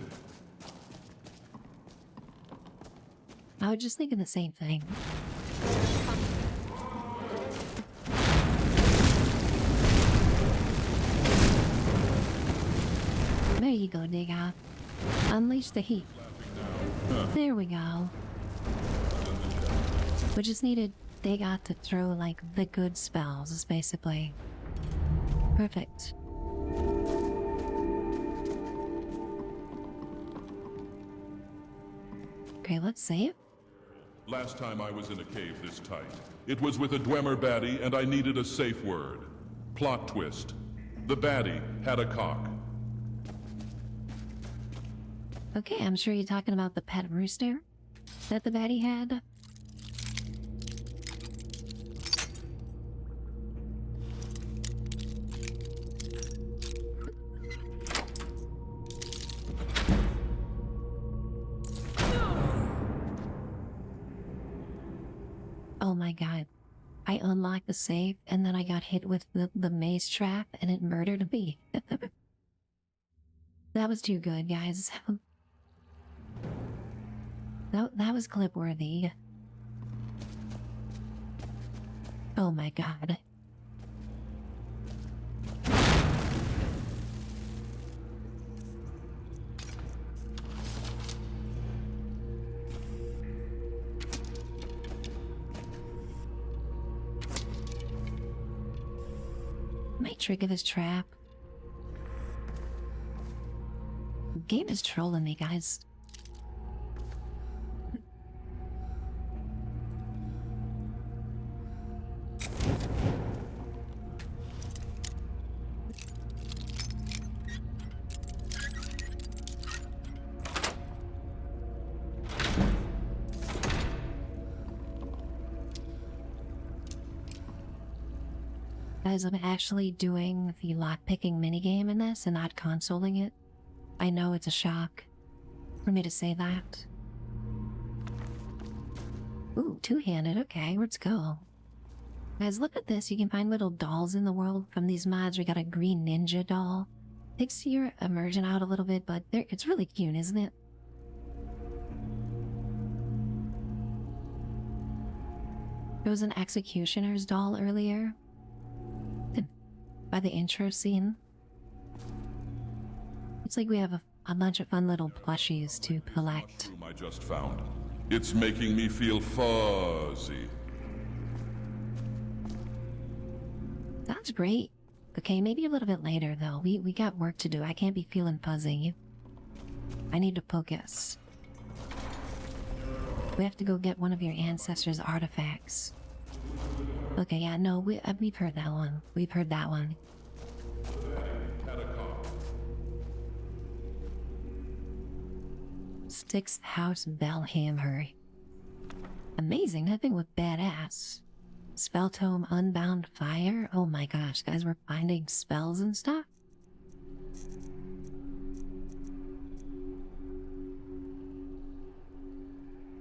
Speaker 1: I was just thinking the same thing. There you go, Dagoth. Unleash the heat. There we go. We just needed Dagoth to throw, like, the good spells, basically. Perfect. Okay, let's save.
Speaker 5: Last time I was in a cave this tight, it was with a Dwemer baddie and I needed a safe word. Plot twist. The baddie had a cock.
Speaker 1: Okay, I'm sure you're talking about the pet rooster that the baddie had. Oh my god. I unlocked the safe and then I got hit with the maze trap and it murdered me. That was too good, guys. That was clip worthy. Oh my god. trick of his trap. Game is trolling me, guys. Guys, I'm actually doing the lockpicking minigame in this and not consoling it. I know it's a shock for me to say that. Ooh, two-handed, okay, let's go. Guys, look at this. You can find little dolls in the world from these mods. We got a green ninja doll. Takes your immersion out a little bit, but it's really cute, isn't it? There was an executioner's doll earlier. By the intro scene. It's like we have a bunch of fun little plushies to collect.
Speaker 5: I just found. It's making me feel fuzzy.
Speaker 1: Sounds great. Okay, maybe a little bit later though. We got work to do. I can't be feeling fuzzy. I need to focus. We have to go get one of your ancestors' artifacts. Okay, yeah, no, we've heard that one. We've heard that one. Styx House Bellhammer. Amazing, that thing was badass. Spell Tome Unbound Fire. Oh my gosh, guys, we're finding spells and stuff.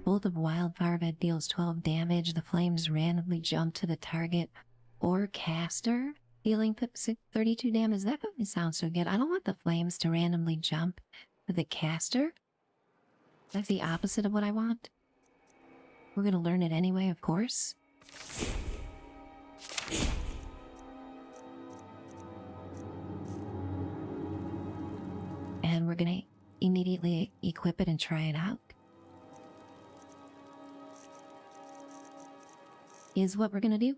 Speaker 1: Bolt of Wildfire that deals 12 damage. The flames randomly jump to the target or caster, dealing 32 damage. That doesn't sound so good. I don't want the flames to randomly jump to the caster. That's the opposite of what I want. We're gonna learn it anyway, of course. And we're gonna immediately equip it and try it out. Is what we're gonna do.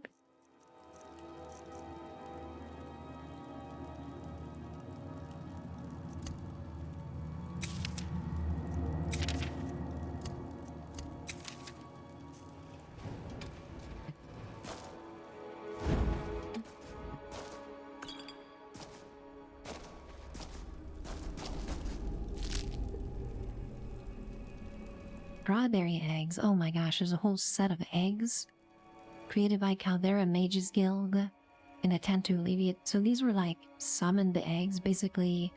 Speaker 1: Strawberry eggs. Oh my gosh, there's a whole set of eggs. Created by Caldera Mages Guild in attempt to alleviate. So these were like summoned eggs, basically.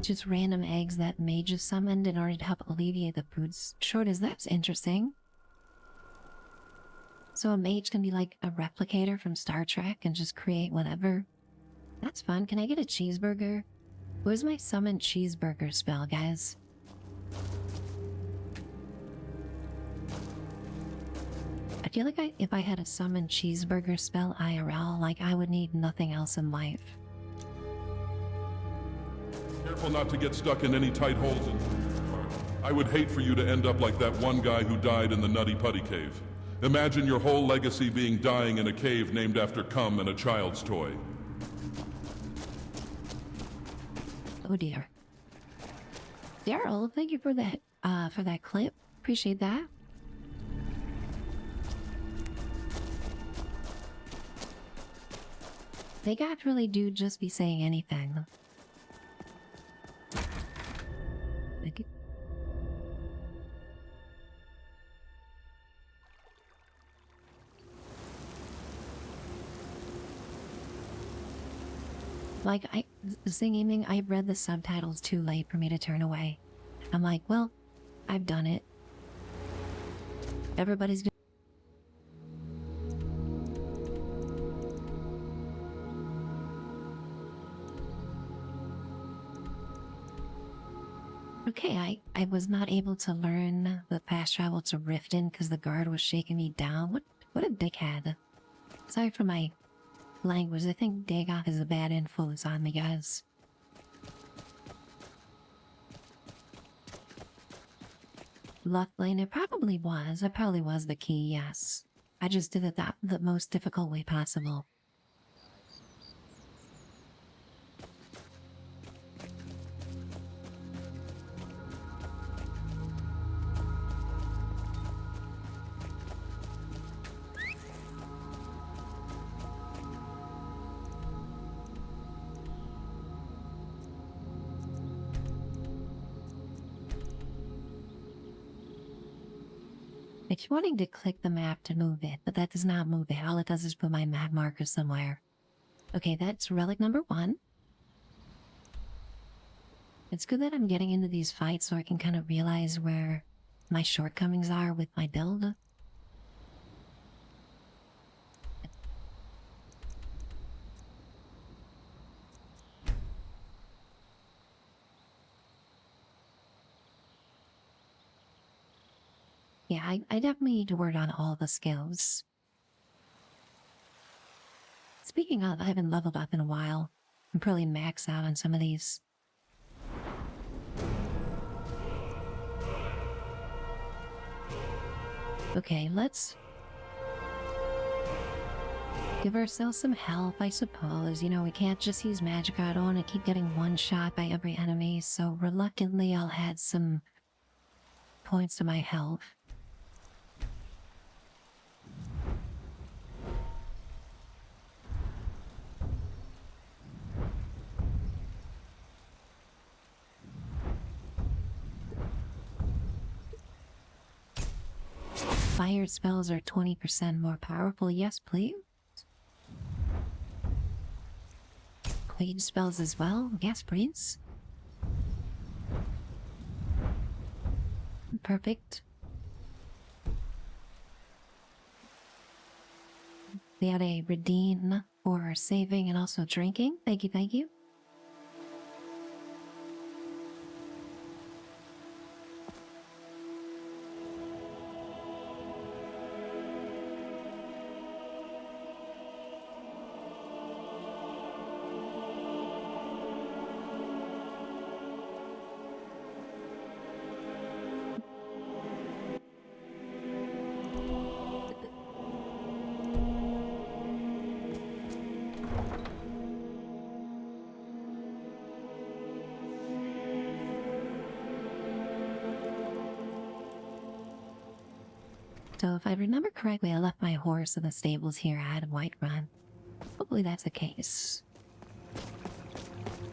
Speaker 1: Just random eggs that mages summoned in order to help alleviate the food shortage. That's interesting. So a mage can be like a replicator from Star Trek and just create whatever. That's fun. Can I get a cheeseburger? Where's my summon cheeseburger spell, guys? I feel like if I had a summon cheeseburger spell IRL, like I would need nothing else in life.
Speaker 5: Careful not to get stuck in any tight holes. I would hate for you to end up like that one guy who died in the Nutty Putty Cave. Imagine your whole legacy being dying in a cave named after cum and a child's toy.
Speaker 1: Oh dear. Daryl, thank you for that clip. Appreciate that. They guys really do just be saying anything. Thank you. Like, the singing, I read the subtitles too late for me to turn away. I'm like, well, I've done it. Everybody's doing. Okay, I was not able to learn the fast travel to Riften because the guard was shaking me down. What a dickhead. Sorry for my language. I think Dagoth is a bad influence on me, guys. Luthlane, it probably was. It probably was the key, yes. I just did it the most difficult way possible. I keep wanting to click the map to move it, but that does not move it. All it does is put my map marker somewhere. Okay, that's relic number 1. It's good that I'm getting into these fights so I can kind of realize where my shortcomings are with my build. Yeah, I definitely need to work on all the skills. Speaking of, I haven't leveled up in a while. I'm probably maxed out on some of these. Okay, let's give ourselves some help, I suppose. You know, we can't just use magic. I don't want to keep getting one shot by every enemy, so reluctantly I'll add some points to my health. Fire spells are 20% more powerful. Yes, please. Queen spells as well. Yes, please. Perfect. We had a redeem for saving and also drinking. Thank you, thank you. So if I remember correctly, I left my horse in the stables here at Whiterun. Hopefully that's the case.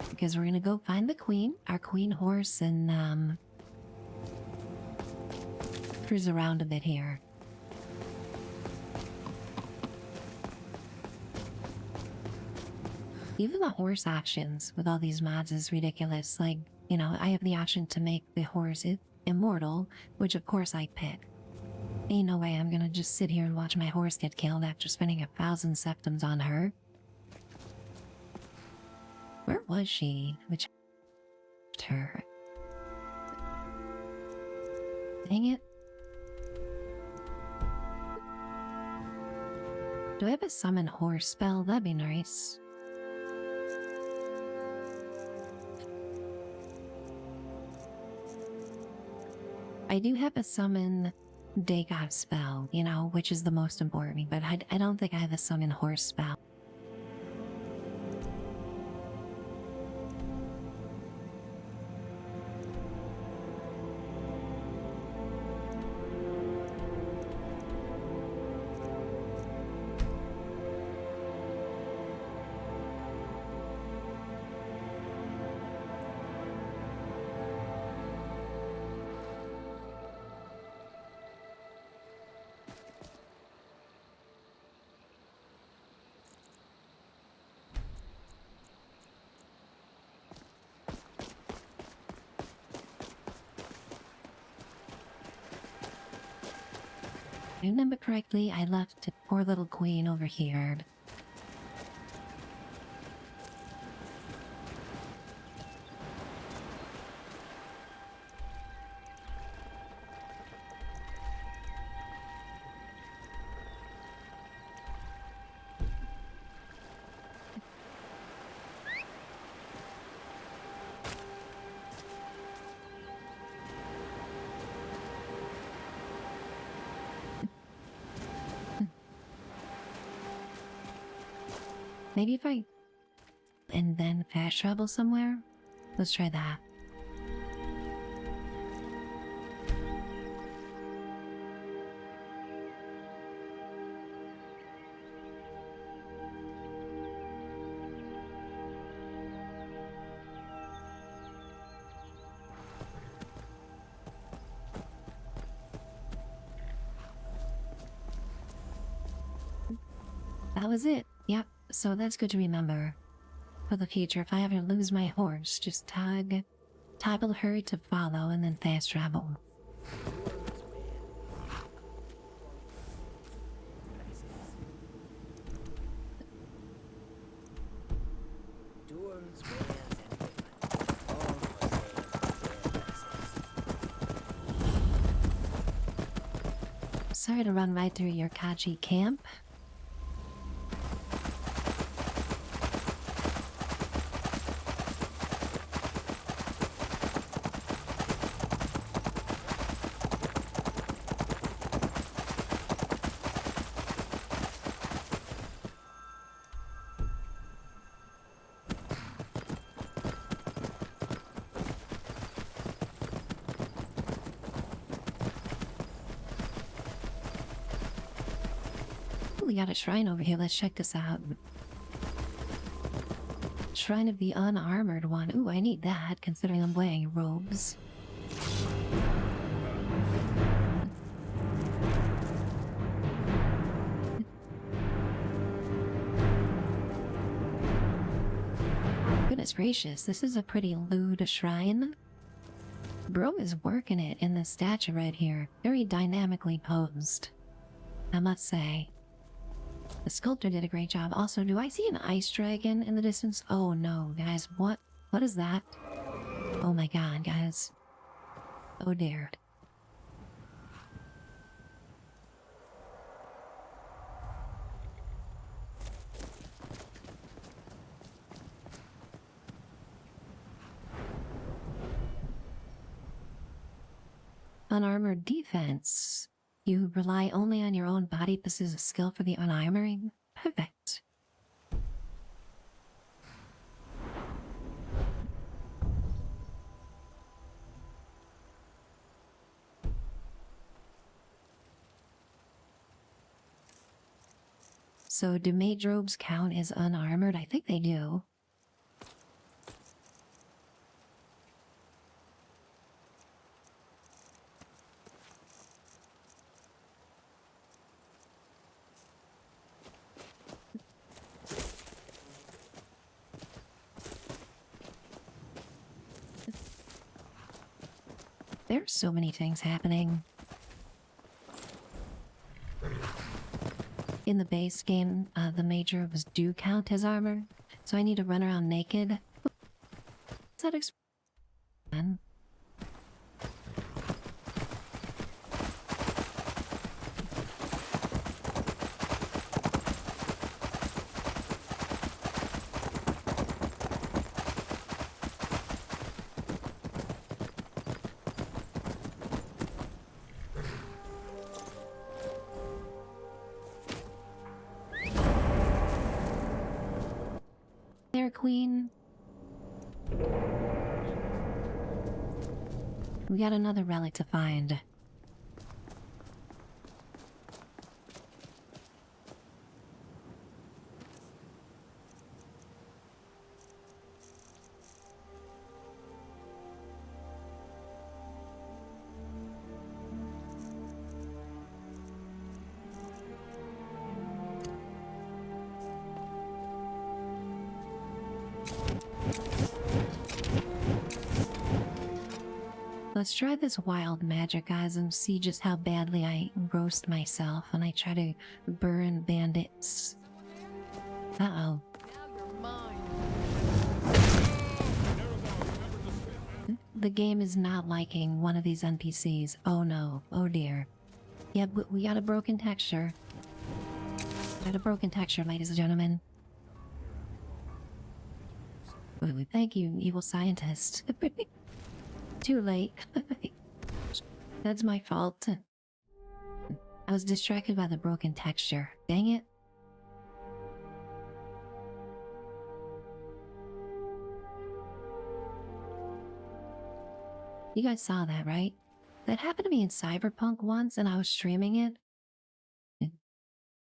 Speaker 1: Because we're gonna go find the queen, our queen horse, and cruise around a bit here. Even the horse options with all these mods is ridiculous. Like, you know, I have the option to make the horse immortal, which of course I pick. Ain't no way I'm gonna just sit here and watch my horse get killed after spending 1,000 septims on her. Where was she? Which her? Dang it. Do I have a summon horse spell? That'd be nice. I do have a summon Dagoth spell, you know, which is the most important, but I don't think I have a summon horse spell. If I remember correctly, I left the poor little queen over here. Maybe if I... and then fast travel somewhere? Let's try that. That was it. Yep, so that's good to remember. For the future, if I ever lose my horse, just toggle her to follow and then fast travel. Sorry to run right through your Kachi camp. We got a shrine over here. Let's check this out. Shrine of the Unarmored One. Ooh, I need that, considering I'm wearing robes. Goodness gracious, this is a pretty lewd shrine. Bro is working it in the statue right here. Very dynamically posed, I must say. The sculptor did a great job. Also, do I see an ice dragon in the distance? Oh no, guys, what is that? Oh my god, guys. Oh dear. Unarmored defense. You rely only on your own body. This is a skill for the unarmoring. Perfect. So do mage robes count as unarmored? I think they do. There's so many things happening. In the base game, the mage robes do count as armor, so I need to run around naked. Is that fun? There, Queen. We got another relic to find. Let's try this wild magic, guys, and see just how badly I roast myself when I try to burn bandits. Uh-oh. The game is not liking one of these NPCs. Oh no. Oh dear. Yeah, we got a broken texture. Got a broken texture, ladies and gentlemen. Thank you, evil scientist. Too late. That's my fault. I was distracted by the broken texture. Dang it. You guys saw that, right? That happened to me in Cyberpunk once, and I was streaming it.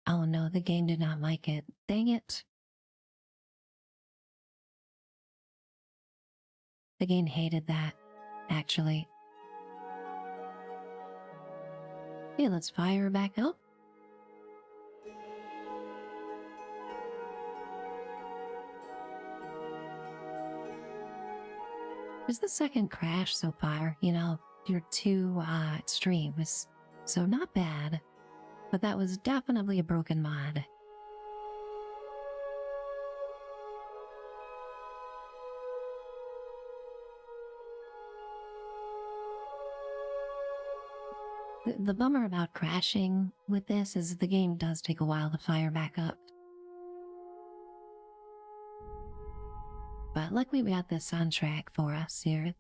Speaker 1: Oh no, the game did not like it. Dang it. The game hated that, actually. Okay, let's fire her back up. It's the second crash so far, you know, your two streams. So not bad, but that was definitely a broken mod. The bummer about crashing with this is the game does take a while to fire back up. But luckily we got the soundtrack for us here.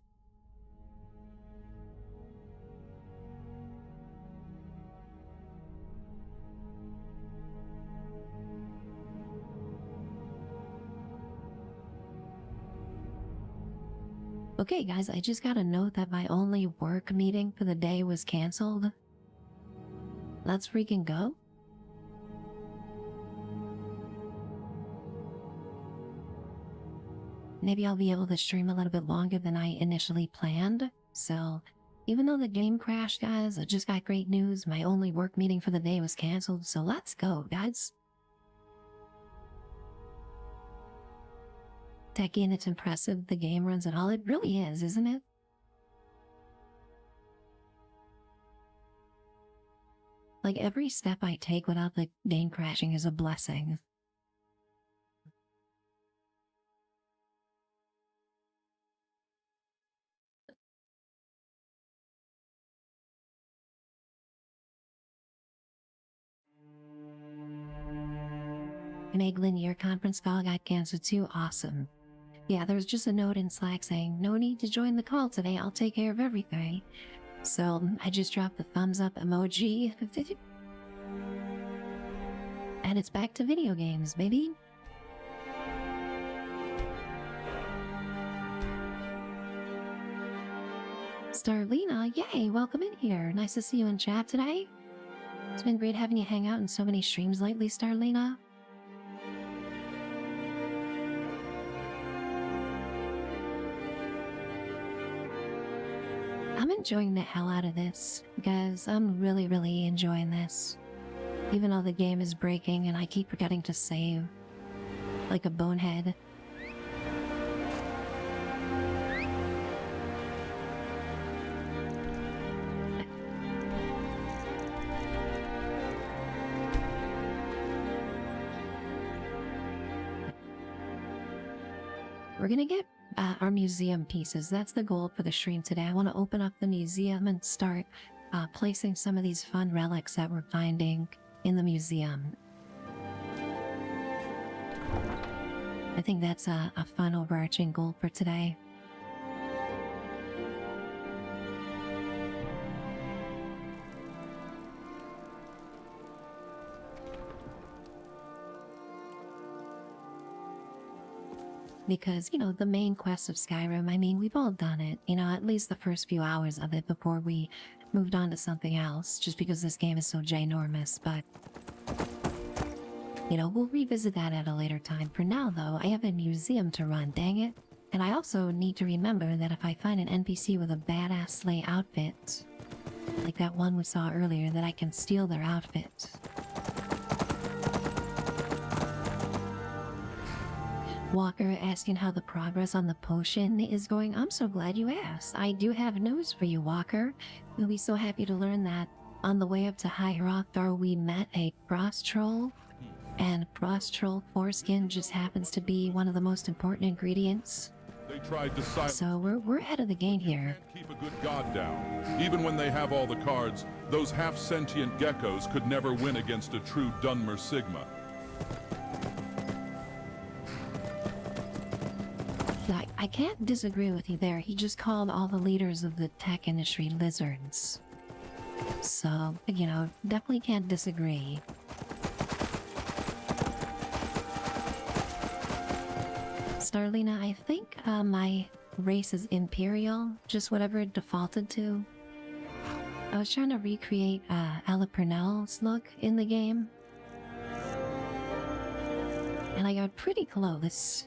Speaker 1: Okay guys, I just got a note that my only work meeting for the day was cancelled. Let's freaking go. Maybe I'll be able to stream a little bit longer than I initially planned. So, even though the game crashed, guys, I just got great news. My only work meeting for the day was cancelled, so let's go, guys. Techie and it's impressive. The game runs it all. It really is, isn't it? Like, every step I take without the game crashing is a blessing. Meglin, your conference call got canceled too. Awesome. Yeah, there's just a note in Slack saying, no need to join the call today, I'll take care of everything. So, I just dropped the thumbs up emoji. And it's back to video games, baby. Starlina, yay, welcome in here. Nice to see you in chat today. It's been great having you hang out in so many streams lately, Starlina. I'm enjoying the hell out of this, guys. I'm really enjoying this. Even though the game is breaking and I keep forgetting to save. Like a bonehead. We're gonna get our museum pieces. That's the goal for the stream today. I want to open up the museum and start placing some of these fun relics that we're finding in the museum. I think that's a fun overarching goal for today. Because, you know, the main quest of Skyrim, I mean, we've all done it, you know, at least the first few hours of it before we moved on to something else, just because this game is so ginormous, but, you know, we'll revisit that at a later time. For now, though, I have a museum to run, dang it. And I also need to remember that if I find an NPC with a badass sleigh outfit, like that one we saw earlier, that I can steal their outfit. Walker asking how the progress on the potion is going. I'm so glad you asked. I do have news for you, Walker. We'll be so happy to learn that on the way up to High Rothar we met a frost troll, and frost troll foreskin just happens to be one of the most important ingredients.
Speaker 5: They tried to silence.
Speaker 1: So we're ahead of the game here.
Speaker 5: Keep a good god down. Even when they have all the cards, those half-sentient geckos could never win against a true Dunmer Sigma.
Speaker 1: I can't disagree with you there. He just called all the leaders of the tech industry lizards. So, you know, definitely can't disagree. Starlina, I think my race is Imperial, just whatever it defaulted to. I was trying to recreate Ella Purnell's look in the game, and I got pretty close.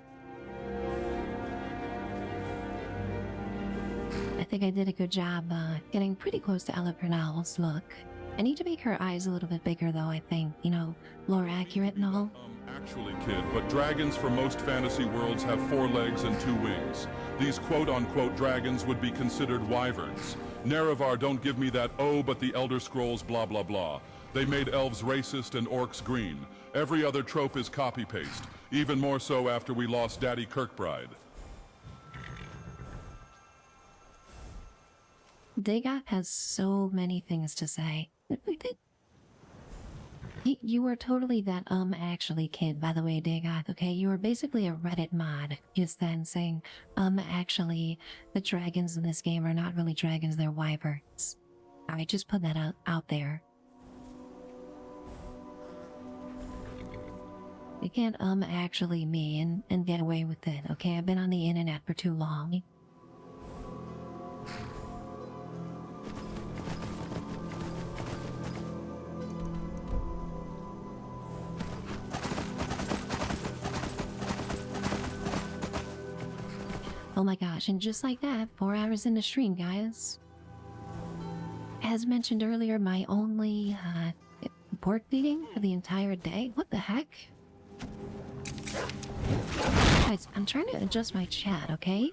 Speaker 1: I think I did a good job getting pretty close to Ella Purnell's look. I need to make her eyes a little bit bigger though, I think. You know, more accurate and all.
Speaker 5: Actually, kid, but dragons for most fantasy worlds have 4 legs and 2 wings. These quote-unquote dragons would be considered wyverns. Nerevar don't give me that, oh, but the Elder Scrolls blah blah blah. They made elves racist and orcs green. Every other trope is copy-paste. Even more so after we lost Daddy Kirkbride.
Speaker 1: Dagoth has so many things to say. You were totally that actually kid, by the way, Dagoth, okay? You were basically a Reddit mod. Just then saying, actually, the dragons in this game are not really dragons, they're wyverns. Alright, just put that out there. You can't actually me and get away with it, okay? I've been on the internet for too long. Oh my gosh, and just like that, 4 hours in the stream, guys. As mentioned earlier, my only pork beating for the entire day. What the heck? Guys, I'm trying to adjust my chat, okay?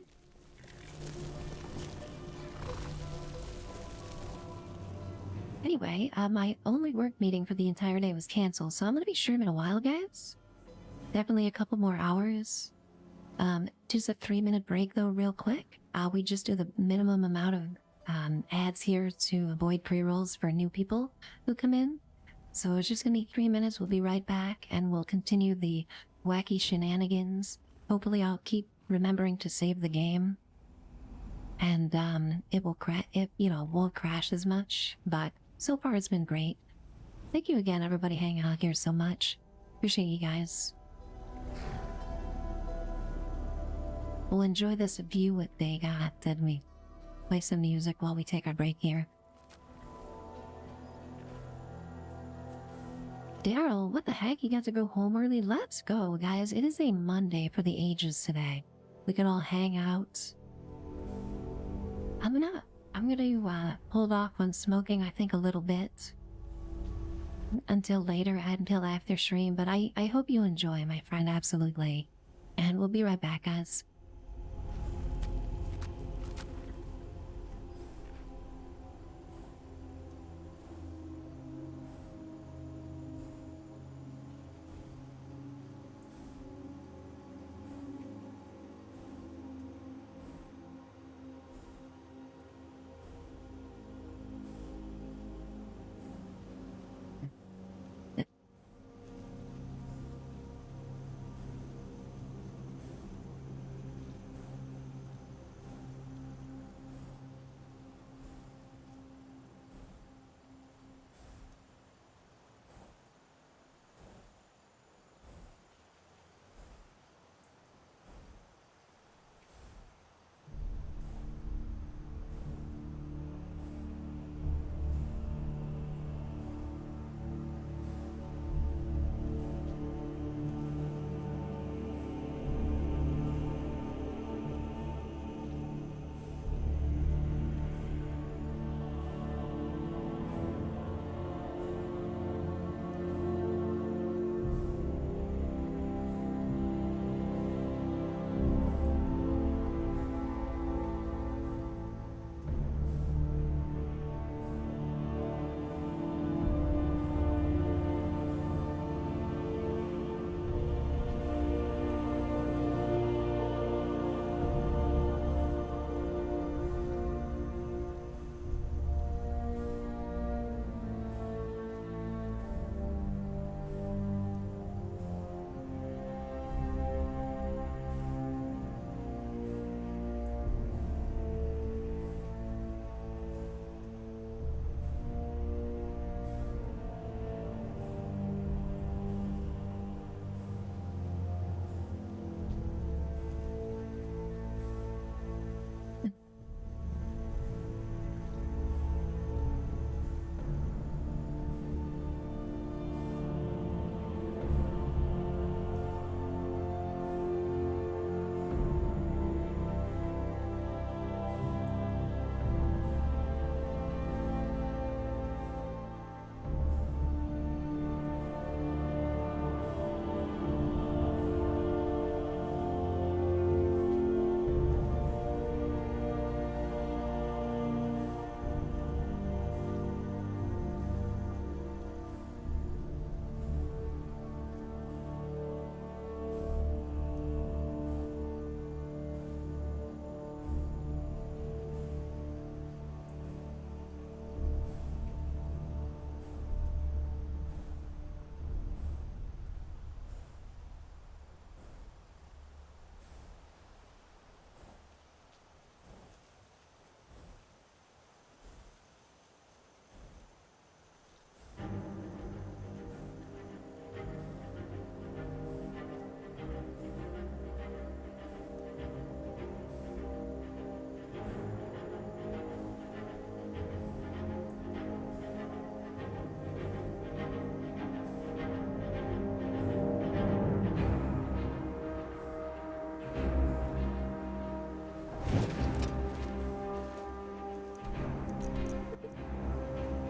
Speaker 1: Anyway, my only work meeting for the entire day was canceled, so I'm gonna be streaming a while, guys. Definitely a couple more hours. Just a 3-minute break though, real quick. We just do the minimum amount of ads here to avoid pre-rolls for new people who come in. So it's just gonna be 3 minutes. We'll be right back and we'll continue the wacky shenanigans. Hopefully I'll keep remembering to save the game. And it will won't crash as much, but so far it's been great. Thank you again everybody hanging out here so much. Appreciate you guys. We'll enjoy this view with Dagoth and we play some music while we take our break here. Daryl, what the heck? You got to go home early? Let's go, guys. It is a Monday for the ages today. We can all hang out. I'm gonna hold off on smoking, I think, a little bit. Until later, until after stream, but I hope you enjoy, my friend, absolutely. And we'll be right back, guys.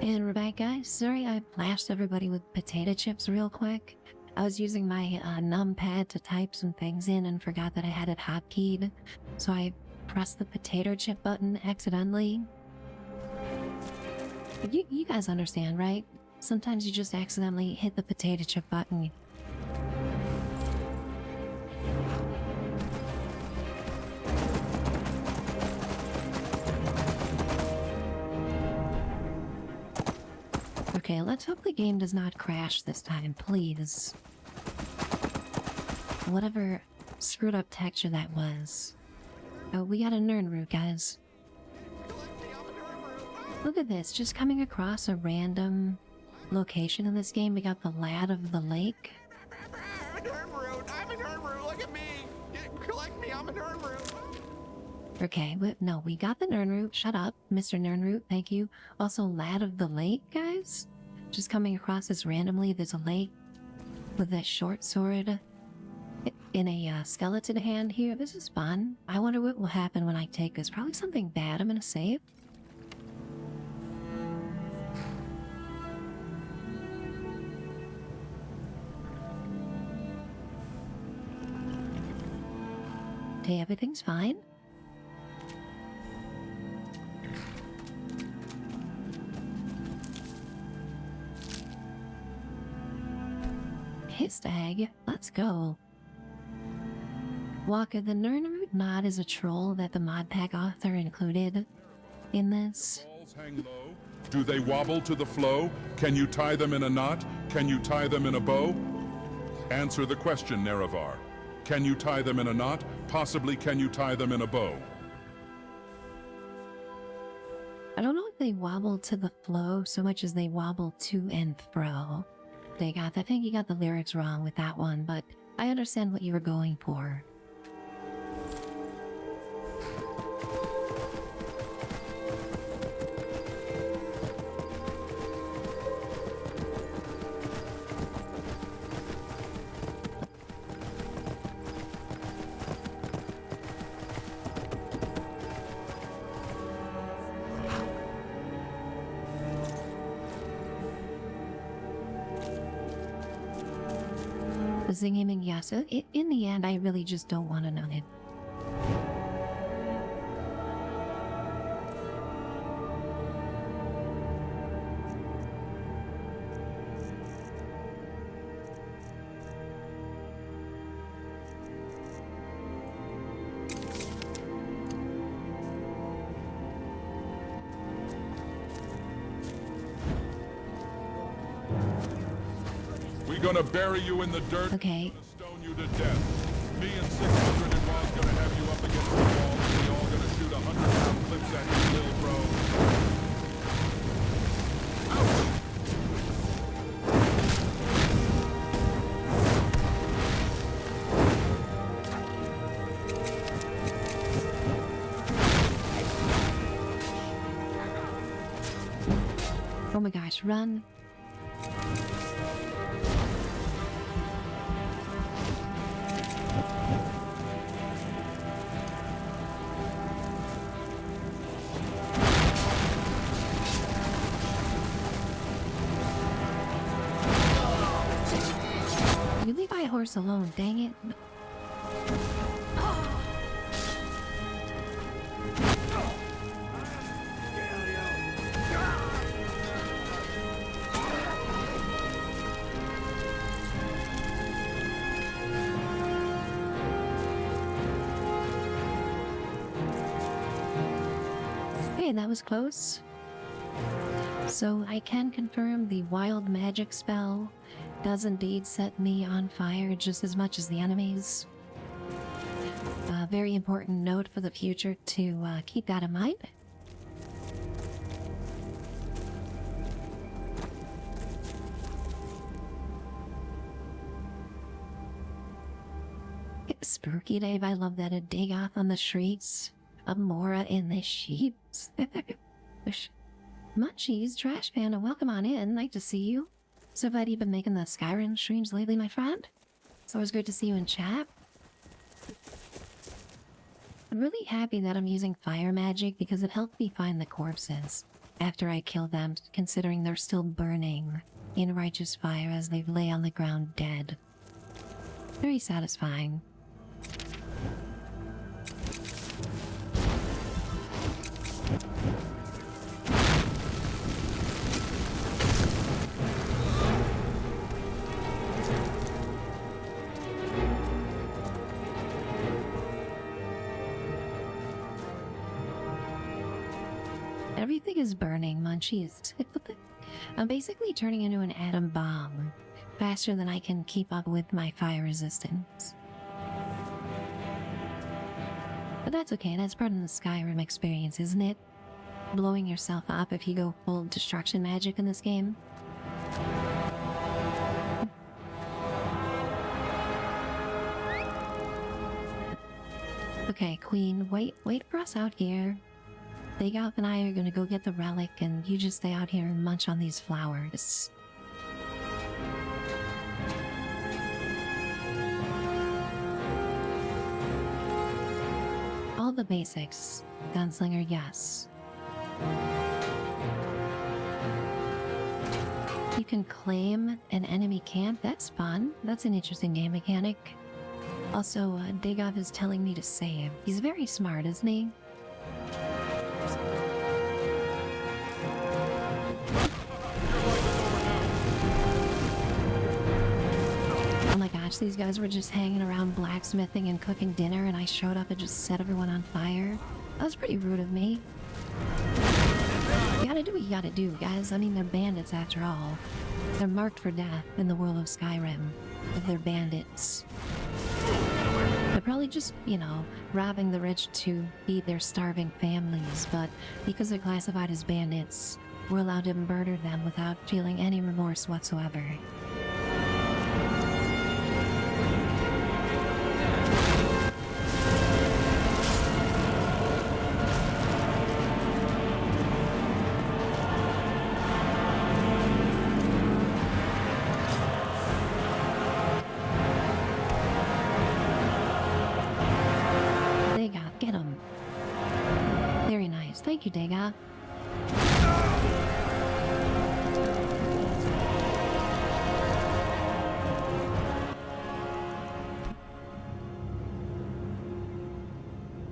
Speaker 1: And we're back, guys. Sorry I flashed everybody with potato chips real quick. I was using my numpad to type some things in and forgot that I had it hotkeyed. So I pressed the potato chip button accidentally. You guys understand, right? Sometimes you just accidentally hit the potato chip button. Okay, let's hope the game does not crash this time, please. Whatever screwed up texture that was. Oh, we got a Nern root, guys. Look at this, just coming across a random location in this game. We got the Lad of the Lake.
Speaker 21: I'm a Nernroot, look at me! Collect me, I'm a Nernroot!
Speaker 1: Okay, no, we got the Nern root. Shut up, Mr. Nern root, thank you. Also, Lad of the Lake, guys. Just coming across this randomly. There's a lake with a short sword in a skeleton hand here. This is fun. I wonder what will happen when I take this. Probably something bad. I'm gonna save. Okay, everything's fine. Stag, let's go. Walker, the Nernroot mod is a troll that the mod pack author included in this.
Speaker 5: Hang low. Do they wobble to the flow? Can you tie them in a knot? Can you tie them in a bow? Answer the question, Nerevar. Can you tie them in a knot? Possibly can you tie them in a bow?
Speaker 1: I don't know if they wobble to the flow so much as they wobble to and fro. Dagoth, I think you got the lyrics wrong with that one, but I understand what you were going for. Zinging, yeah, so in the end, I really just don't want to know it.
Speaker 5: We're gonna bury you in the dirt.
Speaker 1: Okay.
Speaker 5: And stone you to death. Me and 600 and Ron's gonna have you up against the wall. And we all gonna shoot 100-pound clips at you, little bro.
Speaker 1: Oh my gosh, run. You leave my horse alone, dang it. Okay, that was close. So I can confirm the wild magic spell does indeed set me on fire just as much as the enemies. Very important note for the future to keep that in mind. Spooky Dave, I love that. A Dagoth on the streets, a Mora in the sheets. Munchies, Trash Panda, welcome on in. Nice to see you. So glad you've been making the Skyrim streams lately, my friend. It's always good to see you in chat. I'm really happy that I'm using fire magic because it helped me find the corpses. after I kill them, considering they're still burning in righteous fire as they lay on the ground dead. Very satisfying. Everything is burning, Munchies. I'm basically turning into an atom bomb faster than I can keep up with my fire resistance. But that's okay, that's part of the Skyrim experience, isn't it? Blowing yourself up if you go full destruction magic in this game. Okay, Queen, wait for us out here. Dagoth and I are gonna go get the relic, and you just stay out here and munch on these flowers. All the basics. Gunslinger, yes. You can claim an enemy camp. That's fun. That's an interesting game mechanic. Also, Dagoth is telling me to save. He's very smart, isn't he? Oh my gosh, these guys were just hanging around blacksmithing and cooking dinner, and I showed up and just set everyone on fire. That was pretty rude of me. You gotta do what you gotta do, guys. I mean, they're bandits after all. They're marked for death in the world of Skyrim if they're bandits. They're probably just, you know, robbing the rich to feed their starving families, but because they're classified as bandits, we're allowed to murder them without feeling any remorse whatsoever. Get him. Very nice. Thank you, Dagoth.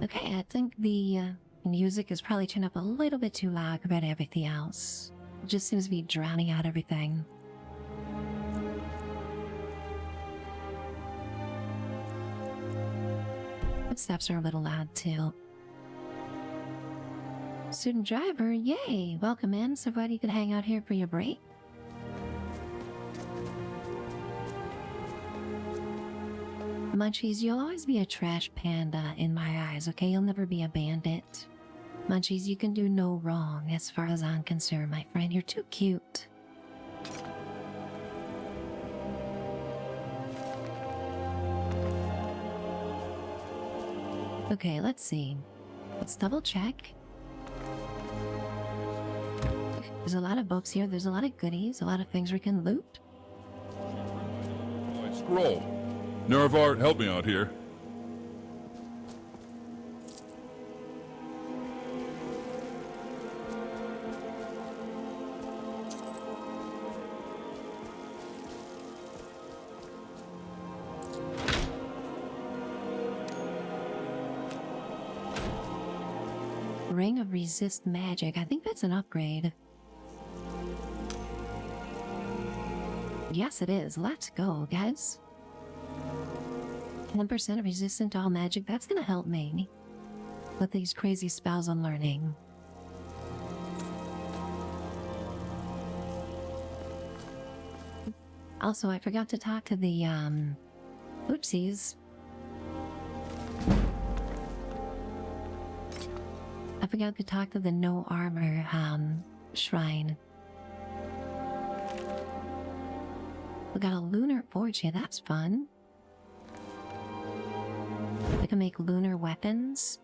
Speaker 1: Okay, I think the music is probably turned up a little bit too loud compared to everything else. It just seems to be drowning out everything. Footsteps are a little loud too. Student driver, yay! Welcome in. So glad you could hang out here for your break. Munchies, you'll always be a trash panda in my eyes, okay? You'll never be a bandit. Munchies, you can do no wrong as far as I'm concerned, my friend. You're too cute. Okay, let's see. Let's double check. There's a lot of books here. There's a lot of goodies, a lot of things we can loot.
Speaker 5: Scroll. Nervart, help me out here.
Speaker 1: Ring of Resist Magic. I think that's an upgrade. Yes, it is. Let's go, guys. 10% resistant to all magic. That's gonna help me with these crazy spells I'm learning. Also, I forgot to talk to the, oopsies. I forgot to talk to the no armor, shrine. We got a lunar forge here, that's fun. I can make lunar weapons.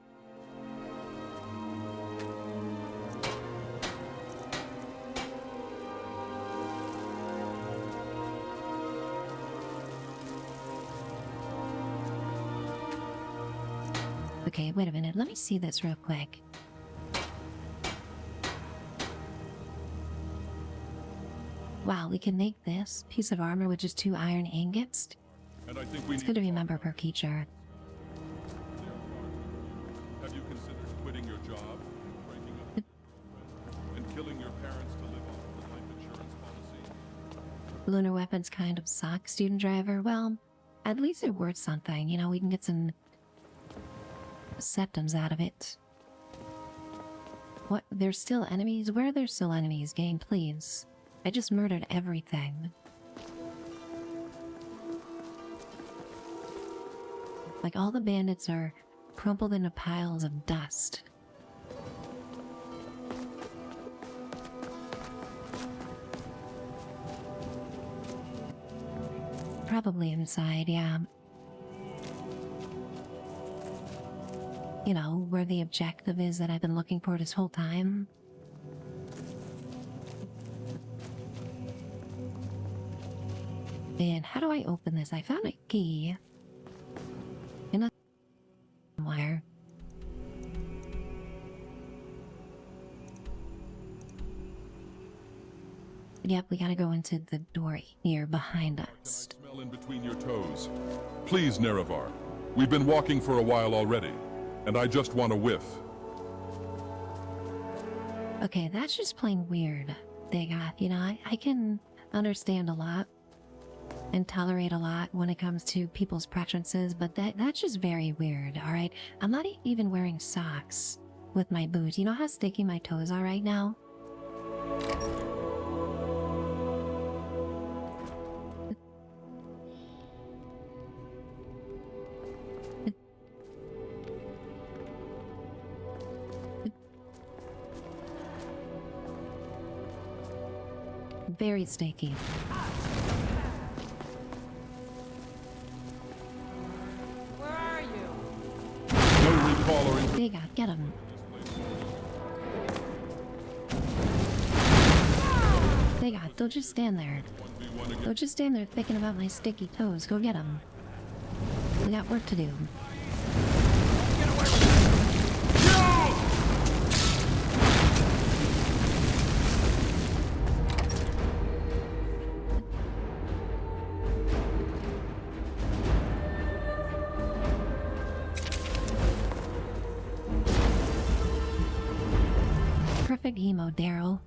Speaker 1: Okay, wait a minute, let me see this real quick. Wow, we can make this piece of armor with just 2 iron ingots.
Speaker 5: And I think we
Speaker 1: It's
Speaker 5: need
Speaker 1: good to remember per creature.
Speaker 5: Have you considered quitting your job, breaking up and killing your parents to live off the life insurance policy?
Speaker 1: Lunar weapons kind of suck, student driver. Well, at least it worth something. You know, we can get some septums out of it. What? There's still enemies? Where are there still enemies? Game, please. I just murdered everything. Like, all the bandits are crumpled into piles of dust. Probably inside, yeah. You know, where the objective is that I've been looking for this whole time. Man, how do I open this? I found a key. In a somewhere. Yep, we gotta go into the door here behind us.
Speaker 5: Can I smell in between your toes? Please, Nerevar. We've been walking for a while already, and I just want a whiff.
Speaker 1: Okay, that's just plain weird, Dagoth. You know, I can understand a lot and tolerate a lot when it comes to people's preferences, but that's just very weird, alright? I'm not even wearing socks with my boots. You know how sticky my toes are right now? Very sticky.
Speaker 4: Where are you?
Speaker 5: No recall or
Speaker 1: Dagoth, get him. Dagoth, don't just stand there. Don't just stand there thinking about my sticky toes. Go get him. We got work to do. Perfect emo, Daryl.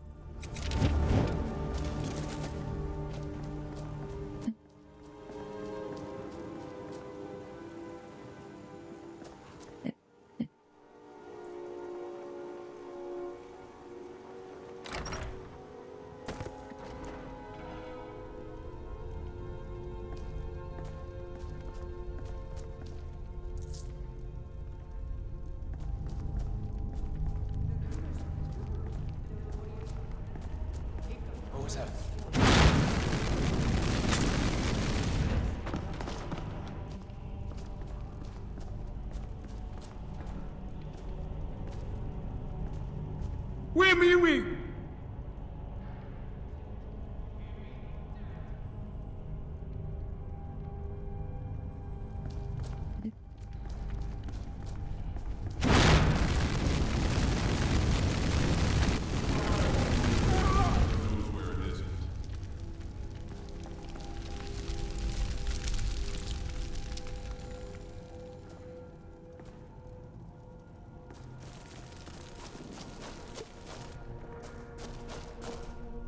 Speaker 20: What was that?
Speaker 21: Oui.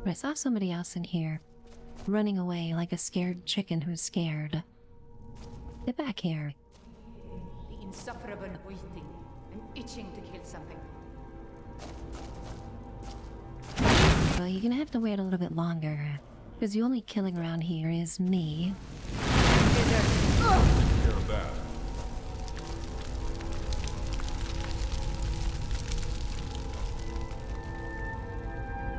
Speaker 1: I saw somebody else in here, running away like a scared chicken who's scared. Get back here.
Speaker 9: The insufferable waiting. I'm itching to kill something.
Speaker 1: Well, you're gonna have to wait a little bit longer, because the only killing around here is me.
Speaker 5: Care of that.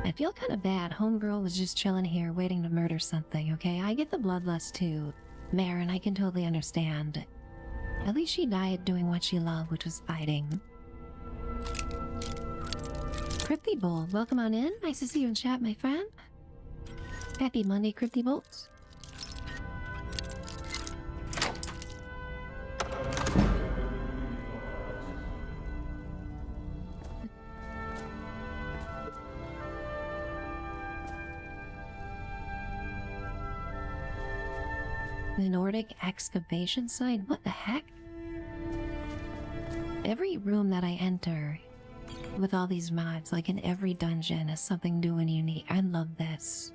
Speaker 1: I feel kind of bad. Homegirl was just chilling here waiting to murder something, okay? I get the bloodlust too. Marin, I can totally understand. At least she died doing what she loved, which was fighting. Crypty Bull, welcome on in. Nice to see you in chat, my friend. Happy Monday, Crypty Bolts. The Nordic excavation site? What the heck? Every room that I enter with all these mods, like in every dungeon, is something new and unique. I love this.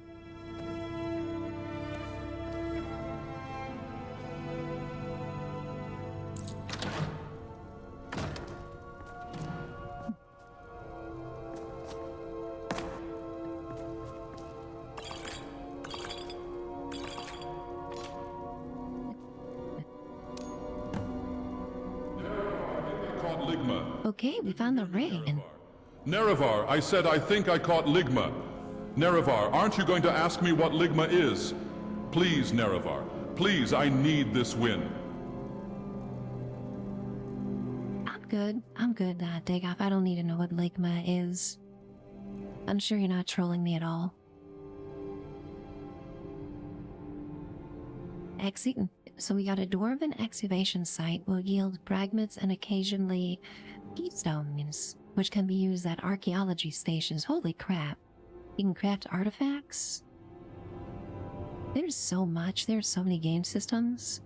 Speaker 1: Okay, we found the ring.
Speaker 5: Nerevar, I said I think I caught Ligma. Nerevar, aren't you going to ask me what Ligma is? Please, Nerevar. Please, I need this win.
Speaker 1: I'm good, Dagoth. I don't need to know what Ligma is. I'm sure you're not trolling me at all. So we got a dwarven excavation site will yield fragments and occasionally keystones, which can be used at archaeology stations. Holy crap. You can craft artifacts? There's so much. There's so many game systems.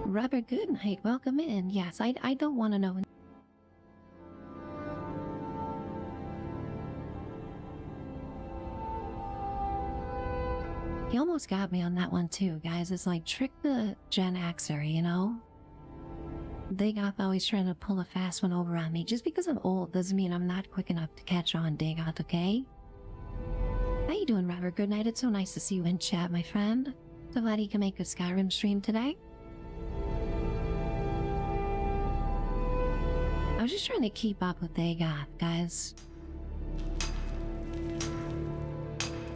Speaker 1: Robert Goodnight, welcome in. Yes, I don't want to know. He almost got me on that one too, guys. It's like trick the Gen Xer, you know? Dagoth always trying to pull a fast one over on me. Just because I'm old doesn't mean I'm not quick enough to catch on, Dagoth, okay? How you doing, Robert? Good night. It's so nice to see you in chat, my friend. So glad you can make a Skyrim stream today. I was just trying to keep up with Dagoth, guys.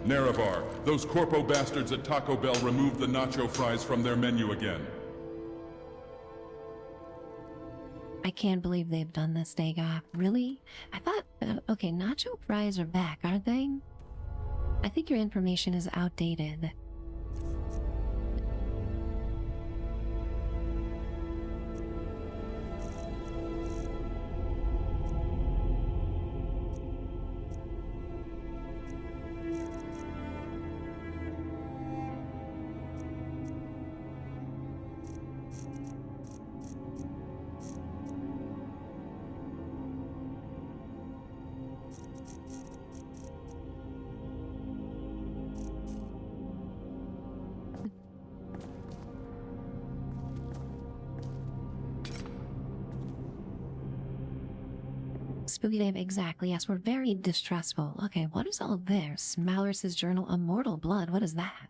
Speaker 5: Nerevar, those corpo bastards at Taco Bell removed the nacho fries from their menu again.
Speaker 1: I can't believe they've done this, Dagoth. Really? I thought, okay, nacho fries are back, aren't they? I think your information is outdated. Spooky name, exactly. Yes, we're very distrustful. Okay, what is all this? Malorus's journal, Immortal Blood. What is that?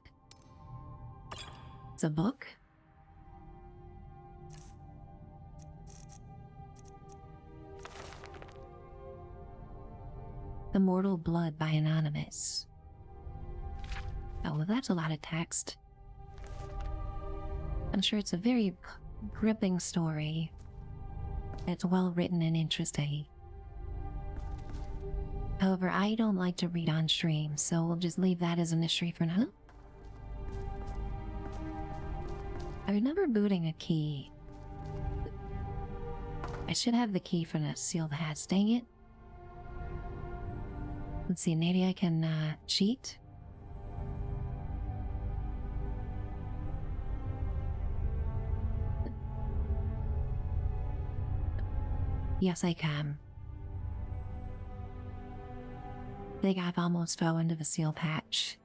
Speaker 1: It's a book? Immortal Blood by Anonymous. Oh, well, that's a lot of text. I'm sure it's a very gripping story. It's well written and interesting. However, I don't like to read on stream, so we'll just leave that as a mystery for now. I remember booting a key. I should have the key for the sealed hats, dang it. Let's see, maybe I can cheat? Yes, I can. I think I've almost fell into the seal patch.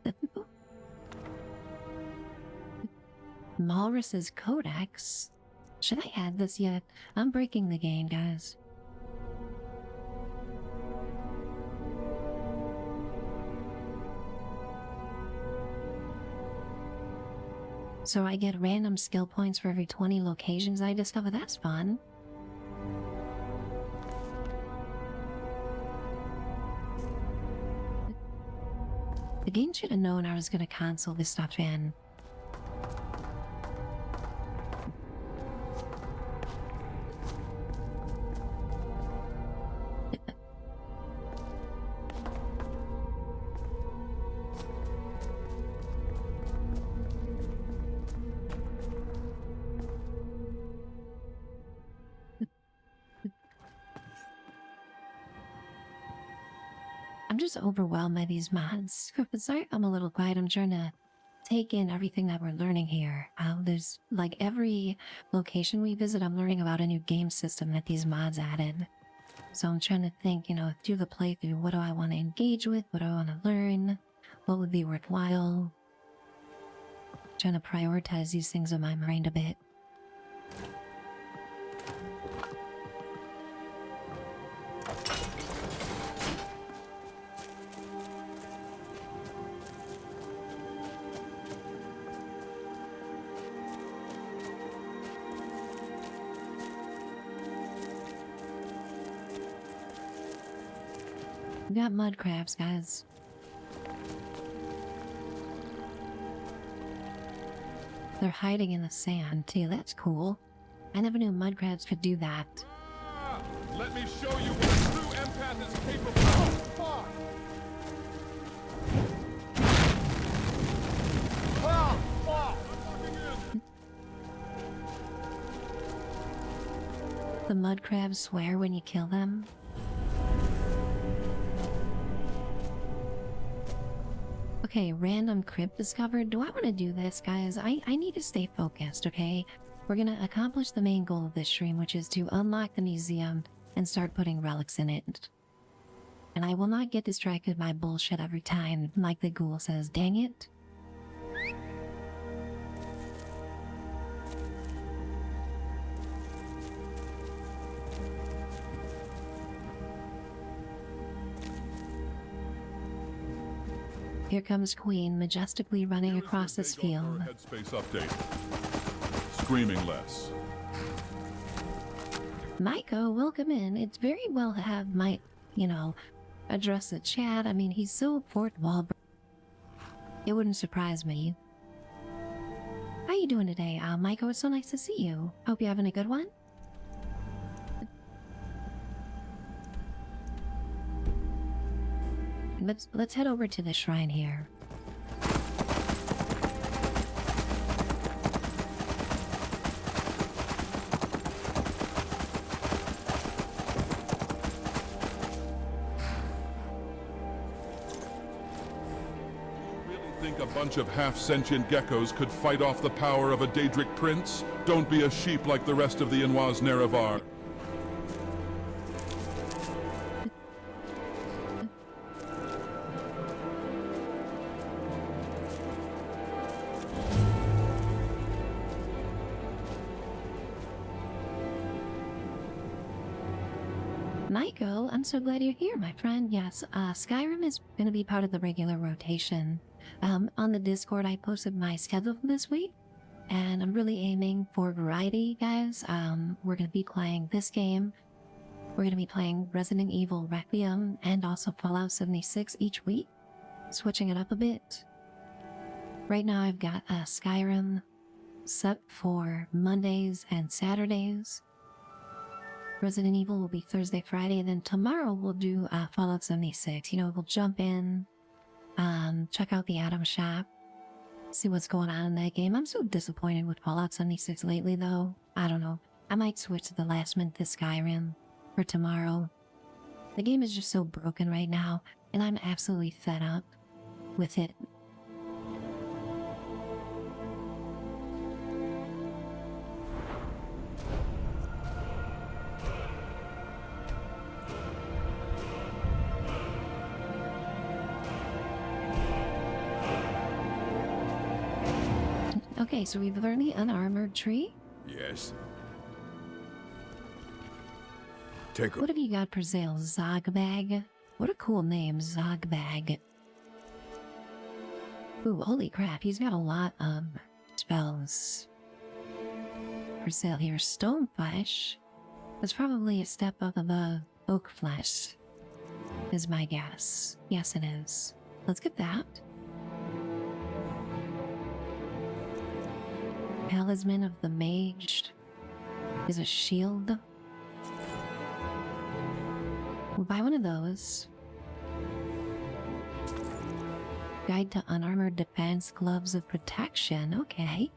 Speaker 1: Malrus's Codex? Should I add this yet? I'm breaking the game, guys. So I get random skill points for every 20 locations I discover. That's fun. The game should have known I was going to console this stuff in. I'm just overwhelmed by these mods. Sorry, I'm a little quiet. I'm trying to take in everything that we're learning here. There's like every location we visit, I'm learning about a new game system that these mods added. So I'm trying to think, you know, through the playthrough, what do I want to engage with? What do I want to learn? What would be worthwhile? Trying to prioritize these things in my mind a bit. We got mud crabs, guys. They're hiding in the sand, too. That's cool. I never knew mud crabs could do that.
Speaker 5: Let me show you what a true empath is capable of. Fuck! Ah, fuck!
Speaker 1: The mud crabs swear when you kill them. Okay, random crypt discovered. Do I want to do this, guys? I need to stay focused, okay? We're gonna accomplish the main goal of this stream, which is to unlock the museum and start putting relics in it. And I will not get distracted by bullshit every time, like the ghoul says. Dang it. Here comes Queen, majestically running across this field.
Speaker 5: Headspace update. Screaming less.
Speaker 1: Maiko, welcome in. It's very well to have Mike, you know, address the chat. I mean, he's so Fort Walbert. It wouldn't surprise me. How you doing today, Maiko? It's so nice to see you. Hope you're having a good one. Let's head over to the shrine here.
Speaker 5: Think a bunch of half-sentient geckos could fight off the power of a Daedric prince? Don't be a sheep like the rest of the Inwaz Nerevar.
Speaker 1: Maiko, I'm so glad you're here, my friend. Yes, Skyrim is going to be part of the regular rotation. On the Discord, I posted my schedule for this week, and I'm really aiming for variety, guys. We're going to be playing this game. We're going to be playing Resident Evil Requiem and also Fallout 76 each week, switching it up a bit. Right now, I've got Skyrim set for Mondays and Saturdays. Resident Evil will be Thursday, Friday, and then tomorrow we'll do Fallout 76. You know, we'll jump in, check out the Atom Shop, see what's going on in that game. I'm so disappointed with Fallout 76 lately, though. I don't know. I might switch to the last minute to Skyrim for tomorrow. The game is just so broken right now, and I'm absolutely fed up with it. Okay, so we've learned the unarmored tree.
Speaker 17: Yes.
Speaker 1: What have you got for sale? Zogbag? What a cool name, Zogbag. Ooh, holy crap, he's got a lot of spells for sale here. Stoneflesh. That's probably a step up above oak flesh, is my guess. Yes, it is. Let's get that. Talisman of the Mage is a shield. We'll buy one of those. Guide to Unarmored Defense, Gloves of Protection. Okay.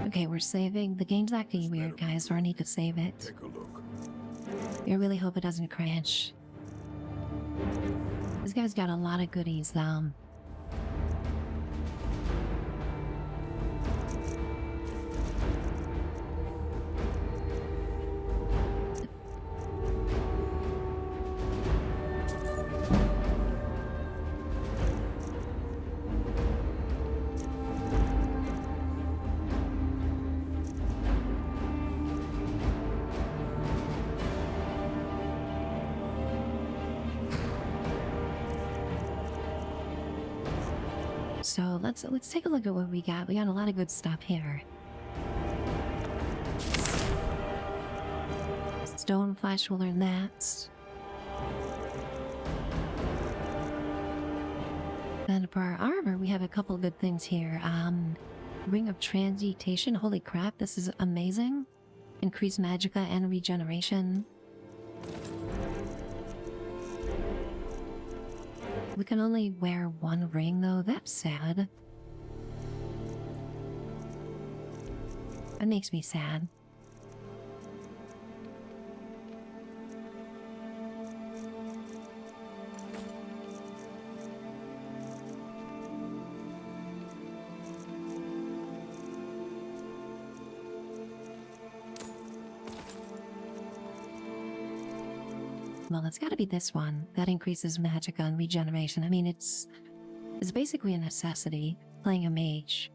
Speaker 1: Okay, we're saving. The game's acting weird, guys, so I need to save it.
Speaker 5: Take a look.
Speaker 1: I really hope it doesn't crash. This guy's got a lot of goodies, though. So let's take a look at what we got. We got a lot of good stuff here. Stone flesh, we'll learn that. Then for our armor, we have a couple good things here. Ring of Transmutation. Holy crap, this is amazing. Increased magicka and regeneration. We can only wear one ring, though. That's sad. That makes me sad. Well, it's gotta be this one. That increases magicka and regeneration. I mean, it's basically a necessity, playing a mage.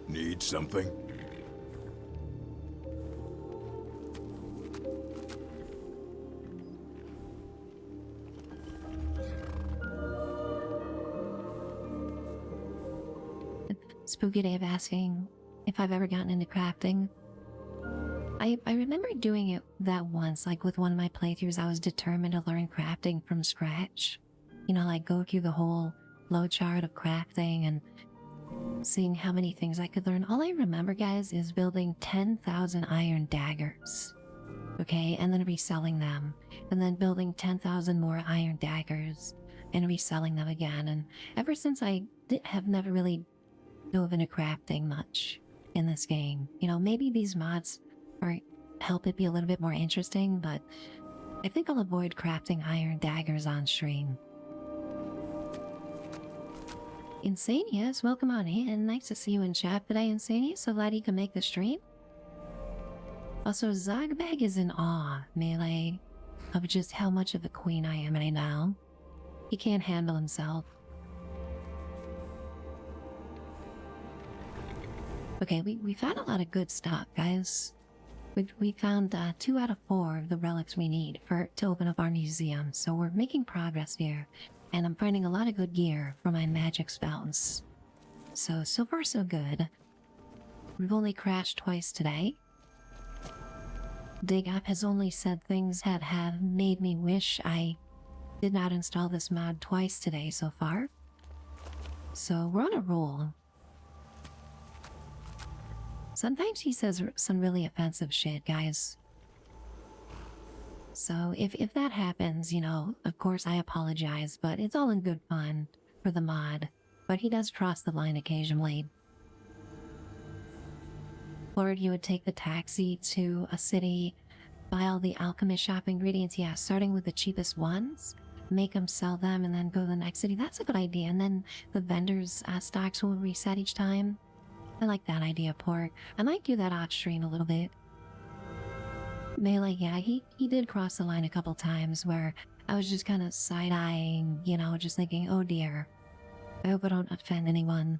Speaker 5: Need something?
Speaker 1: Spooky Dave asking if I've ever gotten into crafting. I remember doing it that once, like with one of my playthroughs. I was determined to learn crafting from scratch. You know, like go through the whole flowchart of crafting and seeing how many things I could learn. All I remember, guys, is building 10,000 iron daggers. Okay, and then reselling them. And then building 10,000 more iron daggers and reselling them again. And ever since I have never really dove into crafting much in this game. You know, maybe these mods or help it be a little bit more interesting, but I think I'll avoid crafting iron daggers on stream. Insanius, welcome on in. Nice to see you in chat today, Insanius. So glad you can make the stream. Also, Zogbag is in awe, Melee, of just how much of a queen I am right now. He can't handle himself. Okay, we found a lot of good stuff, guys. We found 2 out of 4 of the relics we need to open up our museum, so we're making progress here, and I'm finding a lot of good gear for my magic spells. So far so good. We've only crashed twice today. Dagoth has only said things that have made me wish I did not install this mod twice today so far. So we're on a roll. Sometimes he says some really offensive shit, guys. So if that happens, you know, of course I apologize, but it's all in good fun for the mod. But he does cross the line occasionally. Lord, you would take the taxi to a city, buy all the alchemist shop ingredients, yeah, starting with the cheapest ones, make them sell them, and then go to the next city. That's a good idea, and then the vendors' stocks will reset each time. I like that idea, Pork. I might do that off stream a little bit. Melee, yeah, he did cross the line a couple times where I was just kind of side-eyeing, you know, just thinking, oh dear, I hope I don't offend anyone.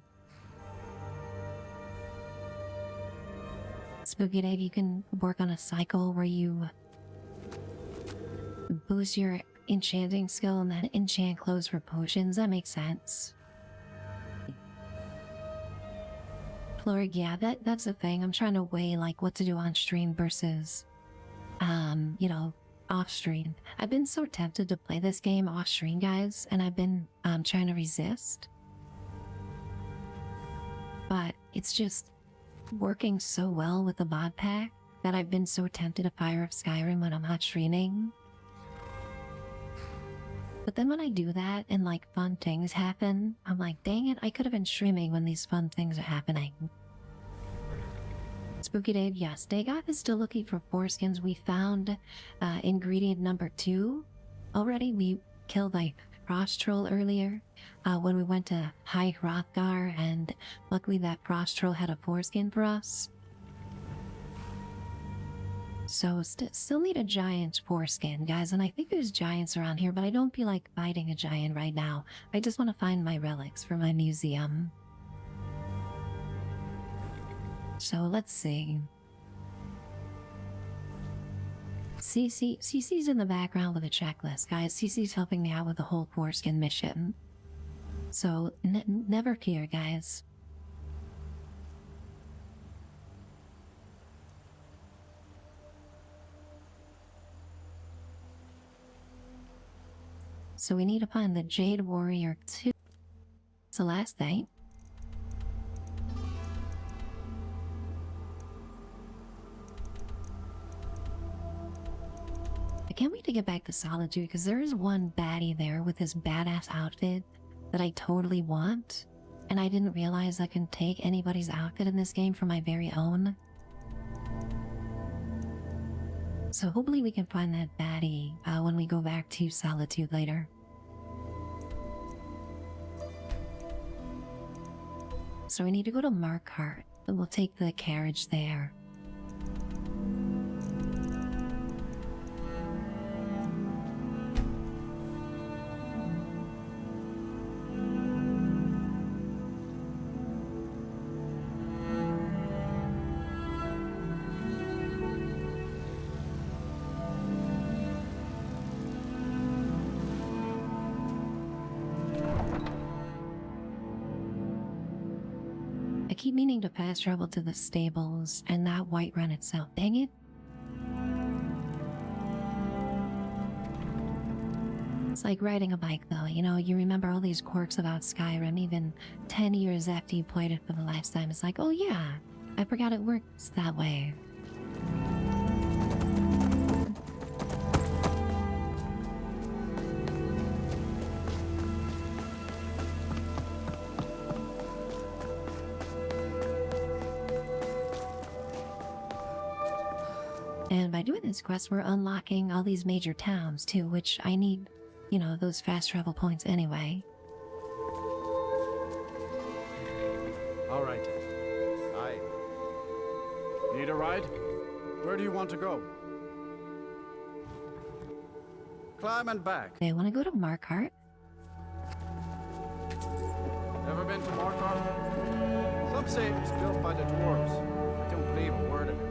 Speaker 1: Spooky Dave, you can work on a cycle where you boost your enchanting skill and then enchant clothes for potions. That makes sense. Plurg, yeah, that's the thing. I'm trying to weigh like what to do on stream versus, you know, off stream. I've been so tempted to play this game off stream, guys, and I've been trying to resist. But it's just working so well with the mod pack that I've been so tempted to fire up Skyrim when I'm not streaming. But then when I do that and like fun things happen, I'm like, dang it, I could have been streaming when these fun things are happening. Spooky Dave, yes. Dagoth is still looking for foreskins. We found ingredient number 2 already. We killed a frost troll earlier when we went to High Hrothgar, and luckily that frost troll had a foreskin for us. So still need a giant foreskin, guys, and I think there's giants around here, but I don't feel like fighting a giant right now. I just want to find my relics for my museum. So let's see. CC's in the background with a checklist, guys. CC's helping me out with the whole foreskin mission. So never fear, guys. So we need to find the Jade Warrior 2. It's the last thing. I can't wait to get back to Solitude, because there is one baddie there with his badass outfit that I totally want, and I didn't realize I can take anybody's outfit in this game for my very own. So hopefully we can find that baddie when we go back to Solitude later. So we need to go to Markhart, and we'll take the carriage there. I keep meaning to fast travel to the stables and that white run itself. Dang it. It's like riding a bike though, you know, you remember all these quirks about Skyrim even 10 years after you played it for the last time. It's like, oh yeah, I forgot it works that way. And by doing this quest, we're unlocking all these major towns too, which I need, you know, those fast travel points anyway.
Speaker 13: All right. Aye. Need a ride? Where do you want to go? Climb and back.
Speaker 1: They want to go to Markhart.
Speaker 13: Ever been to Markarth? Some say it was built by the dwarves. I don't believe a word of it.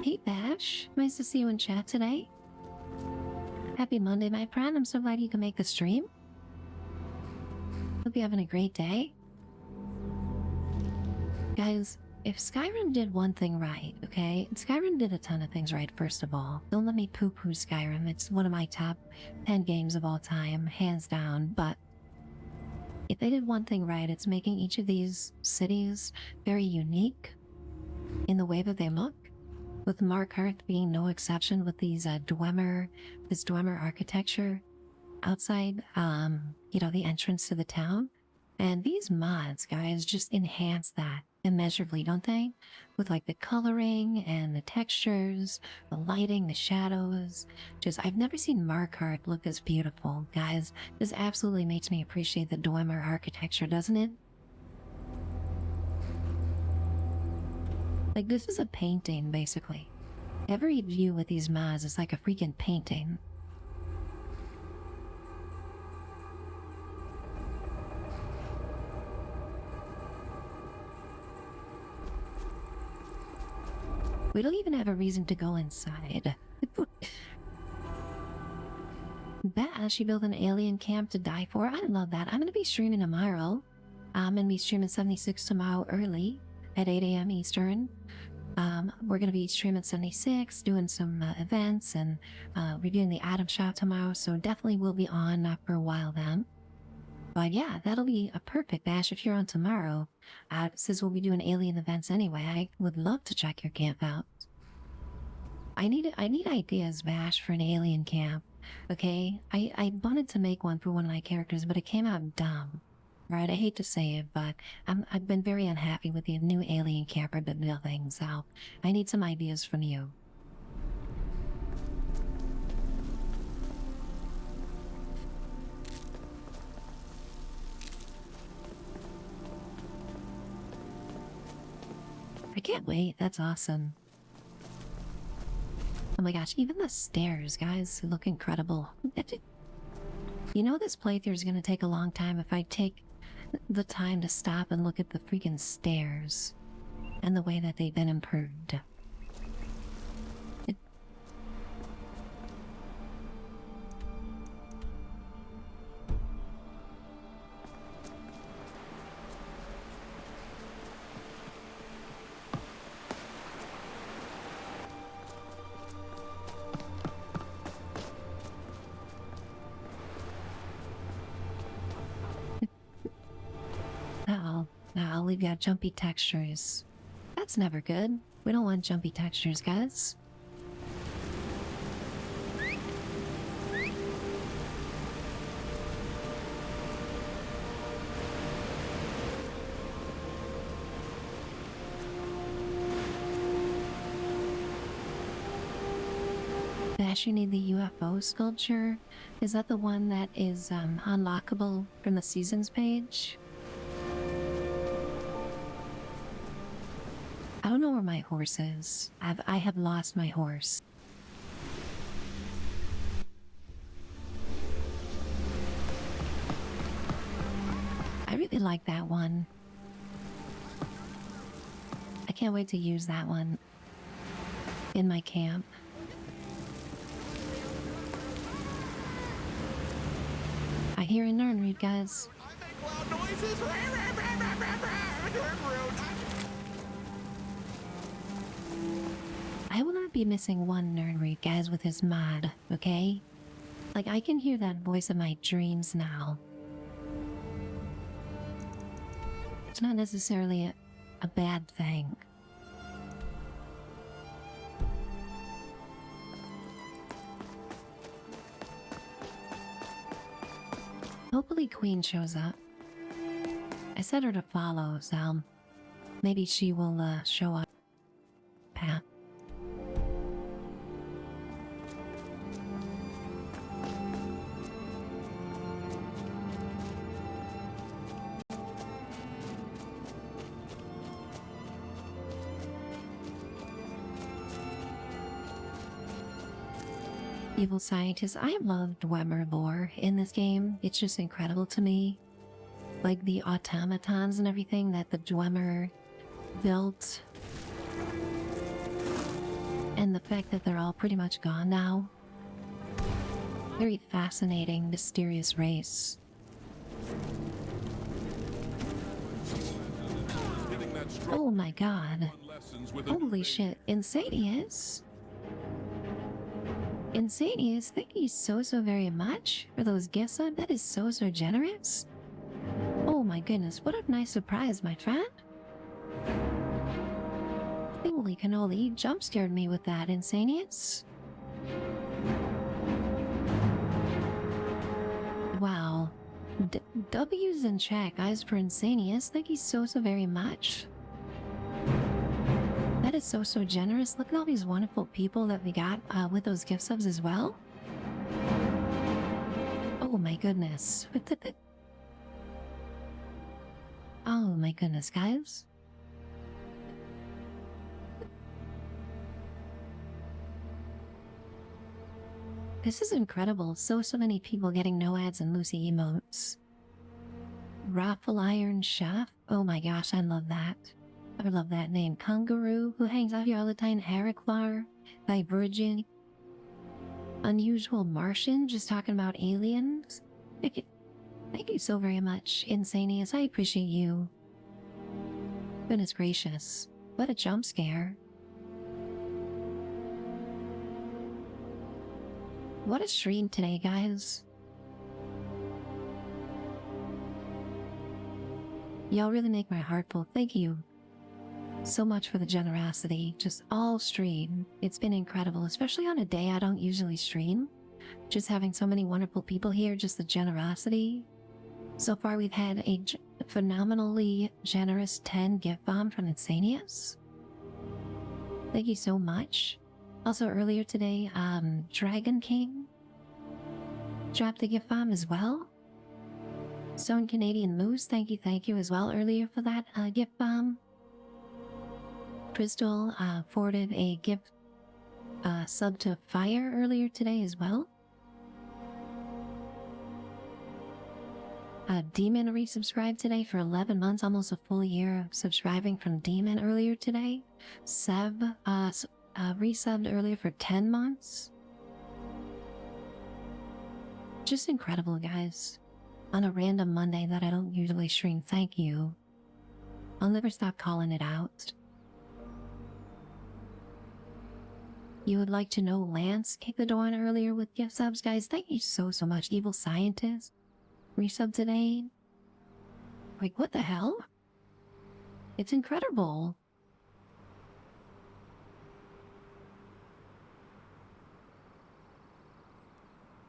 Speaker 1: Hey Bash, nice to see you in chat today. Happy Monday, my friend. I'm so glad you can make the stream. Hope you're having a great day. Guys, if Skyrim did one thing right, okay? Skyrim did a ton of things right, first of all. Don't let me poo-poo Skyrim. It's one of my top 10 games of all time, hands down. But if they did one thing right, it's making each of these cities very unique in the way that they look. With Markarth being no exception, with these this Dwemer architecture outside, you know, the entrance to the town. And these mods, guys, just enhance that immeasurably, don't they? With like the coloring and the textures, the lighting, the shadows. Just, I've never seen Markarth look as beautiful, guys. This absolutely makes me appreciate the Dwemer architecture, doesn't it? Like, this is a painting, basically. Every view with these mods is like a freaking painting. We don't even have a reason to go inside. Bash, you built an alien camp to die for. I love that. I'm gonna be streaming tomorrow. I'm gonna be streaming 76 tomorrow early at 8 a.m. Eastern. We're gonna be streaming 76, doing some events and reviewing the item shop tomorrow. So definitely will be on for a while then. But yeah, that'll be a perfect, Bash, if you're on tomorrow. Since we'll be doing alien events anyway, I would love to check your camp out. I need ideas, Bash, for an alien camp. Okay, I wanted to make one for one of my characters, but it came out dumb. Right, I hate to say it, but I've been very unhappy with the new alien camp I've been building, so I need some ideas from you. I can't wait, that's awesome. Oh my gosh, even the stairs, guys, look incredible. You know this playthrough is gonna take a long time if I take the time to stop and look at the freaking stairs and the way that they've been improved. Now we've got jumpy textures. That's never good. We don't want jumpy textures, guys. Bash, you need the UFO sculpture. Is that the one that is unlockable from the seasons page? I don't know where my horse is. I have lost my horse. I really like that one. I can't wait to use that one in my camp. I hear a Nernreed, guys.
Speaker 21: Loud noises.
Speaker 1: I will not be missing one Nernreed, guys, with his mod, okay? Like, I can hear that voice of my dreams now. It's not necessarily a bad thing. Hopefully Queen shows up. I set her to follow, so maybe she will show up. Pat. Evil scientist. I love Dwemer lore in this game. It's just incredible to me. Like the automatons and everything that the Dwemer built. And the fact that they're all pretty much gone now. Very fascinating, mysterious race. Oh my god. Holy shit. Insanius? Insanius, thank you so very much for those gifts. That is so generous. Oh my goodness, what a nice surprise, my friend. Holy cannoli, you jump scared me with that, Insanius. Wow. W's in chat, guys, for Insanius. Thank you so very much. That is so generous. Look at all these wonderful people that we got with those gift subs as well. Oh my goodness. Oh my goodness, guys. This is incredible. So many people getting no ads and Lucy emotes. Raffle Iron Chef. Oh my gosh, I love that. I love that name. Kangaroo, who hangs out here all the time. Heraclar, Divergent, Unusual Martian, just talking about aliens. Thank you so very much, Insanius. I appreciate you. Goodness gracious. What a jump scare. What a stream today, guys. Y'all really make my heart full. Thank you so much for the generosity. Just all stream. It's been incredible, especially on a day I don't usually stream. Just having so many wonderful people here, just the generosity. So far we've had a phenomenally generous 10 gift bomb from Insanius. Thank you so much. Also earlier today, Dragon King dropped a gift bomb as well. Stone Canadian Moose, thank you as well earlier for that gift bomb. Crystal forwarded a gift sub to Fire earlier today as well. Demon resubscribed today for 11 months, almost a full year of subscribing from Demon earlier today. Seb resubbed earlier for 10 months. Just incredible, guys. On a random Monday that I don't usually stream, thank you. I'll never stop calling it out. You would like to know Lance kicked the door in earlier with gift subs, guys. Thank you so much. Evil Scientist resub today. Like, what the hell? It's incredible.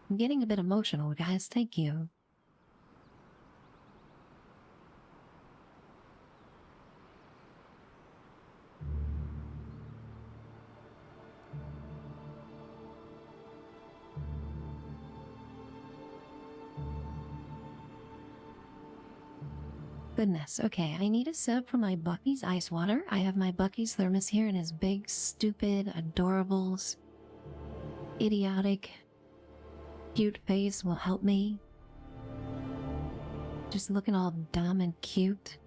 Speaker 1: I'm getting a bit emotional, guys. Thank you. Goodness, okay, I need a sip for my Bucky's ice water. I have my Bucky's thermos here and his big, stupid, adorable, idiotic, cute face will help me. Just looking all dumb and cute.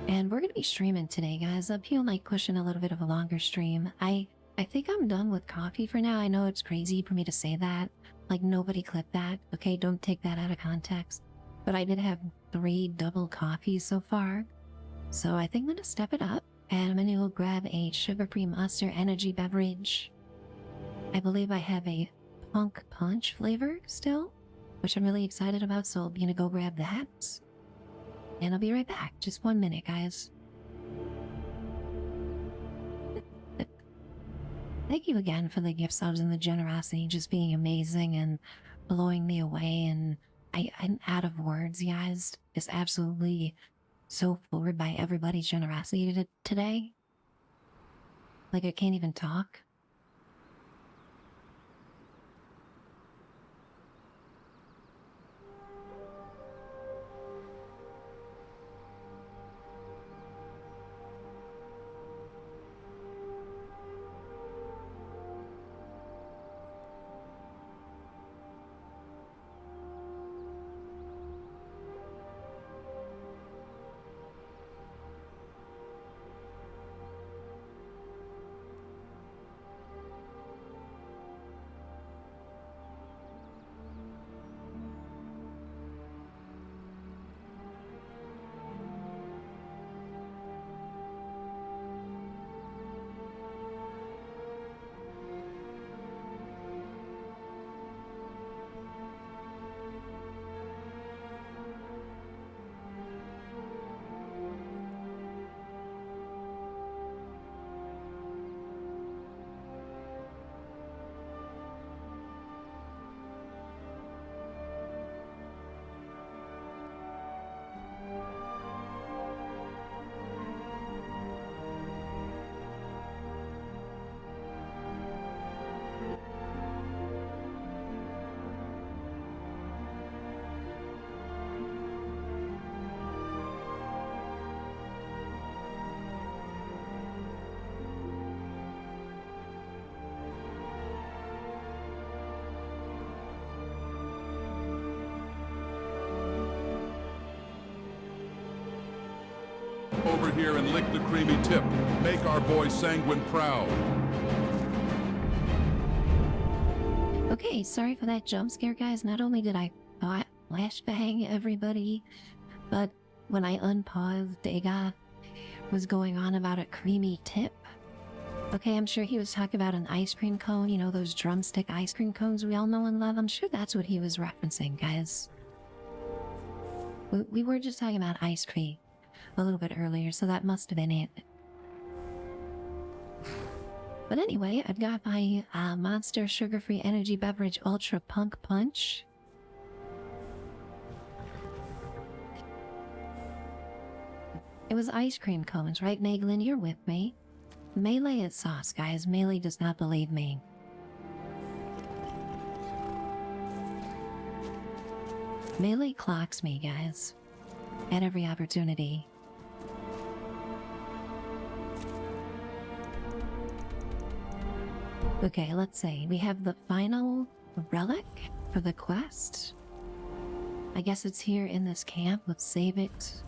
Speaker 1: And we're gonna be streaming today, guys. I feel like pushing a little bit of a longer stream. I think I'm done with coffee for now. I know it's crazy for me to say that. Like, nobody clipped that. Okay, don't take that out of context. But I did have 3 double coffees so far. So I think I'm gonna step it up. And I'm gonna go grab a sugar-free Monster energy beverage. I believe I have a Punk Punch flavor still, which I'm really excited about. So I'm gonna go grab that. And I'll be right back. Just 1 minute, guys. Thank you again for the gift subs and the generosity, just being amazing and blowing me away. And I'm out of words, guys. Just absolutely so floored by everybody's generosity today. Like, I can't even talk.
Speaker 5: over here and lick the creamy tip. Make our boy Sanguine proud.
Speaker 1: Okay, sorry for that jump scare, guys. Not only did I flashbang everybody, but when I unpaused, Dagoth was going on about a creamy tip. Okay, I'm sure he was talking about an ice cream cone, you know, those drumstick ice cream cones we all know and love. I'm sure that's what he was referencing, guys. We were just talking about ice cream a little bit earlier, so that must have been it. But anyway, I've got my Monster Sugar-Free Energy Beverage Ultra Punk Punch. It was ice cream cones, right, Naglin? You're with me. Melee is sauce, guys. Melee does not believe me. Melee clocks me, guys. At every opportunity. Okay, let's see. We have the final relic for the quest. I guess it's here in this camp. Let's save it.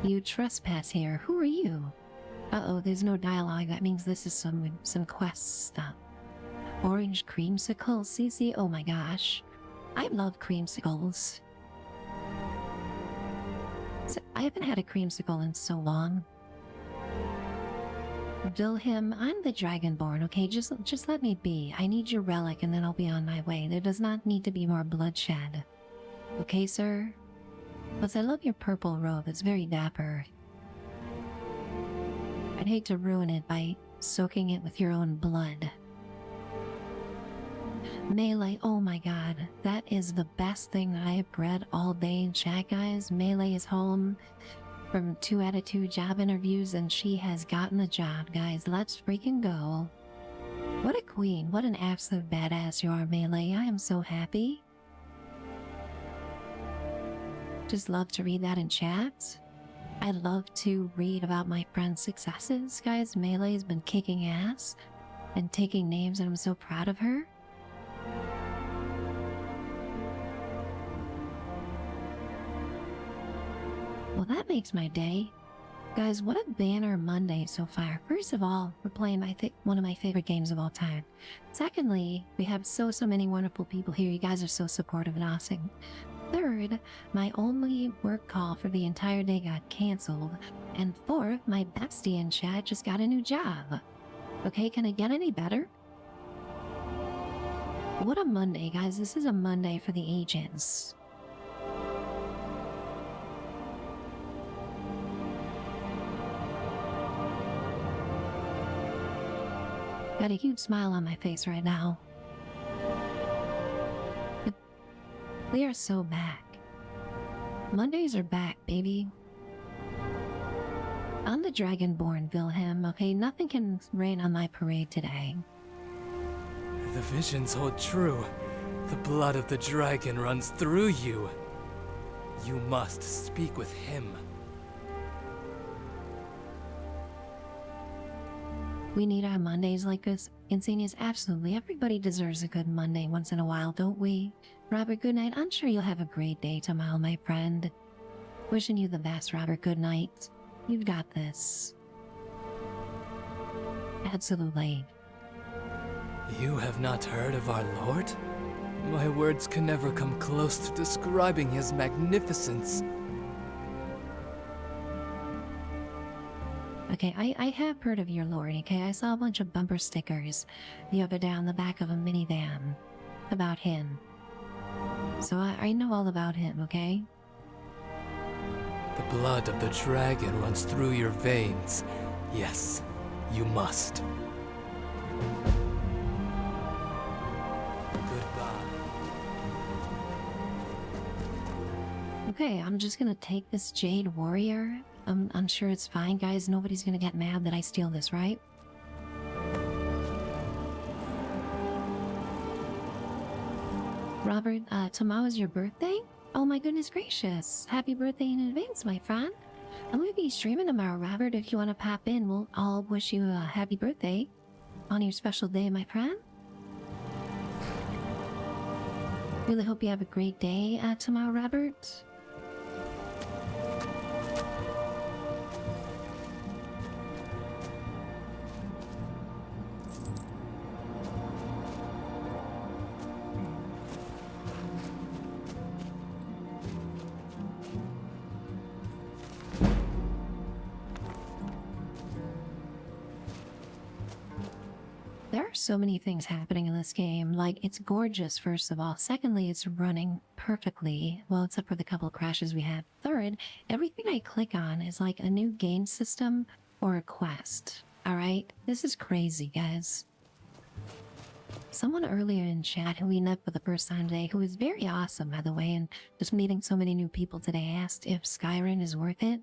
Speaker 1: You trespass here. Who are you? Uh-oh, there's no dialogue. That means this is some quest stuff. Orange creamsicle, CC. Oh my gosh. I love creamsicles. So, I haven't had a creamsicle in so long. Vilhelm, I'm the Dragonborn, okay? Just let me be. I need your relic and then I'll be on my way. There does not need to be more bloodshed. Okay, sir? Plus, I love your purple robe. It's very dapper. I'd hate to ruin it by soaking it with your own blood. Melee, oh my god. That is the best thing that I have read all day in chat, guys. Melee is home from 2 out of 2 job interviews and she has gotten the job, guys. Let's freaking go. What a queen. What an absolute badass you are, Melee. I am so happy. Just love to read that in chat. I love to read about my friends' successes, guys. Melee's been kicking ass and taking names, and I'm so proud of her. Well, that makes my day. Guys, what a banner Monday so far. First of all, we're playing one of my favorite games of all time. Secondly, we have so many wonderful people here. You guys are so supportive and awesome. Third, my only work call for the entire day got canceled. And fourth, my bestie in chat just got a new job. Okay, can it get any better? What a Monday, guys. This is a Monday for the agents. Got a huge smile on my face right now. They are so back. Mondays are back, baby. I'm the Dragonborn, Vilhelm, okay? Nothing can rain on my parade today.
Speaker 12: The visions hold true. The blood of the dragon runs through you. You must speak with him.
Speaker 1: We need our Mondays like this. Insanius, absolutely. Everybody deserves a good Monday once in a while, don't we? Robert, good night. I'm sure you'll have a great day tomorrow, my friend. Wishing you the best, Robert. Good night. You've got this. Absolutely.
Speaker 12: You have not heard of our Lord? My words can never come close to describing his magnificence.
Speaker 1: Okay, I have heard of your lord, okay? I saw a bunch of bumper stickers the other day on the back of a minivan about him. So I know all about him, okay?
Speaker 12: The blood of the dragon runs through your veins. Yes, you must. Goodbye.
Speaker 1: Okay, I'm just gonna take this Jade Warrior. I'm sure it's fine, guys. Nobody's gonna get mad that I steal this, right? Robert, tomorrow's your birthday? Oh my goodness gracious. Happy birthday in advance, my friend. I'm gonna be streaming tomorrow, Robert. If you want to pop in, I'll wish you a happy birthday. on your special day, my friend. Really hope you have a great day tomorrow, Robert. There are so many things happening in this game. Like, it's gorgeous, first of all. Secondly, it's running perfectly. Well, except for the couple of crashes we had. Third, everything I click on is like a new game system or a quest. Alright? This is crazy, guys. Someone earlier in chat who we met for the first time today, who was very awesome, by the way, and just meeting so many new people today, asked if Skyrim is worth it.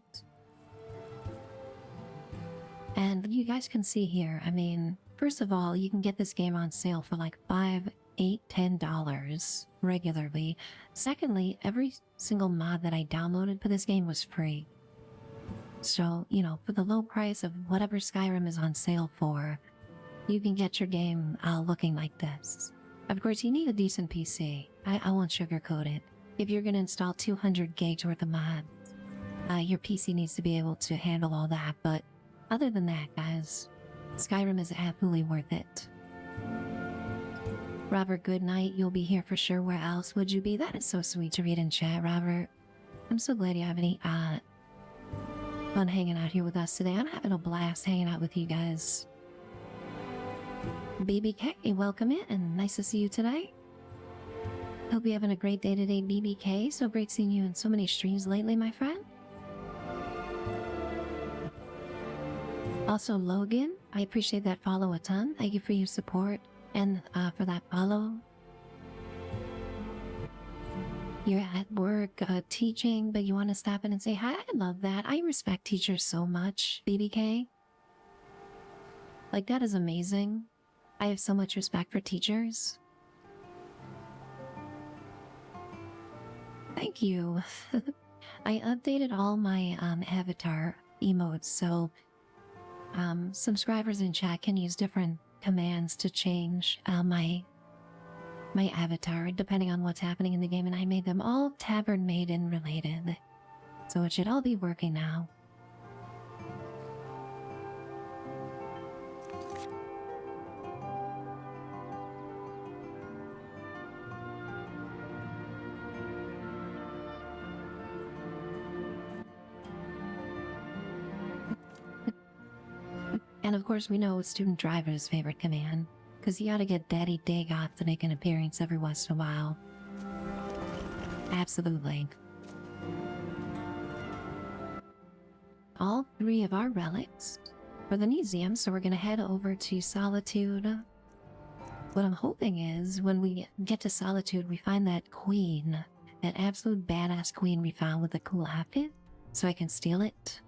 Speaker 1: And you guys can see here, I mean, first of all, you can get this game on sale for like $5, $8, $10 regularly. Secondly, every single mod that I downloaded for this game was free. So, you know, for the low price of whatever Skyrim is on sale for, you can get your game looking like this. Of course, you need a decent PC. I won't sugarcoat it. If you're going to install 200 gigs worth of mods, your PC needs to be able to handle all that. But other than that, guys, Skyrim is absolutely worth it. Robert, good night. You'll be here for sure. Where else would you be? That is so sweet to read in chat, Robert. I'm so glad you have any fun hanging out here with us today. I'm having a blast hanging out with you guys. BBK, welcome in, and nice to see you today. Hope you're having a great day today, BBK. So great seeing you in so many streams lately, my friend. Also, Logan, I appreciate that follow a ton. Thank you for your support and for that follow. You're at work teaching, but you want to stop in and say hi. I love that. I respect teachers so much, BBK. Like, that is amazing. I have so much respect for teachers. Thank you. I updated all my avatar emotes, so subscribers in chat can use different commands to change my avatar depending on what's happening in the game, and I made them all Tavern Maiden related, so it should all be working now. And of course, we know Student Driver's favorite command, because you gotta get Daddy Dagoth to make an appearance every once in a while. Absolutely. All three of our relics for the museum, so we're gonna head over to Solitude. What I'm hoping is, when we get to Solitude, we find that queen, that absolute badass queen we found with the cool outfit, so I can steal it.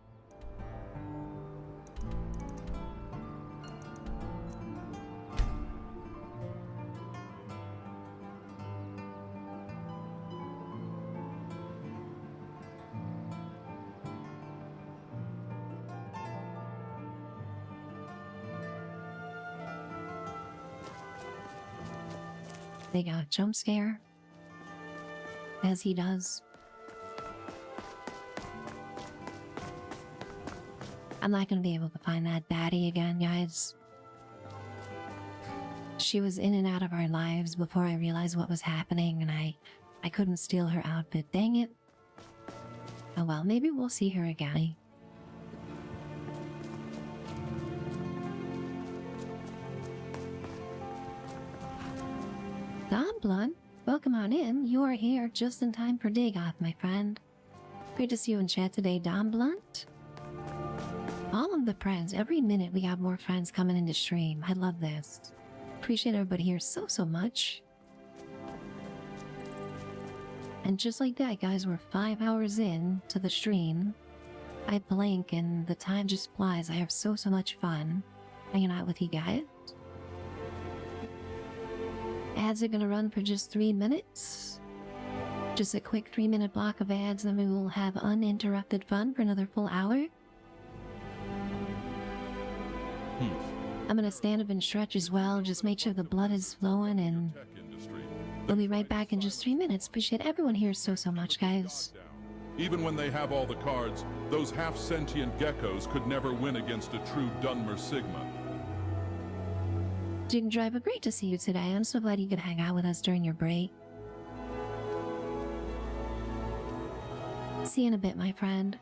Speaker 1: They got a jump scare, as he does. I'm not gonna be able to find that baddie again, guys. She was in and out of our lives before I realized what was happening, and I couldn't steal her outfit. Dang it. Oh well, maybe we'll see her again. Don Blunt, welcome on in. You are here just in time for Dagoth, my friend. Great to see you in chat today, Don Blunt. All of the friends, every minute we got more friends coming into stream. I love this. Appreciate everybody here so much. And just like that, guys, we're 5 hours in to the stream. I blink and the time just flies. I have so much fun hanging out with you guys. Ads are gonna run for just 3 minutes. Just a quick 3-minute block of ads, and then we will have uninterrupted fun for another full hour. I'm gonna stand up and stretch as well, just make sure the blood is flowing, and we'll be right back in just 3 minutes. Appreciate everyone here so much, guys.
Speaker 5: Even when they have all the cards, those half-sentient geckos could never win against a true Dunmer Sigma.
Speaker 1: Jig Driver, great to see you today. I'm so glad you could hang out with us during your break. See you in a bit, my friend.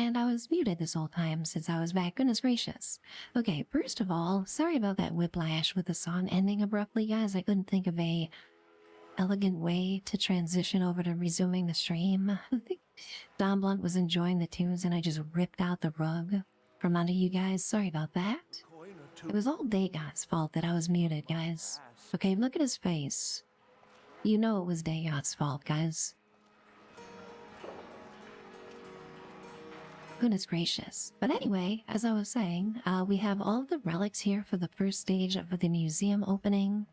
Speaker 1: And I was muted this whole time since I was back. Goodness gracious. Okay, first of all, sorry about that whiplash with the song ending abruptly, guys. I couldn't think of a elegant way to transition over to resuming the stream. I think Don Blunt was enjoying the tunes and I just ripped out the rug from under you guys. Sorry about that. It was all Dagoth's fault that I was muted, guys. Okay, look at his face. You know it was Dagoth's fault, guys. Goodness gracious. But anyway, as I was saying, we have all the relics here for the first stage of the museum opening.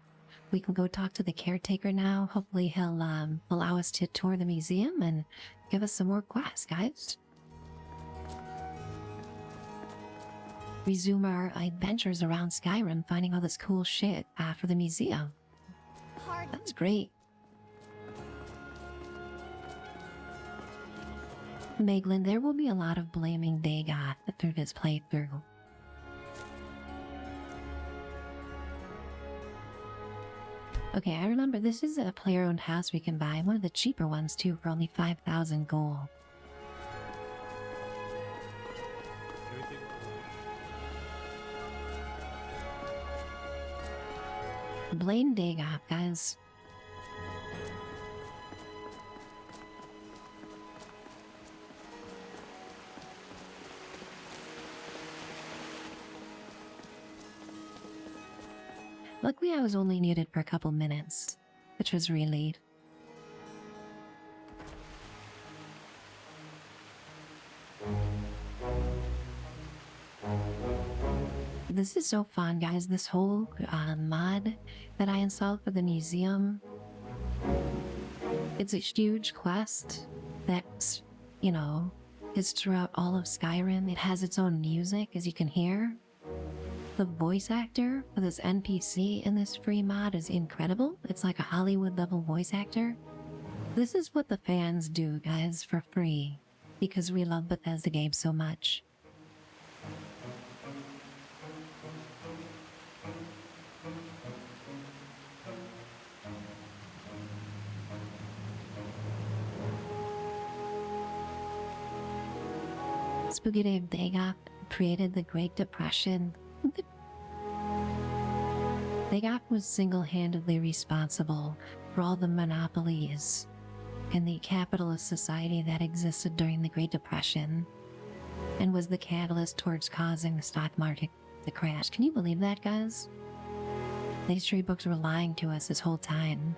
Speaker 1: We can go talk to the caretaker now. Hopefully he'll allow us to tour the museum and give us some more quests, guys. Resume our adventures around Skyrim, finding all this cool shit for the museum. That's great. Meglin, there will be a lot of blaming Dagoth through this playthrough. Okay, I remember this is a player-owned house we can buy. One of the cheaper ones, too, for only 5,000 gold. Blame Dagoth, guys. Luckily, I was only muted for a couple minutes, which was relief. This is so fun, guys. This whole mod that I installed for the museum. It's a huge quest that, you know, is throughout all of Skyrim. It has its own music, as you can hear. The voice actor for this NPC in this free mod is incredible. It's like a Hollywood level voice actor. This is what the fans do, guys, for free, because we love Bethesda games so much. Spooky Dave Dagoth created the Great Depression. Dagoth was single-handedly responsible for all the monopolies in the capitalist society that existed during the Great Depression, and was the catalyst towards causing the stock market to crash. Can you believe that, guys? The history books were lying to us this whole time.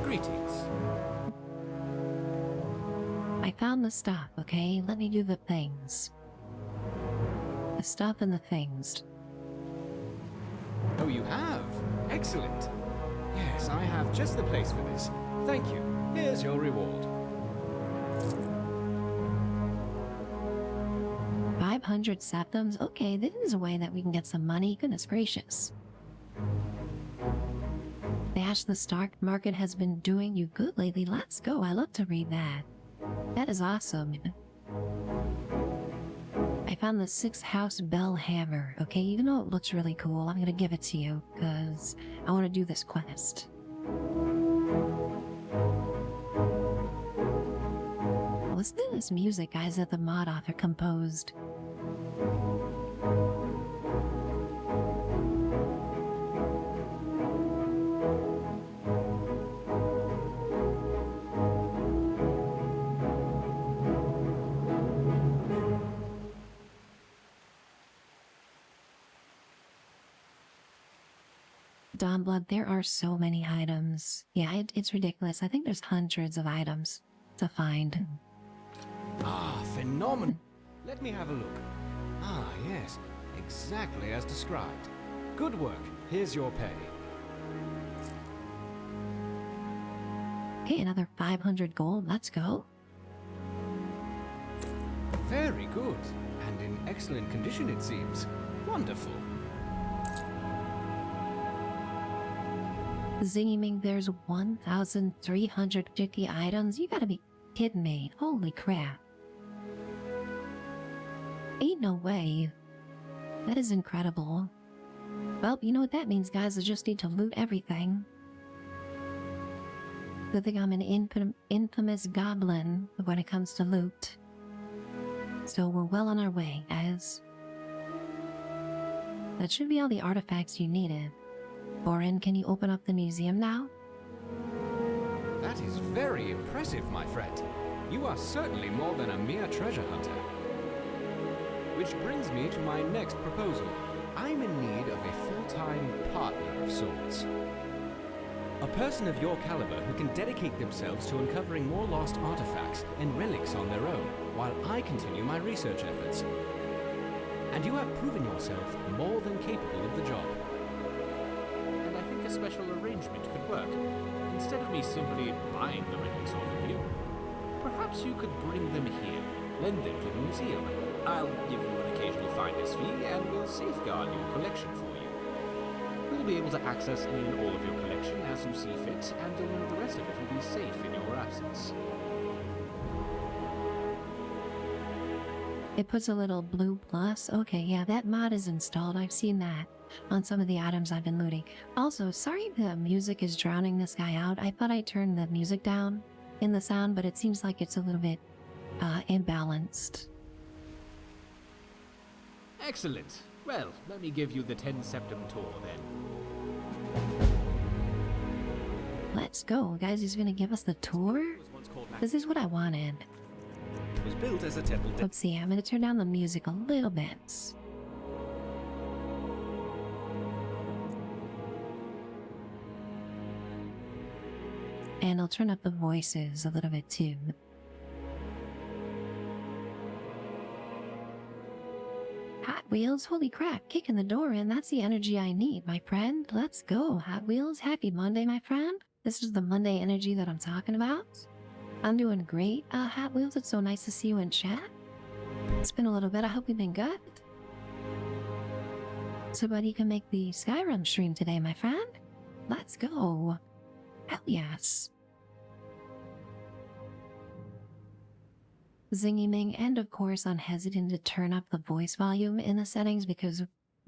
Speaker 15: Greetings.
Speaker 1: I found the stuff, okay? Let me do the things. The stuff and the things.
Speaker 15: Oh, you have? Excellent. Yes, I have just the place for this. Thank you. Here's your reward.
Speaker 1: 500 septums? Okay, this is a way that we can get some money. Goodness gracious. Dash, the stock market has been doing you good lately. Let's go. I love to read that. That is awesome. I found the 6th house bell hammer. Okay, even though it looks really cool, I'm gonna give it to you because I want to do this quest. Listen to this music, guys, that the mod author composed. Dawnblood, there are so many items. Yeah, it's ridiculous. I think there's hundreds of items to find.
Speaker 15: Ah, phenomenal. Let me have a look. Ah, yes. Exactly as described. Good work. Here's your pay.
Speaker 1: Okay, another 500 gold. Let's go.
Speaker 15: Very good. And in excellent condition, it seems. Wonderful.
Speaker 1: Zinging, there's 1,350 items. You gotta be kidding me. Holy crap. Ain't no way. That is incredible. Well, you know what that means, guys. I just need to loot everything. Good thing I'm an infamous goblin when it comes to loot. So we're well on our way, guys. That should be all the artifacts you needed. Borin, can you open up the museum now?
Speaker 15: That is very impressive, my friend. You are certainly more than a mere treasure hunter. Which brings me to my next proposal. I'm in need of a full-time partner of sorts. A person of your caliber who can dedicate themselves to uncovering more lost artifacts and relics on their own, while I continue my research efforts. And you have proven yourself more than capable of the job.
Speaker 3: And I think a special arrangement could work. Instead of me simply buying the relics off of you, perhaps you could bring them here, lend them to the museum. I'll give you an occasional finder's fee, and we'll safeguard your collection for you. We'll be able to access any and all of your collection as you see fit, and you'll know the rest of it will be safe in your absence.
Speaker 1: It puts a little blue plus. Okay, yeah, that mod is installed. I've seen that on some of the items I've been looting. Also, sorry the music is drowning this guy out. I thought I turned the music down in the sound, but it seems like it's a little bit imbalanced.
Speaker 3: Excellent. Well, let me give you the 10 Septum tour then.
Speaker 1: Let's go. Guys, he's gonna give us the tour? This is what I wanted.
Speaker 14: It was built as a temple.
Speaker 1: Let's see, I'm gonna turn down the music a little bit. And I'll turn up the voices a little bit too. Hot Wheels, holy crap, kicking the door in. That's the energy I need, my friend. Let's go, Hot Wheels. Happy Monday, my friend. This is the Monday energy that I'm talking about. I'm doing great, Hot Wheels. It's so nice to see you in chat. It's been a little bit. I hope you've been good. So, buddy, you can make the Skyrim stream today, my friend. Let's go. Hell yes. Zingy Ming, and of course I'm hesitant to turn up the voice volume in the settings because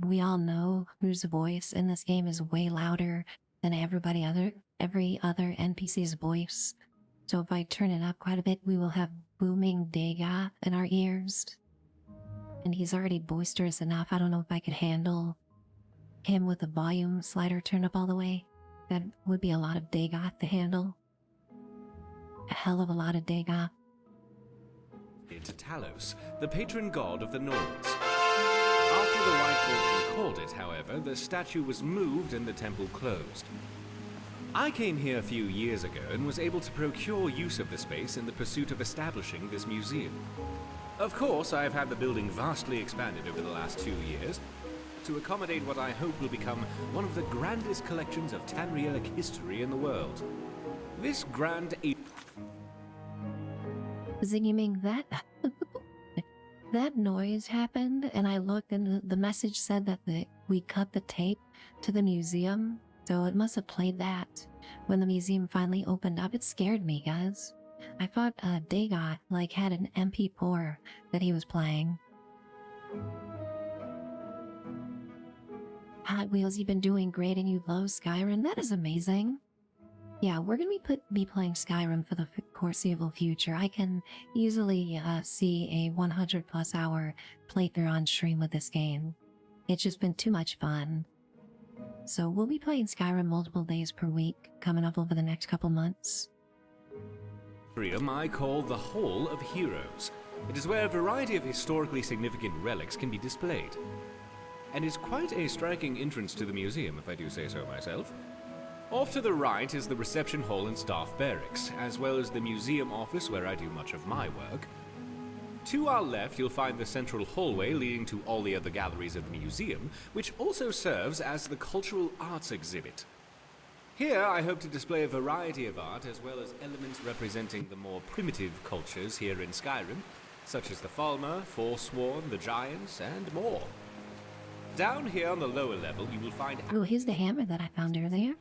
Speaker 1: we all know whose voice in this game is way louder than every other NPC's voice. So if I turn it up quite a bit, we will have booming Dagoth in our ears. And he's already boisterous enough. I don't know if I could handle him with the volume slider turned up all the way. That would be a lot of Dagoth to handle. A hell of a lot of Dagoth.
Speaker 14: To Talos, the patron god of the Nords. After the White Boar concorded, however, the statue was moved and the temple closed. I came here a few years ago and was able to procure use of the space in the pursuit of establishing this museum. Of course, I have had the building vastly expanded over the last 2 years to accommodate what I hope will become one of the grandest collections of Tamrielic history in the world. This grand
Speaker 1: Zingy Ming, that noise happened, and I looked, and the message said that we cut the tape to the museum, so it must have played that when the museum finally opened up. It scared me, guys. I thought Dagoth had an MP4 that he was playing. Hot Wheels, you've been doing great, and you love Skyrim. That is amazing. Yeah, we're gonna be playing Skyrim for the foreseeable future. I can easily see a 100+ hour playthrough on stream with this game. It's just been too much fun. So we'll be playing Skyrim multiple days per week coming up over the next couple months.
Speaker 14: I call the Hall of Heroes. It is where a variety of historically significant relics can be displayed. And is quite a striking entrance to the museum, if I do say so myself. Off to the right is the reception hall and staff barracks, as well as the museum office where I do much of my work. To our left, you'll find the central hallway leading to all the other galleries of the museum, which also serves as the cultural arts exhibit. Here, I hope to display a variety of art, as well as elements representing the more primitive cultures here in Skyrim, such as the Falmer, Forsworn, the Giants, and more. Down here on the lower level, you will find...
Speaker 1: Oh, here's the hammer that I found earlier.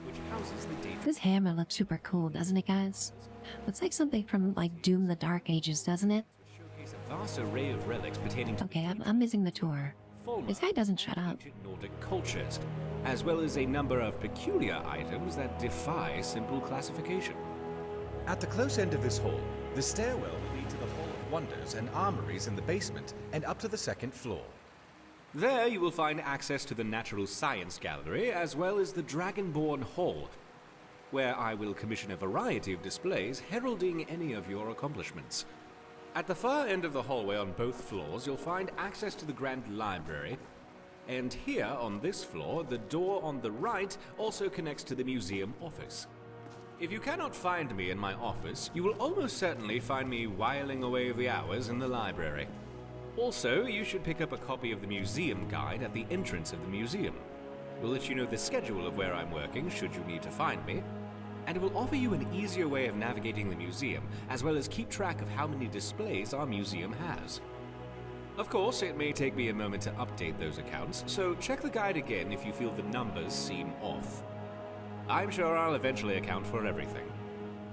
Speaker 14: Which houses the data.
Speaker 1: This hammer looks super cool, doesn't it, guys? Looks like something from, Doom the Dark Ages, doesn't it?
Speaker 14: Showcase a vast array of relics pertaining to...
Speaker 1: Okay, I'm missing the tour.
Speaker 14: Fulmer,
Speaker 1: This guy doesn't shut up.
Speaker 14: ancient Nordic cultures, as well as a number of peculiar items that defy simple classification. At the close end of this hall, the stairwell will lead to the Hall of Wonders and armories in the basement and up to the second floor. There you will find access to the Natural Science Gallery as well as the Dragonborn Hall, where I will commission a variety of displays heralding any of your accomplishments. At the far end of the hallway on both floors, you'll find access to the Grand Library, and here on this floor, the door on the right also connects to the museum office. If you cannot find me in my office, you will almost certainly find me whiling away the hours in the library. Also, you should pick up a copy of the museum guide at the entrance of the museum. We'll let you know the schedule of where I'm working should you need to find me, and it will offer you an easier way of navigating the museum, as well as keep track of how many displays our museum has. Of course, it may take me a moment to update those accounts, so check the guide again if you feel the numbers seem off. I'm sure I'll eventually account for everything.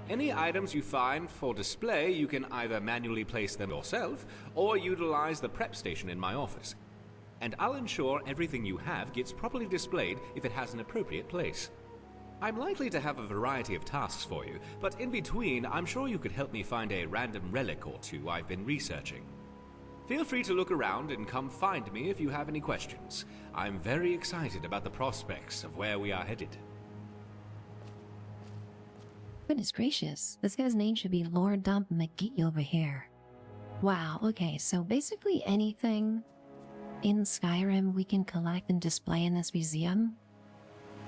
Speaker 14: Any items you find for display, you can either manually place them yourself, or utilize the prep station in my office. And I'll ensure everything you have gets properly displayed if it has an appropriate place. I'm likely to have a variety of tasks for you, but in between, I'm sure you could help me find a random relic or two I've been researching. Feel free to look around and come find me if you have any questions. I'm very excited about the prospects of where we are headed.
Speaker 1: Goodness gracious, this guy's name should be Lord Dump McGee over here. Wow, okay, so basically anything in Skyrim we can collect and display in this museum?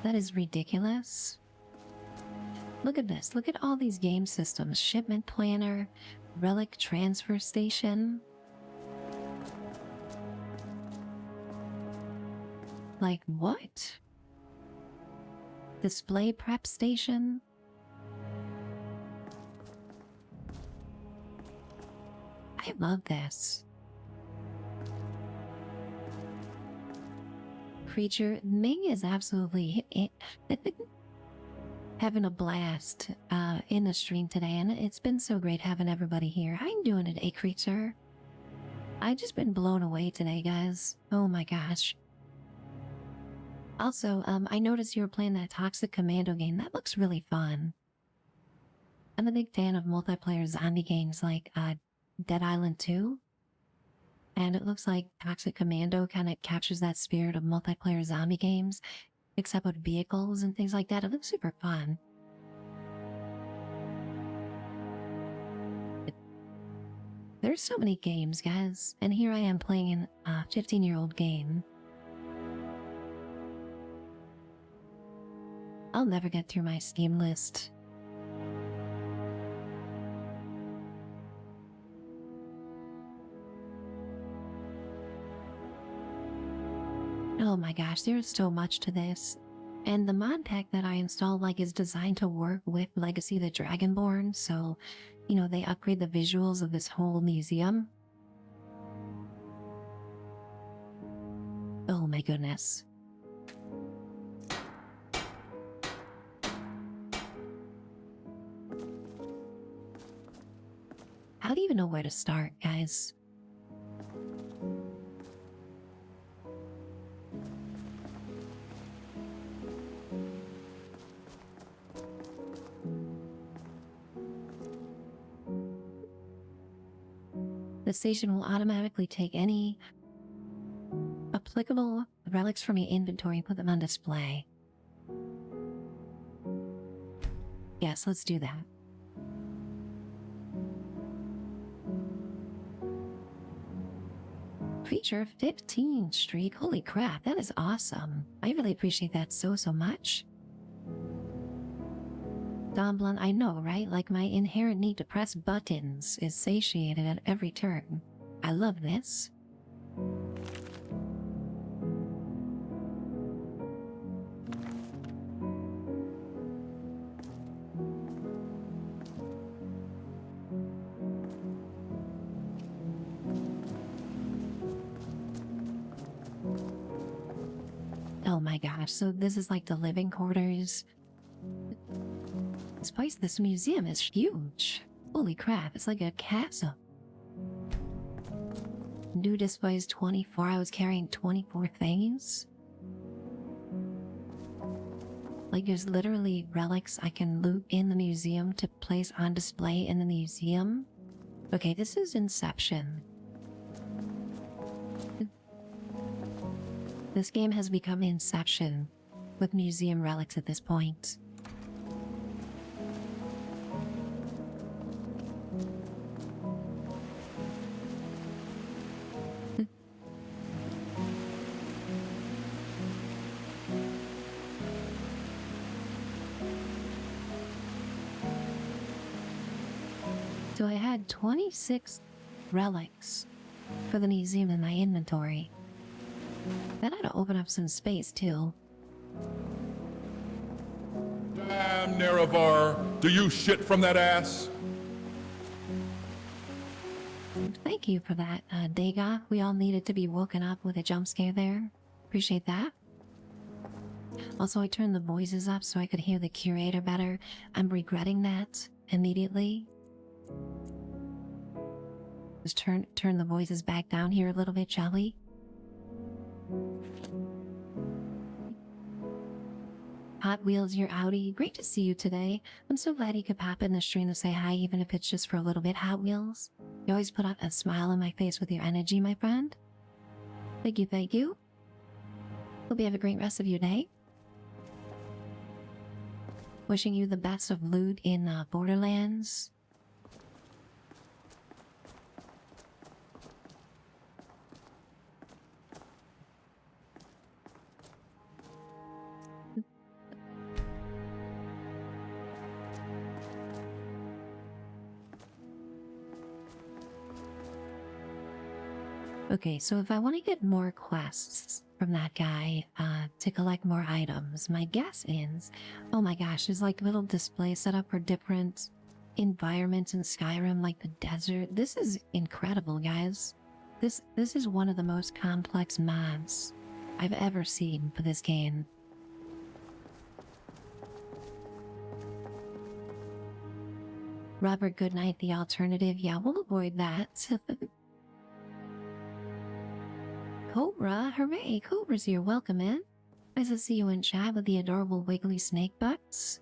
Speaker 1: That is ridiculous. Look at this, look at all these game systems. Shipment planner, relic transfer station. Like what? Display prep station? I love this. Creature, Ming is absolutely having a blast in the stream today, and it's been so great having everybody here. How you doing today, Creature? I've just been blown away today, guys. Oh my gosh. Also, I noticed you were playing that Toxic Commando game. That looks really fun. I'm a big fan of multiplayer zombie games like Dead Island 2. And it looks like Toxic Commando kind of captures that spirit of multiplayer zombie games, except with vehicles and things like that. It looks super fun. There's so many games, guys. And here I am playing a 15-year-old game. I'll never get through my Steam list. Oh my gosh, there's so much to this. And the mod pack that I installed is designed to work with Legacy of the Dragonborn, so, you know, they upgrade the visuals of this whole museum. Oh my goodness. I don't even know where to start, guys. The station will automatically take any applicable relics from your inventory and put them on display. Yes, let's do that. Creature 15 streak. Holy crap, that is awesome. I really appreciate that so much. Domblin, I know, right? Like my inherent need to press buttons is satiated at every turn. I love this. Oh my gosh, so this is like the living quarters. This museum is huge. Holy crap, it's like a castle. New displays 24. I was carrying 24 things. Like, there's literally relics I can loot in the museum to place on display in the museum. Okay, this is Inception. This game has become Inception with museum relics at this point. So I had 26 relics for the museum in my inventory. Then I had to open up some space too.
Speaker 5: Damn, Nerevar! Do you shit from that ass?
Speaker 1: Thank you for that, Dagoth. We all needed to be woken up with a jump scare there. Appreciate that. Also, I turned the voices up so I could hear the curator better. I'm regretting that immediately. Just turn the voices back down here a little bit, shall we? Hot Wheels, you're outie. Great to see you today. I'm so glad you could pop in the stream to say hi, even if it's just for a little bit, Hot Wheels. You always put a smile on my face with your energy, my friend. Thank you, thank you. Hope you have a great rest of your day. Wishing you the best of loot in Borderlands. Okay, so if I want to get more quests from that guy to collect more items, my guess is, oh my gosh, there's like little displays set up for different environments in Skyrim, like the desert. This is incredible, guys. This is one of the most complex mods I've ever seen for this game. Robert Goodnight, the alternative. Yeah, we'll avoid that. Cobra, hooray, Cobra's here, welcome in. Nice to see you in chat with the adorable wiggly snake butts.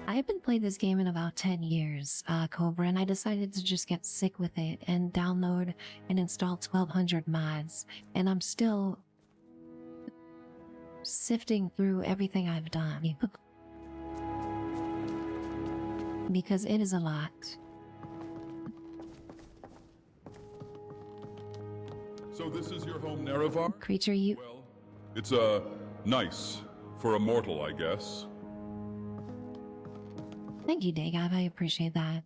Speaker 1: I haven't played this game in about 10 years, Cobra, and I decided to just get sick with it and download and install 1200 mods, and I'm still sifting through everything I've done. Because it is a lot.
Speaker 5: So this is your home, Nerevar?
Speaker 1: Creature, you...
Speaker 5: Well, it's, nice. For a mortal, I guess.
Speaker 1: Thank you, Dagoth. I appreciate that.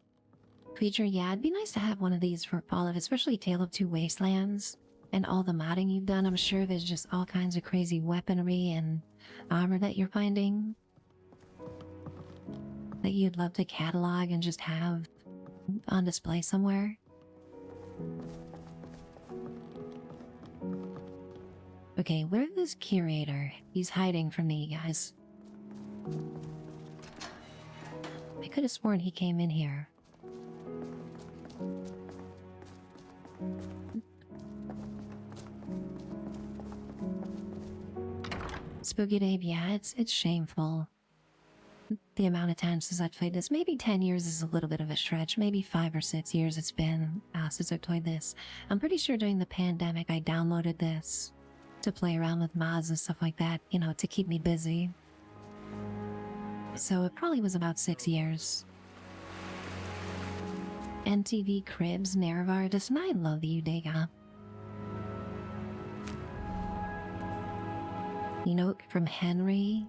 Speaker 1: Creature, yeah, it'd be nice to have one of these for Fallout, especially Tale of Two Wastelands. And all the modding you've done, I'm sure there's just all kinds of crazy weaponry and armor that you're finding that you'd love to catalog and just have on display somewhere. Okay, where's this curator? He's hiding from me, guys. I could have sworn he came in here. Spooky Dave, yeah, it's shameful. The amount of times since I've played this. Maybe 10 years is a little bit of a stretch. Maybe 5 or 6 years it's been since I've played this. I'm pretty sure during the pandemic I downloaded this to play around with mods and stuff like that, you know, to keep me busy. So it probably was about 6 years. NTV Cribs, Nerevar, does I love you, Dagoth. You know, from Henry.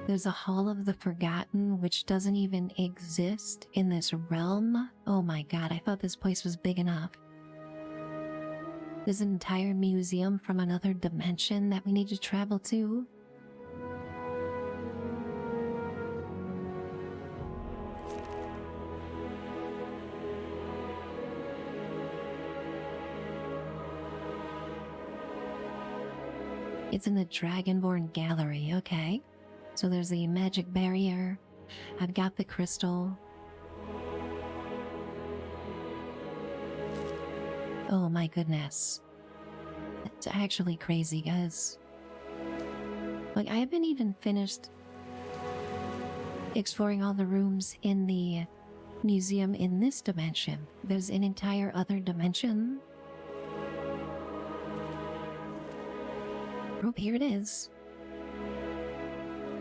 Speaker 1: There's a Hall of the Forgotten, which doesn't even exist in this realm. Oh my god, I thought this place was big enough. There's an entire museum from another dimension that we need to travel to. It's in the Dragonborn Gallery, okay. So there's the magic barrier. I've got the crystal. Oh my goodness. It's actually crazy, guys. Like, I haven't even finished exploring all the rooms in the museum in this dimension. There's an entire other dimension. Oh, here it is.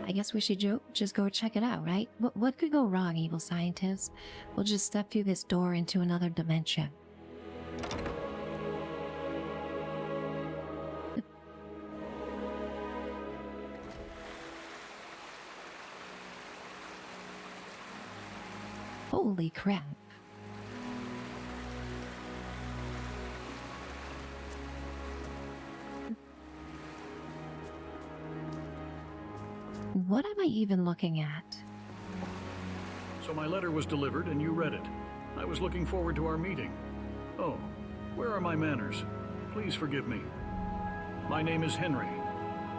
Speaker 1: I guess we should just go check it out, right? What could go wrong, evil scientists? We'll just step through this door into another dimension. Holy crap. What am I even looking at?
Speaker 7: So my letter was delivered and you read it. I was looking forward to our meeting. Oh, where are my manners? Please forgive me. My name is Henry.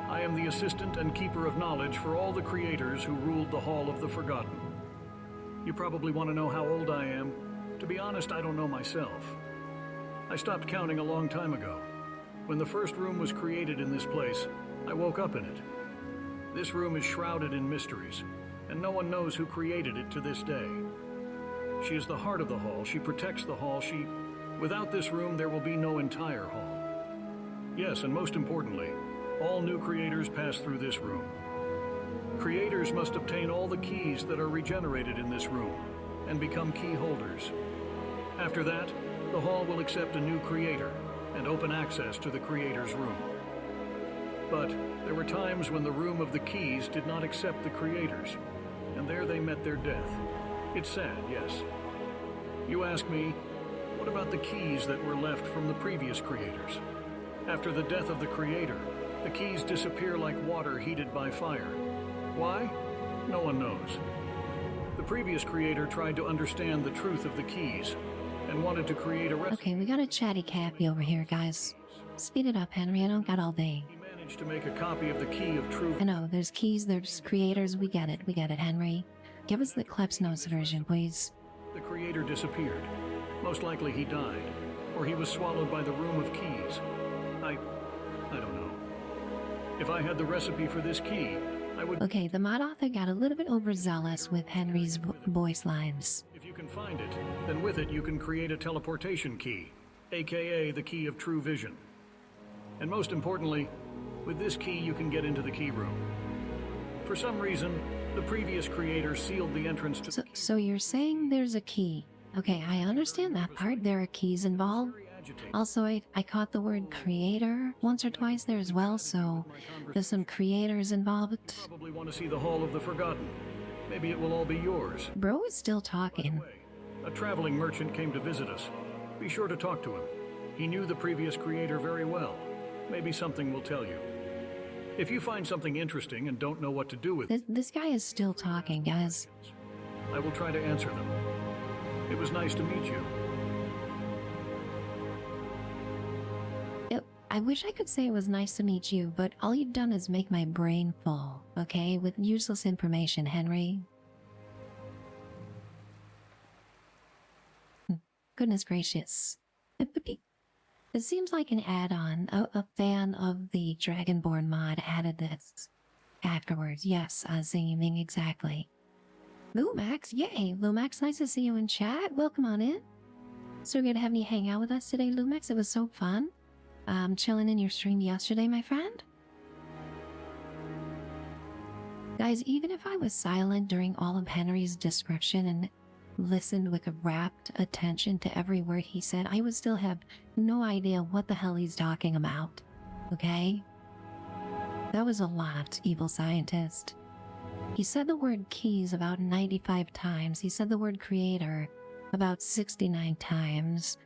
Speaker 7: I am the assistant and keeper of knowledge for all the creators who ruled the Hall of the Forgotten. You probably want to know how old I am. To be honest, I don't know myself. I stopped counting a long time ago. When the first room was created in this place, I woke up in it. This room is shrouded in mysteries, and no one knows who created it to this day. She is the heart of the hall. She protects the hall. Without this room, there will be no entire hall. Yes, and most importantly, all new creators pass through this room. Creators must obtain all the keys that are regenerated in this room, and become key holders. After that, the hall will accept a new creator, and open access to the creator's room. But there were times when the Room of the Keys did not accept the creators, and there they met their death. It's sad, yes. You ask me, what about the keys that were left from the previous creators? After the death of the creator, the keys disappear like water heated by fire. Why? No one knows. The previous creator tried to understand the truth of the keys, and wanted to create a
Speaker 1: Okay, we got a chatty Cappy over here, guys. Speed it up, Henry. I don't got all day.
Speaker 7: To make a copy of the key of truth.
Speaker 1: I know, there's keys, there's creators. We get it, Henry. Give us the Clips Notes version, please.
Speaker 7: The creator disappeared. Most likely he died, or he was swallowed by the Room of Keys. I don't know. If I had the recipe for this key, I would...
Speaker 1: Okay, the mod author got a little bit overzealous with Henry's voice lines.
Speaker 7: If you can find it, then with it you can create a teleportation key, aka the key of true vision. And most importantly, with this key, you can get into the key room. For some reason, the previous creator sealed the entrance to...
Speaker 1: So you're saying there's a key. Okay, I understand that part. There are keys involved. Also, I caught the word creator once or twice there as well, so there's some creators involved.
Speaker 7: Probably want to see the Hall of the Forgotten. Maybe it will all be yours.
Speaker 1: Bro is still talking.
Speaker 7: A traveling merchant came to visit us. Be sure to talk to him. He knew the previous creator very well. Maybe something will tell you. If you find something interesting and don't know what to do with it,
Speaker 1: this guy is still talking, guys.
Speaker 7: I will try to answer them. It was nice to meet you.
Speaker 1: I wish I could say it was nice to meet you, but all you've done is make my brain full, okay? With useless information, Henry. Goodness gracious. It seems like an add-on. A fan of the Dragonborn mod added this afterwards. Yes, Aziming, exactly. Lumax, yay! Lumax, nice to see you in chat. Welcome on in. So good to have you hang out with us today, Lumax. It was so fun. Chilling in your stream yesterday, my friend. Guys, even if I was silent during all of Henry's description and listened with rapt attention to every word he said, I would still have no idea what the hell he's talking about. Okay? That was a lot, evil scientist. He said the word keys about 95 times. He said the word creator about 69 times.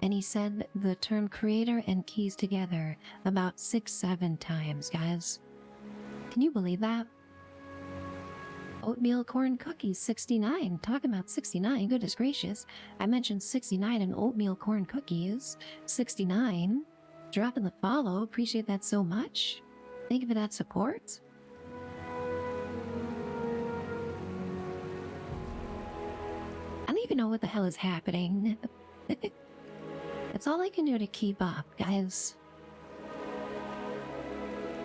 Speaker 1: And he said the term creator and keys together about 6-7 times, guys. Can you believe that? Oatmeal corn cookies, 69. Talking about 69, goodness gracious. I mentioned 69 and oatmeal corn cookies. 69. Dropping the follow, appreciate that so much. Thank you for that support. I don't even know what the hell is happening. It's all I can do to keep up, guys.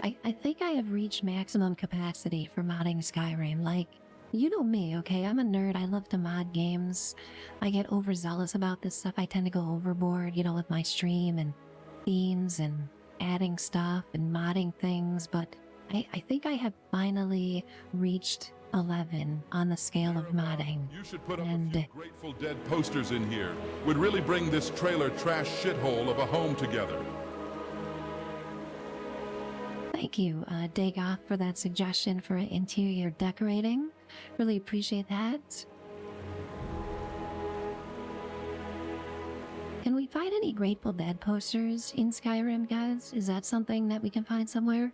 Speaker 1: I think I have reached maximum capacity for modding Skyrim. Like, you know me, okay? I'm a nerd. I love to mod games. I get overzealous about this stuff. I tend to go overboard, you know, with my stream and themes and adding stuff and modding things. But I think I have finally reached 11 on the scale of modding.
Speaker 5: You should put up a few Grateful Dead posters in here. Would really bring this trailer trash shithole of a home together.
Speaker 1: Thank you, Dagoth, for that suggestion for interior decorating. Really appreciate that. Can we find any Grateful Dead posters in Skyrim, guys? Is that something that we can find somewhere?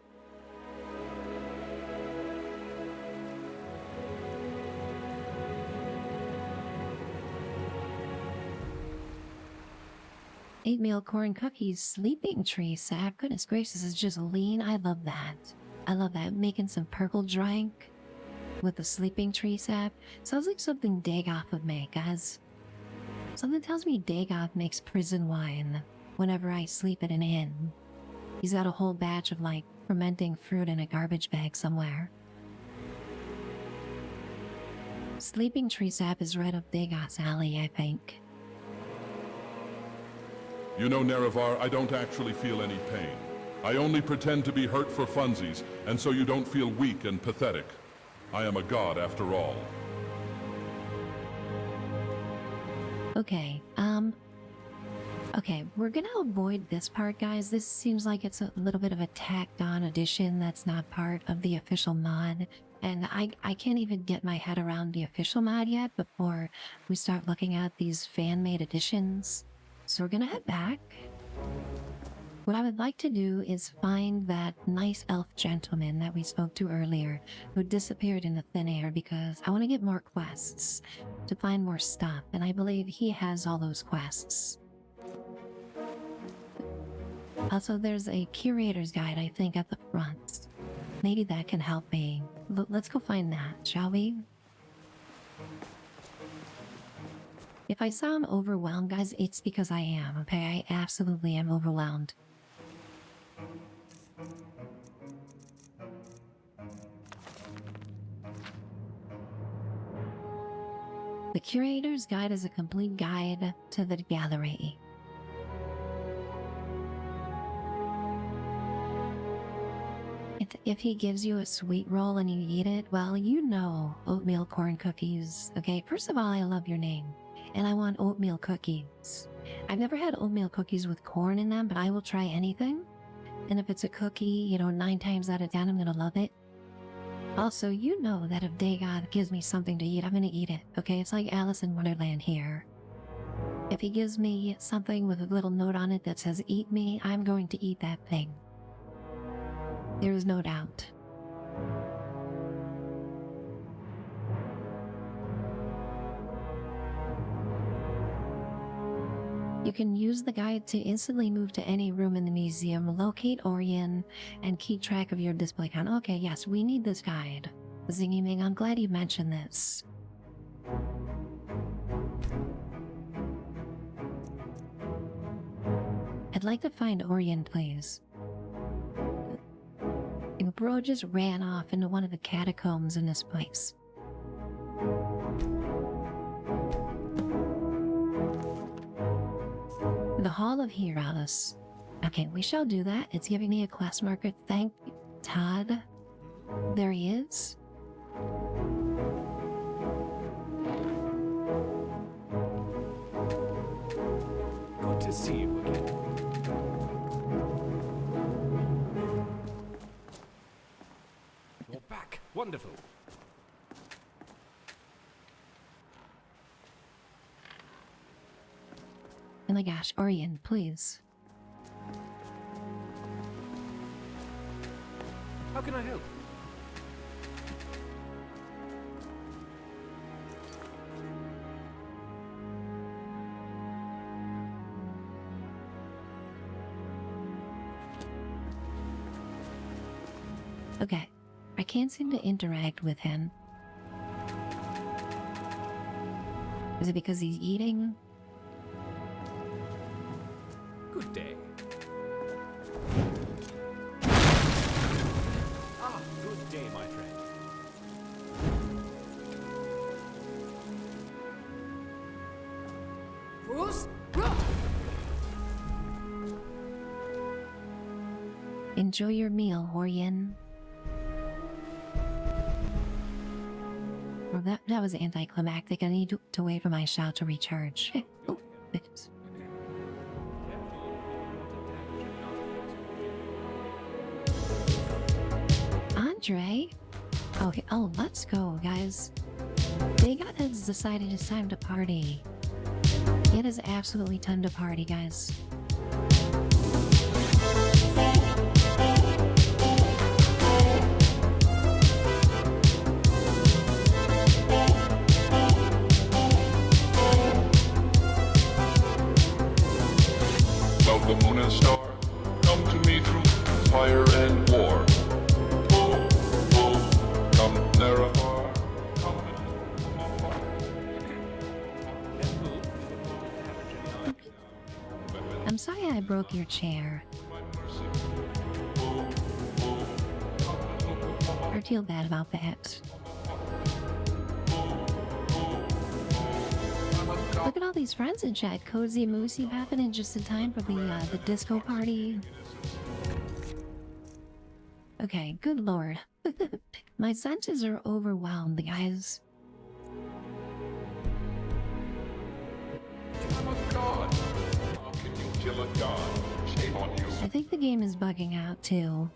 Speaker 1: Oatmeal corn cookies, sleeping tree sap. Goodness gracious, is just lean. I love that. I love that. Making some purple drink with the sleeping tree sap. Sounds like something Dagoth would make, guys. Something tells me Dagoth makes prison wine whenever I sleep at an inn. He's got a whole batch of, like, fermenting fruit in a garbage bag somewhere. Sleeping tree sap is right up Dagoth's alley, I think.
Speaker 5: You know, Nerevar, I don't actually feel any pain. I only pretend to be hurt for funsies, and so you don't feel weak and pathetic. I am a god after all.
Speaker 1: Okay, okay, we're gonna avoid this part, guys. This seems like it's a little bit of a tacked-on addition that's not part of the official mod. And I can't even get my head around the official mod yet before we start looking at these fan-made additions. So we're gonna head back. What I would like to do is find that nice elf gentleman that we spoke to earlier who disappeared into thin air, because I want to get more quests to find more stuff, and I believe he has all those quests. Also, there's a curator's guide, I think, at the front. Maybe that can help me. Let's go find that, shall we? If I sound overwhelmed, guys, it's because I am, okay? I absolutely am overwhelmed. The Curator's Guide is a complete guide to the gallery. If he gives you a sweet roll and you eat it, well, you know oatmeal corn cookies, okay? First of all, I love your name. And I want oatmeal cookies. I've never had oatmeal cookies with corn in them, but I will try anything. And if it's a cookie, you know, 9 times out of 10, I'm gonna love it. Also, you know that if Dagoth gives me something to eat, I'm gonna eat it, okay? It's like Alice in Wonderland here. If he gives me something with a little note on it that says, "Eat me," I'm going to eat that thing. There is no doubt. You can use the guide to instantly move to any room in the museum, locate Orion, and keep track of your display count. Okay, yes, we need this guide. Zingy Ming, I'm glad you mentioned this. I'd like to find Orion, please. Bro just ran off into one of the catacombs in this place. The Hall of Heroes. Okay, we shall do that. It's giving me a quest marker. Thank Todd. There he is.
Speaker 14: Good to see you again. You're back. Wonderful.
Speaker 1: Oh my gosh, Orion, please.
Speaker 14: How can I help?
Speaker 1: Okay, I can't seem to interact with him. Is it because he's eating?
Speaker 15: Good day. Ah, good day, my friend.
Speaker 4: Bruce?
Speaker 1: Enjoy your meal, Horian. Well, that was anticlimactic. I need to wait for my shout to recharge. Oh, bitches. Andre? Oh, let's go, guys. Dagoth has decided it's time to party. It is absolutely time to party, guys.
Speaker 5: The moon and star come to me through fire and war. Oh, oh, come Nerevar,
Speaker 1: I'm sorry I broke your chair. I feel bad about that. Look at all these friends in chat. Cozy Moosey popping in just in time for the disco party. Okay, good lord. My senses are overwhelmed, guys.
Speaker 5: I'm a god. How can you kill a god? Shame on you.
Speaker 1: I think the game is bugging out too.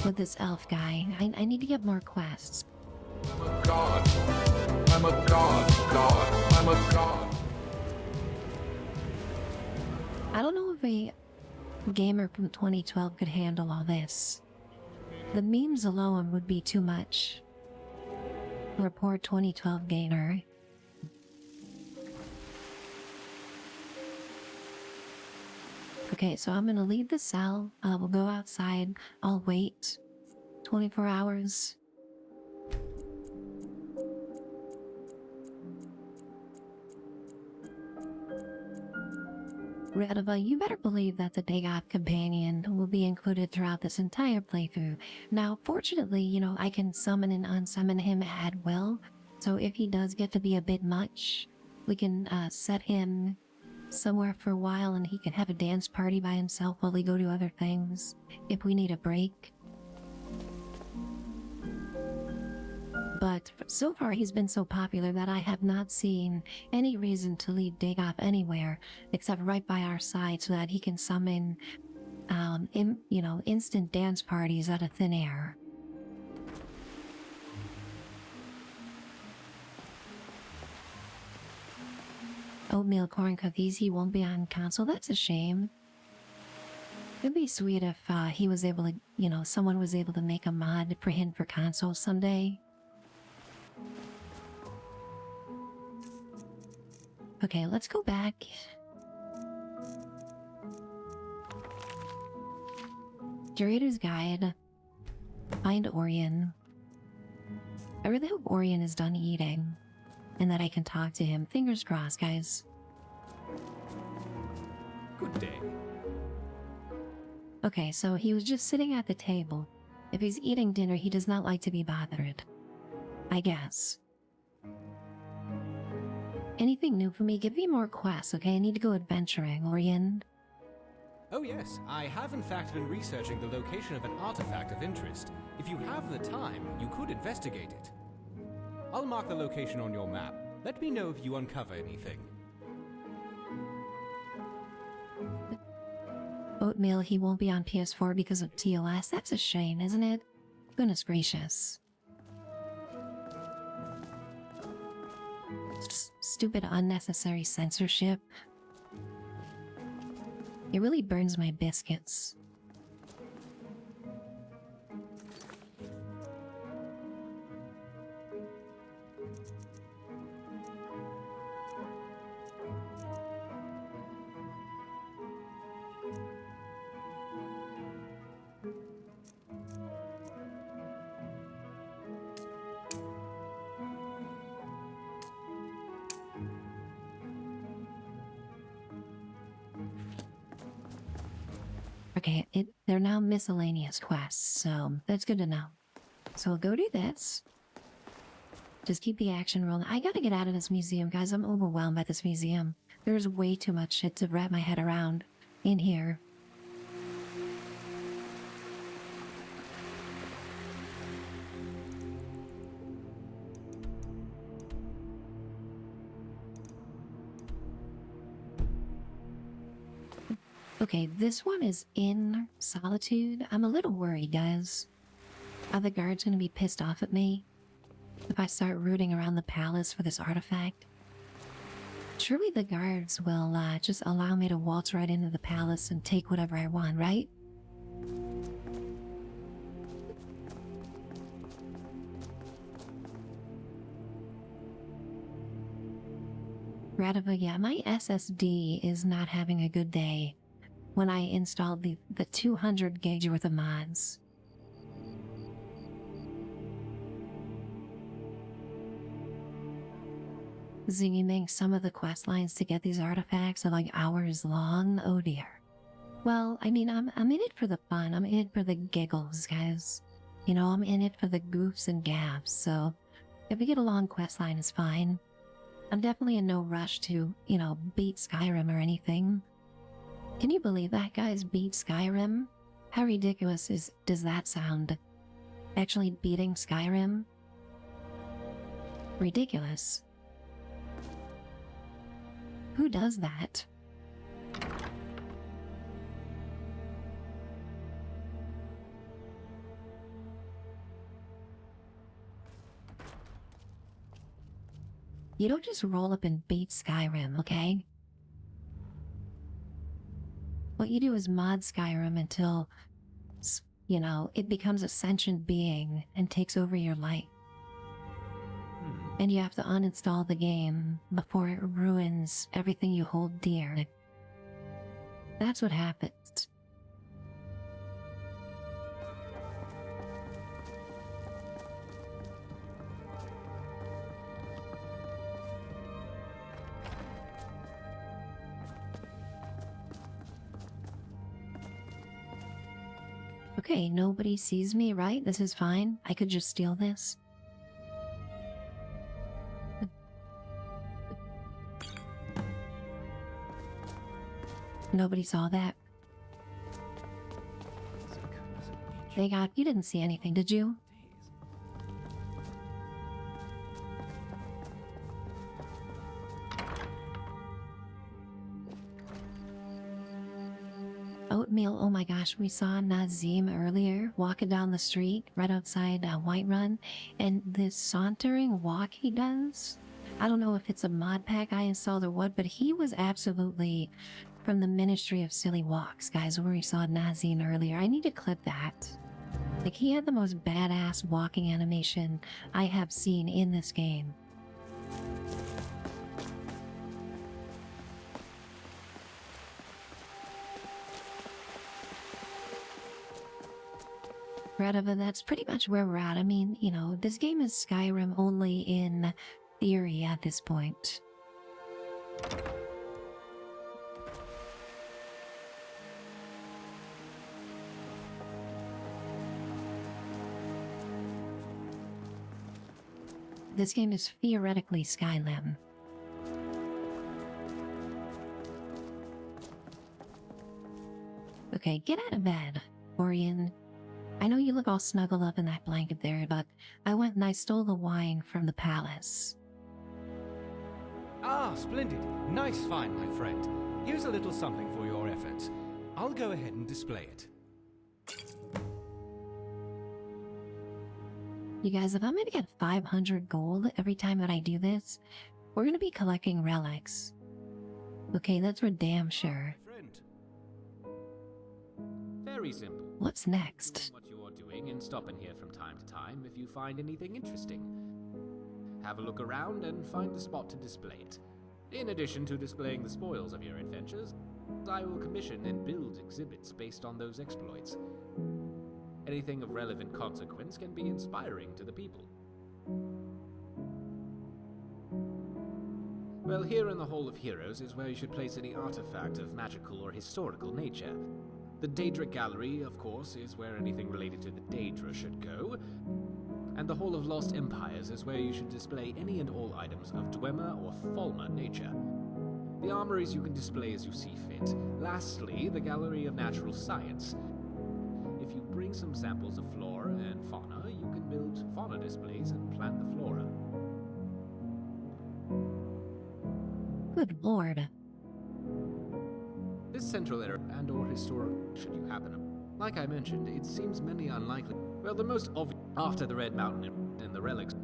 Speaker 1: With this elf guy. I need to get more quests.
Speaker 5: I'm a god. I'm a god. I'm a god.
Speaker 1: I don't know if a gamer from 2012 could handle all this. The memes alone would be too much. For poor 2012 gamer. Okay, so I'm gonna leave the cell. We'll go outside. I'll wait 24 hours. Redova, you better believe that the Dagoth companion will be included throughout this entire playthrough. Now, fortunately, you know, I can summon and unsummon him at will, so if he does get to be a bit much, we can set him somewhere for a while and he can have a dance party by himself while we go do other things, if we need a break. But so far he's been so popular that I have not seen any reason to leave Dagoth anywhere except right by our side so that he can summon, instant dance parties out of thin air. Oatmeal corn cookies, he won't be on console. That's a shame. It'd be sweet if he was able to, someone was able to make a mod for him for console someday. Okay, let's go back. Curator's Guide. Find Orion. I really hope Orion is done eating and that I can talk to him. Fingers crossed, guys.
Speaker 15: Good day.
Speaker 1: Okay, so he was just sitting at the table. If he's eating dinner, he does not like to be bothered. I guess. Anything new for me? Give me more quests, okay? I need to go adventuring, Orion.
Speaker 15: Oh yes, I have in fact been researching the location of an artifact of interest. If you have the time, you could investigate it. I'll mark the location on your map. Let me know if you uncover anything.
Speaker 1: Oatmeal, he won't be on PS4 because of TOS. That's a shame, isn't it? Goodness gracious. Stupid unnecessary censorship. It really burns my biscuits. Okay, they're now miscellaneous quests, so that's good to know. So we'll go do this. Just keep the action rolling. I gotta get out of this museum, guys. I'm overwhelmed by this museum. There's way too much shit to wrap my head around in here. Okay, this one is in Solitude. I'm a little worried, guys. Are the guards gonna be pissed off at me if I start rooting around the palace for this artifact? Surely the guards will just allow me to waltz right into the palace and take whatever I want, right? Radova, yeah, my SSD is not having a good day when I installed the 200 gauge worth of mods. Zinging some of the quest lines to get these artifacts are like hours long. Oh dear. Well, I mean, I'm in it for the fun. I'm in it for the giggles, guys. You know, I'm in it for the goofs and gaps. So if we get a long quest line, it's fine. I'm definitely in no rush to, you know, beat Skyrim or anything. Can you believe that, guys? Beat Skyrim? How ridiculous does that sound? Actually beating Skyrim? Ridiculous. Who does that? You don't just roll up and beat Skyrim, okay? What you do is mod Skyrim until, you know, it becomes a sentient being and takes over your life. And you have to uninstall the game before it ruins everything you hold dear. That's what happens. Okay, nobody sees me, right? This is fine. I could just steal this. Nobody saw that. You didn't see anything, did you? Oatmeal, oh my gosh, we saw Nazim earlier walking down the street right outside Whiterun, and this sauntering walk he does, I don't know if it's a mod pack I installed or what, but he was absolutely from the Ministry of Silly Walks, guys, where we saw Nazim earlier. I need to clip that. Like, he had the most badass walking animation I have seen in this game. Radova, that's pretty much where we're at. I mean, you know, this game is Skyrim only in theory at this point. This game is theoretically Skyrim. Okay, get out of bed, Orion. I know you look all snuggled up in that blanket there, but I went and I stole the wine from the palace.
Speaker 15: Ah, splendid. Nice find, my friend. Here's a little something for your efforts. I'll go ahead and display it.
Speaker 1: You guys, if I'm gonna get 500 gold every time that I do this, we're gonna be collecting relics. Okay, that's for damn sure.
Speaker 3: Friend. Very simple.
Speaker 1: What's next?
Speaker 3: What you are doing and stop in here from time to time if you find anything interesting. Have a look around and find a spot to display it. In addition to displaying the spoils of your adventures, I will commission and build exhibits based on those exploits. Anything of relevant consequence can be inspiring to the people. Well, here in the Hall of Heroes is where you should place any artifact of magical or historical nature. The Daedric Gallery, of course, is where anything related to the Daedra should go. And the Hall of Lost Empires is where you should display any and all items of Dwemer or Falmer nature. The armories you can display as you see fit. Lastly, the Gallery of Natural Science. If you bring some samples of flora and fauna, you can build fauna displays and plant the flora.
Speaker 1: Good lord.
Speaker 3: This central area and/or historic, should you happen to. Like I mentioned, it seems many unlikely. Well, the most obvious after the Red Mountain and the relics.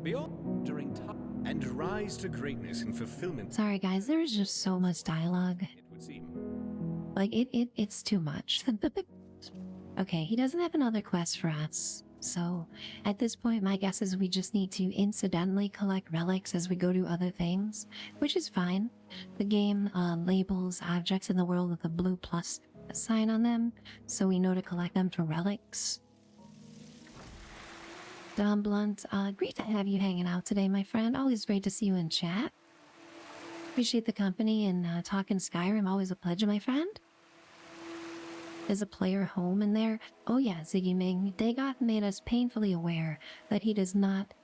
Speaker 14: Beyond during time and rise to greatness and fulfillment.
Speaker 1: Sorry guys, there is just so much dialogue.
Speaker 14: It would seem.
Speaker 1: Like, it's too much. Okay, he doesn't have another quest for us. So, at this point, my guess is we just need to incidentally collect relics as we go do other things, which is fine. The game labels objects in the world with a blue plus sign on them, so we know to collect them for relics. Don Blunt, great to have you hanging out today, my friend. Always great to see you in chat. Appreciate the company and talking Skyrim. Always a pleasure, my friend. Is a player home in there? Oh yeah, Ziggy Ming. Dagoth made us painfully aware that he does not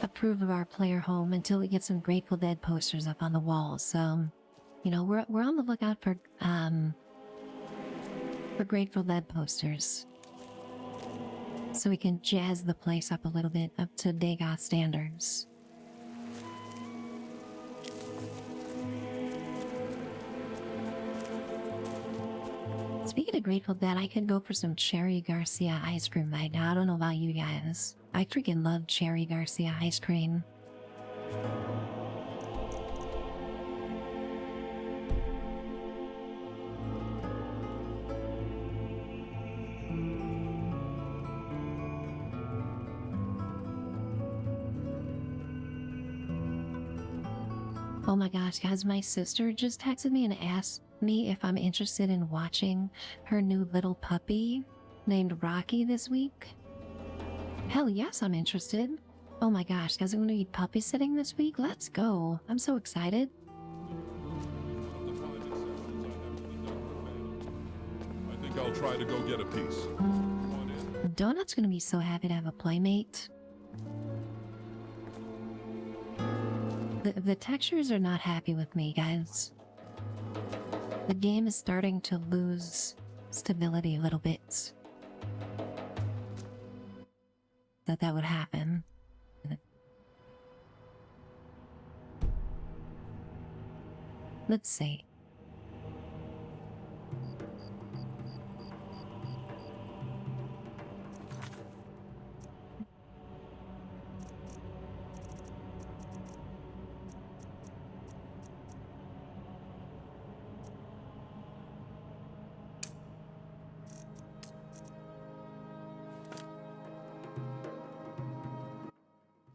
Speaker 1: approve of our player home until we get some Grateful Dead posters up on the walls. So, you know, we're on the lookout for Grateful Dead posters, so we can jazz the place up a little bit up to Dagoth standards. Speaking of Grateful Dead, I could go for some Cherry Garcia ice cream right now. I don't know about you guys. I freaking love Cherry Garcia ice cream. Oh my gosh, guys, my sister just texted me and asked me if I'm interested in watching her new little puppy named Rocky this week. Hell yes, I'm interested. Oh my gosh, guys, I'm gonna be puppy sitting this week. Let's go. I'm so excited.
Speaker 5: I think I'll try to go get a piece.
Speaker 1: Donut's gonna be so happy to have a playmate. The textures are not happy with me, guys. The game is starting to lose stability a little bit. That would happen. Let's see.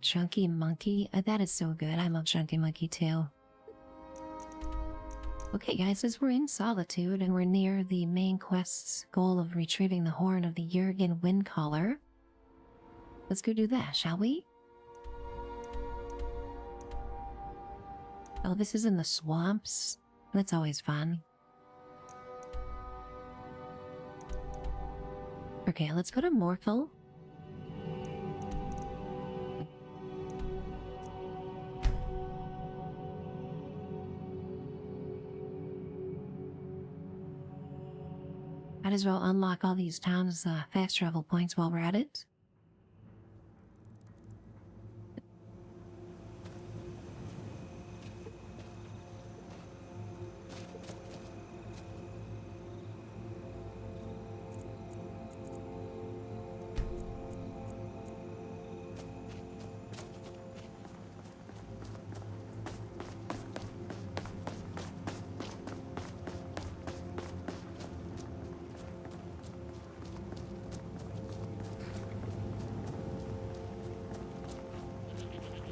Speaker 1: Chunky Monkey? That is so good. I love Chunky Monkey too. Okay guys, as we're in Solitude and we're near the main quest's goal of retrieving the horn of the Jurgen Windcaller, let's go do that, shall we? Oh, this is in the swamps? That's always fun. Okay, let's go to Morphel. Might as well unlock all these towns' fast travel points while we're at it.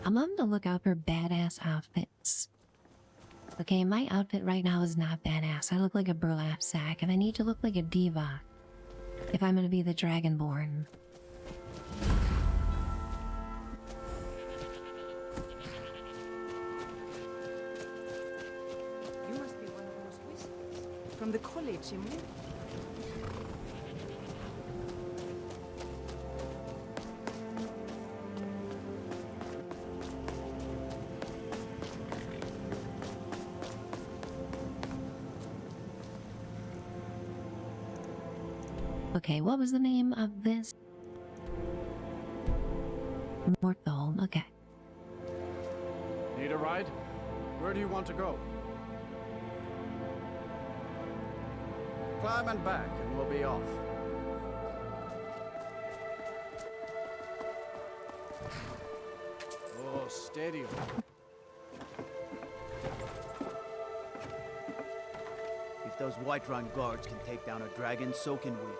Speaker 1: I'm on the lookout for badass outfits. Okay, my outfit right now is not badass. I look like a burlap sack, and I need to look like a diva if I'm gonna be the Dragonborn.
Speaker 2: You must be one of those whispers from the college in Winter.
Speaker 1: Okay, what was the name of this? Morthal, okay.
Speaker 13: Need a ride? Where do you want to go? Climb and back, and we'll be off. Oh, steady.
Speaker 17: If those Whiterun guards can take down a dragon, so can we.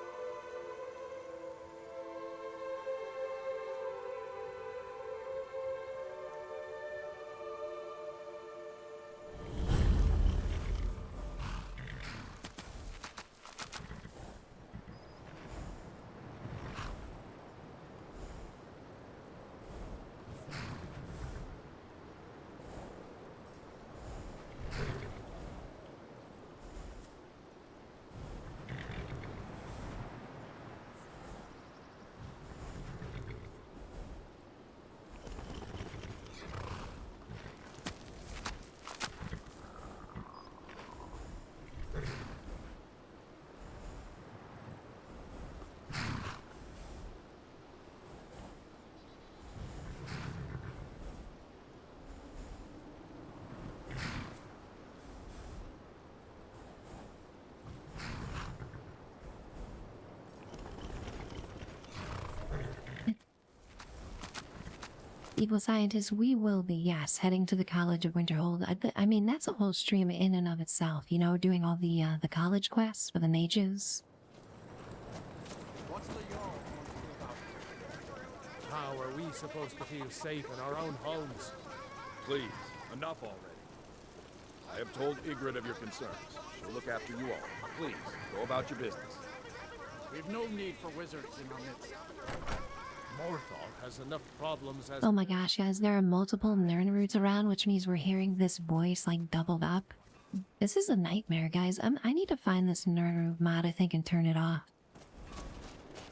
Speaker 1: Evil scientists, we will be, yes, heading to the College of Winterhold. I mean, that's a whole stream in and of itself, you know, doing all the college quests for the mages.
Speaker 6: What's the yarn about? How are we supposed to feel safe in our own homes?
Speaker 5: Please, enough already. I have told Ygritte of your concerns. She'll look after you all. Please, go about your business.
Speaker 13: We've no need for wizards in our midst.
Speaker 6: Morthal has enough problems as...
Speaker 1: Oh my gosh, guys, there are multiple Nirnroots around, which means we're hearing this voice, like, doubled up. This is a nightmare, guys. I need to find this Nirnroot mod, I think, and turn it off.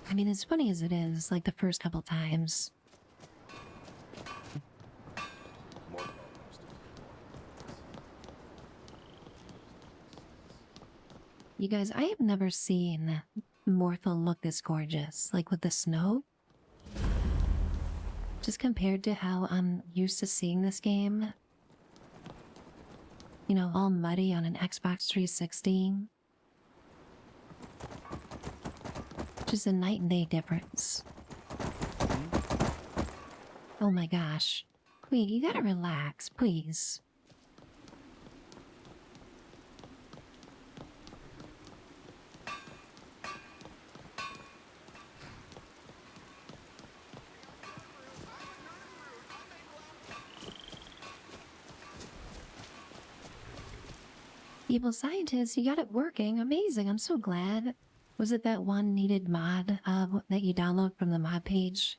Speaker 1: I mean, as funny as it is, like, the first couple times. You guys, I have never seen Morthal look this gorgeous, like, with the snow. Just compared to how I'm used to seeing this game. You know, all muddy on an Xbox 360. Just a night and day difference. Oh my gosh. Queen, you gotta relax, please. Evil scientists, you got it working. Amazing. I'm so glad. Was it that one needed mod that you download from the mod page?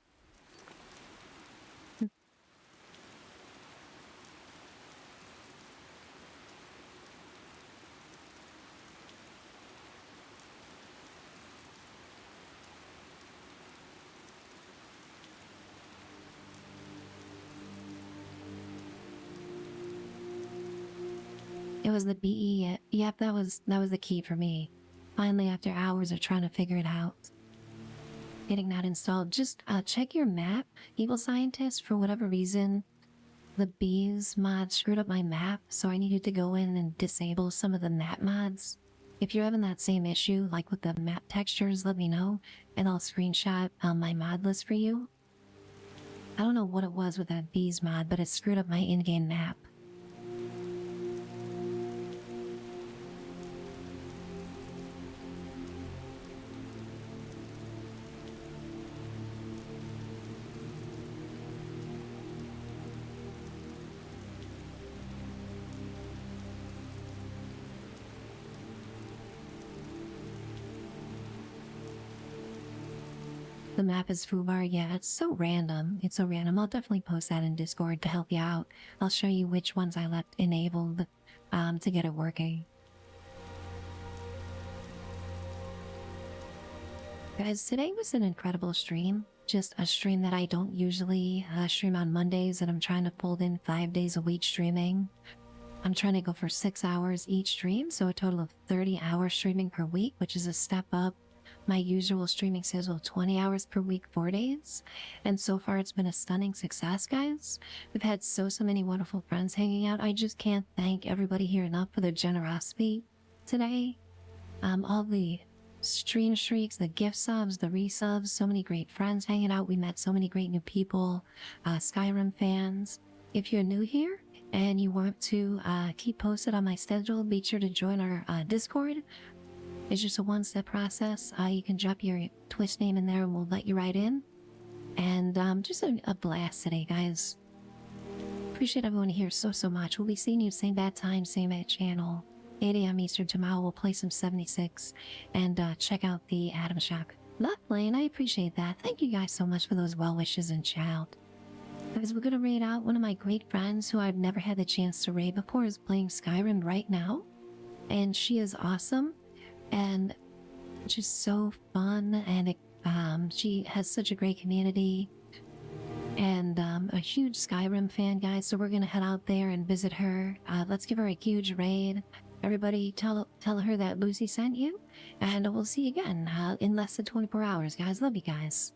Speaker 1: It was the BE. Yep, that was the key for me. Finally, after hours of trying to figure it out. Getting that installed. Just check your map, Evil Scientist. For whatever reason, the bees mod screwed up my map, so I needed to go in and disable some of the map mods. If you're having that same issue, like with the map textures, let me know, and I'll screenshot my mod list for you. I don't know what it was with that bees mod, but it screwed up my in-game map. The map is foobar. Yeah, it's so random. It's so random. I'll definitely post that in Discord to help you out. I'll show you which ones I left enabled to get it working. Guys, today was an incredible stream. Just a stream that I don't usually stream on Mondays, and I'm trying to pull in 5 days a week streaming. I'm trying to go for 6 hours each stream, so a total of 30 hours streaming per week, which is a step up my usual streaming schedule, 20 hours per week, 4 days. And so far it's been a stunning success, guys. We've had so many wonderful friends hanging out. I just can't thank everybody here enough for their generosity today. All the stream streaks, the gift subs, the resubs, so many great friends hanging out. We met so many great new people, Skyrim fans. If you're new here and you want to keep posted on my schedule, be sure to join our Discord. It's just a one-step process. You can drop your Twitch name in there and we'll let you right in. And just a blast today, guys. Appreciate everyone here so much. We'll be seeing you same bad time, same bad channel. 8 a.m. Eastern tomorrow. We'll play some 76 and check out the Atom Shock. Lovely, and I appreciate that. Thank you guys so much for those well wishes and chat. Guys, we're gonna raid out one of my great friends who I've never had the chance to raid before, is playing Skyrim right now. And she is awesome and just so fun, and she has such a great community and a huge Skyrim fan, guys. So we're gonna head out there and visit her. Let's give her a huge raid. Everybody tell her that Lucy sent you, and we'll see you again in less than 24 hours, guys. Love you guys.